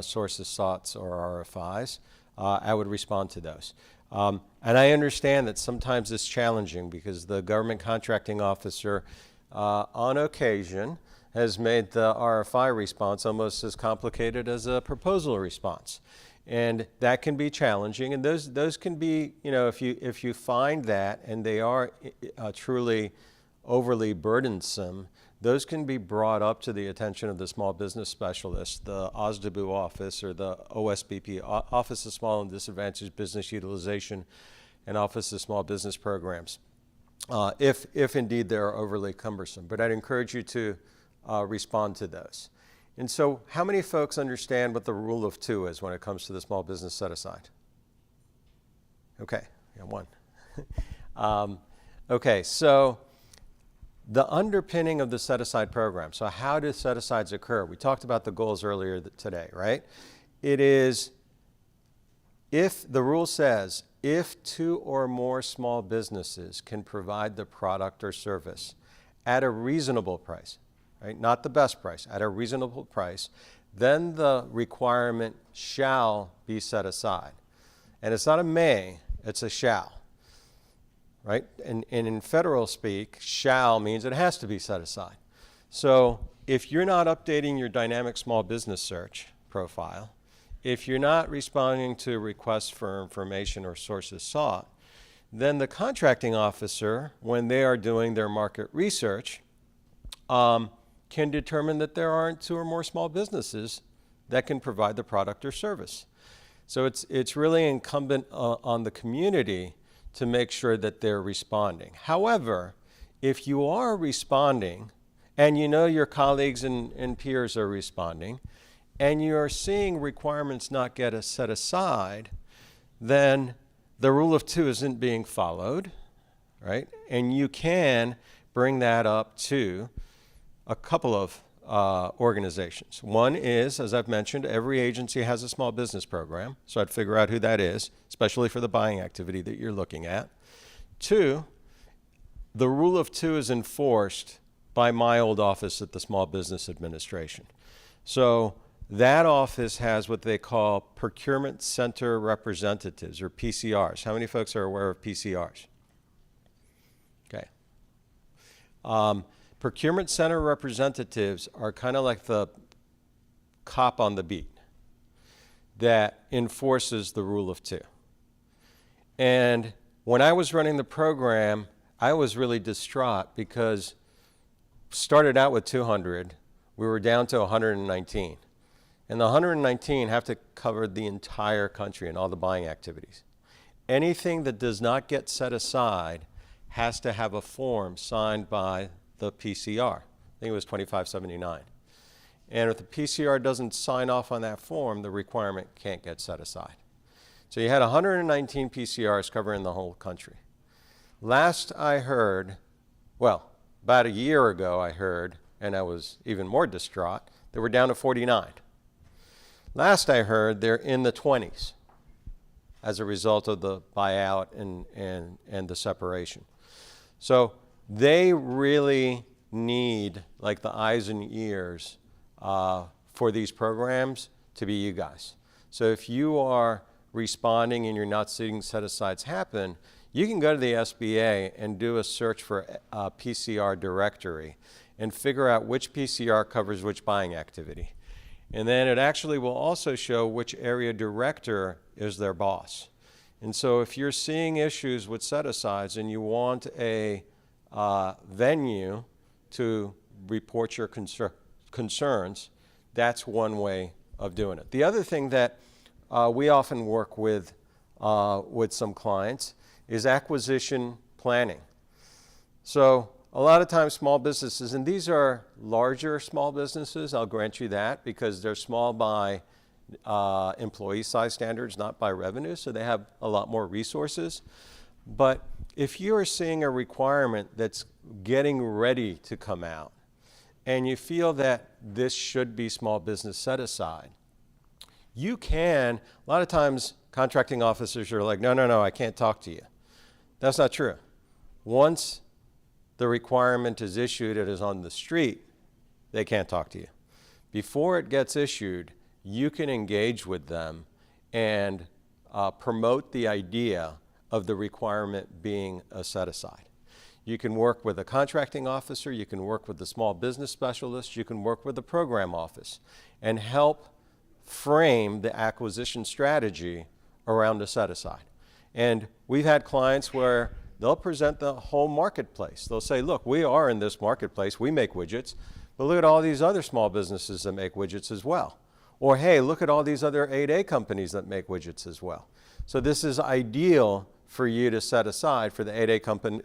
sources sought or RFIs, I would respond to those. And I understand that sometimes it's challenging because the government contracting officer, on occasion, has made the RFI response almost as complicated as a proposal response. And that can be challenging, and those can be, you know, if you find that and they are truly overly burdensome, those can be brought up to the attention of the small business specialist, the OSDBU office or the OSBP, Office of Small and Disadvantaged Business Utilization, and Office of Small Business Programs, if indeed they're overly cumbersome. But I'd encourage you to respond to those. And so how many folks understand what the rule of two is when it comes to the small business set-aside? Okay, yeah, one. Okay, so the underpinning of the set-aside program. So how do set-asides occur? We talked about the goals earlier today, right? It is, if the rule says, if two or more small businesses can provide the product or service at a reasonable price, right? Not the best price, at a reasonable price, then the requirement shall be set aside. And it's not a may, it's a shall, right? And in federal speak, shall means it has to be set aside. So if you're not updating your dynamic small business search profile, if you're not responding to requests for information or sources sought, then the contracting officer, when they are doing their market research, can determine that there aren't two or more small businesses that can provide the product or service. So it's really incumbent on the community to make sure that they're responding. However, if you are responding, and you know your colleagues and peers are responding, and you are seeing requirements not get set aside, then the rule of two isn't being followed, right? And you can bring that up to a couple of organizations. One is, as I've mentioned, every agency has a small business program, so I'd figure out who that is, especially for the buying activity that you're looking at. Two, the rule of two is enforced by my old office at the Small Business Administration. So that office has what they call Procurement Center Representatives, or PCRs. How many folks are aware of PCRs? Okay. Procurement Center Representatives are kind of like the cop on the beat that enforces the rule of two. And when I was running the program, I was really distraught because started out with 200, we were down to 119. And the 119 have to cover the entire country and all the buying activities. Anything that does not get set aside has to have a form signed by the PCR. I think it was 2579. And if the PCR doesn't sign off on that form, the requirement can't get set aside. So you had 119 PCRs covering the whole country. Last I heard, well, about a year ago I heard, and I was even more distraught, that we're down to 49. Last I heard, they're in the 20s as a result of the buyout and the separation. So they really need, like, the eyes and ears for these programs to be you guys. So if you are responding and you're not seeing set-asides happen, you can go to the SBA and do a search for a PCR directory and figure out which PCR covers which buying activity. And then it actually will also show which area director is their boss. And so if you're seeing issues with set-asides and you want a venue to report your concerns, that's one way of doing it. The other thing that we often work with some clients is acquisition planning. So a lot of times small businesses, and these are larger small businesses, I'll grant you that, because they're small by employee size standards, not by revenue, so they have a lot more resources. But if you are seeing a requirement that's getting ready to come out, and you feel that this should be small business set aside, you can, a lot of times contracting officers are like, no, I can't talk to you. That's not true. Once the requirement is issued, it is on the street, they can't talk to you. Before it gets issued, you can engage with them and promote the idea of the requirement being a set-aside. You can work with a contracting officer, you can work with the small business specialist, you can work with the program office and help frame the acquisition strategy around a set-aside. And we've had clients where they'll present the whole marketplace. They'll say, look, we are in this marketplace, we make widgets, but look at all these other small businesses that make widgets as well. Or, hey, look at all these other 8A companies that make widgets as well. So this is ideal for you to set aside for the 8A company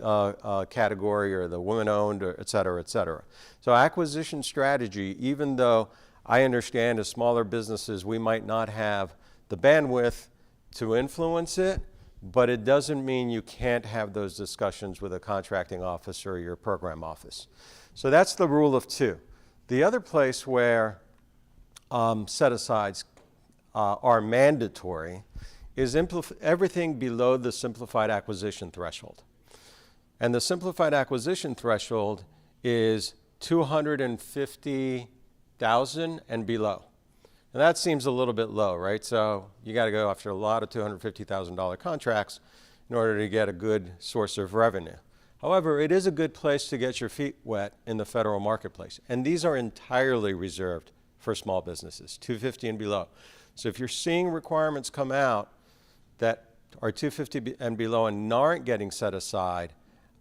category or the women-owned, or et cetera, et cetera. So acquisition strategy, even though I understand as smaller businesses we might not have the bandwidth to influence it, but it doesn't mean you can't have those discussions with a contracting officer or your program office. So that's the rule of two. The other place where set-asides are mandatory is everything below the simplified acquisition threshold. And the simplified acquisition threshold is $250,000 and below. And that seems a little bit low, right? So you got to go after a lot of $250,000 contracts in order to get a good source of revenue. However, it is a good place to get your feet wet in the federal marketplace. And these are entirely reserved for small businesses, $250,000 and below. So if you're seeing requirements come out that are $250,000 and below and aren't getting set aside,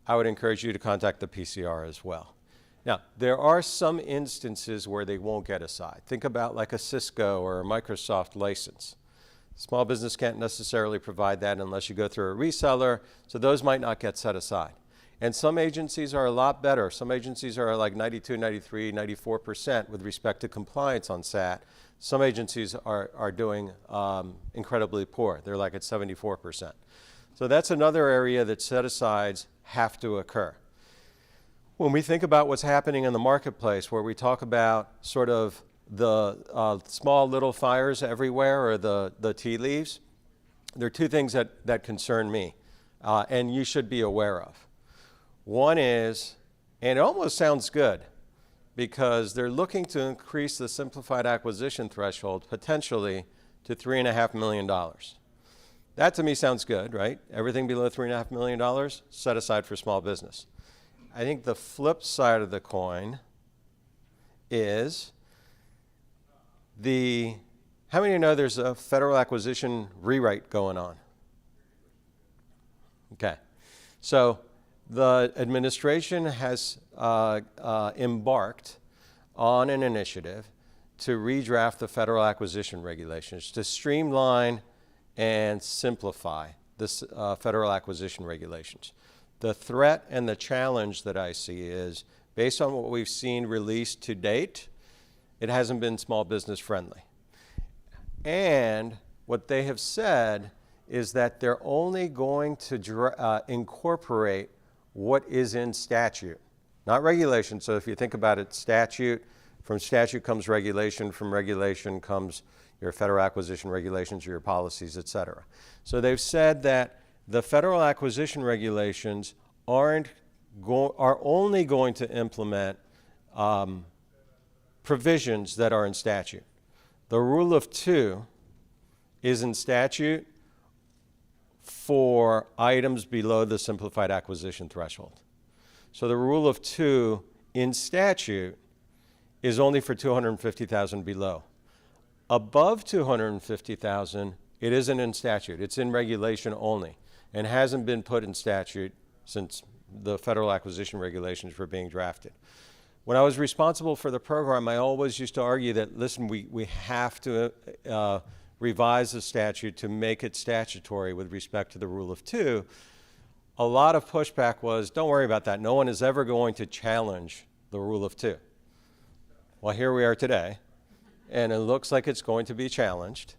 I would encourage you to contact the PCR as well. Now, there are some instances where they won't get aside. Think about like a Cisco or a Microsoft license. Small business can't necessarily provide that unless you go through a reseller, so those might not get set aside. And some agencies are a lot better. Some agencies are like 92, 93, 94% with respect to compliance on SAT. Some agencies are doing incredibly poor. They're like at 74%. So that's another area that set-asides have to occur. When we think about what's happening in the marketplace, where we talk about sort of the small little fires everywhere or the tea leaves, there are two things that concern me and you should be aware of. One is, and it almost sounds good, because they're looking to increase the simplified acquisition threshold potentially to $3.5 million. That to me sounds good, right? Everything below $3.5 million set aside for small business. I think the flip side of the coin is how many know there's a federal acquisition rewrite going on? Okay, so the administration has embarked on an initiative to redraft the federal acquisition regulations to streamline and simplify the federal acquisition regulations. The threat and the challenge that I see is, based on what we've seen released to date, it hasn't been small business friendly. And what they have said is that they're only going to incorporate what is in statute, not regulation. So if you think about it, statute, from statute comes regulation, from regulation comes your federal acquisition regulations, your policies, et cetera. So they've said that the federal acquisition regulations are only going to implement provisions that are in statute. The rule of two is in statute for items below the simplified acquisition threshold. So the rule of two in statute is only for 250,000 below. Above 250,000, it isn't in statute. It's in regulation only and hasn't been put in statute since the federal acquisition regulations were being drafted. When I was responsible for the program, I always used to argue that, listen, we have to revise the statute to make it statutory with respect to the rule of two. A lot of pushback was, don't worry about that. No one is ever going to challenge the rule of two. Well, here we are today, and it looks like it's going to be challenged.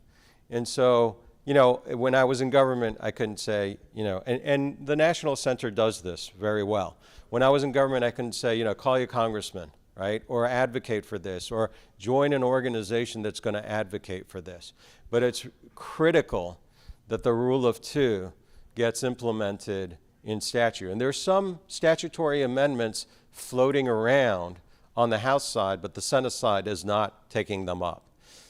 And so, you know, when I was in government, I couldn't say, you know, and the National Center does this very well. When I was in government, I couldn't say, you know, call your congressman, right? Or advocate for this, or join an organization that's going to advocate for this. But it's critical that the rule of two gets implemented in statute. And there's some statutory amendments floating around on the House side, but the Senate side is not taking them up.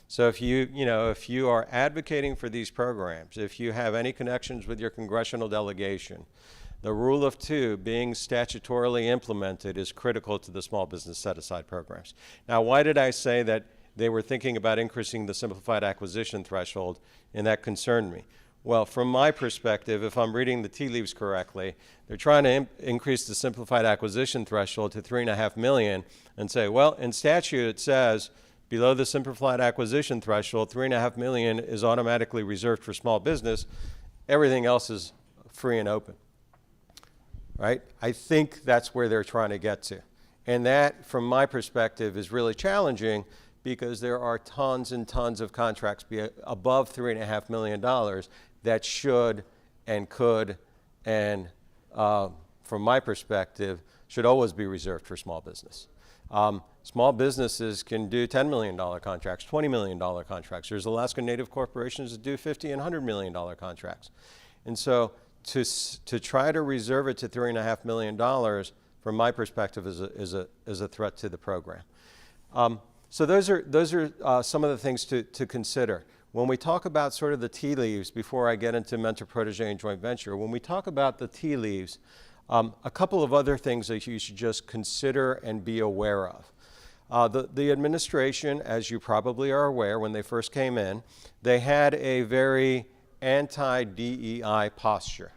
So if you are advocating for these programs, if you have any connections with your congressional delegation, the rule of two being statutorily implemented is critical to the small business set-aside programs. Now, why did I say that they were thinking about increasing the simplified acquisition threshold, and that concerned me? Well, from my perspective, if I'm reading the tea leaves correctly, they're trying to increase the simplified acquisition threshold to $3.5 million and say, well, in statute it says below the simplified acquisition threshold, $3.5 million is automatically reserved for small business. Everything else is free and open, right? I think that's where they're trying to get to. And that, from my perspective, is really challenging because there are tons and tons of contracts above $3.5 million that should and could and, from my perspective, should always be reserved for small business. Small businesses can do $10 million contracts, $20 million contracts. There's Alaska Native corporations that do $50 and $100 million contracts. And so to try to reserve it to $3.5 million, from my perspective, is a threat to the program. So those are some of the things to consider. When we talk about sort of the tea leaves, before I get into mentor-protege and joint venture, when we talk about the tea leaves, a couple of other things that you should just consider and be aware of. The administration, as you probably are aware, when they first came in, they had a very anti-DEI posture.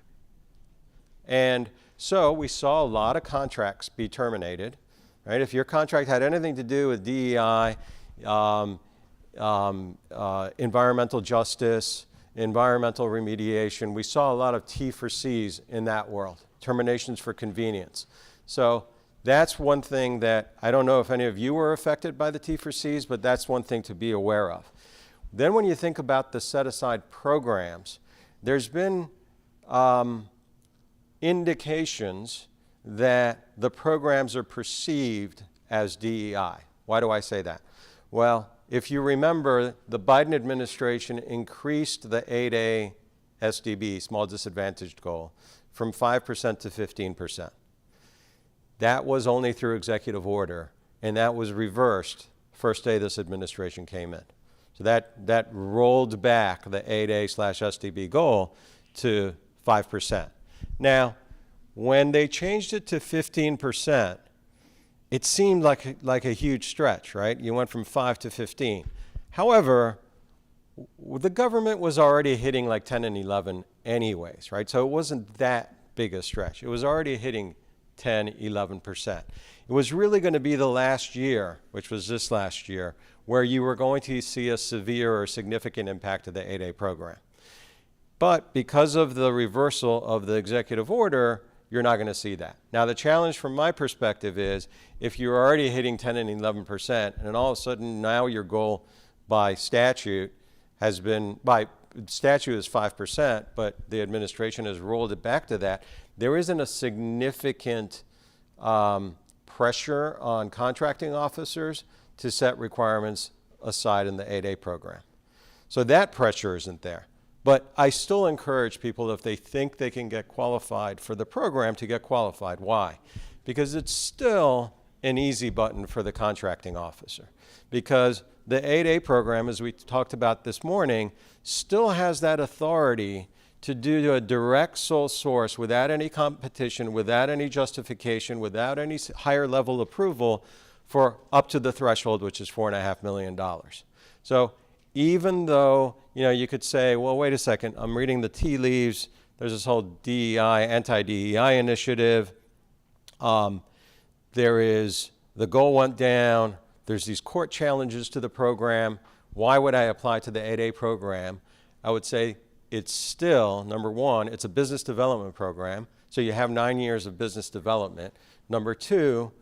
And so we saw a lot of contracts be terminated, right? If your contract had anything to do with DEI, environmental justice, environmental remediation, we saw a lot of T for Cs in that world, terminations for convenience. So that's one thing that I don't know if any of you were affected by the T for Cs, but that's one thing to be aware of. Then when you think about the set-aside programs, there's been indications that the programs are perceived as DEI. Why do I say that? Well, if you remember, the Biden administration increased the 8A SDB, small disadvantaged goal, from 5% to 15%. That was only through executive order, and that was reversed first day this administration came in. So that rolled back the 8A/SDB goal to 5%. Now, when they changed it to 15%, it seemed like a huge stretch, right? You went from 5 to 15. However, the government was already hitting like 10 and 11 anyways, right? So it wasn't that big a stretch. It was already hitting 10, 11%. It was really going to be the last year, which was this last year, where you were going to see a severe or significant impact of the 8A program. But because of the reversal of the executive order, you're not going to see that. Now, the challenge from my perspective is if you're already hitting 10 and 11%, and then all of a sudden now your goal by statute has been, by statute is 5%, but the administration has rolled it back to that, there isn't a significant pressure on contracting officers to set requirements aside in the 8A program. So that pressure isn't there. But I still encourage people, if they think they can get qualified for the program, to get qualified. Why? Because it's still an easy button for the contracting officer. Because the 8A program, as we talked about this morning, still has that authority to do a direct sole source without any competition, without any justification, without any higher level approval for up to the threshold, which is $4.5 million. So even though, you could say, well, wait a second, I'm reading the tea leaves. There's this whole DEI, anti-DEI initiative. There is, the goal went down. There's these court challenges to the program. Why would I apply to the 8A program? I would say it's still, number one, it's a business development program. So you have 9 years of business development. Number two,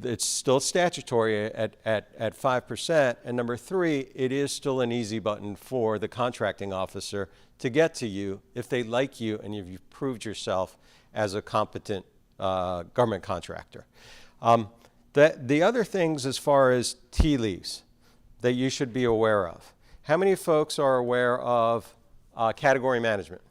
it's still statutory at 5%. And number three, it is still an easy button for the contracting officer to get to you if they like you and if you've proved yourself as a competent government contractor. The other things as far as tea leaves that you should be aware of. How many folks are aware of category management?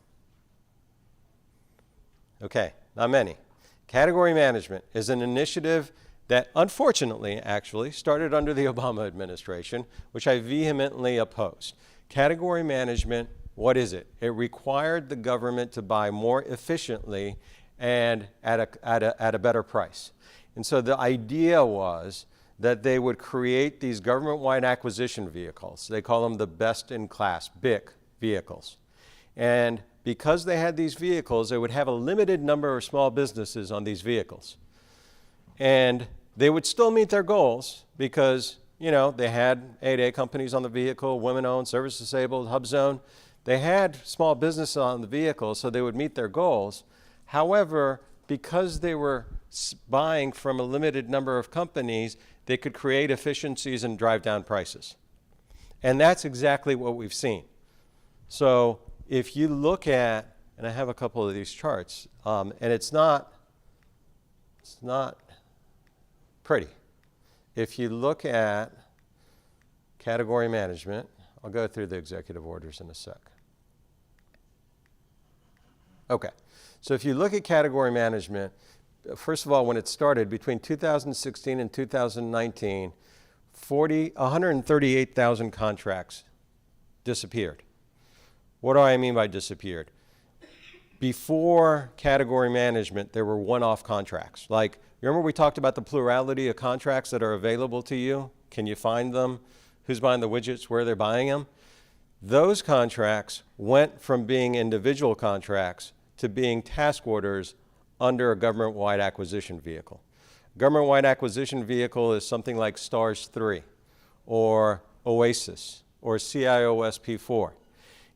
Okay, not many. Category management is an initiative that unfortunately actually started under the Obama administration, which I vehemently opposed. Category management, what is it? It required the government to buy more efficiently and at a better price. And so the idea was that they would create these government-wide acquisition vehicles. They call them the best-in-class, BIC vehicles. And because they had these vehicles, they would have a limited number of small businesses on these vehicles. And they would still meet their goals because, they had 8A companies on the vehicle, women-owned, service-disabled, HubZone. They had small businesses on the vehicle, so they would meet their goals. However, because they were buying from a limited number of companies, they could create efficiencies and drive down prices. And that's exactly what we've seen. So if you look at, and I have a couple of these charts, and it's not pretty. If you look at category management, I'll go through the executive orders in a sec. Okay, so if you look at category management, first of all, when it started, between 2016 and 2019, 138,000 contracts disappeared. What do I mean by disappeared? Before category management, there were one-off contracts. Like, remember we talked about the plurality of contracts that are available to you? Can you find them? Who's buying the widgets? Where they're buying them? Those contracts went from being individual contracts to being task orders under a government-wide acquisition vehicle. Government-wide acquisition vehicle is something like STARS 3 or OASIS or CIOSP4.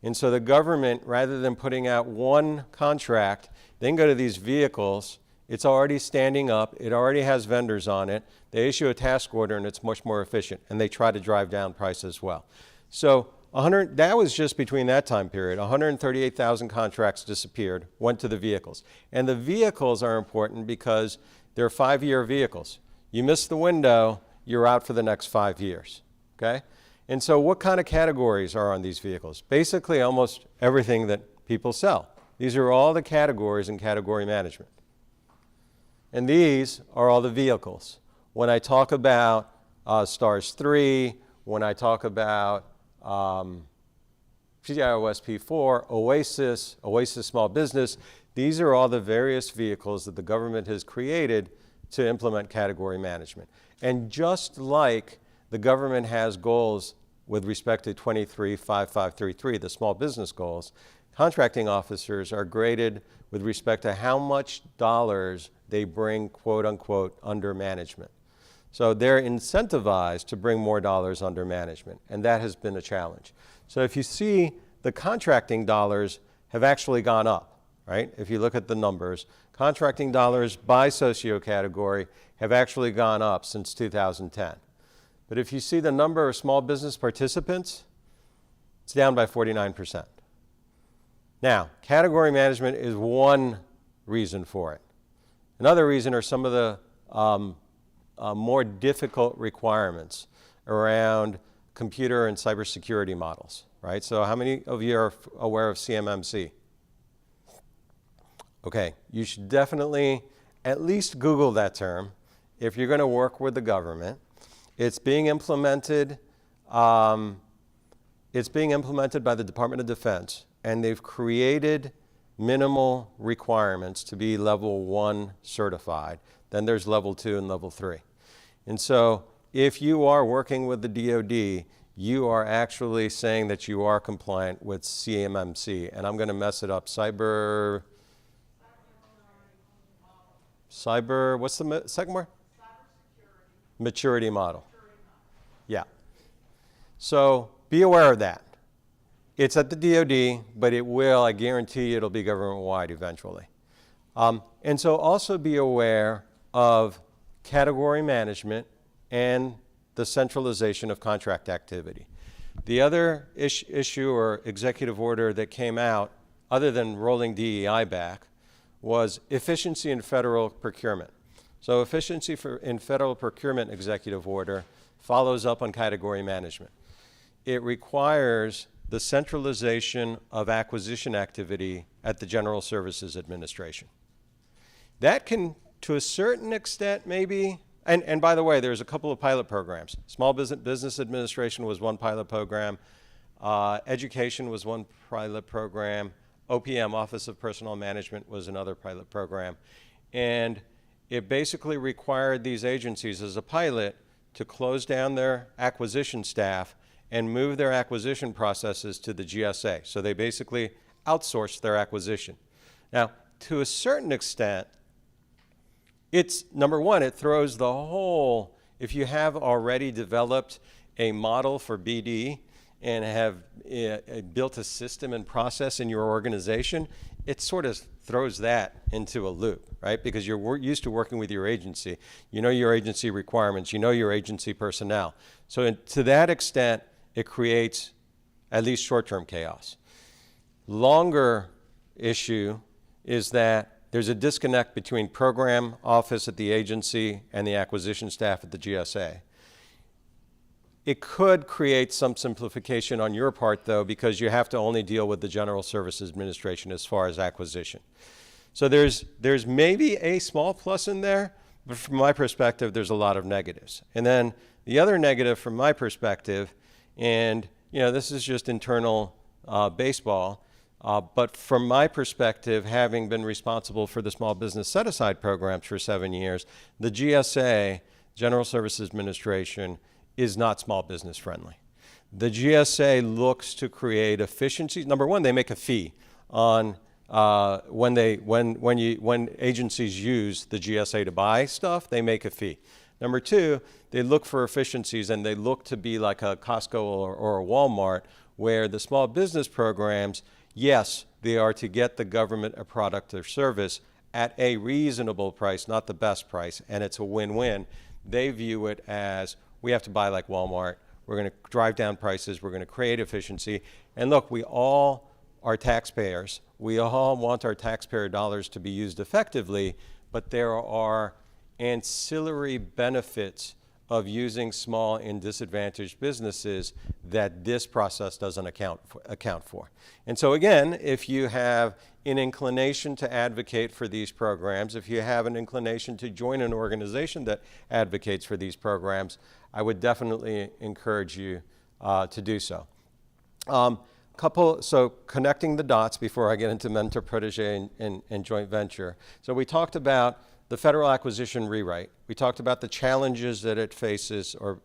And so the government, rather than putting out one contract, then go to these vehicles, it's already standing up, it already has vendors on it, they issue a task order and it's much more efficient, and they try to drive down price as well. So that was just between that time period. 138,000 contracts disappeared, went to the vehicles. And the vehicles are important because they're 5-year vehicles. You miss the window, you're out for the next 5 years, okay? And so what kind of categories are on these vehicles? Basically almost everything that people sell. These are all the categories in category management. And these are all the vehicles. When I talk about STARS 3, when I talk about CIOSP4, OASIS, OASIS Small Business, these are all the various vehicles that the government has created to implement category management. And just like the government has goals with respect to 235533, the small business goals, contracting officers are graded with respect to how much dollars they bring, quote unquote, under management. So they're incentivized to bring more dollars under management, and that has been a challenge. So if you see, the contracting dollars have actually gone up, right? If you look at the numbers, contracting dollars by socio-category have actually gone up since 2010. But if you see the number of small business participants, it's down by 49%. Now, category management is one reason for it. Another reason are some of the more difficult requirements around computer and cybersecurity models, right? So how many of you are aware of CMMC? Okay, you should definitely at least Google that term if you're going to work with the government. It's being implemented. It's being implemented by the Department of Defense, and they've created minimal requirements to be level 1 certified. Then there's level 2 and level 3. And so if you are working with the DoD, you are actually saying that you are compliant with CMMC. And I'm going to mess it up. Cyber, what's the second word? Maturity model. Yeah. So be aware of that. It's at the DoD, but it will, I guarantee it'll be government-wide eventually. And so also be aware of category management and the centralization of contract activity. The other issue or executive order that came out, other than rolling DEI back, was efficiency in federal procurement. So efficiency in federal procurement executive order follows up on category management. It requires the centralization of acquisition activity at the General Services Administration. That can, to a certain extent, maybe, and by the way, there's a couple of pilot programs. Small Business Administration was one pilot program. Education was one pilot program. OPM, Office of Personnel Management, was another pilot program. And it basically required these agencies as a pilot to close down their acquisition staff and move their acquisition processes to the GSA. So they basically outsourced their acquisition. Now, to a certain extent, it's, number one, it throws the whole, if you have already developed a model for BD and have built a system and process in your organization, it sort of throws that into a loop, right? Because you're used to working with your agency. You know your agency requirements. You know your agency personnel. So to that extent, it creates at least short-term chaos. Longer issue is that there's a disconnect between program office at the agency and the acquisition staff at the GSA. It could create some simplification on your part, though, because you have to only deal with the General Services Administration as far as acquisition. So there's maybe a small plus in there, but from my perspective, there's a lot of negatives. And then the other negative from my perspective, and this is just internal baseball, but from my perspective, having been responsible for the small business set-aside programs for 7 years, the GSA, General Services Administration, is not small business friendly. The GSA looks to create efficiencies. Number one, they make a fee on when agencies use the GSA to buy stuff, they make a fee. Number two, they look for efficiencies, and they look to be like a Costco or a Walmart, where the small business programs, yes, they are to get the government a product or service at a reasonable price, not the best price, and it's a win-win. They view it as, we have to buy like Walmart. We're going to drive down prices. We're going to create efficiency. And look, we all are taxpayers. We all want our taxpayer dollars to be used effectively, but there are ancillary benefits of using small and disadvantaged businesses that this process doesn't account for. And so again, if you have an inclination to advocate for these programs, if you have an inclination to join an organization that advocates for these programs, I would definitely encourage you to do so. So connecting the dots before I get into mentor, protege, and joint venture. So we talked about the federal acquisition rewrite. We talked about the challenges that it faces or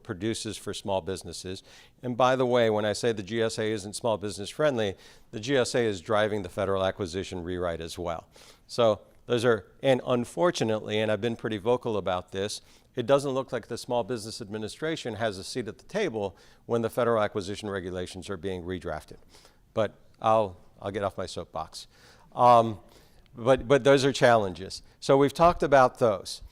produces for small businesses. And by the way, when I say the GSA isn't small business friendly, the GSA is driving the federal acquisition rewrite as well. So those are, and unfortunately, and I've been pretty vocal about this, it doesn't look like the Small Business Administration has a seat at the table when the federal acquisition regulations are being redrafted. But I'll get off my soapbox. But those are challenges. So we've talked about those.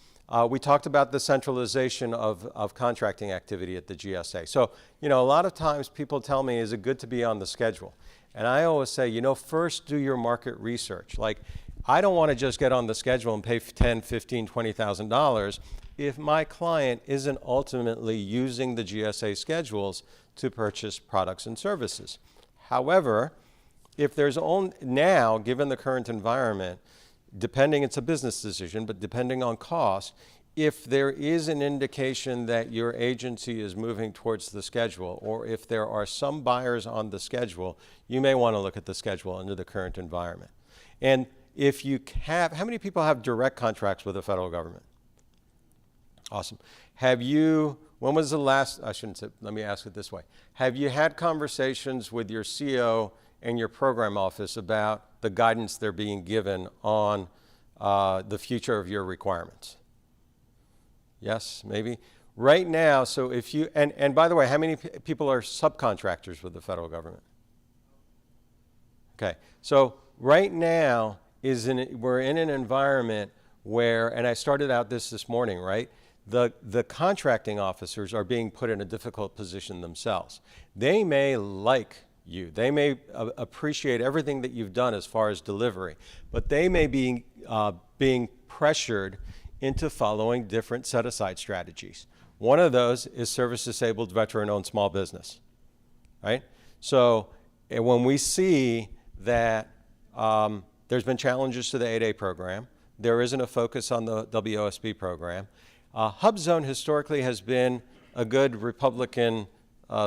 We talked about the centralization of contracting activity at the GSA. So, you know, a lot of times people tell me, is it good to be on the schedule? And I always say, you know, first do your market research. Like, I don't want to just get on the schedule and pay $10,000, $15,000, $20,000 if my client isn't ultimately using the GSA schedules to purchase products and services. However, if there's only, now, given the current environment, depending, it's a business decision, but depending on cost, if there is an indication that your agency is moving towards the schedule, or if there are some buyers on the schedule, you may want to look at the schedule under the current environment. And if you have, how many people have direct contracts with the federal government? Awesome. Have you, when was the last, I shouldn't say, let me ask it this way. Have you had conversations with your CO and your program office about the guidance they're being given on the future of your requirements? Yes, maybe. Right now, so if you, and by the way, how many people are subcontractors with the federal government? Okay, so right now we're in an environment where, and I started out this morning, right? The contracting officers are being put in a difficult position themselves. They may like you. They may appreciate everything that you've done as far as delivery, but they may be being pressured into following different set-aside strategies. One of those is service-disabled, veteran-owned small business, right? So when we see that there's been challenges to the 8A program, there isn't a focus on the WOSB program. HubZone historically has been a good Republican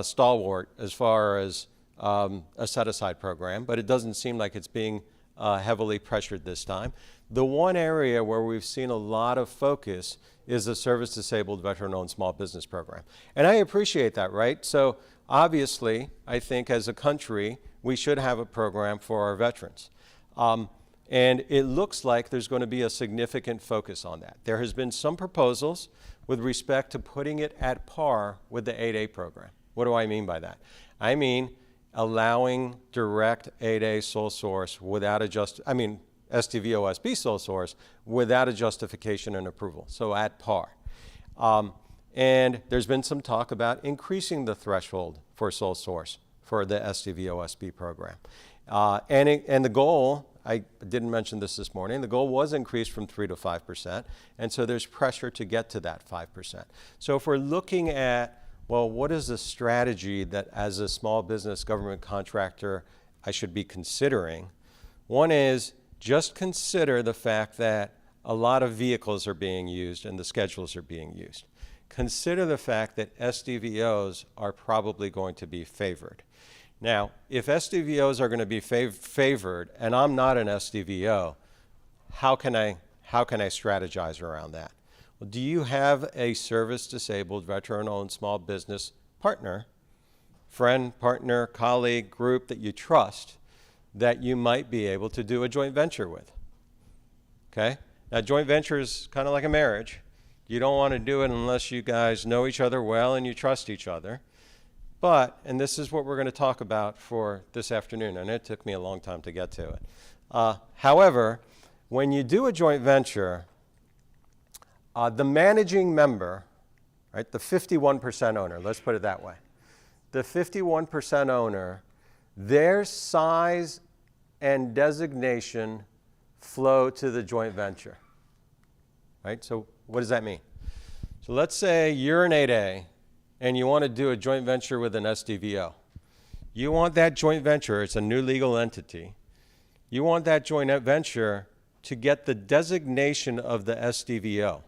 stalwart as far as a set-aside program, but it doesn't seem like it's being heavily pressured this time. The one area where we've seen a lot of focus is the service-disabled, veteran-owned small business program. And I appreciate that, right? So obviously, I think as a country, we should have a program for our veterans. And it looks like there's going to be a significant focus on that. There has been some proposals with respect to putting it at par with the 8A program. What do I mean by that? I mean allowing direct 8A sole source without a SDVOSB sole source without a justification and approval, so at par. And there's been some talk about increasing the threshold for sole source for the SDVOSB program. And the goal, I didn't mention this morning, the goal was increased from 3% to 5%, and so there's pressure to get to that 5%. So if we're looking at, well, what is the strategy that as a small business government contractor I should be considering? One is just consider the fact that a lot of vehicles are being used and the schedules are being used. Consider the fact that SDVOs are probably going to be favored. Now, if SDVOs are going to be favored, and I'm not an SDVO, how can I strategize around that? Well, do you have a service-disabled, veteran-owned small business partner, friend, partner, colleague, group that you trust that you might be able to do a joint venture with? Okay? Now, joint venture is kind of like a marriage. You don't want to do it unless you guys know each other well and you trust each other. But, and this is what we're going to talk about for this afternoon, and it took me a long time to get to it. However, when you do a joint venture, the managing member, right, the 51% owner, let's put it that way, the 51% owner, their size and designation flow to the joint venture, right? So what does that mean? So let's say you're an 8A, and you want to do a joint venture with an SDVO. You want that joint venture, it's a new legal entity, you want that joint venture to get the designation of the SDVO.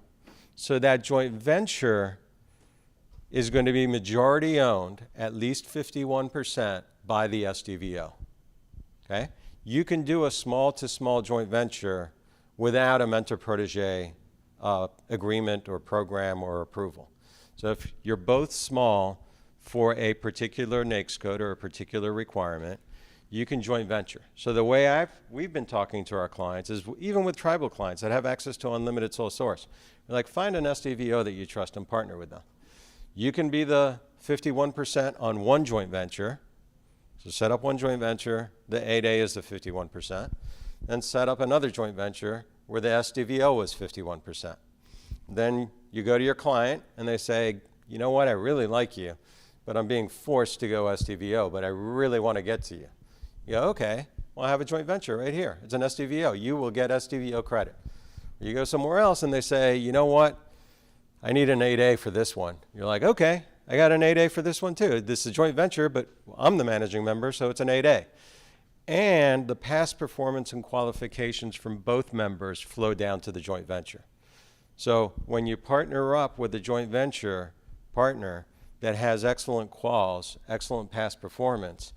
So that joint venture is going to be majority owned, at least 51%, by the SDVO. Okay? You can do a small to small joint venture without a mentor-protege agreement or program or approval. So if you're both small for a particular NAICS code or a particular requirement, you can joint venture. So the way we've been talking to our clients is, even with tribal clients that have access to unlimited sole source, we're like, find an SDVO that you trust and partner with them. You can be the 51% on one joint venture. So set up one joint venture, the 8A is the 51%, and set up another joint venture where the SDVO was 51%. Then you go to your client and they say, you know what, I really like you, but I'm being forced to go SDVO, but I really want to get to you. You go, okay, well, I have a joint venture right here. It's an SDVO. You will get SDVO credit. You go somewhere else and they say, you know what, I need an 8A for this one. You're like, okay, I got an 8A for this one too. This is a joint venture, but I'm the managing member, so it's an 8A. And the past performance and qualifications from both members flow down to the joint venture. So when you partner up with a joint venture partner that has excellent quals, excellent past performance,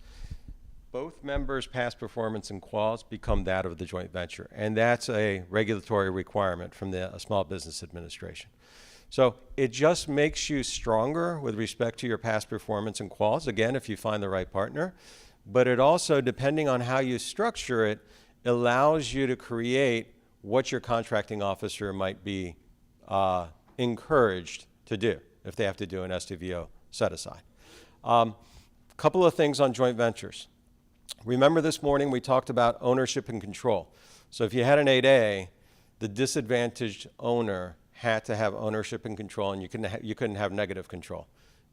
both members' past performance and quals become that of the joint venture. And that's a regulatory requirement from the Small Business Administration. So it just makes you stronger with respect to your past performance and quals, again, if you find the right partner. But it also, depending on how you structure it, allows you to create what your contracting officer might be encouraged to do if they have to do an SDVO set-aside. Couple of things on joint ventures. Remember this morning we talked about ownership and control. So if you had an 8A, the disadvantaged owner had to have ownership and control, and you couldn't have negative control.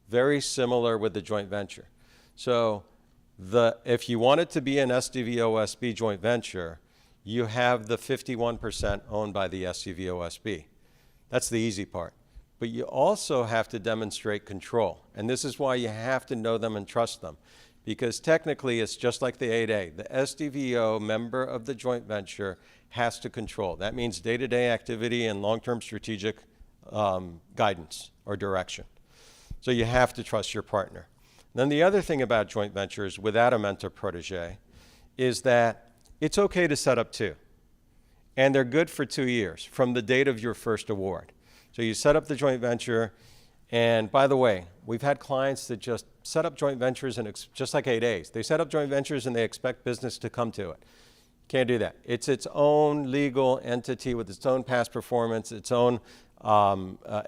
Very similar with the joint venture. So if you want it to be an SDVO-SB joint venture, you have the 51% owned by the SDVO-SB. That's the easy part. But you also have to demonstrate control. And this is why you have to know them and trust them. Because technically, it's just like the 8A. The SDVO member of the joint venture has to control. That means day-to-day activity and long-term strategic guidance or direction. So you have to trust your partner. Then the other thing about joint ventures without a mentor-protege is that it's okay to set up two. And they're good for 2 years from the date of your first award. So you set up the joint venture, and by the way, we've had clients that just set up joint ventures, and just like 8As. They set up joint ventures and they expect business to come to it. Can't do that. It's its own legal entity with its own past performance, its own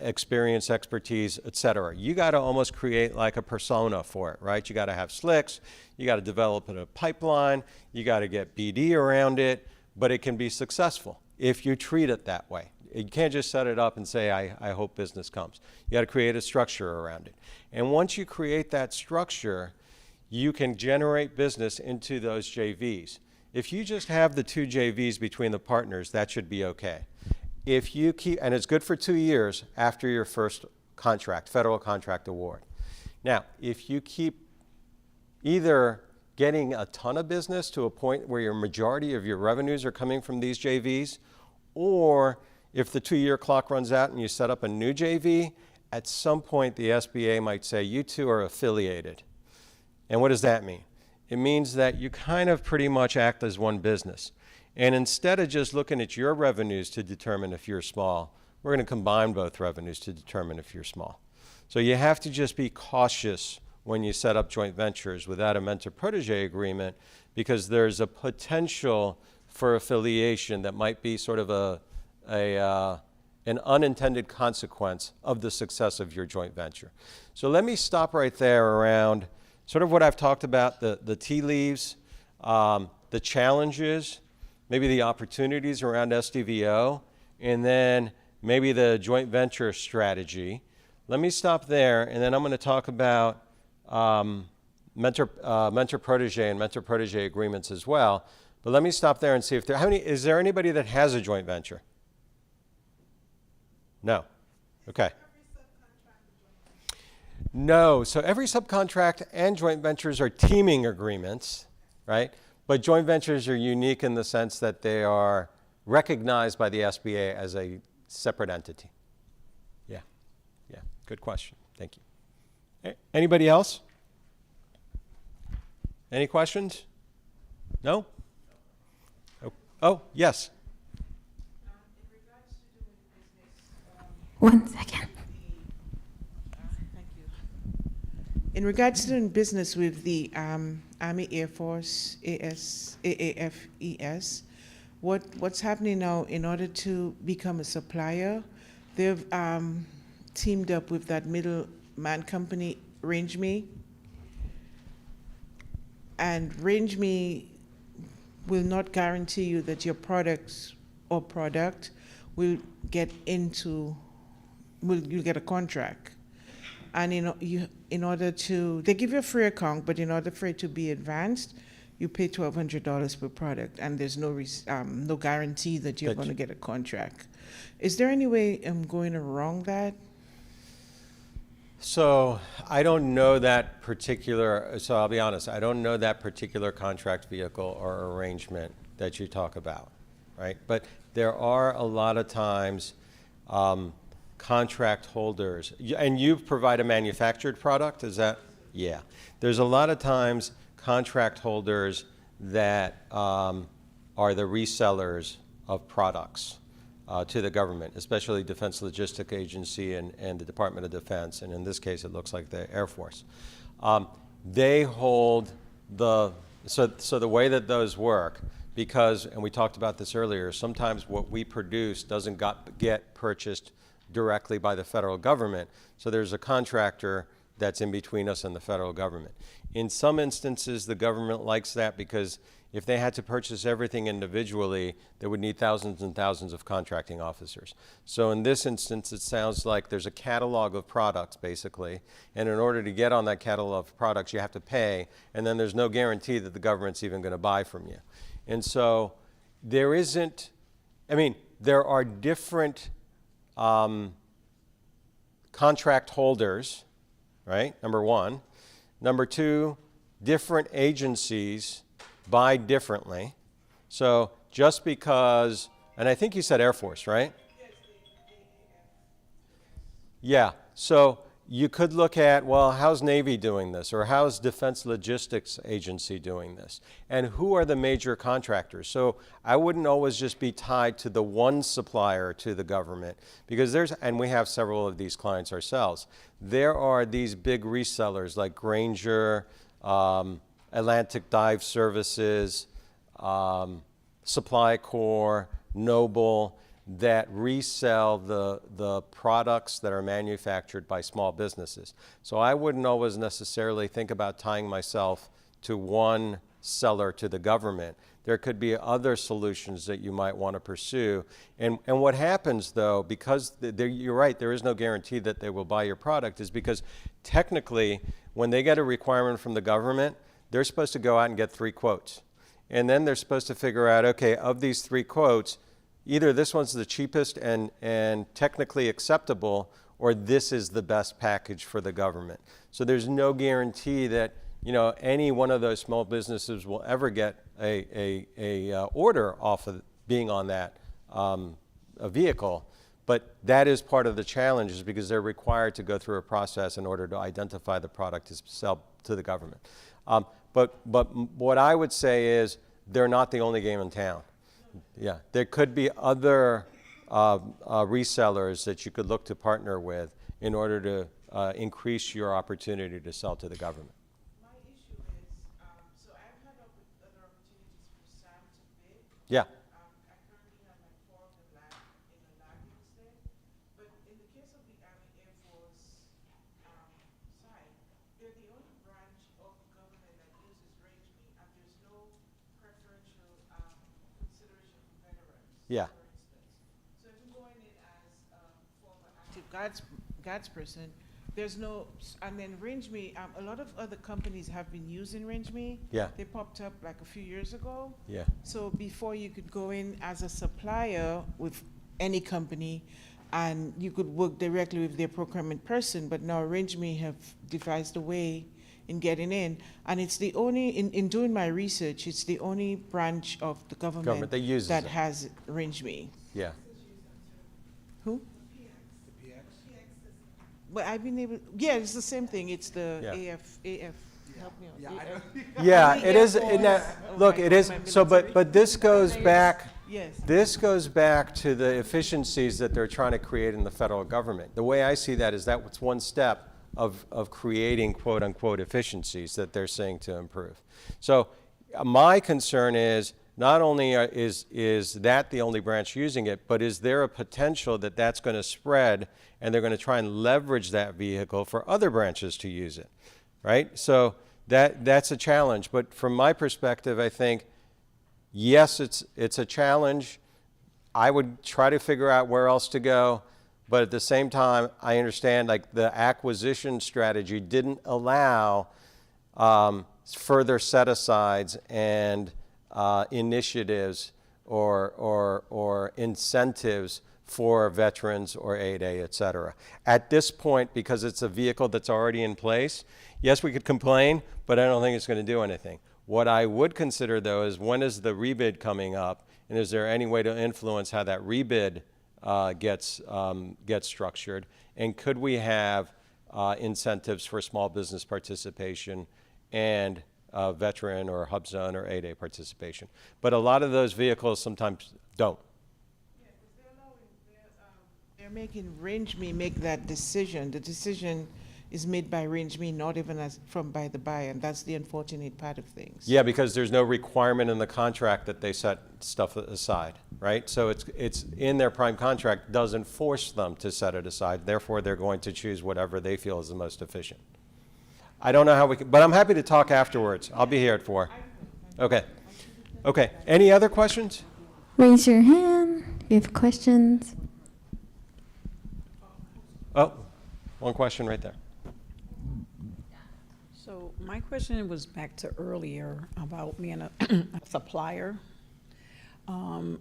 experience, expertise, et cetera. You got to almost create like a persona for it, right? You got to have slicks, you got to develop a pipeline, you got to get BD around it, but it can be successful if you treat it that way. You can't just set it up and say, I hope business comes. You got to create a structure around it. And once you create that structure, you can generate business into those JVs. If you just have the two JVs between the partners, that should be okay. If you keep, and it's good for 2 years after your first contract, federal contract award. Now, if you keep either getting a ton of business to a point where your majority of your revenues are coming from these JVs, or if the 2-year clock runs out and you set up a new JV, at some point the SBA might say, you two are affiliated. And what does that mean? It means that you kind of pretty much act as one business. And instead of just looking at your revenues to determine if you're small, we're going to combine both revenues to determine if you're small. So you have to just be cautious when you set up joint ventures without a mentor-protege agreement, because there's a potential for affiliation that might be sort of an unintended consequence of the success of your joint venture. So let me stop right there around sort of what I've talked about, the tea leaves, the challenges, maybe the opportunities around SDVO, and then maybe the joint venture strategy. Let me stop there, and then I'm going to talk about mentor-protege and mentor-protege agreements as well. But let me stop there and see if there, is there anybody that has a joint venture? No. Okay. No. So every subcontract and joint ventures are teaming agreements, right? But joint ventures are unique in the sense that they are recognized by the SBA as a separate entity. Yeah. Yeah. Good question. Thank you. Anybody else? Any questions? No? Oh, yes. 1 second. In regards to doing business with the Army Air Force, AAFES, what's happening now in order to become a supplier? They've teamed up with that middleman company, RangeMe. And RangeMe will not guarantee you that your products or product will get into, you'll get a contract. And in order to, they give you a free account, but in order for it to be advanced, you pay $1,200 per product, and there's no no guarantee that you're going to get a contract. Is there any way I'm going around that? So I don't know that particular, so I'll be honest, I don't know that particular contract vehicle or arrangement that you talk about, right? But there are a lot of times contract holders, and you provide a manufactured product, is that? Yeah. There's a lot of times contract holders that are the resellers of products to the government, especially Defense Logistics Agency and the Department of Defense, and in this case it looks like the Air Force. They hold so the way that those work, because, and we talked about this earlier, sometimes what we produce doesn't get purchased directly by the federal government. So there's a contractor that's in between us and the federal government. In some instances, the government likes that because if they had to purchase everything individually, they would need thousands and thousands of contracting officers. So in this instance, it sounds like there's a catalog of products, basically, and in order to get on that catalog of products, you have to pay, and then there's no guarantee that the government's even going to buy from you. And so there isn't, I mean, there are different contract holders, right? Number one. Number two, different agencies buy differently. So just because, and I think you said Air Force, right? Yeah. So you could look at, well, how's Navy doing this? Or how's Defense Logistics Agency doing this? And who are the major contractors? So I wouldn't always just be tied to the one supplier to the government, because and we have several of these clients ourselves. There are these big resellers like Granger, Atlantic Dive Services, Supply Corps, Noble, that resell the products that are manufactured by small businesses. So I wouldn't always necessarily think about tying myself to one seller to the government. There could be other solutions that you might want to pursue. And what happens, though, because you're right, there is no guarantee that they will buy your product, is because technically, when they get a requirement from the government, they're supposed to go out and get 3 quotes. And then they're supposed to figure out, okay, of these 3 quotes, either this one's the cheapest and technically acceptable, or this is the best package for the government. So there's no guarantee that any one of those small businesses will ever get a order off of being on that a vehicle. But that is part of the challenge, is because they're required to go through a process in order to identify the product to sell to the government. But what I would say is they're not the only game in town. Yeah, there could be other resellers that you could look to partner with in order to increase your opportunity to sell to the government. My issue is, so I've had other opportunities for Sam to bid. Yeah. I currently have like 4 of them in the lagging state. But in the case of the Army Air Force side, they're the only branch of government that uses RangeMe, and there's no preferential consideration for veterans. Yeah. For instance. So if I'm going in as a former active guards person, there's no, and then RangeMe, a lot of other companies have been using RangeMe. Yeah. They popped up like a few years ago. Yeah. So before you could go in as a supplier with any company, and you could work directly with their procurement person, but now RangeMe have devised a way in getting in, and it's the only, in doing my research, it's the only branch of the government that uses that it. has RangeMe. Yeah. Who? But I've been able, yeah, it's the same thing. It's the AF, help me out. Yeah, it is. Look, it is. So, but this goes back. Yes. This goes back to the efficiencies that they're trying to create in the federal government. The way I see that is that it's one step of creating quote unquote efficiencies that they're saying to improve. So my concern is not only is that the only branch using it, but is there a potential that that's going to spread and they're going to try and leverage that vehicle for other branches to use it, right? So that's a challenge. But from my perspective, I think, yes, it's a challenge. I would try to figure out where else to go. But at the same time, I understand like the acquisition strategy didn't allow further set-asides and initiatives or incentives for veterans or 8A, et cetera. At this point, because it's a vehicle that's already in place, yes, we could complain, but I don't think it's going to do anything. What I would consider, though, is when is the rebid coming up, and is there any way to influence how that rebid gets structured, and could we have incentives for small business participation and veteran or hub zone or 8A participation? But a lot of those vehicles sometimes don't. They're making RangeMe make that decision. The decision is made by RangeMe, not even by the buyer, and that's the unfortunate part of things. Yeah, because there's no requirement in the contract that they set stuff aside, right? So it's in their prime contract, doesn't force them to set it aside. Therefore, they're going to choose whatever they feel is the most efficient. I don't know how we can, but I'm happy to talk afterwards. I'll be here at 4. Okay. Okay. Any other questions? Raise your hand if you have questions. Oh, one question right there. So my question was back to earlier about being a supplier. For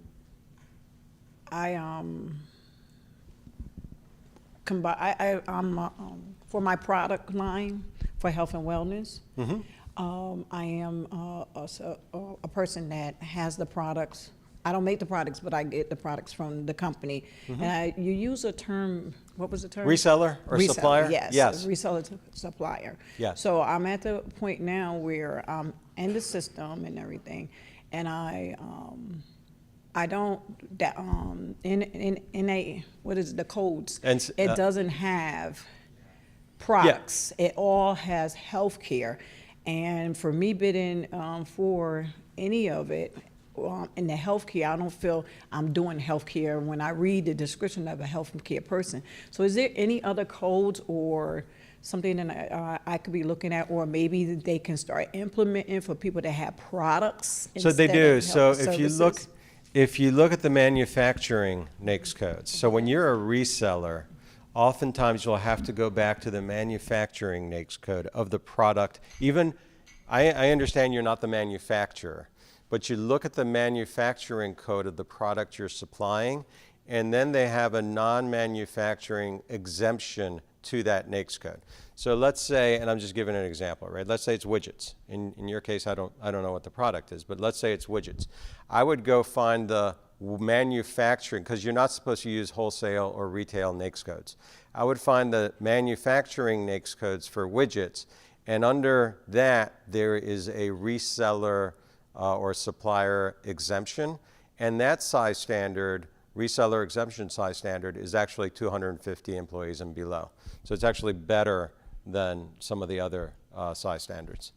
my product line for health and wellness, I am a person that has the products. I don't make the products, but I get the products from the company. And you use a term, what was the term? Reseller or supplier? Yes, Yes. Reseller to supplier. Yes. So I'm at the point now where I'm in the system and everything, and I don't, in a, what is it, the codes, it doesn't have products. It all has healthcare. And for me bidding for any of it, in the healthcare, I don't feel I'm doing healthcare when I read the description of a healthcare person. So is there any other codes or something that I could be looking at, or maybe they can start implementing for people that have products? So they do. So services? if you look at the manufacturing NAICS codes, so when you're a reseller, oftentimes you'll have to go back to the manufacturing NAICS code of the product. Even, I understand you're not the manufacturer, but you look at the manufacturing code of the product you're supplying, and then they have a non-manufacturing exemption to that NAICS code. So let's say, and I'm just giving an example, right? Let's say it's widgets. In your case, I don't know what the product is, but let's say it's widgets. I would go find the manufacturing, because you're not supposed to use wholesale or retail NAICS codes. I would find the manufacturing NAICS codes for widgets, and under that, there is a reseller or supplier exemption, and that size standard, reseller exemption size standard, is actually 250 employees and below. So it's actually better than some of the other size standards.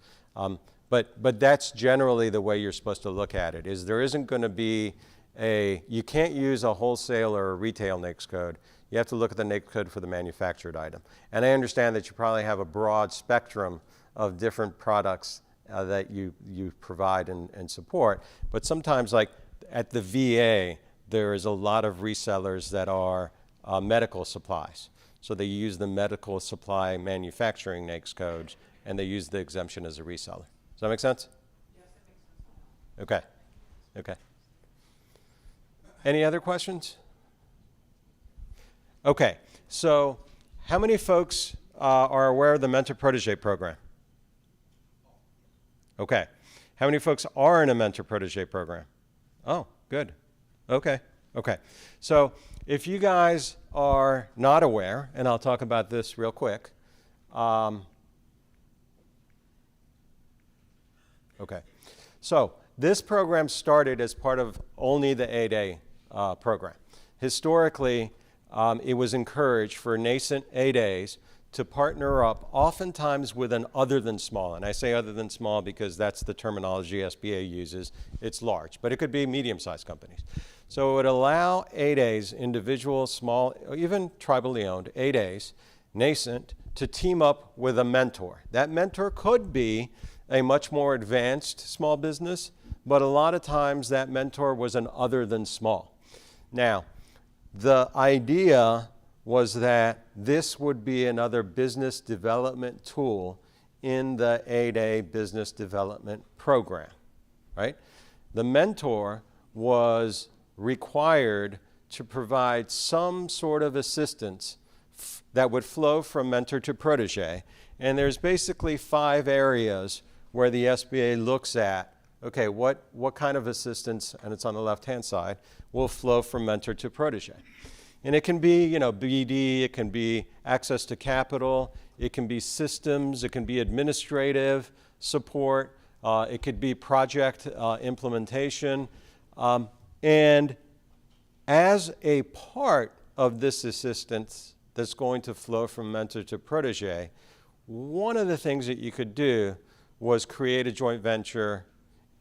But that's generally the way you're supposed to look at it, is there isn't going to be you can't use a wholesale or a retail NAICS code. You have to look at the NAICS code for the manufactured item. And I understand that you probably have a broad spectrum of different products that you provide and support. But sometimes, like at the VA, there is a lot of resellers that are medical supplies. So they use the medical supply manufacturing NAICS codes, and they use the exemption as a reseller. Does that make sense? Yes, it makes sense. Okay. Okay. Any other questions? Okay. So how many folks are aware of the mentor-protege program? Okay. How many folks are in a mentor-protege program? Oh, good. Okay. Okay. So if you guys are not aware, and I'll talk about this real quick. Okay. So This program started as part of only the 8A program. Historically, it was encouraged for nascent 8As to partner up oftentimes with an other than small. And I say other than small because that's the terminology SBA uses. It's large, but it could be medium-sized companies. So it would allow 8As, individual, small, even tribally owned 8As, nascent, to team up with a mentor. That mentor could be a much more advanced small business, but a lot of times that mentor was an other than small. Now, the idea was that this would be another business development tool in the 8A business development program, right? The mentor was required to provide some sort of assistance that would flow from mentor to protege. And there's basically 5 areas where the SBA looks at, okay, what kind of assistance, and it's on the left-hand side, will flow from mentor to protege. And it can be, BD, it can be access to capital, it can be systems, it can be administrative support, it could be project implementation. And as a part of this assistance that's going to flow from mentor to protege, one of the things that you could do was create a joint venture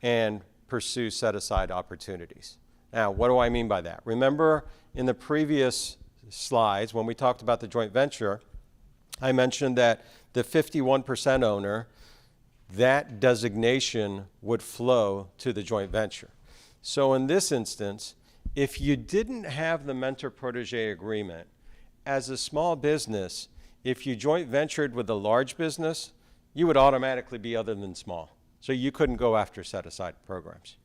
and pursue set-aside opportunities. Now, what do I mean by that? Remember in the previous slides when we talked about the joint venture, I mentioned that the 51% owner, that designation would flow to the joint venture. So in this instance, if you didn't have the mentor-protege agreement, as a small business, if you joint ventured with a large business, you would automatically be other than small. So you couldn't go after set-aside programs.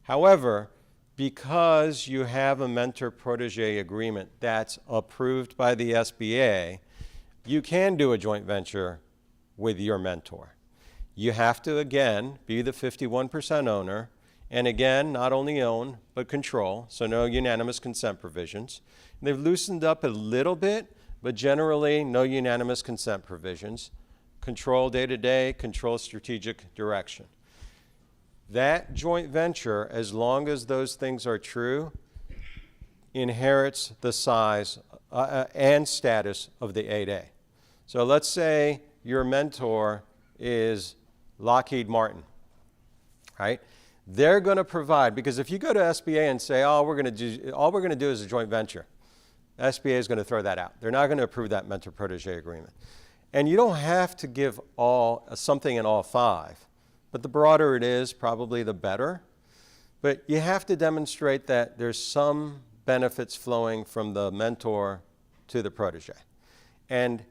However, because you have a mentor-protege agreement that's approved by the SBA, you can do a joint venture with your mentor. You have to, again, be the 51% owner, and again, not only own, but control, so no unanimous consent provisions. And they've loosened up a little bit, but generally no unanimous consent provisions. Control day-to-day, control strategic direction. That joint venture, as long as those things are true, inherits the size and status of the 8A. So let's say your mentor is Lockheed Martin, right? They're going to provide, because if you go to SBA and say, all we're going to do is a joint venture, SBA is going to throw that out. They're not going to approve that mentor-protege agreement. And you don't have to give something in all 5. But the broader it is, probably the better. But you have to demonstrate that there's some benefits flowing from the mentor to the protege. And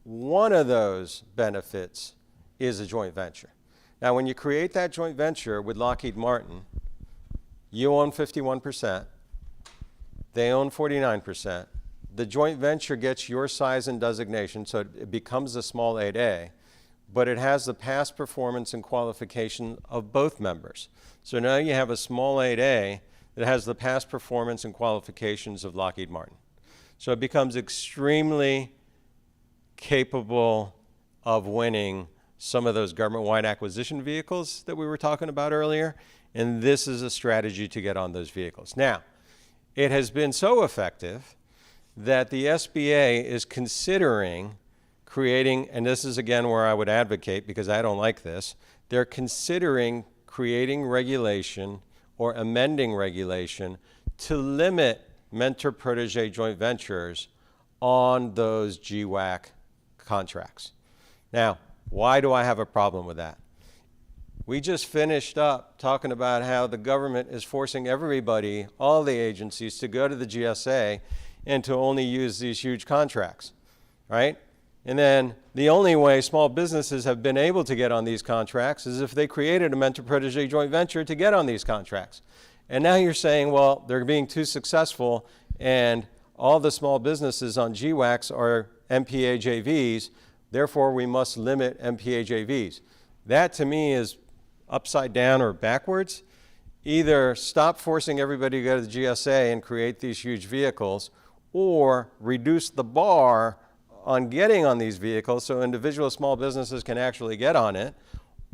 one of those benefits is a joint venture. Now, when you create that joint venture with Lockheed Martin, you own 51%, they own 49%. The joint venture gets your size and designation, so it becomes a small 8A. But it has the past performance and qualification of both members. So now you have a small 8A that has the past performance and qualifications of Lockheed Martin. So it becomes extremely capable of winning some of those government-wide acquisition vehicles that we were talking about earlier, and this is a strategy to get on those vehicles. Now, it has been so effective that the SBA is considering creating, and this is again where I would advocate because I don't like this, they're considering creating regulation or amending regulation to limit mentor-protege joint ventures on those GWAC contracts. Now, why do I have a problem with that? We just finished up talking about how the government is forcing everybody, all the agencies, to go to the GSA and to only use these huge contracts, right? And then the only way small businesses have been able to get on these contracts is if they created a mentor-protege joint venture to get on these contracts. And now you're saying, well, they're being too successful and all the small businesses on GWACs are MPA JVs, therefore we must limit MPA JVs. That to me is upside down or backwards. Either stop forcing everybody to go to the GSA and create these huge vehicles, or reduce the bar on getting on these vehicles so individual small businesses can actually get on it,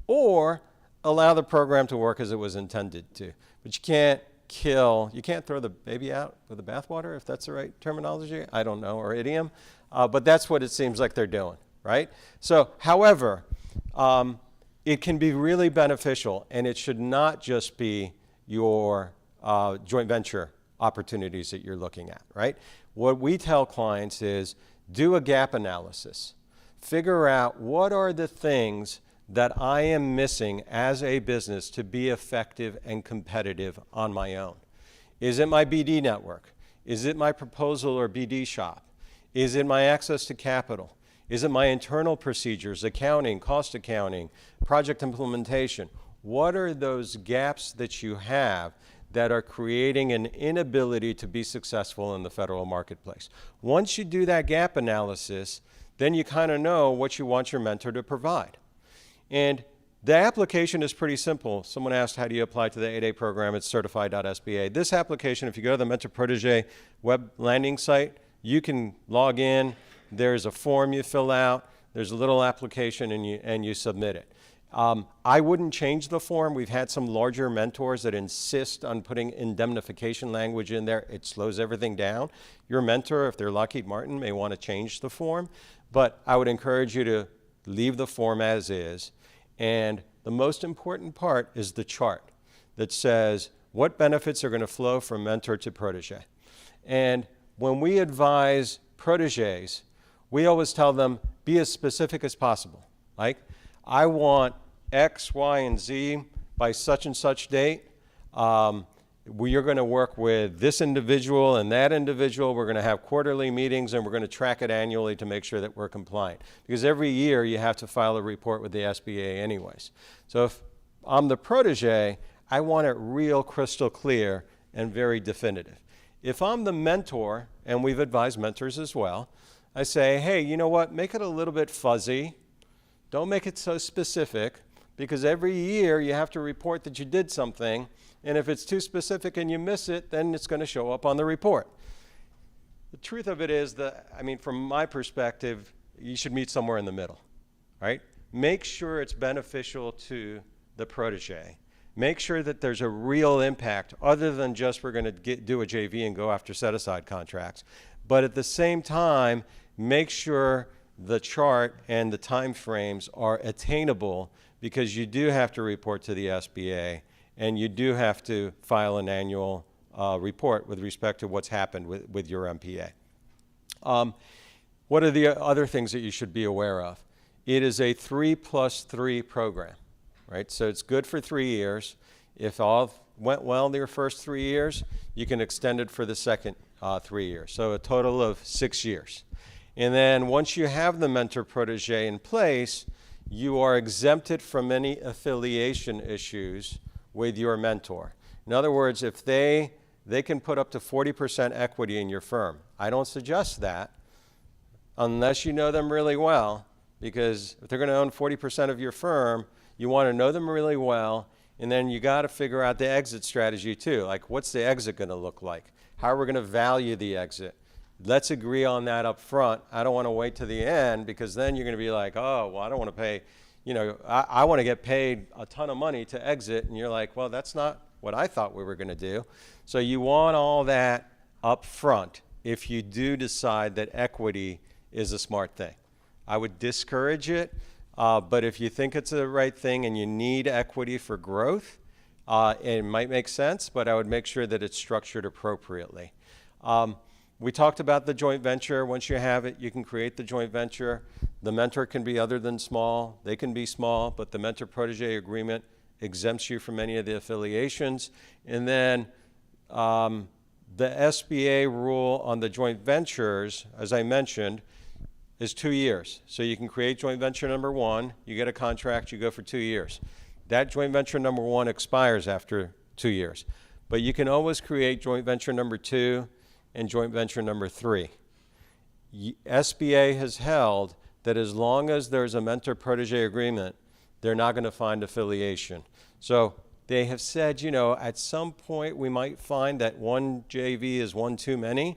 or allow the program to work as it was intended to. But you can't throw the baby out with the bathwater, if that's the right terminology, I don't know, or idiom. But that's what it seems like they're doing, right? So, however, it can be really beneficial, and it should not just be your joint venture opportunities that you're looking at, right? What we tell clients is do a gap analysis. Figure out what are the things that I am missing as a business to be effective and competitive on my own. Is it my BD network? Is it my proposal or BD shop? Is it my access to capital? Is it my internal procedures, accounting, cost accounting, project implementation? What are those gaps that you have that are creating an inability to be successful in the federal marketplace? Once you do that gap analysis, then you kind of know what you want your mentor to provide. And the application is pretty simple. Someone asked, how do you apply to the 8A program? It's certified.sba. This application, if you go to the Mentor Protege web landing site, you can log in. There's a form you fill out. There's a little application, and you submit it. I wouldn't change the form. We've had some larger mentors that insist on putting indemnification language in there. It slows everything down. Your mentor, if they're Lockheed Martin, may want to change the form. But I would encourage you to leave the form as is. And the most important part is the chart that says what benefits are going to flow from mentor to protege. And when we advise proteges, we always tell them, be as specific as possible. Like, I want X, Y, and Z by such and such date. We are going to work with this individual and that individual. We're going to have quarterly meetings, and we're going to track it annually to make sure that we're compliant. Because every year you have to file a report with the SBA anyways. So if I'm the protege, I want it real crystal clear and very definitive. If I'm the mentor, and we've advised mentors as well, I say, hey, you know what, make it a little bit fuzzy. Don't make it so specific, because every year you have to report that you did something, and if it's too specific and you miss it, then it's going to show up on the report. The truth of it is that, I mean, from my perspective, you should meet somewhere in the middle, right? Make sure it's beneficial to the protege. Make sure that there's a real impact other than just we're going to do a JV and go after set-aside contracts. But at the same time, make sure the chart and the time frames are attainable, because you do have to report to the SBA, and you do have to file an annual report with respect to what's happened with your MPA. What are the other things that you should be aware of? It is a 3+3 program, right? So it's good for 3 years. If all went well in your first 3 years, you can extend it for the second 3 years. So a total of 6 years. And then once you have the mentor protege in place, you are exempted from any affiliation issues with your mentor. In other words, if they can put up to 40% equity in your firm. I don't suggest that unless you know them really well, because if they're going to own 40% of your firm, you want to know them really well, and then you got to figure out the exit strategy too. Like, what's the exit going to look like? How are we going to value the exit? Let's agree on that up front. I don't want to wait to the end, because then you're going to be like, oh, well, I don't want to pay, I want to get paid a ton of money to exit. And you're like, well, that's not what I thought we were going to do. So you want all that up front if you do decide that equity is a smart thing. I would discourage it, but if you think it's the right thing and you need equity for growth, it might make sense, but I would make sure that it's structured appropriately. We talked about the joint venture. Once you have it, you can create the joint venture. The mentor can be other than small. They can be small, but the mentor-protege agreement exempts you from any of the affiliations. And then the SBA rule on the joint ventures, as I mentioned, is 2 years. So you can create joint venture number 1, you get a contract, you go for 2 years. That joint venture number 1 expires after 2 years. But you can always create joint venture number 2 and joint venture number 3. SBA has held that as long as there's a mentor-protege agreement, they're not going to find affiliation. So they have said, at some point we might find that one JV is one too many,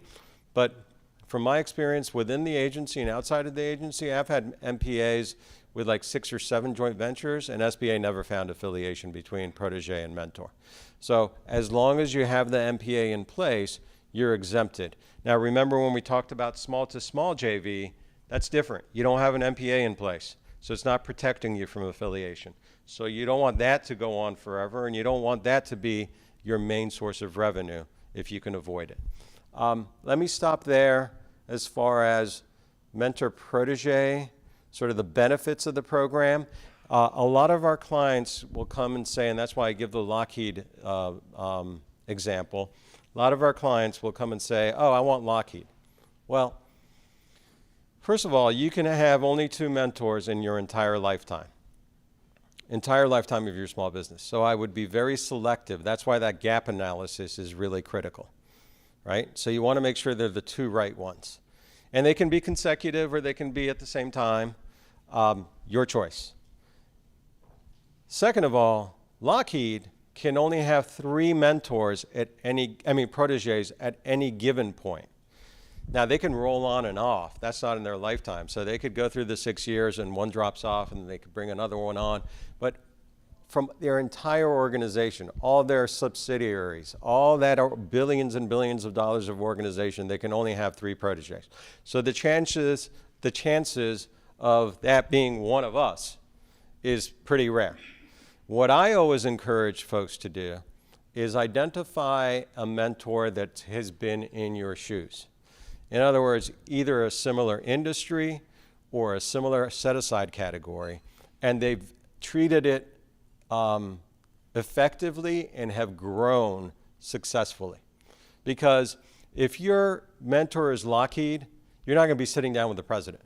but from my experience within the agency and outside of the agency, I've had MPAs with like 6 or 7 joint ventures, and SBA never found affiliation between protege and mentor. So as long as you have the MPA in place, you're exempted. Now remember when we talked about small to small JV, that's different. You don't have an MPA in place, so it's not protecting you from affiliation. So you don't want that to go on forever, and you don't want that to be your main source of revenue if you can avoid it. Let me stop there as far as mentor-protege, sort of the benefits of the program. A lot of our clients will come and say, and that's why I give the Lockheed example, a lot of our clients will come and say, oh, I want Lockheed. Well, first of all, you can have only 2 mentors in your entire lifetime of your small business. So I would be very selective. That's why that gap analysis is really critical, right? So you want to make sure they're the 2 right ones. And they can be consecutive or they can be at the same time. Your choice. Second of all, Lockheed can only have 3 mentors at proteges at any given point. Now they can roll on and off. That's not in their lifetime. So they could go through the 6 years and one drops off and they could bring another one on. But from their entire organization, all their subsidiaries, all that are billions and billions of dollars of organization, they can only have 3 proteges. So the chances of that being one of us is pretty rare. What I always encourage folks to do is identify a mentor that has been in your shoes. In other words, either a similar industry or a similar set-aside category, and they've treated it effectively and have grown successfully. Because if your mentor is Lockheed, you're not going to be sitting down with the president,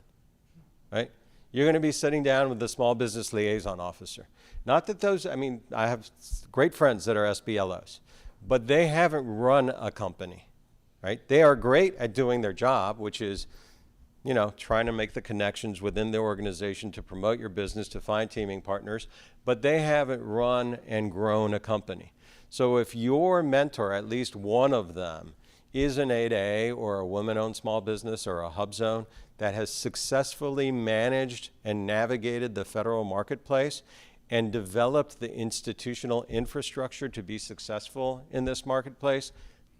right? You're going to be sitting down with the small business liaison officer. Not that those, I have great friends that are SBLOs, but they haven't run a company, right? They are great at doing their job, which is, trying to make the connections within the organization to promote your business, to find teaming partners, but they haven't run and grown a company. So if your mentor, at least one of them, is an 8A or a women-owned small business or a hub zone that has successfully managed and navigated the federal marketplace and developed the institutional infrastructure to be successful in this marketplace,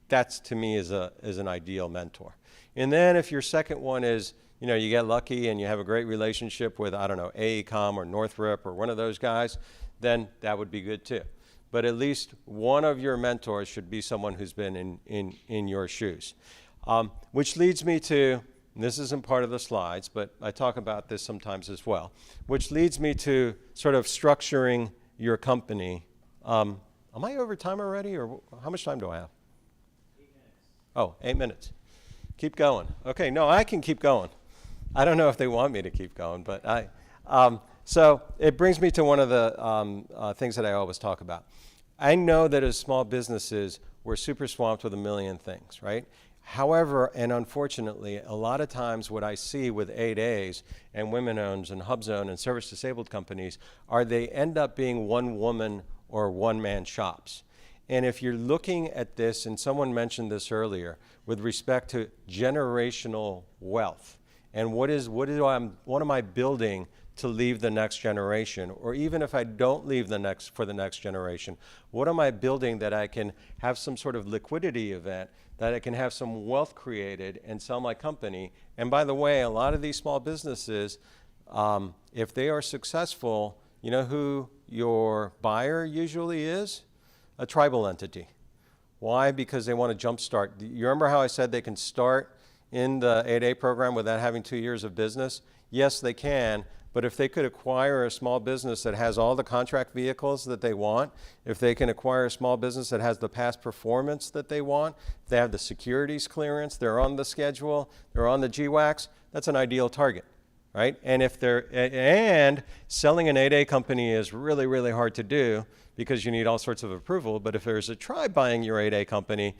that's to me is an ideal mentor. And then if your second one is, you get lucky and you have a great relationship with, AECOM or Northrop or one of those guys, then that would be good too. But at least one of your mentors should be someone who's been in your shoes. Which leads me to, and this isn't part of the slides, but I talk about this sometimes as well, which leads me to sort of structuring your company. Am I over time already, or how much time do I have? 8 minutes. Oh, 8 minutes. Keep going. Okay, no, I can keep going. I don't know if they want me to keep going, but so it brings me to one of the things that I always talk about. I know that as small businesses, we're super swamped with a million things, right? However, and unfortunately, a lot of times what I see with 8As and women-owned and hub-zone and service-disabled companies are they end up being one-woman or one-man shops. And if you're looking at this, and someone mentioned this earlier, with respect to generational wealth, and what am I building to leave the next generation, or even if I don't leave for the next generation, what am I building that I can have some sort of liquidity event, that I can have some wealth created and sell my company? And by the way, a lot of these small businesses, if they are successful, you know who your buyer usually is? A tribal entity. Why? Because they want to jumpstart. You remember how I said they can start in the 8A program without having 2 years of business? Yes, they can. But if they could acquire a small business that has all the contract vehicles that they want, if they can acquire a small business that has the past performance that they want, if they have the securities clearance, they're on the schedule, they're on the GWACs, that's an ideal target, right? And and selling an 8A company is really, really hard to do because you need all sorts of approval. But if there's a tribe buying your 8A company,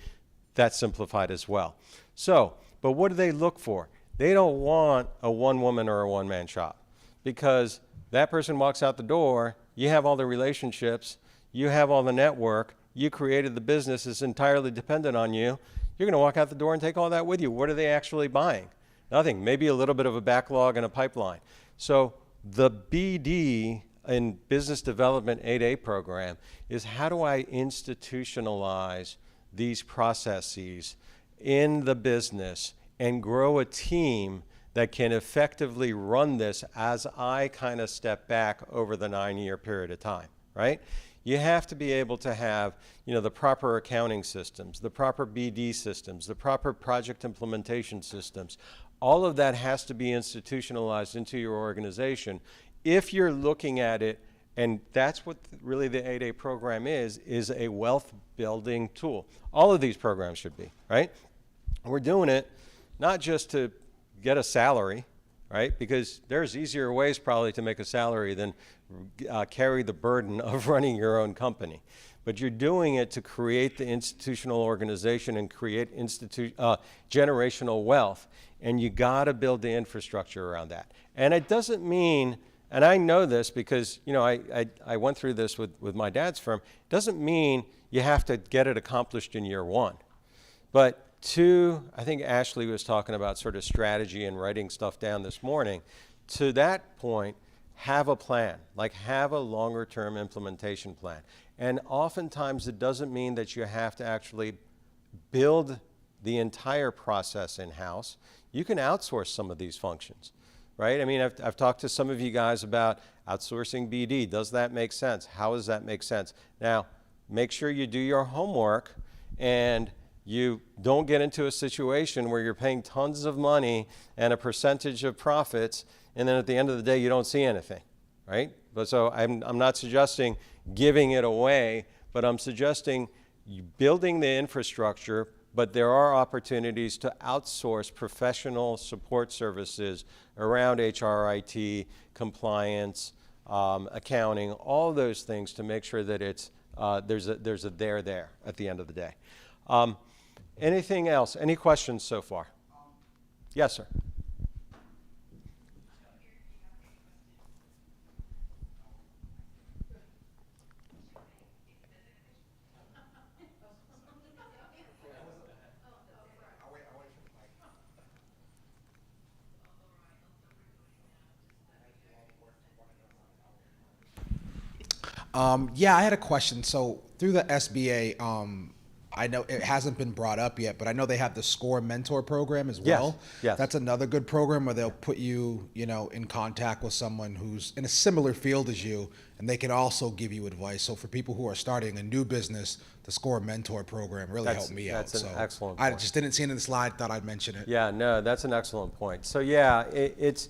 that's simplified as well. So, but what do they look for? They don't want a one-woman or a one-man shop. Because that person walks out the door, you have all the relationships, you have all the network, you created the business, it's entirely dependent on you. You're going to walk out the door and take all that with you. What are they actually buying? Nothing. Maybe a little bit of a backlog and a pipeline. So the BD in Business Development 8A program is how do I institutionalize these processes in the business and grow a team that can effectively run this as I kind of step back over the 9-year period of time, right? You have to be able to have, the proper accounting systems, the proper BD systems, the proper project implementation systems. All of that has to be institutionalized into your organization. If you're looking at it, and that's what really the 8A program is a wealth building tool. All of these programs should be, right? We're doing it not just to get a salary, right? Because there's easier ways probably to make a salary than carry the burden of running your own company. But you're doing it to create the institutional organization and create generational wealth. And you got to build the infrastructure around that. And it doesn't mean, and I know this because, I went through this with my dad's firm, it doesn't mean you have to get it accomplished in year one. But two, I think Ashley was talking about sort of strategy and writing stuff down this morning. To that point, have a plan, like have a longer term implementation plan. And oftentimes it doesn't mean that you have to actually build the entire process in-house. You can outsource some of these functions, right? I mean, I've talked to some of you guys about outsourcing BD. Does that make sense? How does that make sense? Now, make sure you do your homework and you don't get into a situation where you're paying tons of money and a percentage of profits, and then at the end of the day, you don't see anything, right? But so I'm not suggesting giving it away, but I'm suggesting building the infrastructure, but there are opportunities to outsource professional support services around HRIT, compliance, accounting, all those things to make sure that it's there's a there at the end of the day. Anything else? Any questions so far? Yes, sir. Yeah, I had a question. So through the SBA, I know it hasn't been brought up yet, but I know they have the SCORE Mentor program as well. Yes. That's another good program where they'll put you, in contact with someone who's in a similar field as you, and they can also give you advice. So for people who are starting a new business, the SCORE Mentor program really helped me out. That's an excellent I point. just didn't see it in the slide, thought I'd mention it. Yeah, no, that's an excellent point. So yeah, it's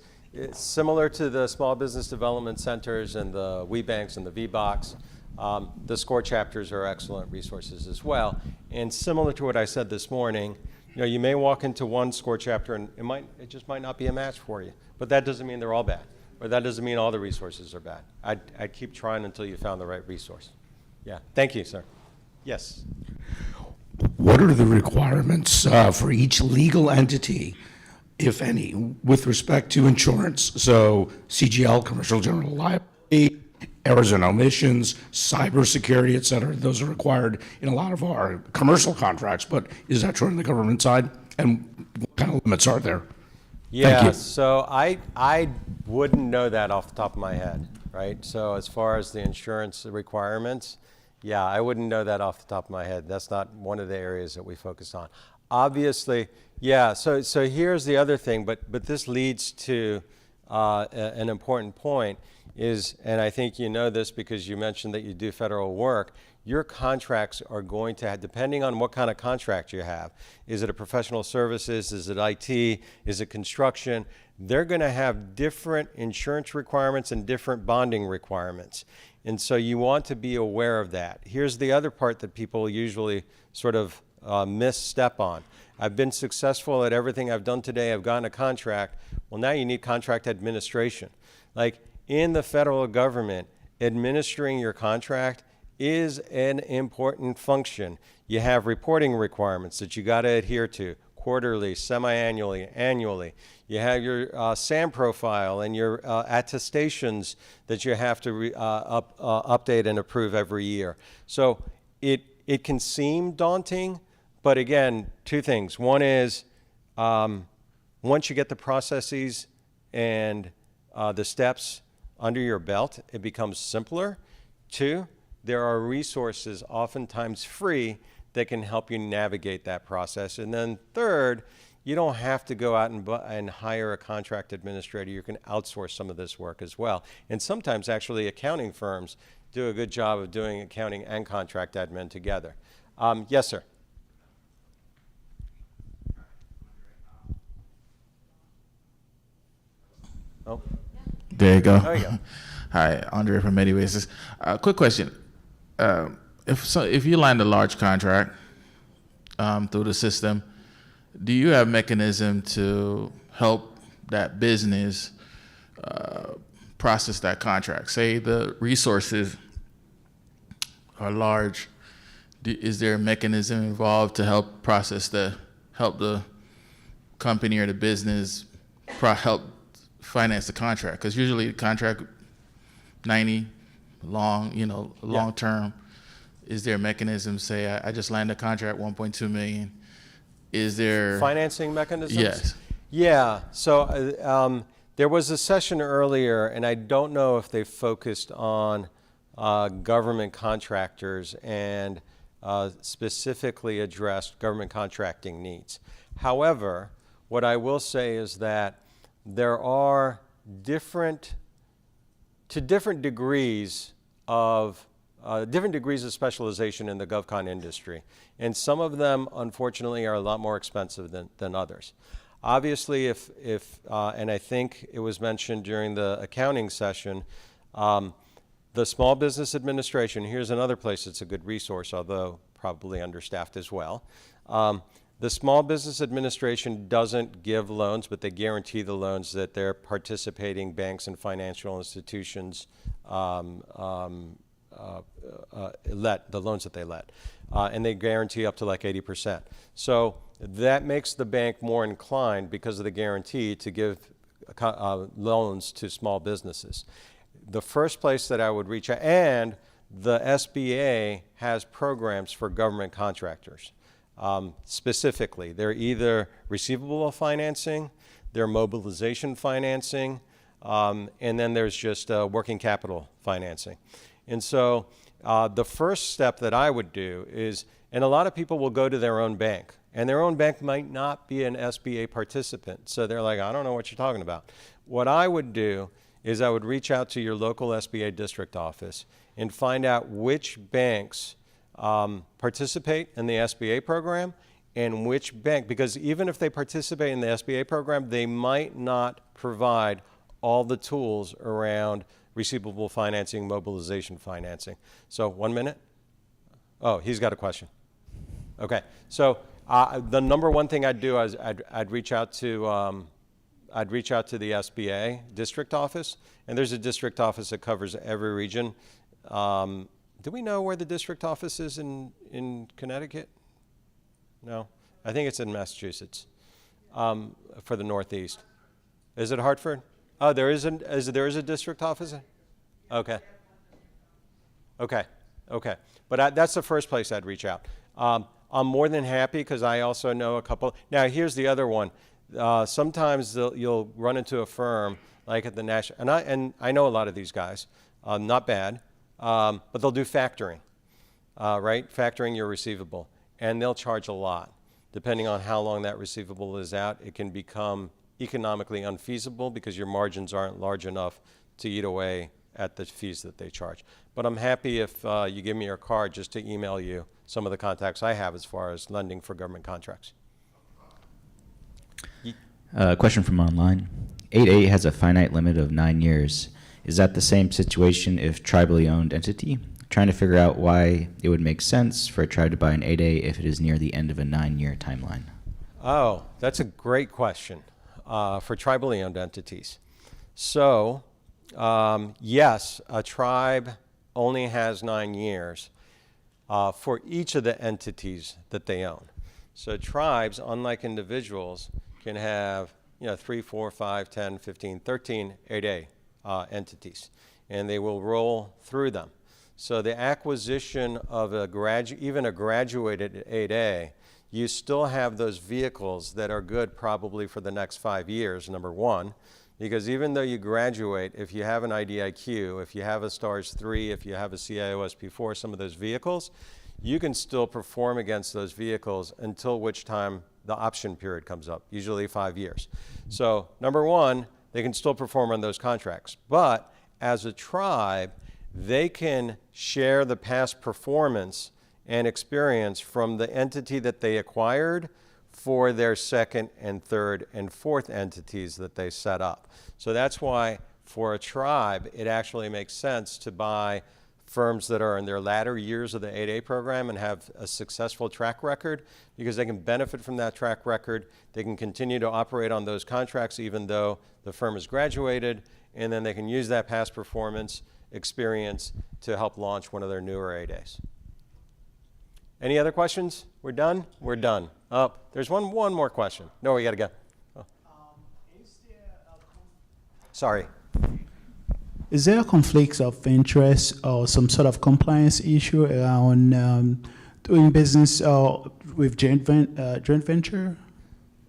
similar to the small business development centers and the WeBanks and the VBox. The SCORE chapters are excellent resources as well. And similar to what I said this morning, you may walk into one SCORE chapter and it just might not be a match for you. But that doesn't mean they're all bad, or that doesn't mean all the resources are bad. I'd keep trying until you found the right resource. Yeah, thank you, sir. Yes. What are the requirements for each legal entity, if any, with respect to insurance? So CGL, commercial general liability, errors and omissions, cybersecurity, et cetera. Those are required in a lot of our commercial contracts, but is that true on the government side? And what kind of limits are there? Yeah, so I wouldn't know that off the top of my head, right? So as far as the insurance requirements, yeah, I wouldn't know that off the top of my head. That's not one of the areas that we focus on. Obviously, yeah, so here's the other thing, but this leads to an important point is, and I think you know this because you mentioned that you do federal work, your contracts are going to have, depending on what kind of contract you have, is it a professional services, is it IT, is it construction, they're going to have different insurance requirements and different bonding requirements. And so you want to be aware of that. Here's the other part that people usually sort of misstep on. I've been successful at everything I've done today. I've gotten a contract. Well, now you need contract administration. Like in the federal government, administering your contract is an important function. You have reporting requirements that you got to adhere to quarterly, semi-annually, annually. You have your SAM profile and your attestations that you have to update and approve every year. So it can seem daunting, But again, two things. One is once you get the processes and the steps under your belt, it becomes simpler. Two, there are resources, oftentimes free, that can help you navigate that process. And then third, you don't have to go out and hire a contract administrator. You can outsource some of this work as well. And sometimes actually accounting firms do a good job of doing accounting and contract admin together. Yes, sir. Oh. There you go. There you go. Hi, Andre from Mediways. Quick question. If you land a large contract through the system, do you have mechanism to help that business process that contract? Say the resources are large. Is there a mechanism involved to help help the company or the business help finance the contract? Because usually the contract 90 long term. Is there a mechanism? Say I just landed a contract 1.2 million. Is there financing mechanisms? Yes. Yeah. So there was a session earlier, and I don't know if they focused on government contractors and specifically addressed government contracting needs. However, what I will say is that there are different degrees of specialization in the GovCon industry. And some of them, unfortunately, are a lot more expensive than others. Obviously, and I think it was mentioned during the accounting session, the Small Business Administration, here's another place that's a good resource, although probably understaffed as well. The Small Business Administration doesn't give loans, but they guarantee the loans that their participating banks and financial institutions let, the loans that they let. And they guarantee up to like 80%. So that makes the bank more inclined, because of the guarantee, to give loans to small businesses. The first place that I would reach out, and the SBA has programs for government contractors. Specifically, they're either receivable financing, they're mobilization financing, and then there's just working capital financing. And so the first step that I would do is, and a lot of people will go to their own bank, and their own bank might not be an SBA participant. So they're like, I don't know what you're talking about. What I would do is I would reach out to your local SBA district office and find out which banks participate in the SBA program and which bank, because even if they participate in the SBA program, they might not provide all the tools around receivable financing, mobilization financing. So 1 minute. Oh, he's got a question. Okay, so the number one thing I'd do is I'd reach out to the SBA district office, and there's a district office that covers every region. Do we know where the district office is in Connecticut? No, I think it's in Massachusetts for the Northeast. Is it Hartford? Oh, there is a district office? Okay. Okay. Okay. But that's the first place I'd reach out. I'm more than happy, because I also know a couple. Now, here's the other one. Sometimes you'll run into a firm like at the national, and I know a lot of these guys, not bad, but they'll do factoring, right? Factoring your receivable, and they'll charge a lot. Depending on how long that receivable is out, it can become economically unfeasible because your margins aren't large enough to eat away at the fees that they charge. But I'm happy if you give me your card just to email you some of the contacts I have as far as lending for government contracts. Question from online. 8A has a finite limit of 9 years. Is that the same situation if tribally owned entity? Trying to figure out why it would make sense for a tribe to buy an 8A if it is near the end of a 9-year timeline. Oh, that's a great question for tribally owned entities. So, yes, a tribe only has 9 years for each of the entities that they own. So tribes, unlike individuals, can have 3, 4, 5, 10, 15, 13 8A entities, and they will roll through them. So the acquisition of even a graduated 8A, you still have those vehicles that are good probably for the next 5 years, number one, because even though you graduate, if you have an IDIQ, if you have a STARS 3, if you have a CIOSP 4, some of those vehicles, you can still perform against those vehicles until which time the option period comes up, usually 5 years. So number one, they can still perform on those contracts. But as a tribe, they can share the past performance and experience from the entity that they acquired for their second and third and fourth entities that they set up. So that's why for a tribe, it actually makes sense to buy firms that are in their latter years of the 8A program and have a successful track record, because they can benefit from that track record. They can continue to operate on those contracts even though the firm has graduated, and then they can use that past performance experience to help launch one of their newer 8As. Any other questions? We're done? We're done. Oh, there's one more question. No, we got to go. Oh. Sorry. Is there a conflict of interest or some sort of compliance issue around doing business with joint venture?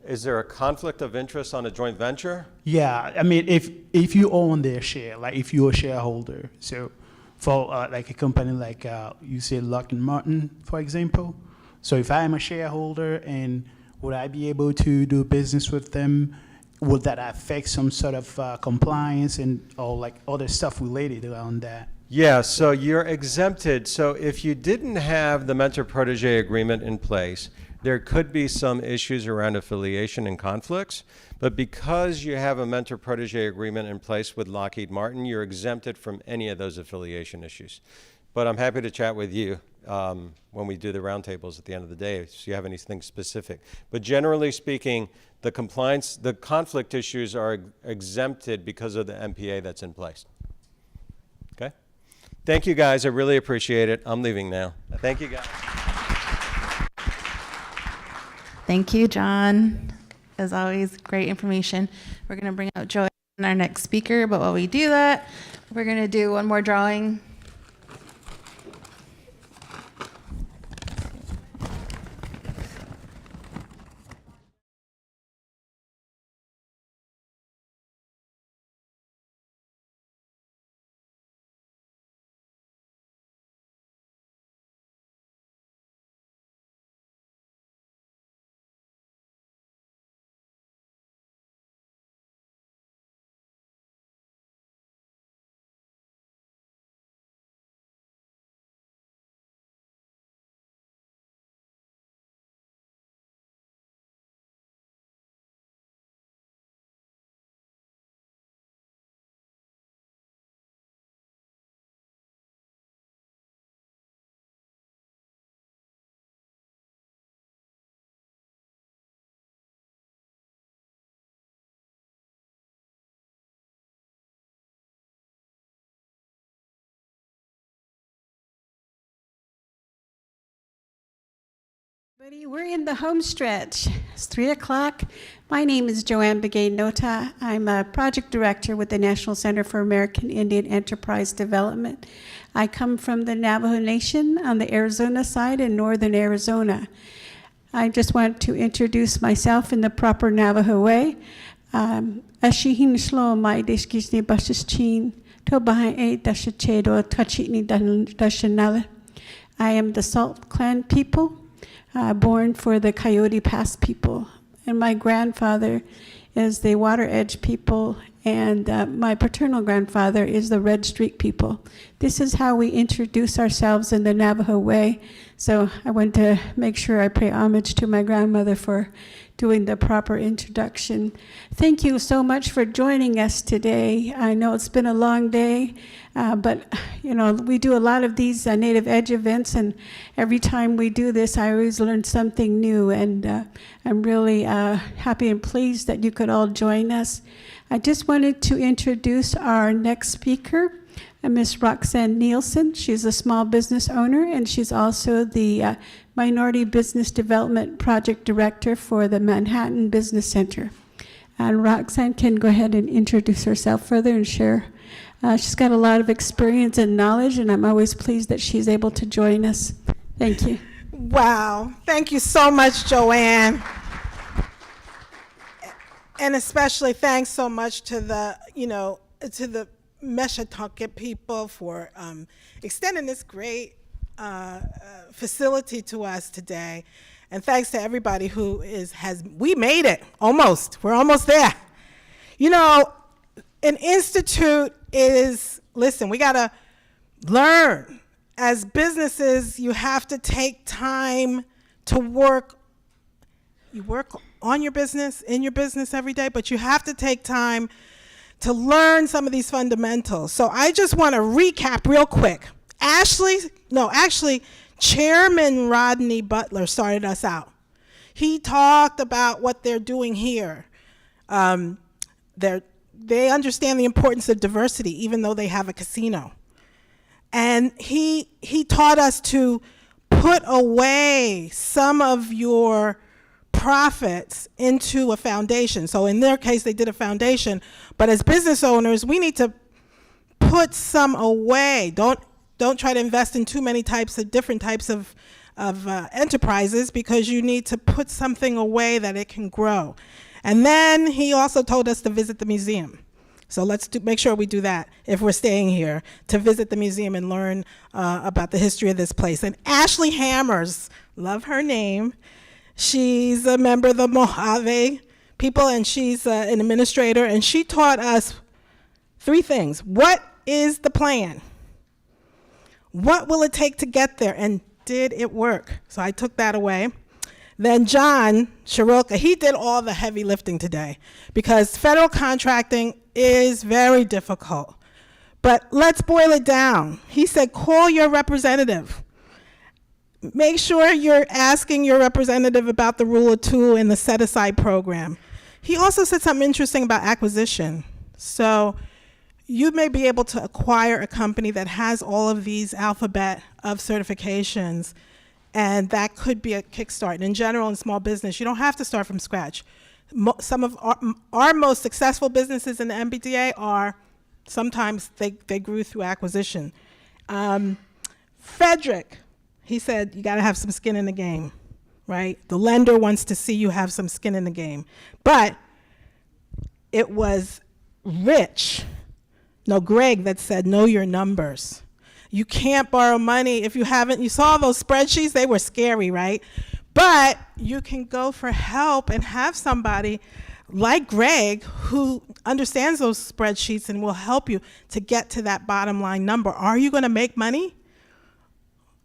Is there a conflict of interest on a joint venture? Yeah, I mean, if you own their share, like if you're a shareholder, so for like a company like you say Lockheed Martin, for example. So if I am a shareholder, and would I be able to do business with them? Would that affect some sort of compliance and or like other stuff related around that? Yeah, so you're exempted. So if you didn't have the mentor-protege agreement in place, there could be some issues around affiliation and conflicts. But because you have a mentor-protege agreement in place with Lockheed Martin, you're exempted from any of those affiliation issues. But I'm happy to chat with you when we do the roundtables at the end of the day if you have anything specific. But generally speaking, the compliance, the conflict issues are exempted because of the MPA that's in place. Okay? Thank you guys. I really appreciate it. I'm leaving now. Thank you guys. Thank you, John. As always, great information. We're going to bring out Joanne, our next speaker, but while we do that, we're going to do one more drawing. We're in the home stretch. It's 3 o'clock. My name is Joanne Begay-Nota. I'm a project director with the National Center for American Indian Enterprise Development. I come from the Navajo Nation on the Arizona side in northern Arizona. I just want to introduce myself in the proper Navajo way. Ashihin shlo mai deshkishni bashishchin to bahan e dashachedo tachitni dashanala. I am the Salt Clan people. Born for the Coyote Pass people. And my grandfather is the Water Edge people, and my paternal grandfather is the Red Streak people. This is how we introduce ourselves in the Navajo way. So I want to make sure I pay homage to my grandmother for doing the proper introduction. Thank you so much for joining us today. I know it's been a long day, but you know, we do a lot of these Native Edge events, and every time we do this, I always learn something new, and I'm really happy and pleased that you could all join us. I just wanted to introduce our next speaker, Ms. Roxanne Nielsen. She's a small business owner, and she's also the Minority Business Development Project Director for the Manhattan Business Center. And Roxanne can go ahead and introduce herself further and share. She's got a lot of experience and knowledge, and I'm always pleased that she's able to join us. Thank you. Wow, thank you so much, Joanne. And especially thanks so much to the, to the Mashantucket people for extending this great facility to us today. And thanks to everybody who we made it, almost. We're almost there. An institute listen, we gotta learn. As businesses, you have to take time to work. You work on your business, in your business every day, but you have to take time to learn some of these fundamentals. So I just want to recap real quick. Chairman Rodney Butler started us out. He talked about what they're doing here. They understand the importance of diversity, even though they have a casino. And he taught us to put away some of your profits into a foundation. So in their case, they did a foundation. But as business owners, we need to put some away. Don't try to invest in too many different types of enterprises, because you need to put something away that it can grow. And then he also told us to visit the museum. So let's make sure we do that if we're staying here, to visit the museum and learn about the history of this place. And Ashley Hammers, love her name. She's a member of the Mojave people, and she's an administrator, and she taught us 3 things. What is the plan? What will it take to get there? And did it work? So I took that away. Then John Shiroka, he did all the heavy lifting today, because federal contracting is very difficult. But let's boil it down. He said, call your representative. Make sure you're asking your representative about the Rule of Two and the set-aside program. He also said something interesting about acquisition. So you may be able to acquire a company that has all of these alphabet of certifications, and that could be a kickstart. And in general, in small business, you don't have to start from scratch. Some of our most successful businesses in the MBDA sometimes they grew through acquisition. Frederick, he said, you gotta have some skin in the game, right? The lender wants to see you have some skin in the game. But it was Greg that said, know your numbers. You can't borrow money if you haven't. You saw those spreadsheets, they were scary, right? But you can go for help and have somebody like Greg who understands those spreadsheets and will help you to get to that bottom line number. Are you gonna make money?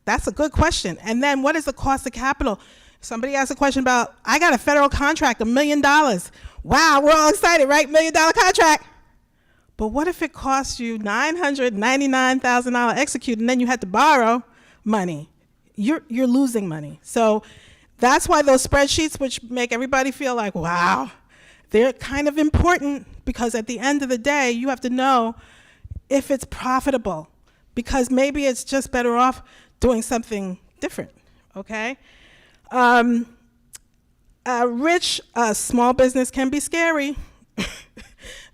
That's a good question. And then what is the cost of capital? Somebody asked a question about, I got a federal contract, $1 million. Wow, we're all excited, right? $1 million contract. But what if it costs you $999,000 execute, and then you had to borrow money? You're losing money. So that's why those spreadsheets, which make everybody feel like, wow, they're kind of important, because at the end of the day, you have to know if it's profitable, because maybe it's just better off doing something different, okay? Rich small business can be scary.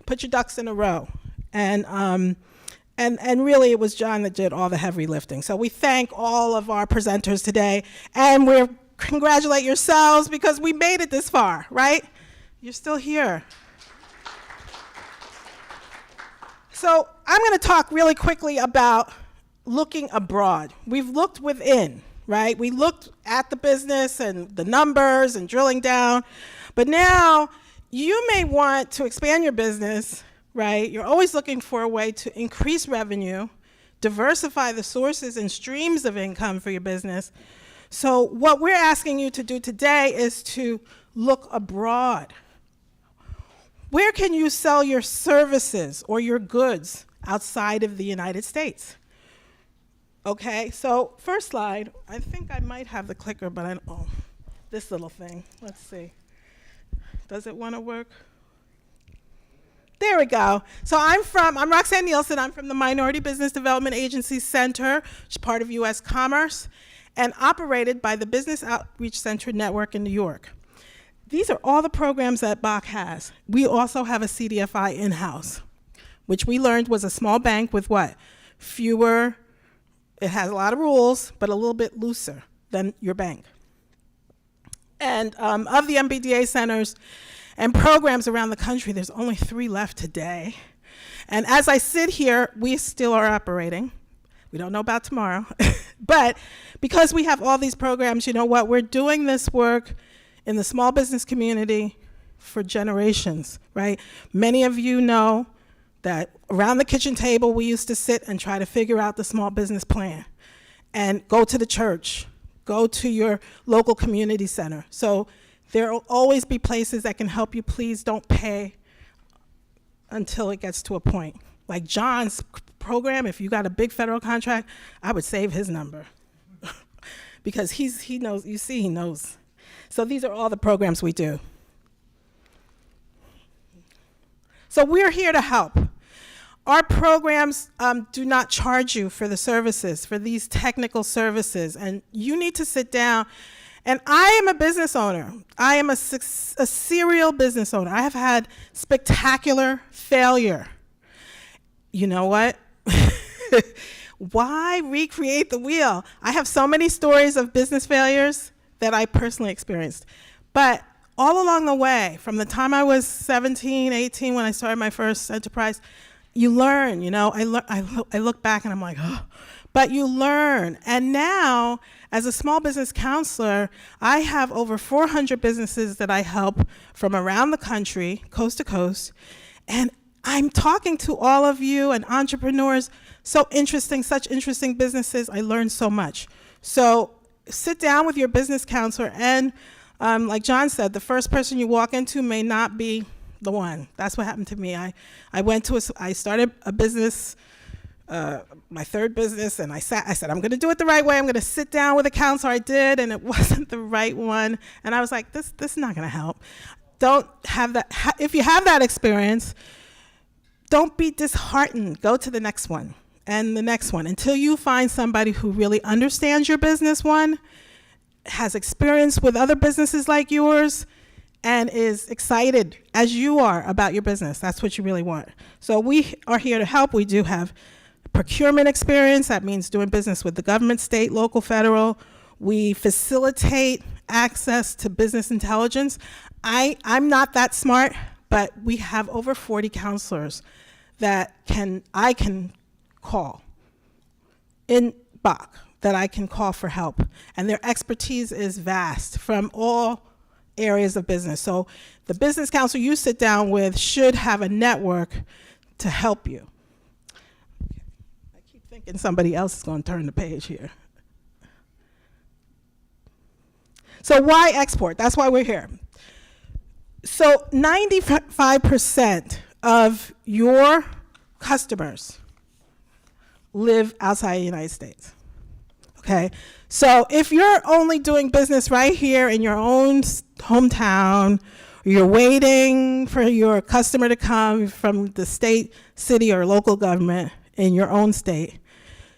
Put your ducks in a row. And really it was John that did all the heavy lifting. So we thank all of our presenters today, and we congratulate yourselves, because we made it this far, right? You're still here. So I'm gonna talk really quickly about looking abroad. We've looked within, right? We looked at the business and the numbers and drilling down, but now you may want to expand your business, right? You're always looking for a way to increase revenue, diversify the sources and streams of income for your business. So what we're asking you to do today is to look abroad. Where can you sell your services or your goods outside of the United States? Okay, so first slide, I think I might have the clicker, but this little thing, let's see. Does it want to work? There we go. So I'm Roxanne Nielsen. I'm from the Minority Business Development Agency Center, which is part of U.S. Commerce, and operated by the Business Outreach Center Network in New York. These are all the programs that Bach has. We also have a CDFI in-house, which we learned was a small bank with what? It has a lot of rules, but a little bit looser than your bank. And of the MBDA centers and programs around the country, there's only 3 left today. And as I sit here, we still are operating. We don't know about tomorrow. But because we have all these programs, you know what? We're doing this work in the small business community for generations, right? Many of you know that around the kitchen table, we used to sit and try to figure out the small business plan and go to the church, go to your local community center. So there will always be places that can help you. Please don't pay until it gets to a point. Like John's program, if you got a big federal contract, I would save his number because he knows, you see, he knows. So these are all the programs we do. So we're here to help. Our programs do not charge you for the services, for these technical services, and you need to sit down. And I am a business owner. I am a serial business owner. I have had spectacular failure. You know what? Why recreate the wheel? I have so many stories of business failures that I personally experienced. But all along the way, from the time I was 17, 18, when I started my first enterprise, you learn, you know. I look back and I'm like, oh, but you learn. And now, as a small business counselor, I have over 400 businesses that I help from around the country, coast to coast. And I'm talking to all of you and entrepreneurs, so interesting, such interesting businesses. I learned so much. So sit down with your business counselor, and like John said, the first person you walk into may not be the one. That's what happened to me. I started a business, my third business, and I said, I'm gonna do it the right way. I'm gonna sit down with a counselor. I did, and it wasn't the right one. And I was like, this is not gonna help. Don't have that, if you have that experience, don't be disheartened. Go to the next one and the next one until you find somebody who really understands your business, one, has experience with other businesses like yours, and is excited as you are about your business. That's what you really want. So we are here to help. We do have procurement experience. That means doing business with the government, state, local, federal. We facilitate access to business intelligence. I'm not that smart, but we have over 40 counselors that I can call in Bach, that I can call for help. And their expertise is vast from all areas of business. So the business counselor you sit down with should have a network to help you. I keep thinking somebody else is going to turn the page here. So why export? That's why we're here. So 95% of your customers live outside the United States. Okay, so if you're only doing business right here in your own hometown, or you're waiting for your customer to come from the state, city, or local government in your own state,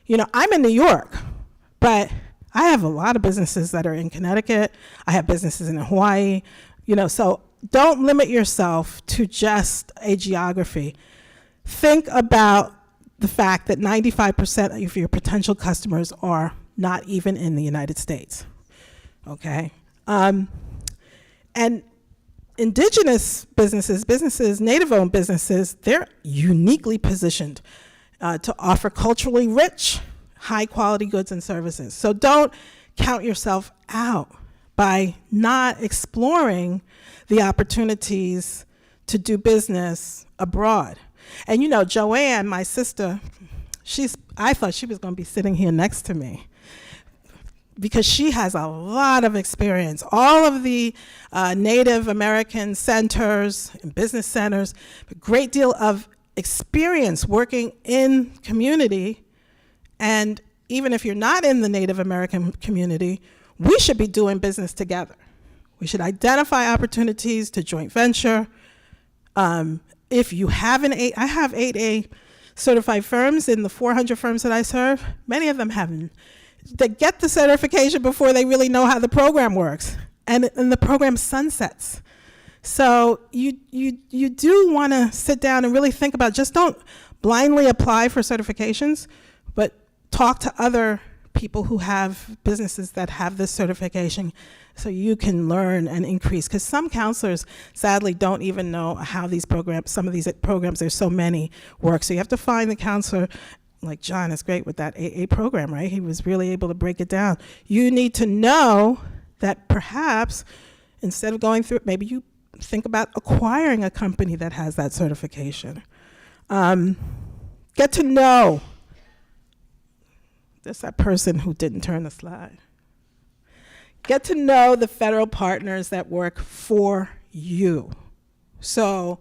you know, I'm in New York, but I have a lot of businesses that are in Connecticut. I have businesses in Hawaii, you know, so don't limit yourself to just a geography. Think about the fact that 95% of your potential customers are not even in the United States, okay? And indigenous businesses, native-owned businesses, they're uniquely positioned to offer culturally rich, high-quality goods and services. So don't count yourself out by not exploring the opportunities to do business abroad. And you know, Joanne, my sister, I thought she was gonna be sitting here next to me because she has a lot of experience. All of the Native American centers and business centers, a great deal of experience working in community. And even if you're not in the Native American community, we should be doing business together. We should identify opportunities to joint venture. If you have I have 8A certified firms in the 400 firms that I serve. Many of them haven't. They get the certification before they really know how the program works, and the program sunsets. So you do want to sit down and really think about, just don't blindly apply for certifications, but talk to other people who have businesses that have this certification so you can learn and increase. Because some counselors, sadly, don't even know how these programs, some of these programs, there's so many, work. So you have to find the counselor, like John is great with that AA program, right? He was really able to break it down. You need to know that perhaps instead of going through it, maybe you think about acquiring a company that has that certification. Get to know. There's that person who didn't turn the slide. Get to know the federal partners that work for you. So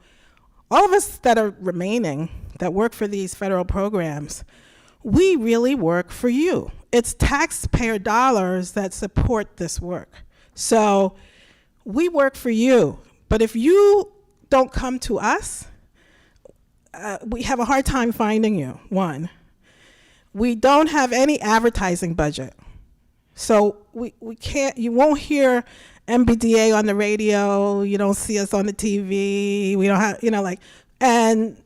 all of us that are remaining, that work for these federal programs, we really work for you. It's taxpayer dollars that support this work. So we work for you. But if you don't come to us, we have a hard time finding you, one. We don't have any advertising budget. So we can't, you won't hear MBDA on the radio, you don't see us on the TV, we don't have, and,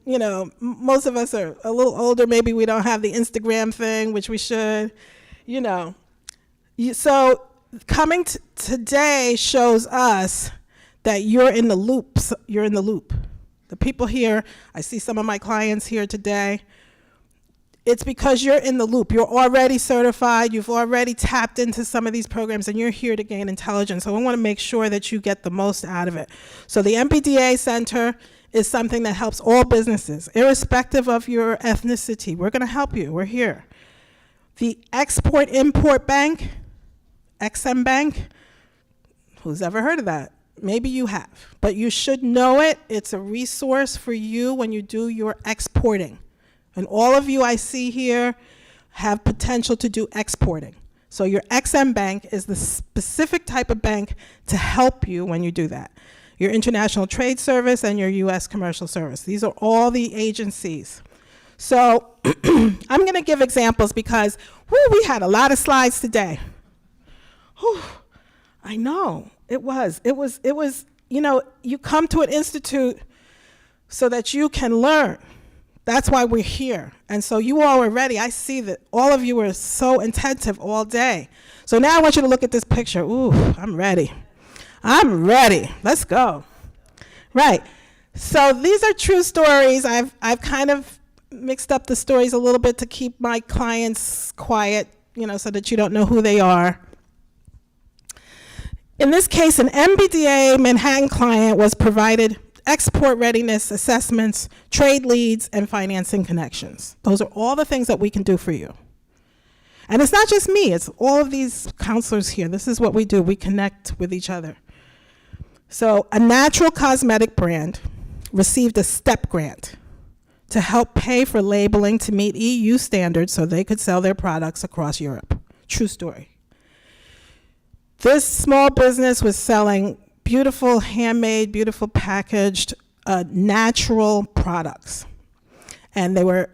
most of us are a little older, maybe we don't have the Instagram thing, which we should, So coming today shows us that you're in the loop, The people here, I see some of my clients here today, it's because you're in the loop. You're already certified. You've already tapped into some of these programs, and you're here to gain intelligence. So I want to make sure that you get the most out of it. So the MBDA Center is something that helps all businesses, irrespective of your ethnicity. We're going to help you. We're here. The Export-Import Bank, XM Bank, who's ever heard of that? Maybe you have, but you should know it. It's a resource for you when you do your exporting. And all of you I see here have potential to do exporting. So your XM Bank is the specific type of bank to help you when you do that. Your International Trade Service and your U.S. Commercial Service. These are all the agencies. So I'm going to give examples because we had a lot of slides today. Whew, I know, it was, you come to an institute so that you can learn. That's why we're here. And so you all are ready. I see that all of you were so attentive all day. So now I want you to look at this picture. Ooh, I'm ready. I'm ready. Let's go. Right. So these are true stories. I've kind of mixed up the stories a little bit to keep my clients quiet, so that you don't know who they are. In this case, an MBDA Manhattan client was provided export readiness assessments, trade leads, and financing connections. Those are all the things that we can do for you. And it's not just me, it's all of these counselors here. This is what we do. We connect with each other. So a natural cosmetic brand received a STEP grant to help pay for labeling to meet EU standards so they could sell their products across Europe. True story. This small business was selling beautiful, handmade, beautiful packaged, natural products. And they were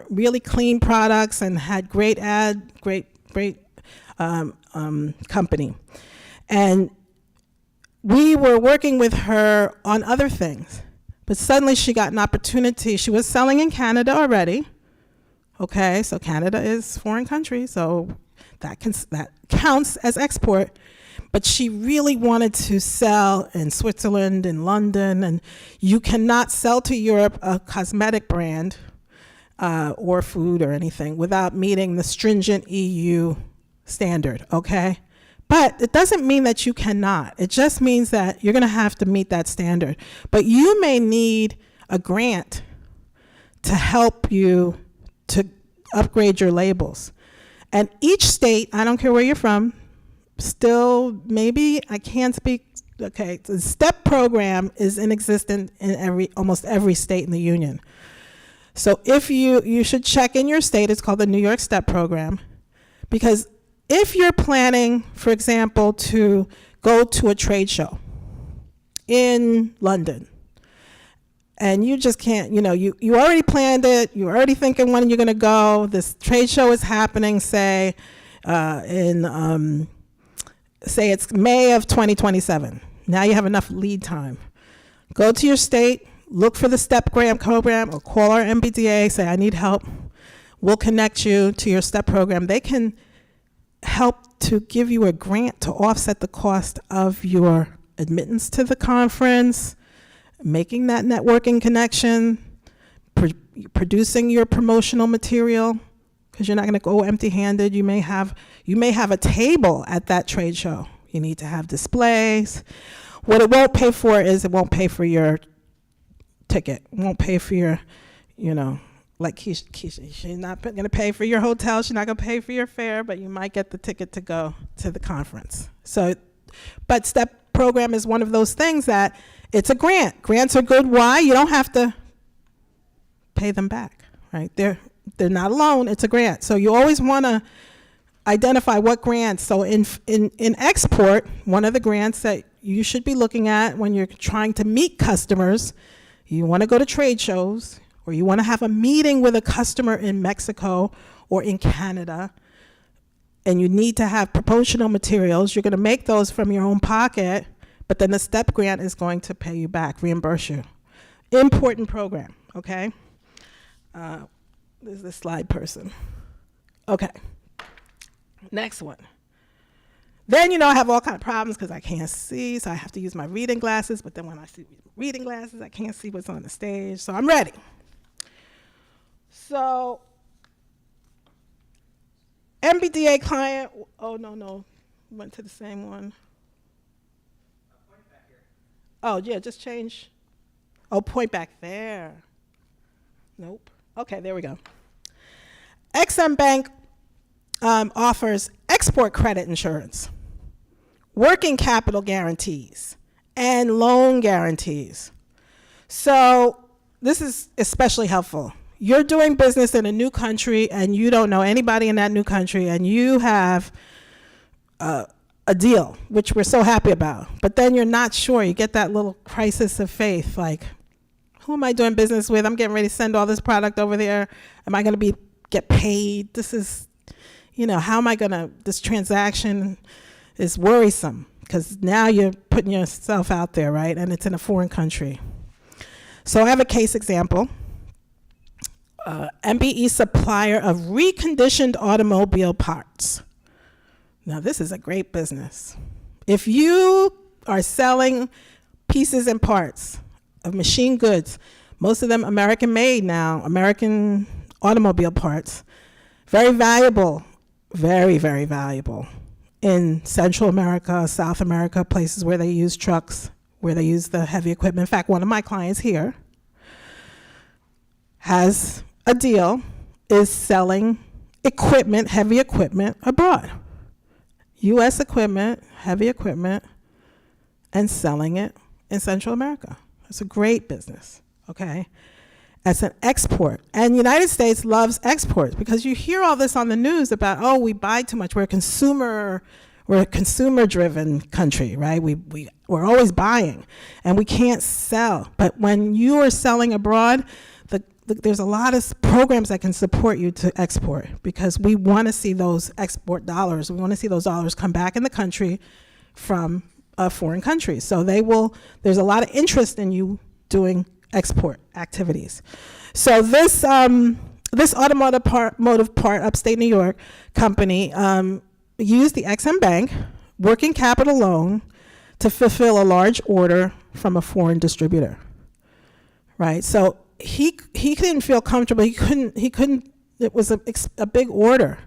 really clean products and had great company. And we were working with her on other things. But suddenly she got an opportunity. She was selling in Canada already. Okay, so Canada is a foreign country, so that counts as export. But she really wanted to sell in Switzerland, in London, and you cannot sell to Europe a cosmetic brand or food or anything without meeting the stringent EU standard, okay? But it doesn't mean that you cannot. It just means that you're gonna have to meet that standard. But you may need a grant to help you to upgrade your labels. And each state, I don't care where you're from, still, maybe, I can't speak, okay, the STEP program is in existence in almost every state in the union. So if you should check in your state, it's called the New York STEP program, because if you're planning, for example, to go to a trade show in London, and you just can't, you already planned it, you're already thinking when you're gonna go, this trade show is happening, say, say it's May of 2027. Now you have enough lead time. Go to your state, look for the STEP grant program, or call our MBDA, say, I need help. We'll connect you to your STEP program. They can help to give you a grant to offset the cost of your admittance to the conference, making that networking connection, producing your promotional material, because you're not going to go empty-handed. You may have a table at that trade show. You need to have displays. What it won't pay for is it won't pay for your ticket. It won't pay for your, like Keisha, she's not going to pay for your hotel. She's not going to pay for your fare, but you might get the ticket to go to the conference. So, but STEP program is one of those things that it's a grant. Grants are good. Why? You don't have to pay them back, right? They're not a loan, it's a grant. So you always want to identify what grants. So in export, one of the grants that you should be looking at when you're trying to meet customers, you want to go to trade shows, or you want to have a meeting with a customer in Mexico or in Canada, and you need to have promotional materials. You're going to make those from your own pocket, but then the STEP grant is going to pay you back, reimburse you. Important program, okay? There's the slide person. Okay, next one. Then, I have all kind of problems because I can't see, so I have to use my reading glasses, but then when I see reading glasses, I can't see what's on the stage, so I'm ready. So, MBDA client, oh, no, went to the same one. Oh, yeah, just change. Oh, point back there. Nope. Okay, there we go. XM Bank offers export credit insurance, working capital guarantees, and loan guarantees. So this is especially helpful. You're doing business in a new country and you don't know anybody in that new country, and you have a deal, which we're so happy about. But then you're not sure. You get that little crisis of faith, like, who am I doing business with? I'm getting ready to send all this product over there. Am I going to get paid? This is, how am I going to, this transaction is worrisome because now you're putting yourself out there, right? And it's in a foreign country. So I have a case example. MBE supplier of reconditioned automobile parts. Now this is a great business. If you are selling pieces and parts of machine goods, most of them American made now, American automobile parts, very valuable, very, very valuable in Central America, South America, places where they use trucks, where they use the heavy equipment. In fact, one of my clients here has a deal, is selling equipment, heavy equipment abroad. U.S. equipment, heavy equipment, and selling it in Central America. It's a great business, okay? That's an export. And the United States loves exports because you hear all this on the news about, oh, we buy too much. We're a consumer-driven country, right? We're always buying, and we can't sell. But when you are selling abroad, there's a lot of programs that can support you to export because we want to see those export dollars. We want to see those dollars come back in the country from foreign countries. So there's a lot of interest in you doing export activities. So this automotive part upstate New York company used the XM Bank working capital loan to fulfill a large order from a foreign distributor, right? So he didn't feel comfortable. He couldn't, it was a big order.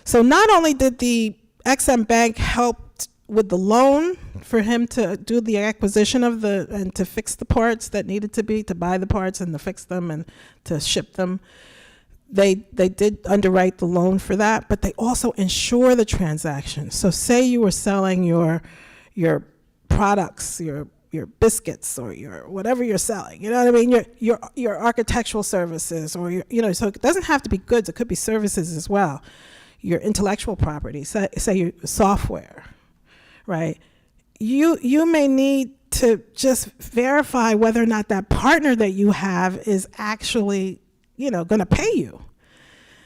So not only did the XM Bank help with the loan for him to do the acquisition and to fix the parts that needed to buy the parts and to fix them and to ship them. They did underwrite the loan for that, but they also insure the transaction. So say you were selling your products, your biscuits or your whatever you're selling, you know what I mean? Your architectural services or so it doesn't have to be goods, it could be services as well. Your intellectual property, say your software, right? You may need to just verify whether or not that partner that you have is actually, going to pay you.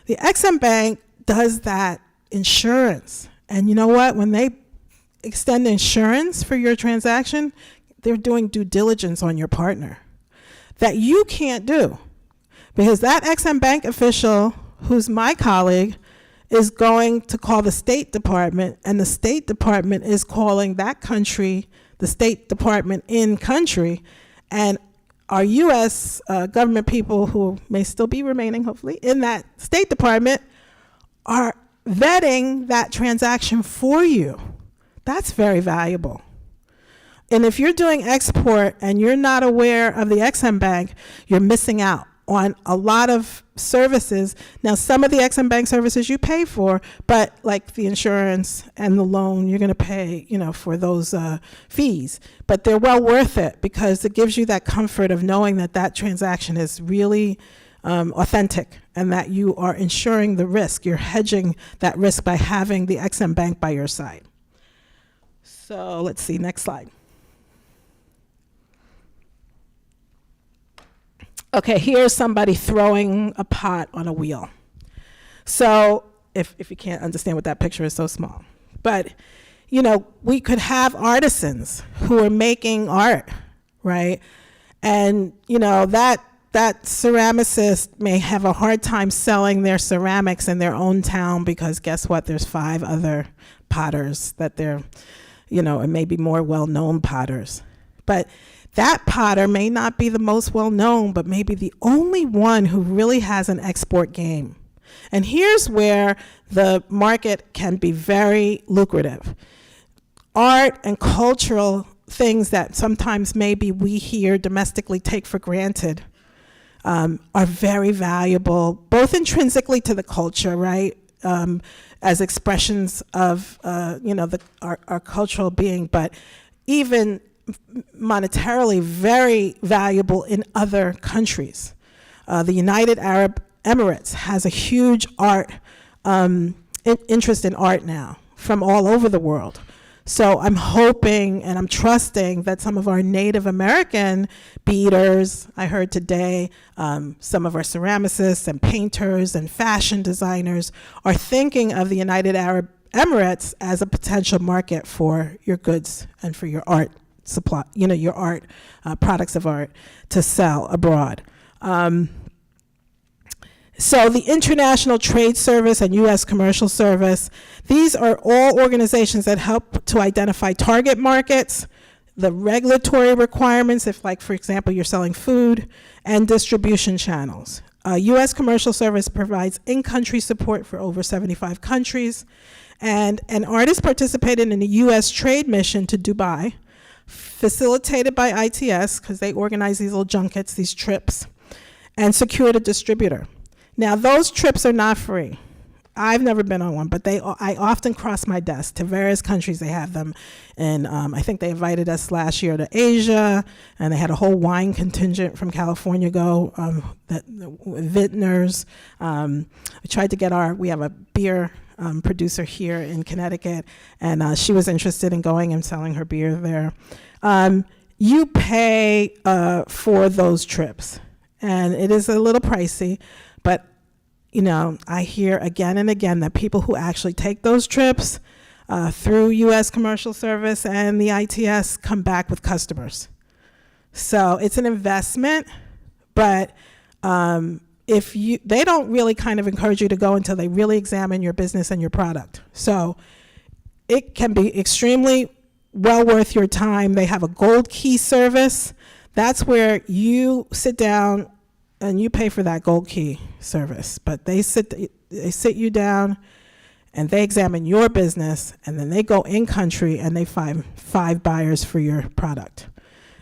The XM Bank does that insurance. And you know what? When they extend insurance for your transaction, they're doing due diligence on your partner that you can't do because that XM Bank official, who's my colleague, is going to call the State Department, and the State Department is calling that country, the State Department in country, and our U.S. Government people who may still be remaining, hopefully, in that State Department are vetting that transaction for you. That's very valuable. And if you're doing export and you're not aware of the EXIM Bank, you're missing out on a lot of services. Now, some of the EXIM Bank services you pay for, but like the insurance and the loan, you're going to pay, for those fees. But they're well worth it because it gives you that comfort of knowing that that transaction is really authentic and that you are insuring the risk. You're hedging that risk by having the EXIM Bank by your side. So let's see, next slide. Okay, here's somebody throwing a pot on a wheel. So if you can't understand what that picture is so small. But, we could have artisans who are making art, right? And, that ceramicist may have a hard time selling their ceramics in their own town because guess what? There's 5 other potters that they're, and maybe more well-known potters. But that potter may not be the most well-known, but maybe the only one who really has an export game. And here's where the market can be very lucrative. Art and cultural things that sometimes maybe we here domestically take for granted are very valuable, both intrinsically to the culture, right? As expressions of, our cultural being, but even monetarily very valuable in other countries. The United Arab Emirates has a huge art interest in art now from all over the world. So I'm hoping and I'm trusting that some of our Native American beaders, I heard today, some of our ceramicists and painters and fashion designers are thinking of the United Arab Emirates as a potential market for your goods and for your art supply, your art, products of art to sell abroad. So the International Trade Service and U.S. Commercial Service, these are all organizations that help to identify target markets, the regulatory requirements, if like, for example, you're selling food, and distribution channels. U.S. Commercial Service provides in-country support for over 75 countries, and an artist participated in a U.S. trade mission to Dubai, facilitated by ITS, because they organize these little junkets, these trips, and secured a distributor. Now, those trips are not free. I've never been on one, but I often cross my desk to various countries. They have them, and I think they invited us last year to Asia, and they had a whole wine contingent from California go, vintners. We tried to get we have a beer producer here in Connecticut, and she was interested in going and selling her beer there. You pay for those trips, and it is a little pricey, but I hear again and again that people who actually take those trips through U.S. Commercial Service and the ITS come back with customers. So it's an investment, but they don't really kind of encourage you to go until they really examine your business and your product. So it can be extremely well worth your time. They have a gold key service. That's where you sit down and you pay for that gold key service, but they sit you down and they examine your business, and then they go in country and they find 5 buyers for your product.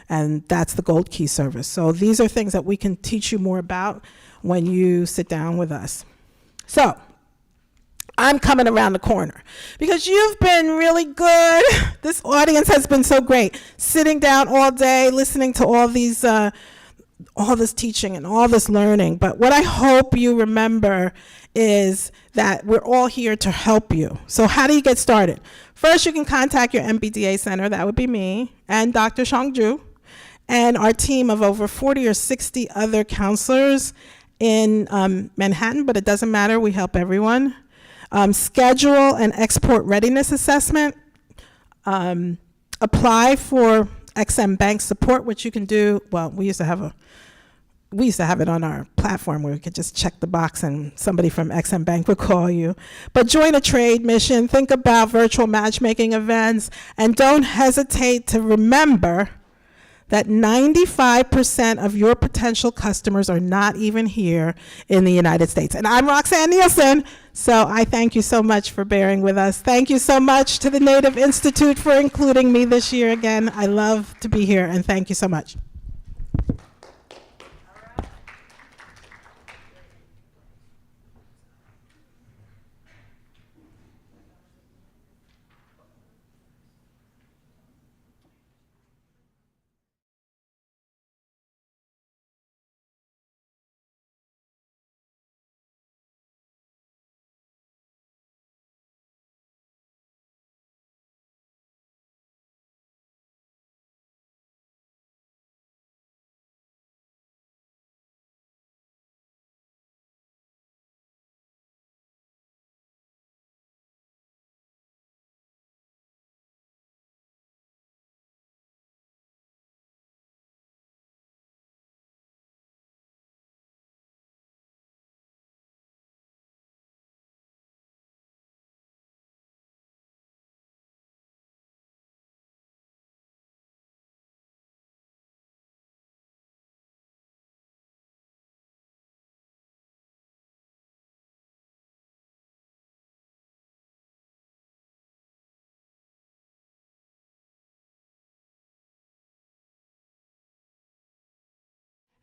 And that's the gold key service. So these are things that we can teach you more about when you sit down with us. So I'm coming around the corner because you've been really good. This audience has been so great, sitting down all day, listening to all these all this teaching and all this learning. But what I hope you remember is that we're all here to help you. So how do you get started? First, you can contact your MBDA center. That would be me and Dr. Shangju and our team of over 40 or 60 other counselors in Manhattan, but it doesn't matter. We help everyone. Schedule an export readiness assessment. Apply for XM Bank support, which you can do. Well, we used to have we used to have it on our platform where we could just check the box and somebody from XM Bank would call you. But join a trade mission, think about virtual matchmaking events, and don't hesitate to remember that 95% of your potential customers are not even here in the United States. And I'm Roxanne Nielsen, so I thank you so much for bearing with us. Thank you so much to the Native Institute for including me this year again. I love to be here, and thank you so much.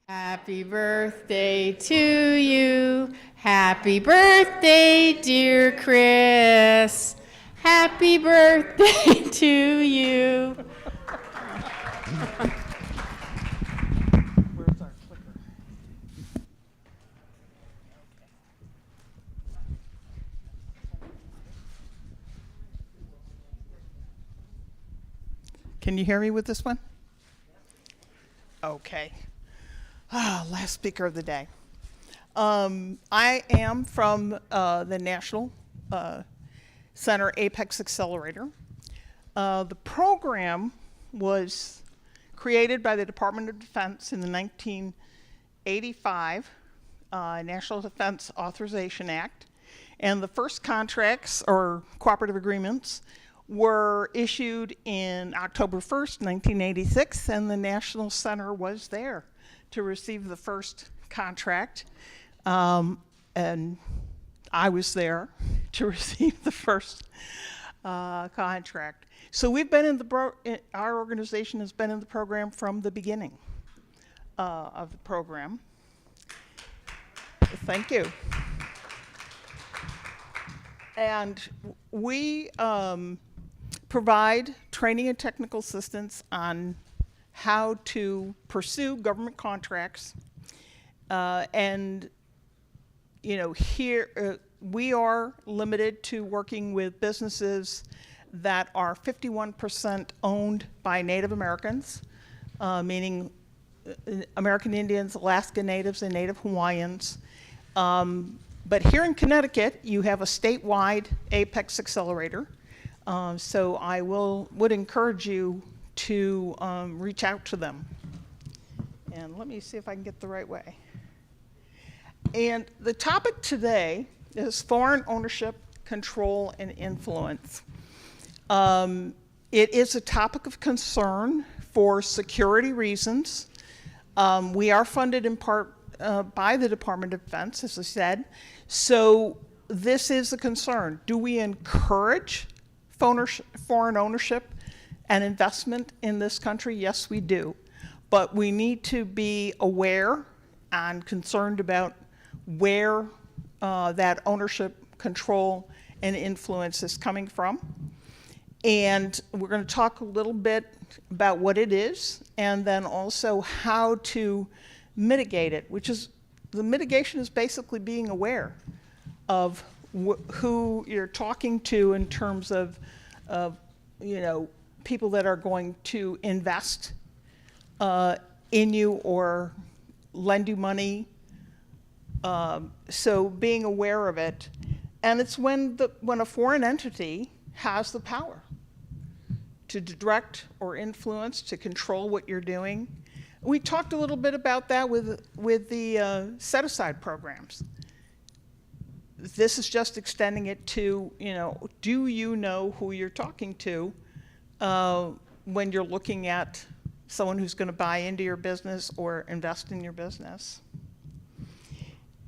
Happy birthday to you. Happy birthday, dear Chris. Happy birthday to you. Where's our clicker? Can you hear me with this one? Okay. Last speaker of the day. I am from the National Center Apex Accelerator. The program was created by the Department of Defense in the 1985 National Defense Authorization Act, and the first contracts or cooperative agreements were issued in October 1st, 1986, and the National Center was there to receive the first contract, and I was there to receive the first contract. So we've been in our organization has been in the program from the beginning of the program. Thank you. And we provide training and technical assistance on how to pursue government contracts. And, you know, here we are limited to working with businesses that are 51% owned by Native Americans, meaning American Indians, Alaska Natives, and Native Hawaiians. But here in Connecticut, you have a statewide Apex Accelerator. So I would encourage you to reach out to them. And let me see if I can get the right way. And the topic today is foreign ownership, control, and influence. It is a topic of concern for security reasons. We are funded in part by the Department of Defense, as I said. So this is a concern. Do we encourage foreign ownership and investment in this country? Yes, we do. But we need to be aware and concerned about where that ownership, control, and influence is coming from. And we're going to talk a little bit about what it is, and then also how to mitigate it, which is, the mitigation is basically being aware of who you're talking to in terms of you know, people that are going to invest in you or lend you money. So being aware of it. And it's when a foreign entity has the power to direct or influence, to control what you're doing, We talked a little bit about that with the set-aside programs. This is just extending it to, do you know who you're talking to when you're looking at someone who's going to buy into your business or invest in your business?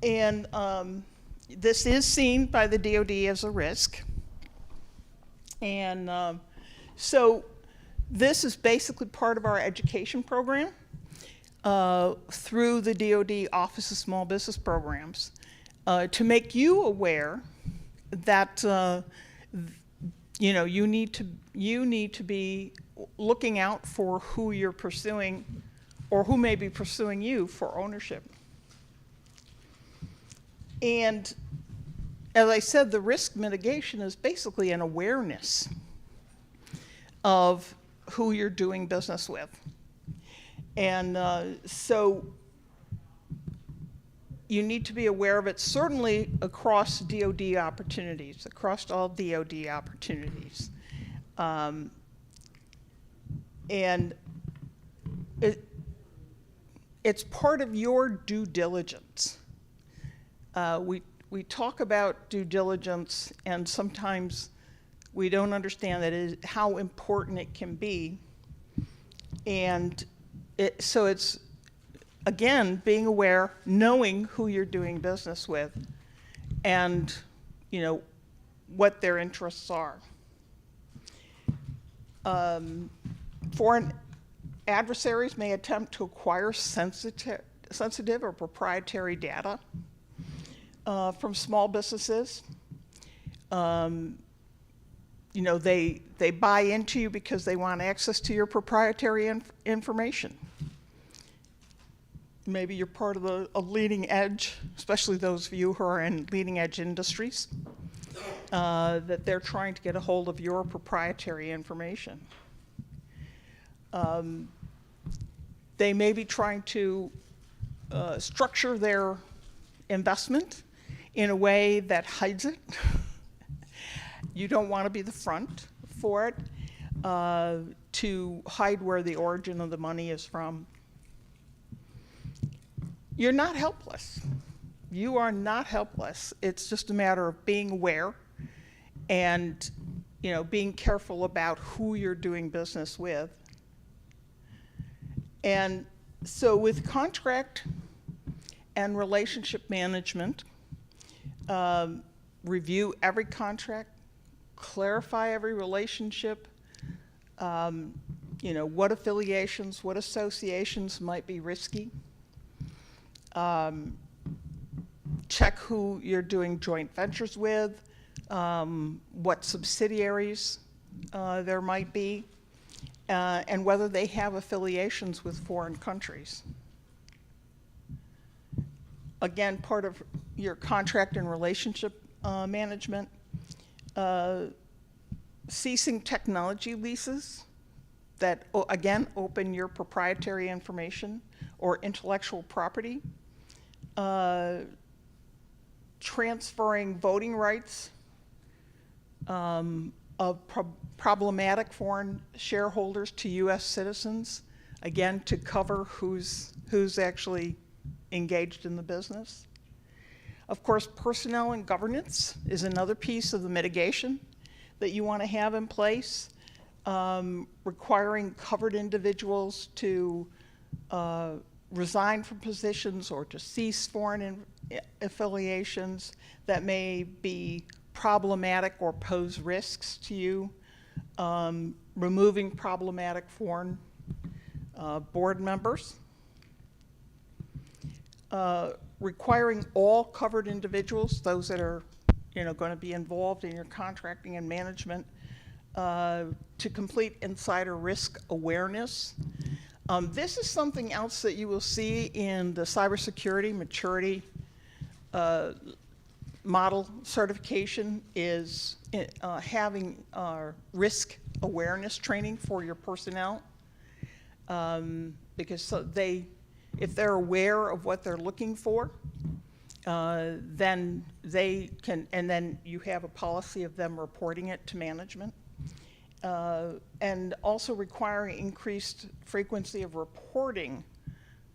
And this is seen by the DoD as a risk. And so this is basically part of our education program through the DoD Office of Small Business Programs to make you aware that you need to be looking out for who you're pursuing or who may be pursuing you for ownership. And as I said, the risk mitigation is basically an awareness of who you're doing business with. And so you need to be aware of it, certainly across DoD opportunities, across all DoD opportunities. And it's part of your due diligence. We talk about due diligence, and sometimes we don't understand that how important it can be. And so it's, again, being aware, knowing who you're doing business with, and what their interests are. Foreign adversaries may attempt to acquire sensitive or proprietary data from small businesses. They buy into you because they want access to your proprietary information. Maybe you're part of a leading edge, especially those of you who are in leading edge industries, that they're trying to get a hold of your proprietary information. They may be trying to structure their investment in a way that hides it. You don't want to be the front for it, to hide where the origin of the money is from. You're not helpless. You are not helpless. It's just a matter of being aware and being careful about who you're doing business with. And so with contract and relationship management, review every contract, clarify every relationship, what affiliations, what associations might be risky. Check who you're doing joint ventures with, what subsidiaries there might be, and whether they have affiliations with foreign countries. Again, part of your contract and relationship management, ceasing technology leases that, again, open your proprietary information or intellectual property, transferring voting rights of problematic foreign shareholders to U.S. citizens, again, to cover who's actually engaged in the business. Of course, personnel and governance is another piece of the mitigation that you want to have in place, requiring covered individuals to resign from positions or to cease foreign affiliations that may be problematic or pose risks to you, removing problematic foreign board members, requiring all covered individuals, those that are going to be involved in your contracting and management, to complete insider risk awareness. This is something else that you will see in the cybersecurity maturity model certification, is having risk awareness training for your personnel, because if they're aware of what they're looking for, then they can, and then you have a policy of them reporting it to management. And also requiring increased frequency of reporting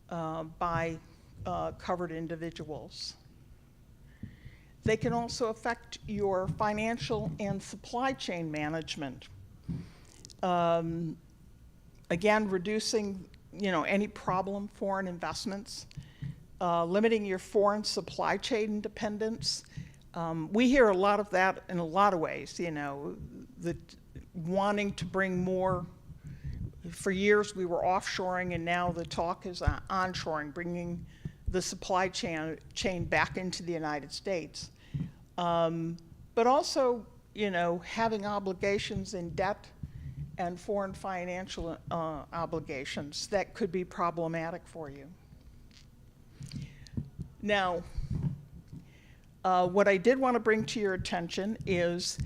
by covered individuals. They can also affect your financial and supply chain management. Again, reducing, any problem foreign investments, limiting your foreign supply chain dependence. We hear a lot of that in a lot of ways, the wanting to bring more. For years we were offshoring, and now the talk is onshoring, bringing the supply chain back into the United States. But also, having obligations in debt and foreign financial obligations that could be problematic for you. Now, what I did want to bring to your attention is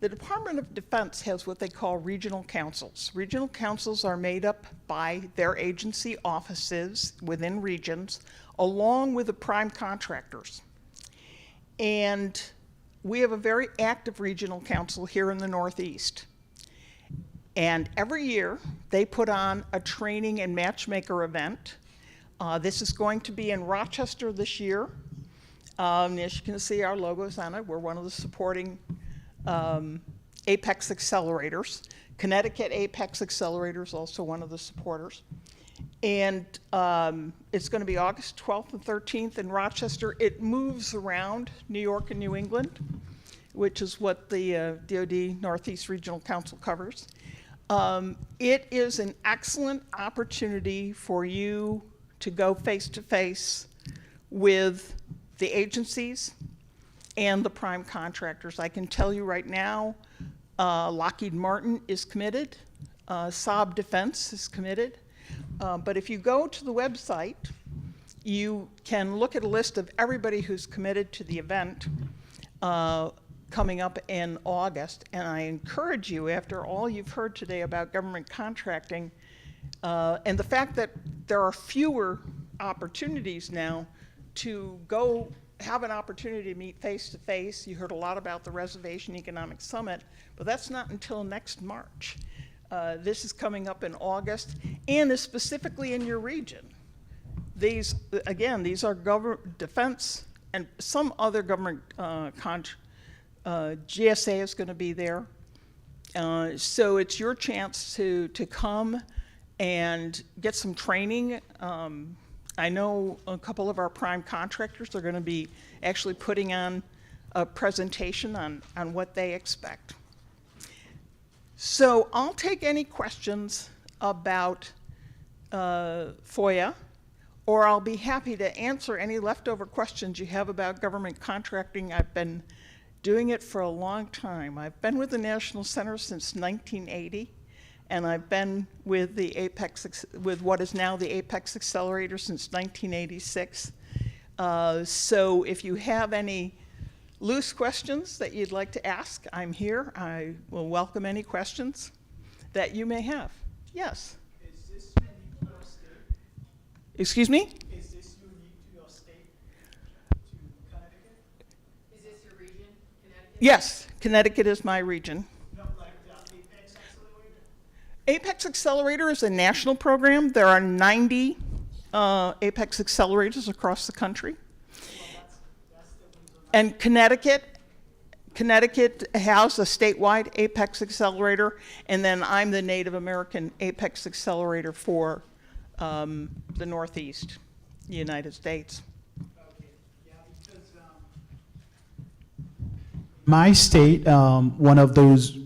the Department of Defense has what they call regional councils. Regional councils are made up by their agency offices within regions, along with the prime contractors. And we have a very active regional council here in the Northeast. And every year, they put on a training and matchmaker event. This is going to be in Rochester this year. As you can see, our logo's on it. We're one of the supporting Apex Accelerators. Connecticut Apex Accelerator is also one of the supporters. And it's going to be August 12th and 13th in Rochester. It moves around New York and New England, which is what the DoD Northeast Regional Council covers. It is an excellent opportunity for you to go face-to-face with the agencies and the prime contractors. I can tell you right now, Lockheed Martin is committed, Saab Defense is committed, but if you go to the website, you can look at a list of everybody who's committed to the event coming up in August, and I encourage you, after all you've heard today about government contracting, and the fact that there are fewer opportunities now to go have an opportunity to meet face-to-face. You heard a lot about the Reservation Economic Summit, but that's not until next March. This is coming up in August, and is specifically in your region. These are defense and some other government GSA is going to be there. So it's your chance to come and get some training. I know a couple of our prime contractors are going to be actually putting on a presentation on what they expect. So I'll take any questions about FOIA, or I'll be happy to answer any leftover questions you have about government contracting. I've been doing it for a long time. I've been with the National Center since 1980. And I've been with with what is now the Apex Accelerator since 1986. So if you have any loose questions that you'd like to ask, I'm here. I will welcome any questions that you may have. Yes? Is this unique to your state? Excuse me? Is this unique to your state, to Connecticut? Is this your region, Connecticut? Yes, Connecticut is my region. Apex Accelerator is a national program. There are 90 Apex Accelerators across the country. And Connecticut has a statewide Apex Accelerator, and then I'm the Native American Apex Accelerator for the Northeast United States. My state, one of those,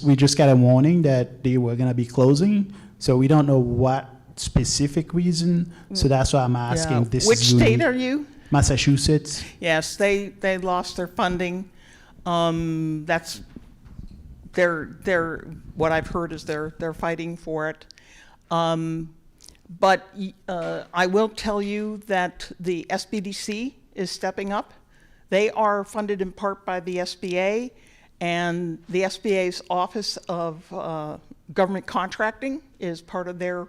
we just got a warning that they were going to be closing, so we don't know what specific reason. So that's why I'm asking. Yeah. This Which is state unique. are you? Massachusetts. Yes, they lost their funding. That's they're what I've heard is they're fighting for it. But I will tell you that the SBDC is stepping up. They are funded in part by the SBA, and the SBA's Office of Government Contracting is part of their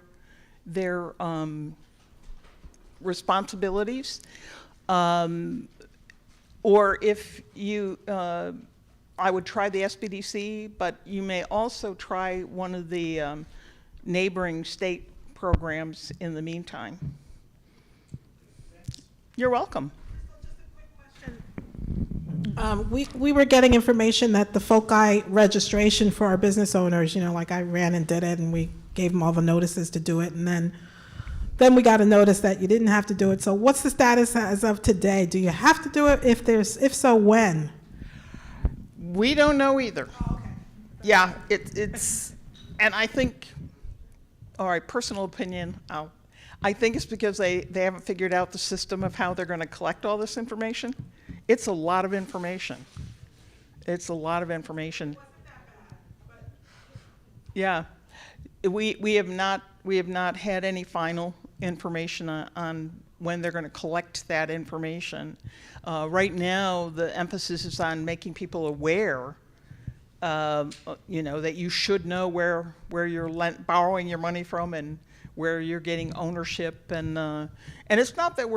responsibilities. Or if you, I would try the SBDC, but you may also try one of the neighboring state programs in the meantime. You're welcome. We were getting information that the FOCI registration for our business owners, like I ran and did it, and we gave them all the notices to do it, and then we got a notice that you didn't have to do it. So what's the status as of today? Do you have to do it? If so, when? We don't know either. Oh, okay. Yeah, it's, and I think, all right, personal opinion, I think it's because they haven't figured out the system of how they're going to collect all this information. It's a lot of information. It's a lot of information. Yeah, we have not had any final information on when they're going to collect that information. Right now, the emphasis is on making people aware, that you should know where you're borrowing your money from and where you're getting ownership, and it's not that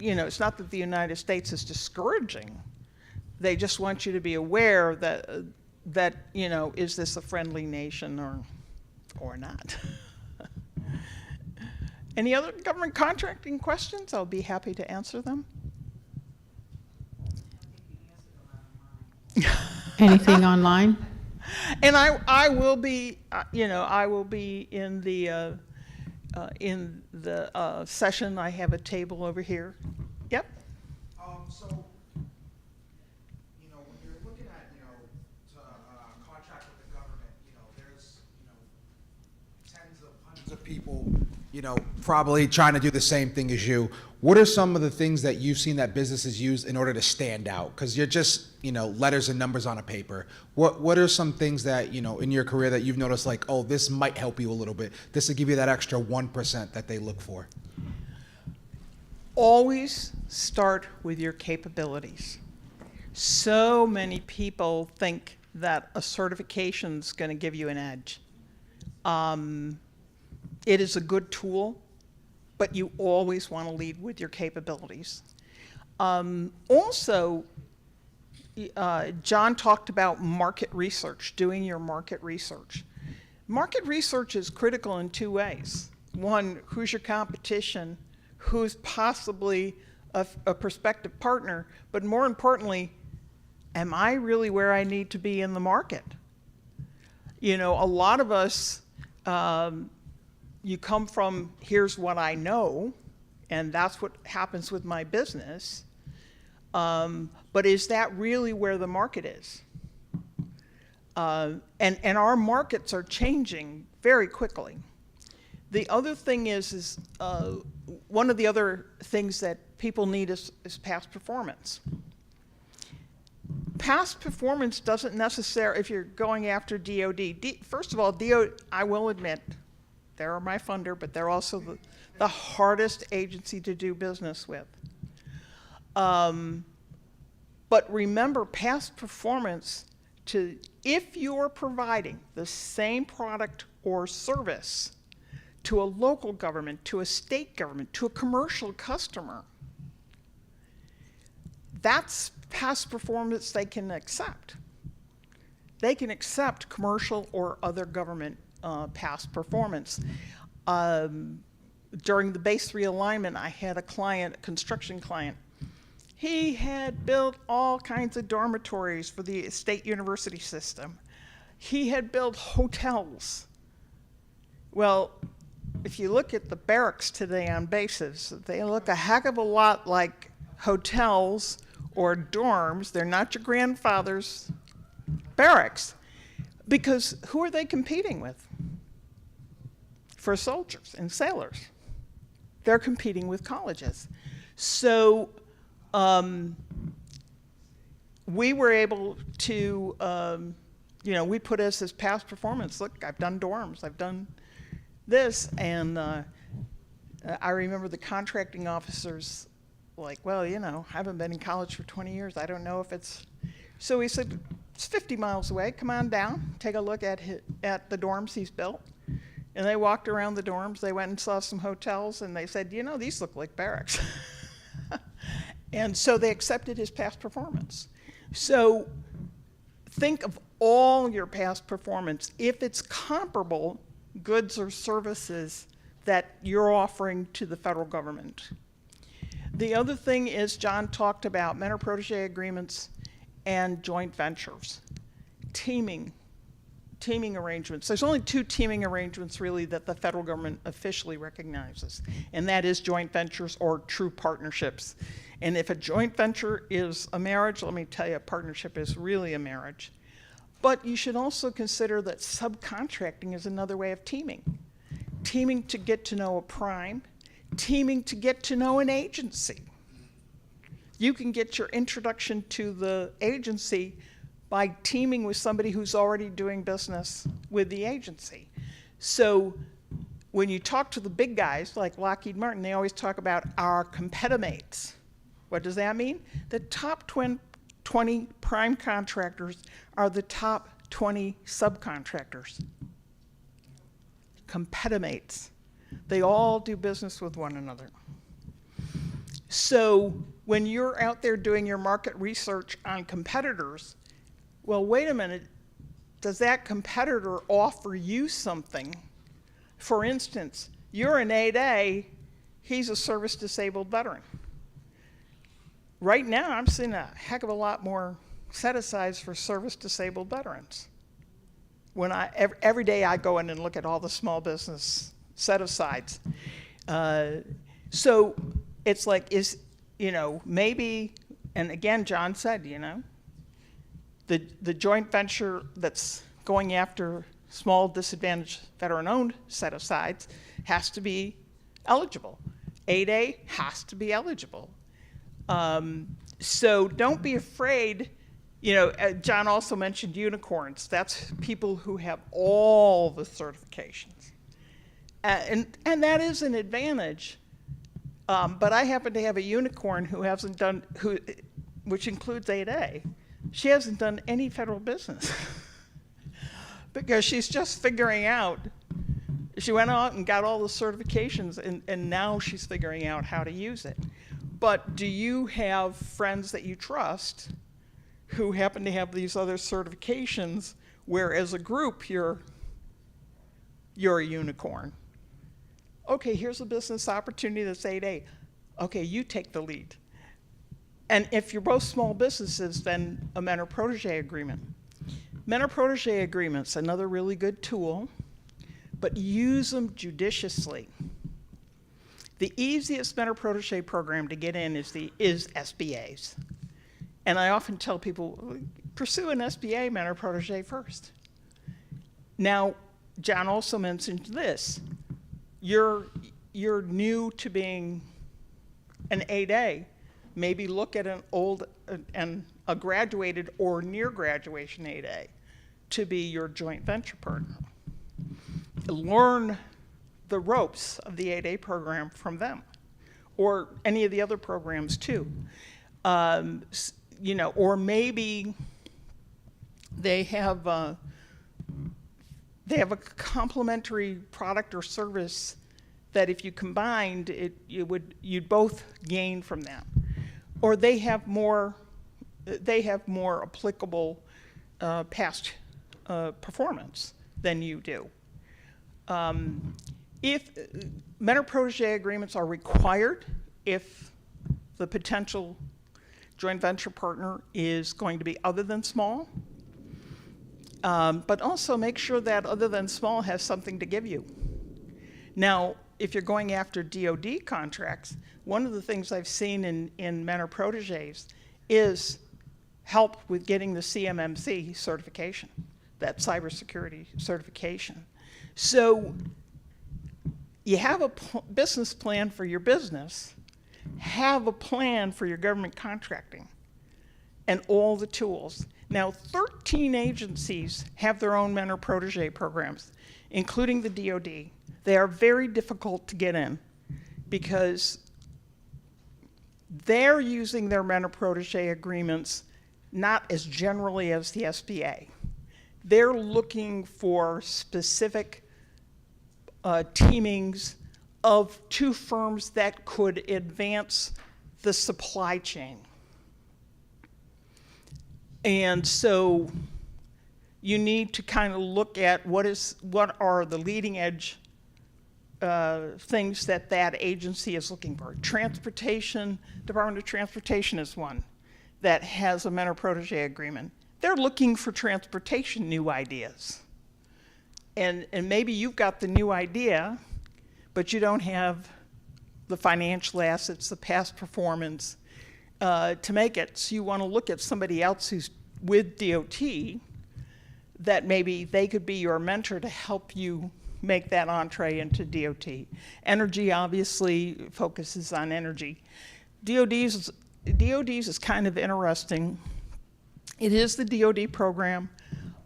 it's not that the United States is discouraging. They just want you to be aware that is this a friendly nation or not? Any other government contracting questions? I'll be happy to answer them. Anything online? And I will be, I will be in the session. I have a table over here. Yep. So, when you're looking at, to contract with the government, there's, tens of hundreds of people, probably trying to do the same thing as you. What are some of the things that you've seen that businesses use in order to stand out? Because you're just, letters and numbers on a paper. What are some things that, in your career that you've noticed, like, oh, this might help you a little bit. This will give you that extra 1% that they look for. Always start with your capabilities. So many people think that a certification's going to give you an edge. It is a good tool, but you always want to lead with your capabilities. Also, John talked about market research, doing your market research. Market research is critical in two ways. One, who's your competition? Who's possibly a prospective partner? But more importantly, am I really where I need to be in the market? A lot of us, you come from, here's what I know, and that's what happens with my business. But is that really where the market is? And our markets are changing very quickly. The other thing is one of the other things that people need is past performance. Past performance doesn't necessarily, if you're going after DOD, first of all, DOD, I will admit, they're my funder, but they're also the hardest agency to do business with. But remember, past performance, if you're providing the same product or service to a local government, to a state government, to a commercial customer, that's past performance they can accept. They can accept commercial or other government past performance. During the base realignment, I had a client, a construction client. He had built all kinds of dormitories for the state university system. He had built hotels. Well, if you look at the barracks today on bases, they look a heck of a lot like hotels or dorms. They're not your grandfather's barracks. Because who are they competing with? For soldiers and sailors. They're competing with colleges. So we were able to, we put us as past performance. Look, I've done dorms, I've done this, and I remember the contracting officers like, well, I haven't been in college for 20 years. I don't know if it's, so he said, it's 50 miles away. Come on down, take a look at the dorms he's built. And they walked around the dorms. They went and saw some hotels, and they said, these look like barracks. And so they accepted his past performance. So think of all your past performance. If it's comparable goods or services that you're offering to the federal government. The other thing is John talked about mentor-protege agreements and joint ventures, teaming arrangements. There's only 2 teaming arrangements really that the federal government officially recognizes, and that is joint ventures or true partnerships. And if a joint venture is a marriage, let me tell you, a partnership is really a marriage. But you should also consider that subcontracting is another way of teaming. Teaming to get to know a prime, teaming to get to know an agency. You can get your introduction to the agency by teaming with somebody who's already doing business with the agency. So when you talk to the big guys like Lockheed Martin, they always talk about our competimates. What does that mean? The top 20 prime contractors are the top 20 subcontractors. Competimates. They all do business with one another. So when you're out there doing your market research on competitors, well, wait a minute, does that competitor offer you something? For instance, you're an 8A, he's a service-disabled veteran. Right now, I'm seeing a heck of a lot more set-asides for service-disabled veterans. When every day I go in and look at all the small business set-asides. So it's like, maybe, and again, John said, the joint venture that's going after small disadvantaged veteran-owned set-asides has to be eligible. 8A has to be eligible. So don't be afraid. John also mentioned unicorns. That's people who have all the certifications. And that is an advantage. But I happen to have a unicorn who hasn't done, which includes 8A. She hasn't done any federal business because she's just figuring out. She went out and got all the certifications, and now she's figuring out how to use it. But do you have friends that you trust who happen to have these other certifications where as a group you're a unicorn? Okay, here's a business opportunity that's 8A. Okay, you take the lead. And if you're both small businesses, then a mentor-protege agreement. Mentor-protege agreements, another really good tool, but use them judiciously. The easiest mentor-protege program to get in is SBAs. And I often tell people, pursue an SBA mentor-protege first. Now, John also mentioned this. You're new to being an 8A. Maybe look at an old and a graduated or near graduation 8A to be your joint venture partner. Learn the ropes of the 8A program from them, or any of the other programs too. Or maybe they have a complementary product or service that if you combined it, you'd both gain from that. Or they have more applicable past performance than you do. If mentor-protege agreements are required, if the potential joint venture partner is going to be other than small, but also make sure that other than small has something to give you. Now, if you're going after DoD contracts, one of the things I've seen in mentor-proteges is help with getting the CMMC certification, that cybersecurity certification. So you have a business plan for your business, have a plan for your government contracting, and all the tools. Now, 13 agencies have their own mentor-protege programs, including the DoD. They are very difficult to get in because they're using their mentor-protege agreements not as generally as the SBA. They're looking for specific teamings of 2 firms that could advance the supply chain. And so you need to kind of look at what are the leading edge things that that agency is looking for. Transportation, Department of Transportation is one that has a mentor-protege agreement. They're looking for transportation new ideas. And maybe you've got the new idea, but you don't have the financial assets, the past performance to make it. So you want to look at somebody else who's with DOT that maybe they could be your mentor to help you make that entree into DOT. Energy obviously focuses on energy. DOD's is kind of interesting. It is the DOD program,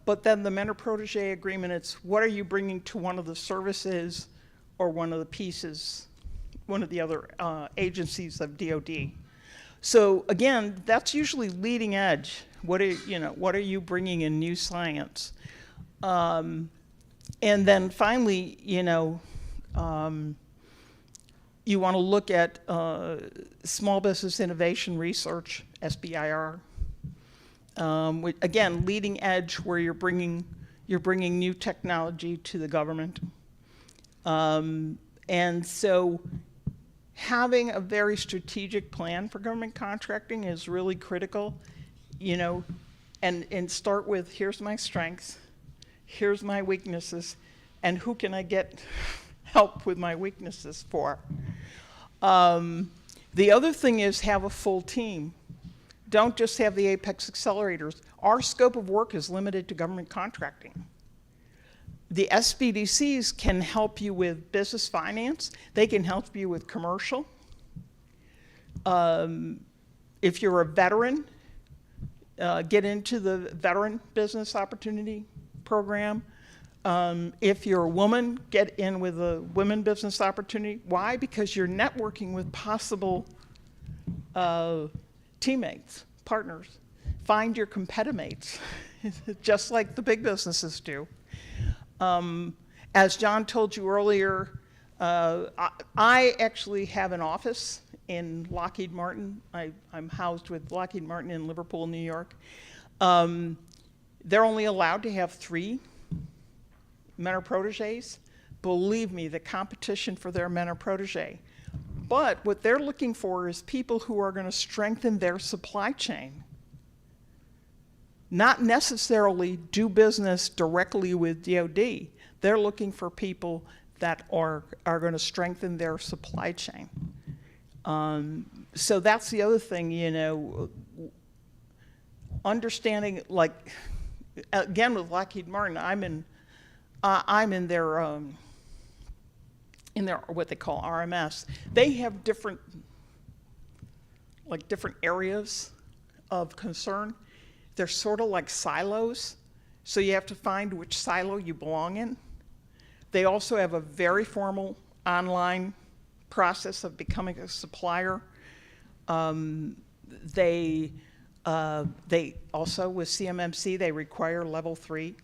but then the mentor-protege agreement, it's what are you bringing to one of the services or one of the pieces, one of the other agencies of DOD. So again, that's usually leading edge. What are you bringing in new science? And then finally, you want to look at small business innovation research, SBIR. Again, leading edge where you're bringing new technology to the government. And so having a very strategic plan for government contracting is really critical, and start with, here's my strengths, here's my weaknesses, and who can I get help with my weaknesses for? The other thing is have a full team. Don't just have the Apex accelerators. Our scope of work is limited to government contracting. The SBDCs can help you with business finance. They can help you with commercial. If you're a veteran, get into the Veteran Business Opportunity Program. If you're a woman, get in with a Women Business Opportunity. Why? Because you're networking with possible teammates, partners. Find your competimates, just like the big businesses do. As John told you earlier, I actually have an office in Lockheed Martin. I'm housed with Lockheed Martin in Liverpool, New York. They're only allowed to have 3 mentor-proteges. Believe me, the competition for their mentor-protege. But what they're looking for is people who are going to strengthen their supply chain. Not necessarily do business directly with DoD. They're looking for people that are going to strengthen their supply chain. So that's the other thing, understanding, like, again with Lockheed Martin, I'm in their what they call RMS. They have different areas of concern. They're sort of like silos, so you have to find which silo you belong in. They also have a very formal online process of becoming a supplier. They also, with CMMC, they require level 3.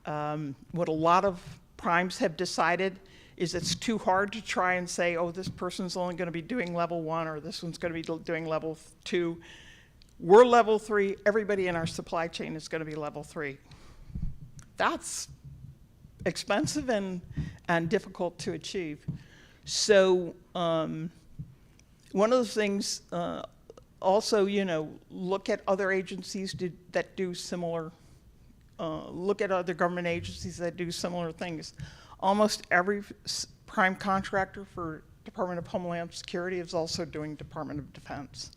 What a lot of primes have decided is it's too hard to try and say, oh, this person's only going to be doing level 1 or this one's going to be doing level 2. We're level 3. Everybody in our supply chain is going to be level 3. That's expensive and difficult to achieve. So one of the things also, look at other agencies that do similar, look at other government agencies that do similar things. Almost every prime contractor for Department of Homeland Security is also doing Department of Defense.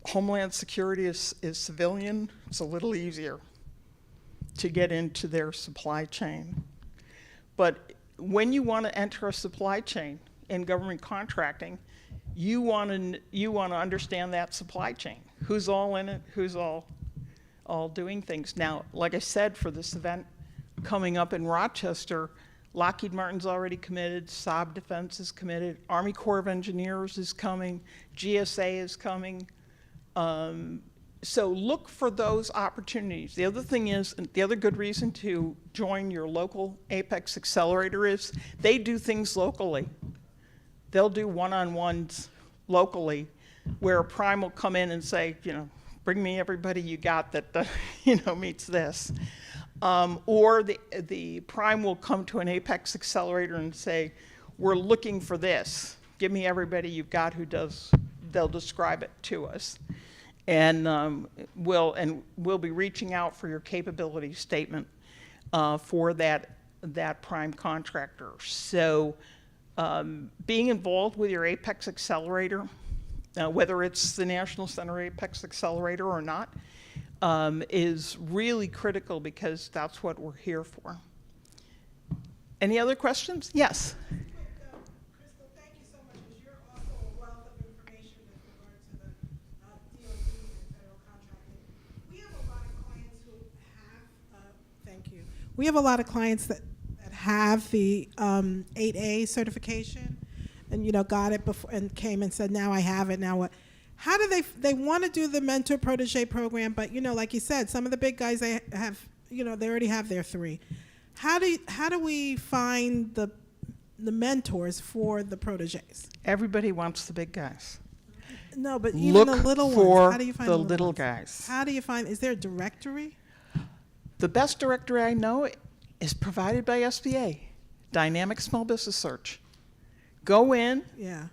Homeland Security is civilian. It's a little easier to get into their supply chain. But when you want to enter a supply chain in government contracting, you want to understand that supply chain. Who's all in it? Who's all doing things? Now, like I said, for this event coming up in Rochester, Lockheed Martin's already committed, Saab Defense is committed, Army Corps of Engineers is coming, GSA is coming. So look for those opportunities. The other thing is, the other good reason to join your local Apex Accelerator is they do things locally. They'll do one-on-ones locally where a prime will come in and say, bring me everybody you got that, meets this. Or the prime will come to an Apex Accelerator and say, we're looking for this. Give me everybody you've got who does, they'll describe it to us. And we'll be reaching out for your capability statement for that prime contractor. So being involved with your Apex Accelerator, whether it's the National Center Apex Accelerator or not, is really critical because that's what we're here for. Any other questions? Yes. Crystal, thank you so much, because you're also a wealth of information with regard to the DOD and federal contracting. We have a lot of clients who have, thank you. We have a lot of clients that have the 8A certification and, got it before and came and said, now I have it, now what? How do they want to do the mentor protege program, but like you said, some of the big guys, they have, they already have their 3. How do we find the mentors for the proteges? Everybody wants the big guys. No, but even the little ones. How do you find the the little ones? guys? How do you find? Is there a directory? The best directory I know is provided by SBA, Dynamic Small Business Search. Go in. Yeah.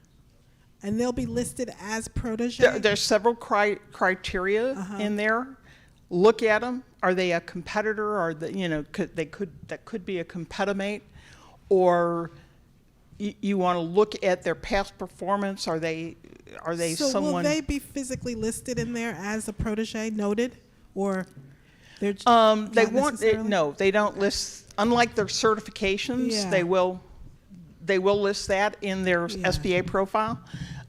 And they'll be listed as protege? There's several criteria in there. Look at them. Are they a competitor? Or that could be a competitor, or you want to look at their past performance. Are they so someone? Will they be physically listed in there as a protege, noted, or they're they want no, they don't list. Unlike their certifications, they will list that in their SBA profile.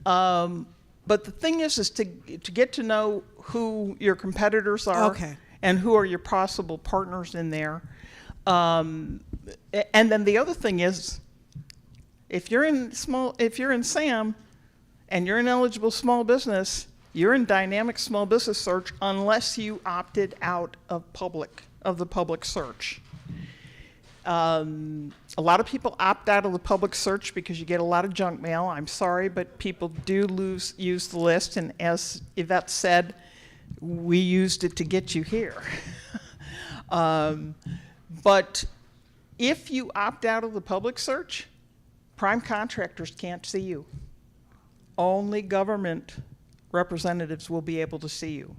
But the thing is to get to know who your competitors are and who are your possible partners in there. And then the other thing is, if you're in SAM and you're an eligible small business, you're in Dynamic Small Business Search unless you opted out of the public search. A lot of people opt out of the public search because you get a lot of junk mail. I'm sorry, but people do use the list, and as Yvette said, we used it to get you here. But if you opt out of the public search, prime contractors can't see you. Only government representatives will be able to see you.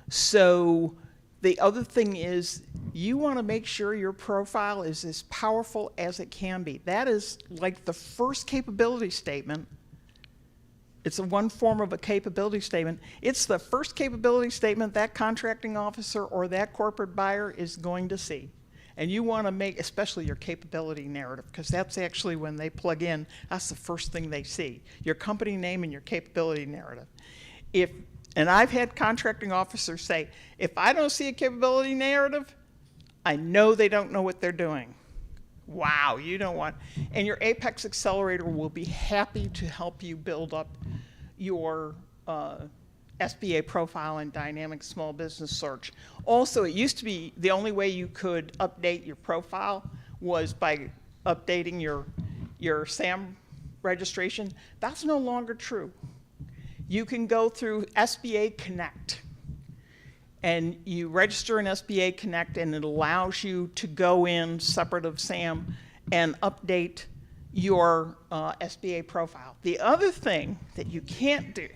So the other thing is, you want to make sure your profile is as powerful as it can be. That is like the first capability statement. It's one form of a capability statement. It's the first capability statement that contracting officer or that corporate buyer is going to see. And you want to make, especially your capability narrative, because that's actually when they plug in, that's the first thing they see, your company name and your capability narrative. And I've had contracting officers say, if I don't see a capability narrative, I know they don't know what they're doing. Wow, you don't want. And your Apex Accelerator will be happy to help you build up your SBA profile in Dynamic Small Business Search. Also, it used to be the only way you could update your profile was by updating your SAM registration. That's no longer true. You can go through SBA Connect, and you register in SBA Connect, and it allows you to go in separate of SAM and update your SBA profile. The other thing that you can't do.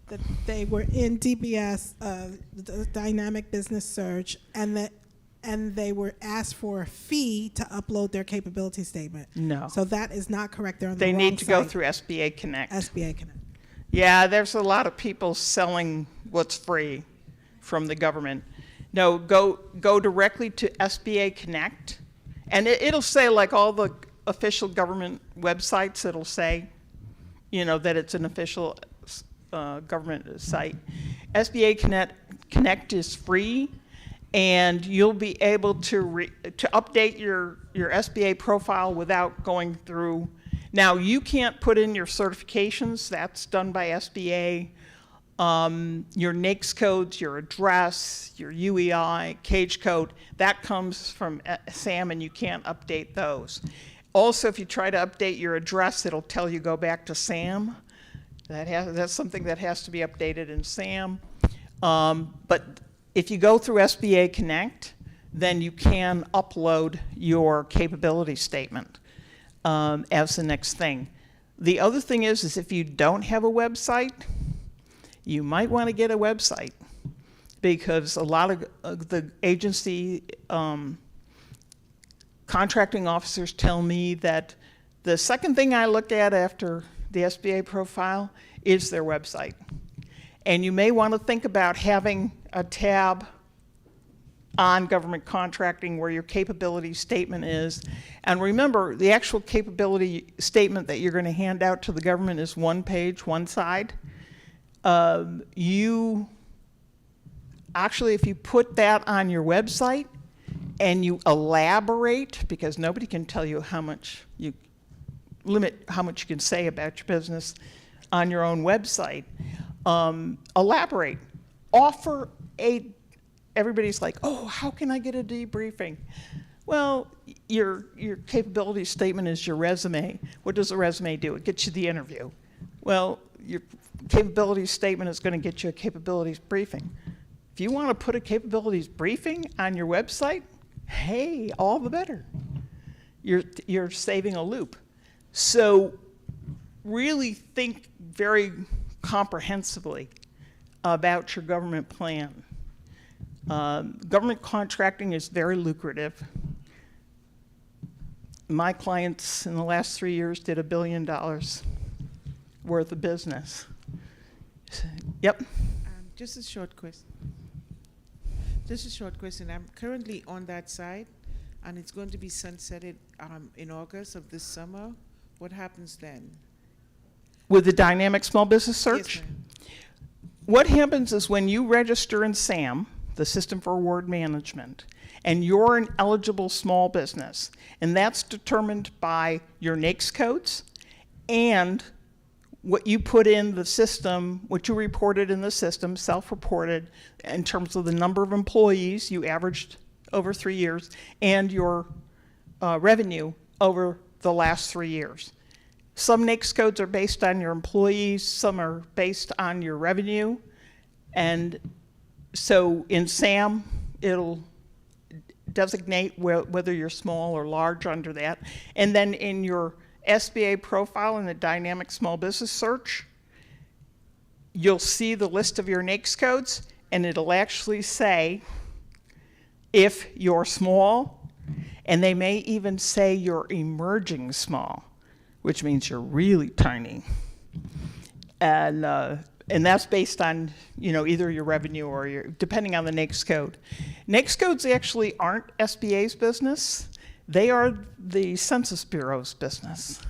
That they were in DBS, the Dynamic Business Search, and they were asked for a fee to upload their capability statement. No. So that is not correct. They're on the They wrong need to site. go through SBA Connect. SBA Connect. Yeah, there's a lot of people selling what's free from the government. No, go directly to SBA Connect, and it'll say, like all the official government websites, it'll say, that it's an official government site. SBA Connect is free, and you'll be able to update your SBA profile without going through. Now, you can't put in your certifications. That's done by SBA. Your NAICS codes, your address, your UEI, CAGE code, that comes from SAM, and you can't update those. Also, if you try to update your address, it'll tell you go back to SAM. That's something that has to be updated in SAM. But if you go through SBA Connect, then you can upload your capability statement as the next thing. The other thing is if you don't have a website, you might want to get a website, because a lot of the agency contracting officers tell me that the second thing I look at after the SBA profile is their website. And you may want to think about having a tab on government contracting where your capability statement is. And remember, the actual capability statement that you're going to hand out to the government is one page, one side. You actually, if you put that on your website and you elaborate, because nobody can tell you how much you limit how much you can say about your business on your own website, elaborate, offer a. Everybody's like, oh, how can I get a debriefing? Well, your capability statement is your resume. What does a resume do? It gets you the interview. Well, your capability statement is going to get you a capabilities briefing. If you want to put a capabilities briefing on your website, hey, all the better. You're saving a loop. So really think very comprehensively about your government plan. Government contracting is very lucrative. My clients in the last 3 years did $1 billion worth of business. Yep. Just a short question. I'm currently on that side, and it's going to be sunsetted in August of this summer. What happens then? With the dynamic small business search? Yes, ma'am. What happens is when you register in SAM, the System for Award Management, and you're an eligible small business, and that's determined by your NAICS codes and what you put in the system, what you reported in the system, self-reported, in terms of the number of employees you averaged over 3 years, and your revenue over the last 3 years. Some NAICS codes are based on your employees, some are based on your revenue, and so in SAM, it'll designate whether you're small or large under that. And then in your SBA profile in the dynamic small business search, you'll see the list of your NAICS codes, and it'll actually say if you're small, and they may even say you're emerging small, which means you're really tiny. And that's based on, either your revenue or depending on the NAICS code. NAICS codes actually aren't SBA's business. They are the Census Bureau's business.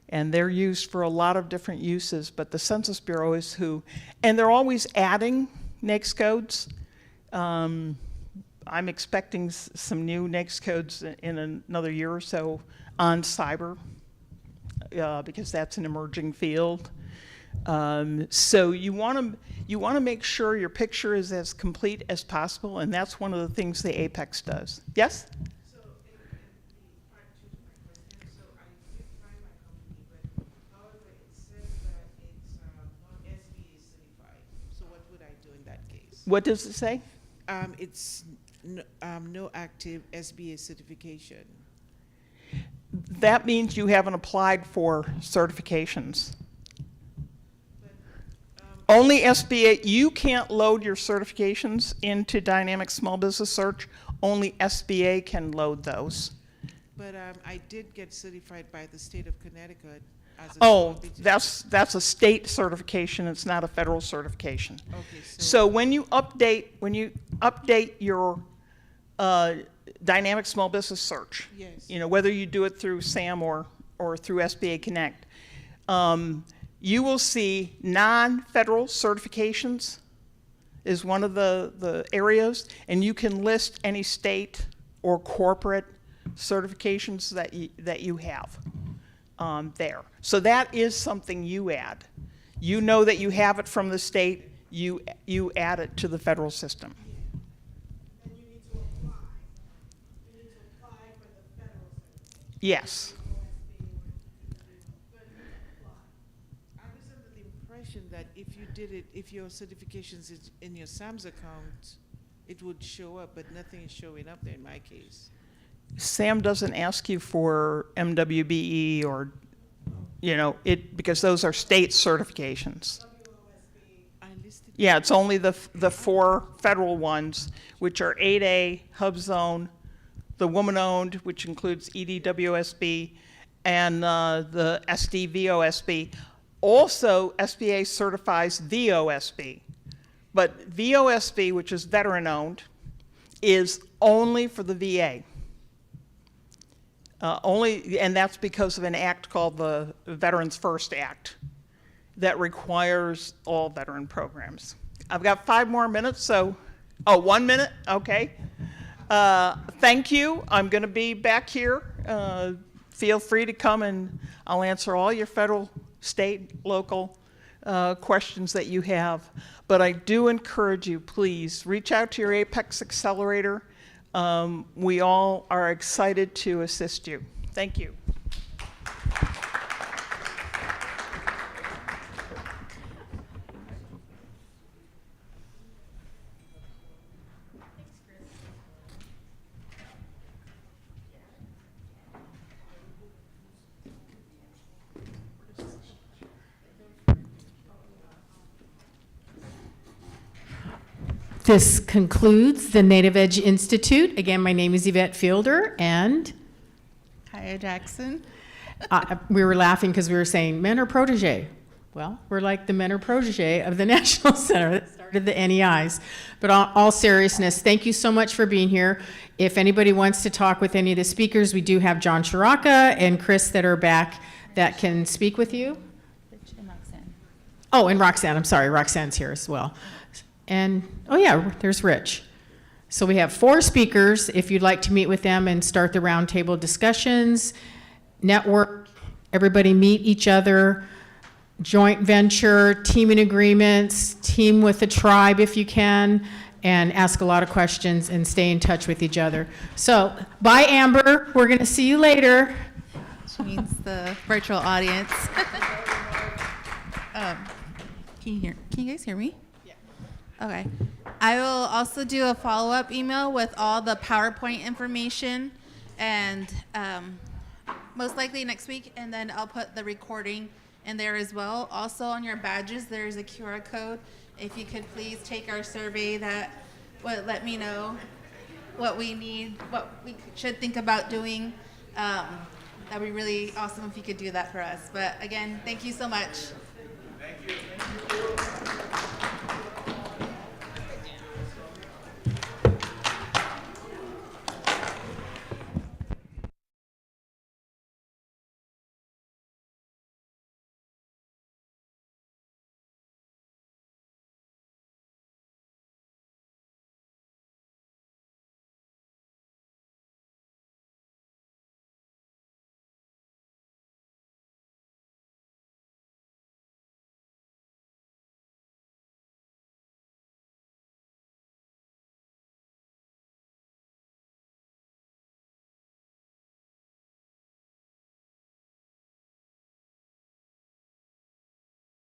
And they're used for a lot of different uses, but the Census Bureau is who, and they're always adding NAICS codes. I'm expecting some new NAICS codes in another year or so on cyber, because that's an emerging field. So you want to make sure your picture is as complete as possible, and that's one of the things the Apex does. Yes? So in part two to my question, so I did find my company, but however it says that it's not SBA certified. So what would I do in that case? What does it say? It's no active SBA certification. That means you haven't applied for certifications. Only SBA, you can't load your certifications into Dynamic Small Business Search. Only SBA can load those. But I did get certified by the state of Connecticut as a Oh, small business. that's a state certification. It's not a federal certification. Okay, So when you update your Dynamic Small Business Search, Yes. whether you do it through SAM or through SBA Connect, you will see non-federal certifications is one of the areas, and you can list any state or corporate certifications that you have there. So that is something you add. You know that you have it from the state, you add it to the federal system. And you need to apply. You need to apply for the federal certification. Yes. I was under the impression that if you did it, if your certifications is in your SAMS account, it would show up, but nothing is showing up there in my case. SAM doesn't ask you for MWBE or, because those are state certifications. Yeah, it's only the 4 federal ones, which are 8A, HubZone, the woman-owned, which includes EDWSB, and the SDVOSB. Also, SBA certifies VOSB. But VOSB, which is veteran-owned, is only for the VA. And that's because of an act called the Veterans First Act that requires all veteran programs. I've got 5 more minutes, so, 1 minute, okay. Thank you. I'm going to be back here. Feel free to come and I'll answer all your federal, state, local questions that you have. But I do encourage you, please, reach out to your Apex Accelerator. We all are excited to assist you. Thank you. This concludes the Native Edge Institute. Again, my name is Yvette Fielder, and Kaya Jackson. We were laughing because we were saying mentor protege. Well, we're like the mentor protege of the National Center that started the NEIs. But all seriousness, thank you so much for being here. If anybody wants to talk with any of the speakers, we do have John Shiraka and Chris that are back that can speak with you. Rich and Roxanne. Oh, and Roxanne, I'm sorry, Roxanne's here as well. And, oh yeah, there's Rich. So we have 4 speakers. If you'd like to meet with them and start the roundtable discussions, network, everybody meet each other, joint venture, teaming agreements, team with the tribe if you can, and ask a lot of questions and stay in touch with each other. So, bye Amber, we're gonna see you later. Which means the virtual audience. Can you guys hear me? Okay. I will also do a follow-up email with all the PowerPoint information and most likely next week, and then I'll put the recording in there as well. Also on your badges, there's a QR code. If you could please take our survey that would let me know what we need, what we should think about doing. That'd be really awesome if you could do that for us. But again, thank you so much. Thank you.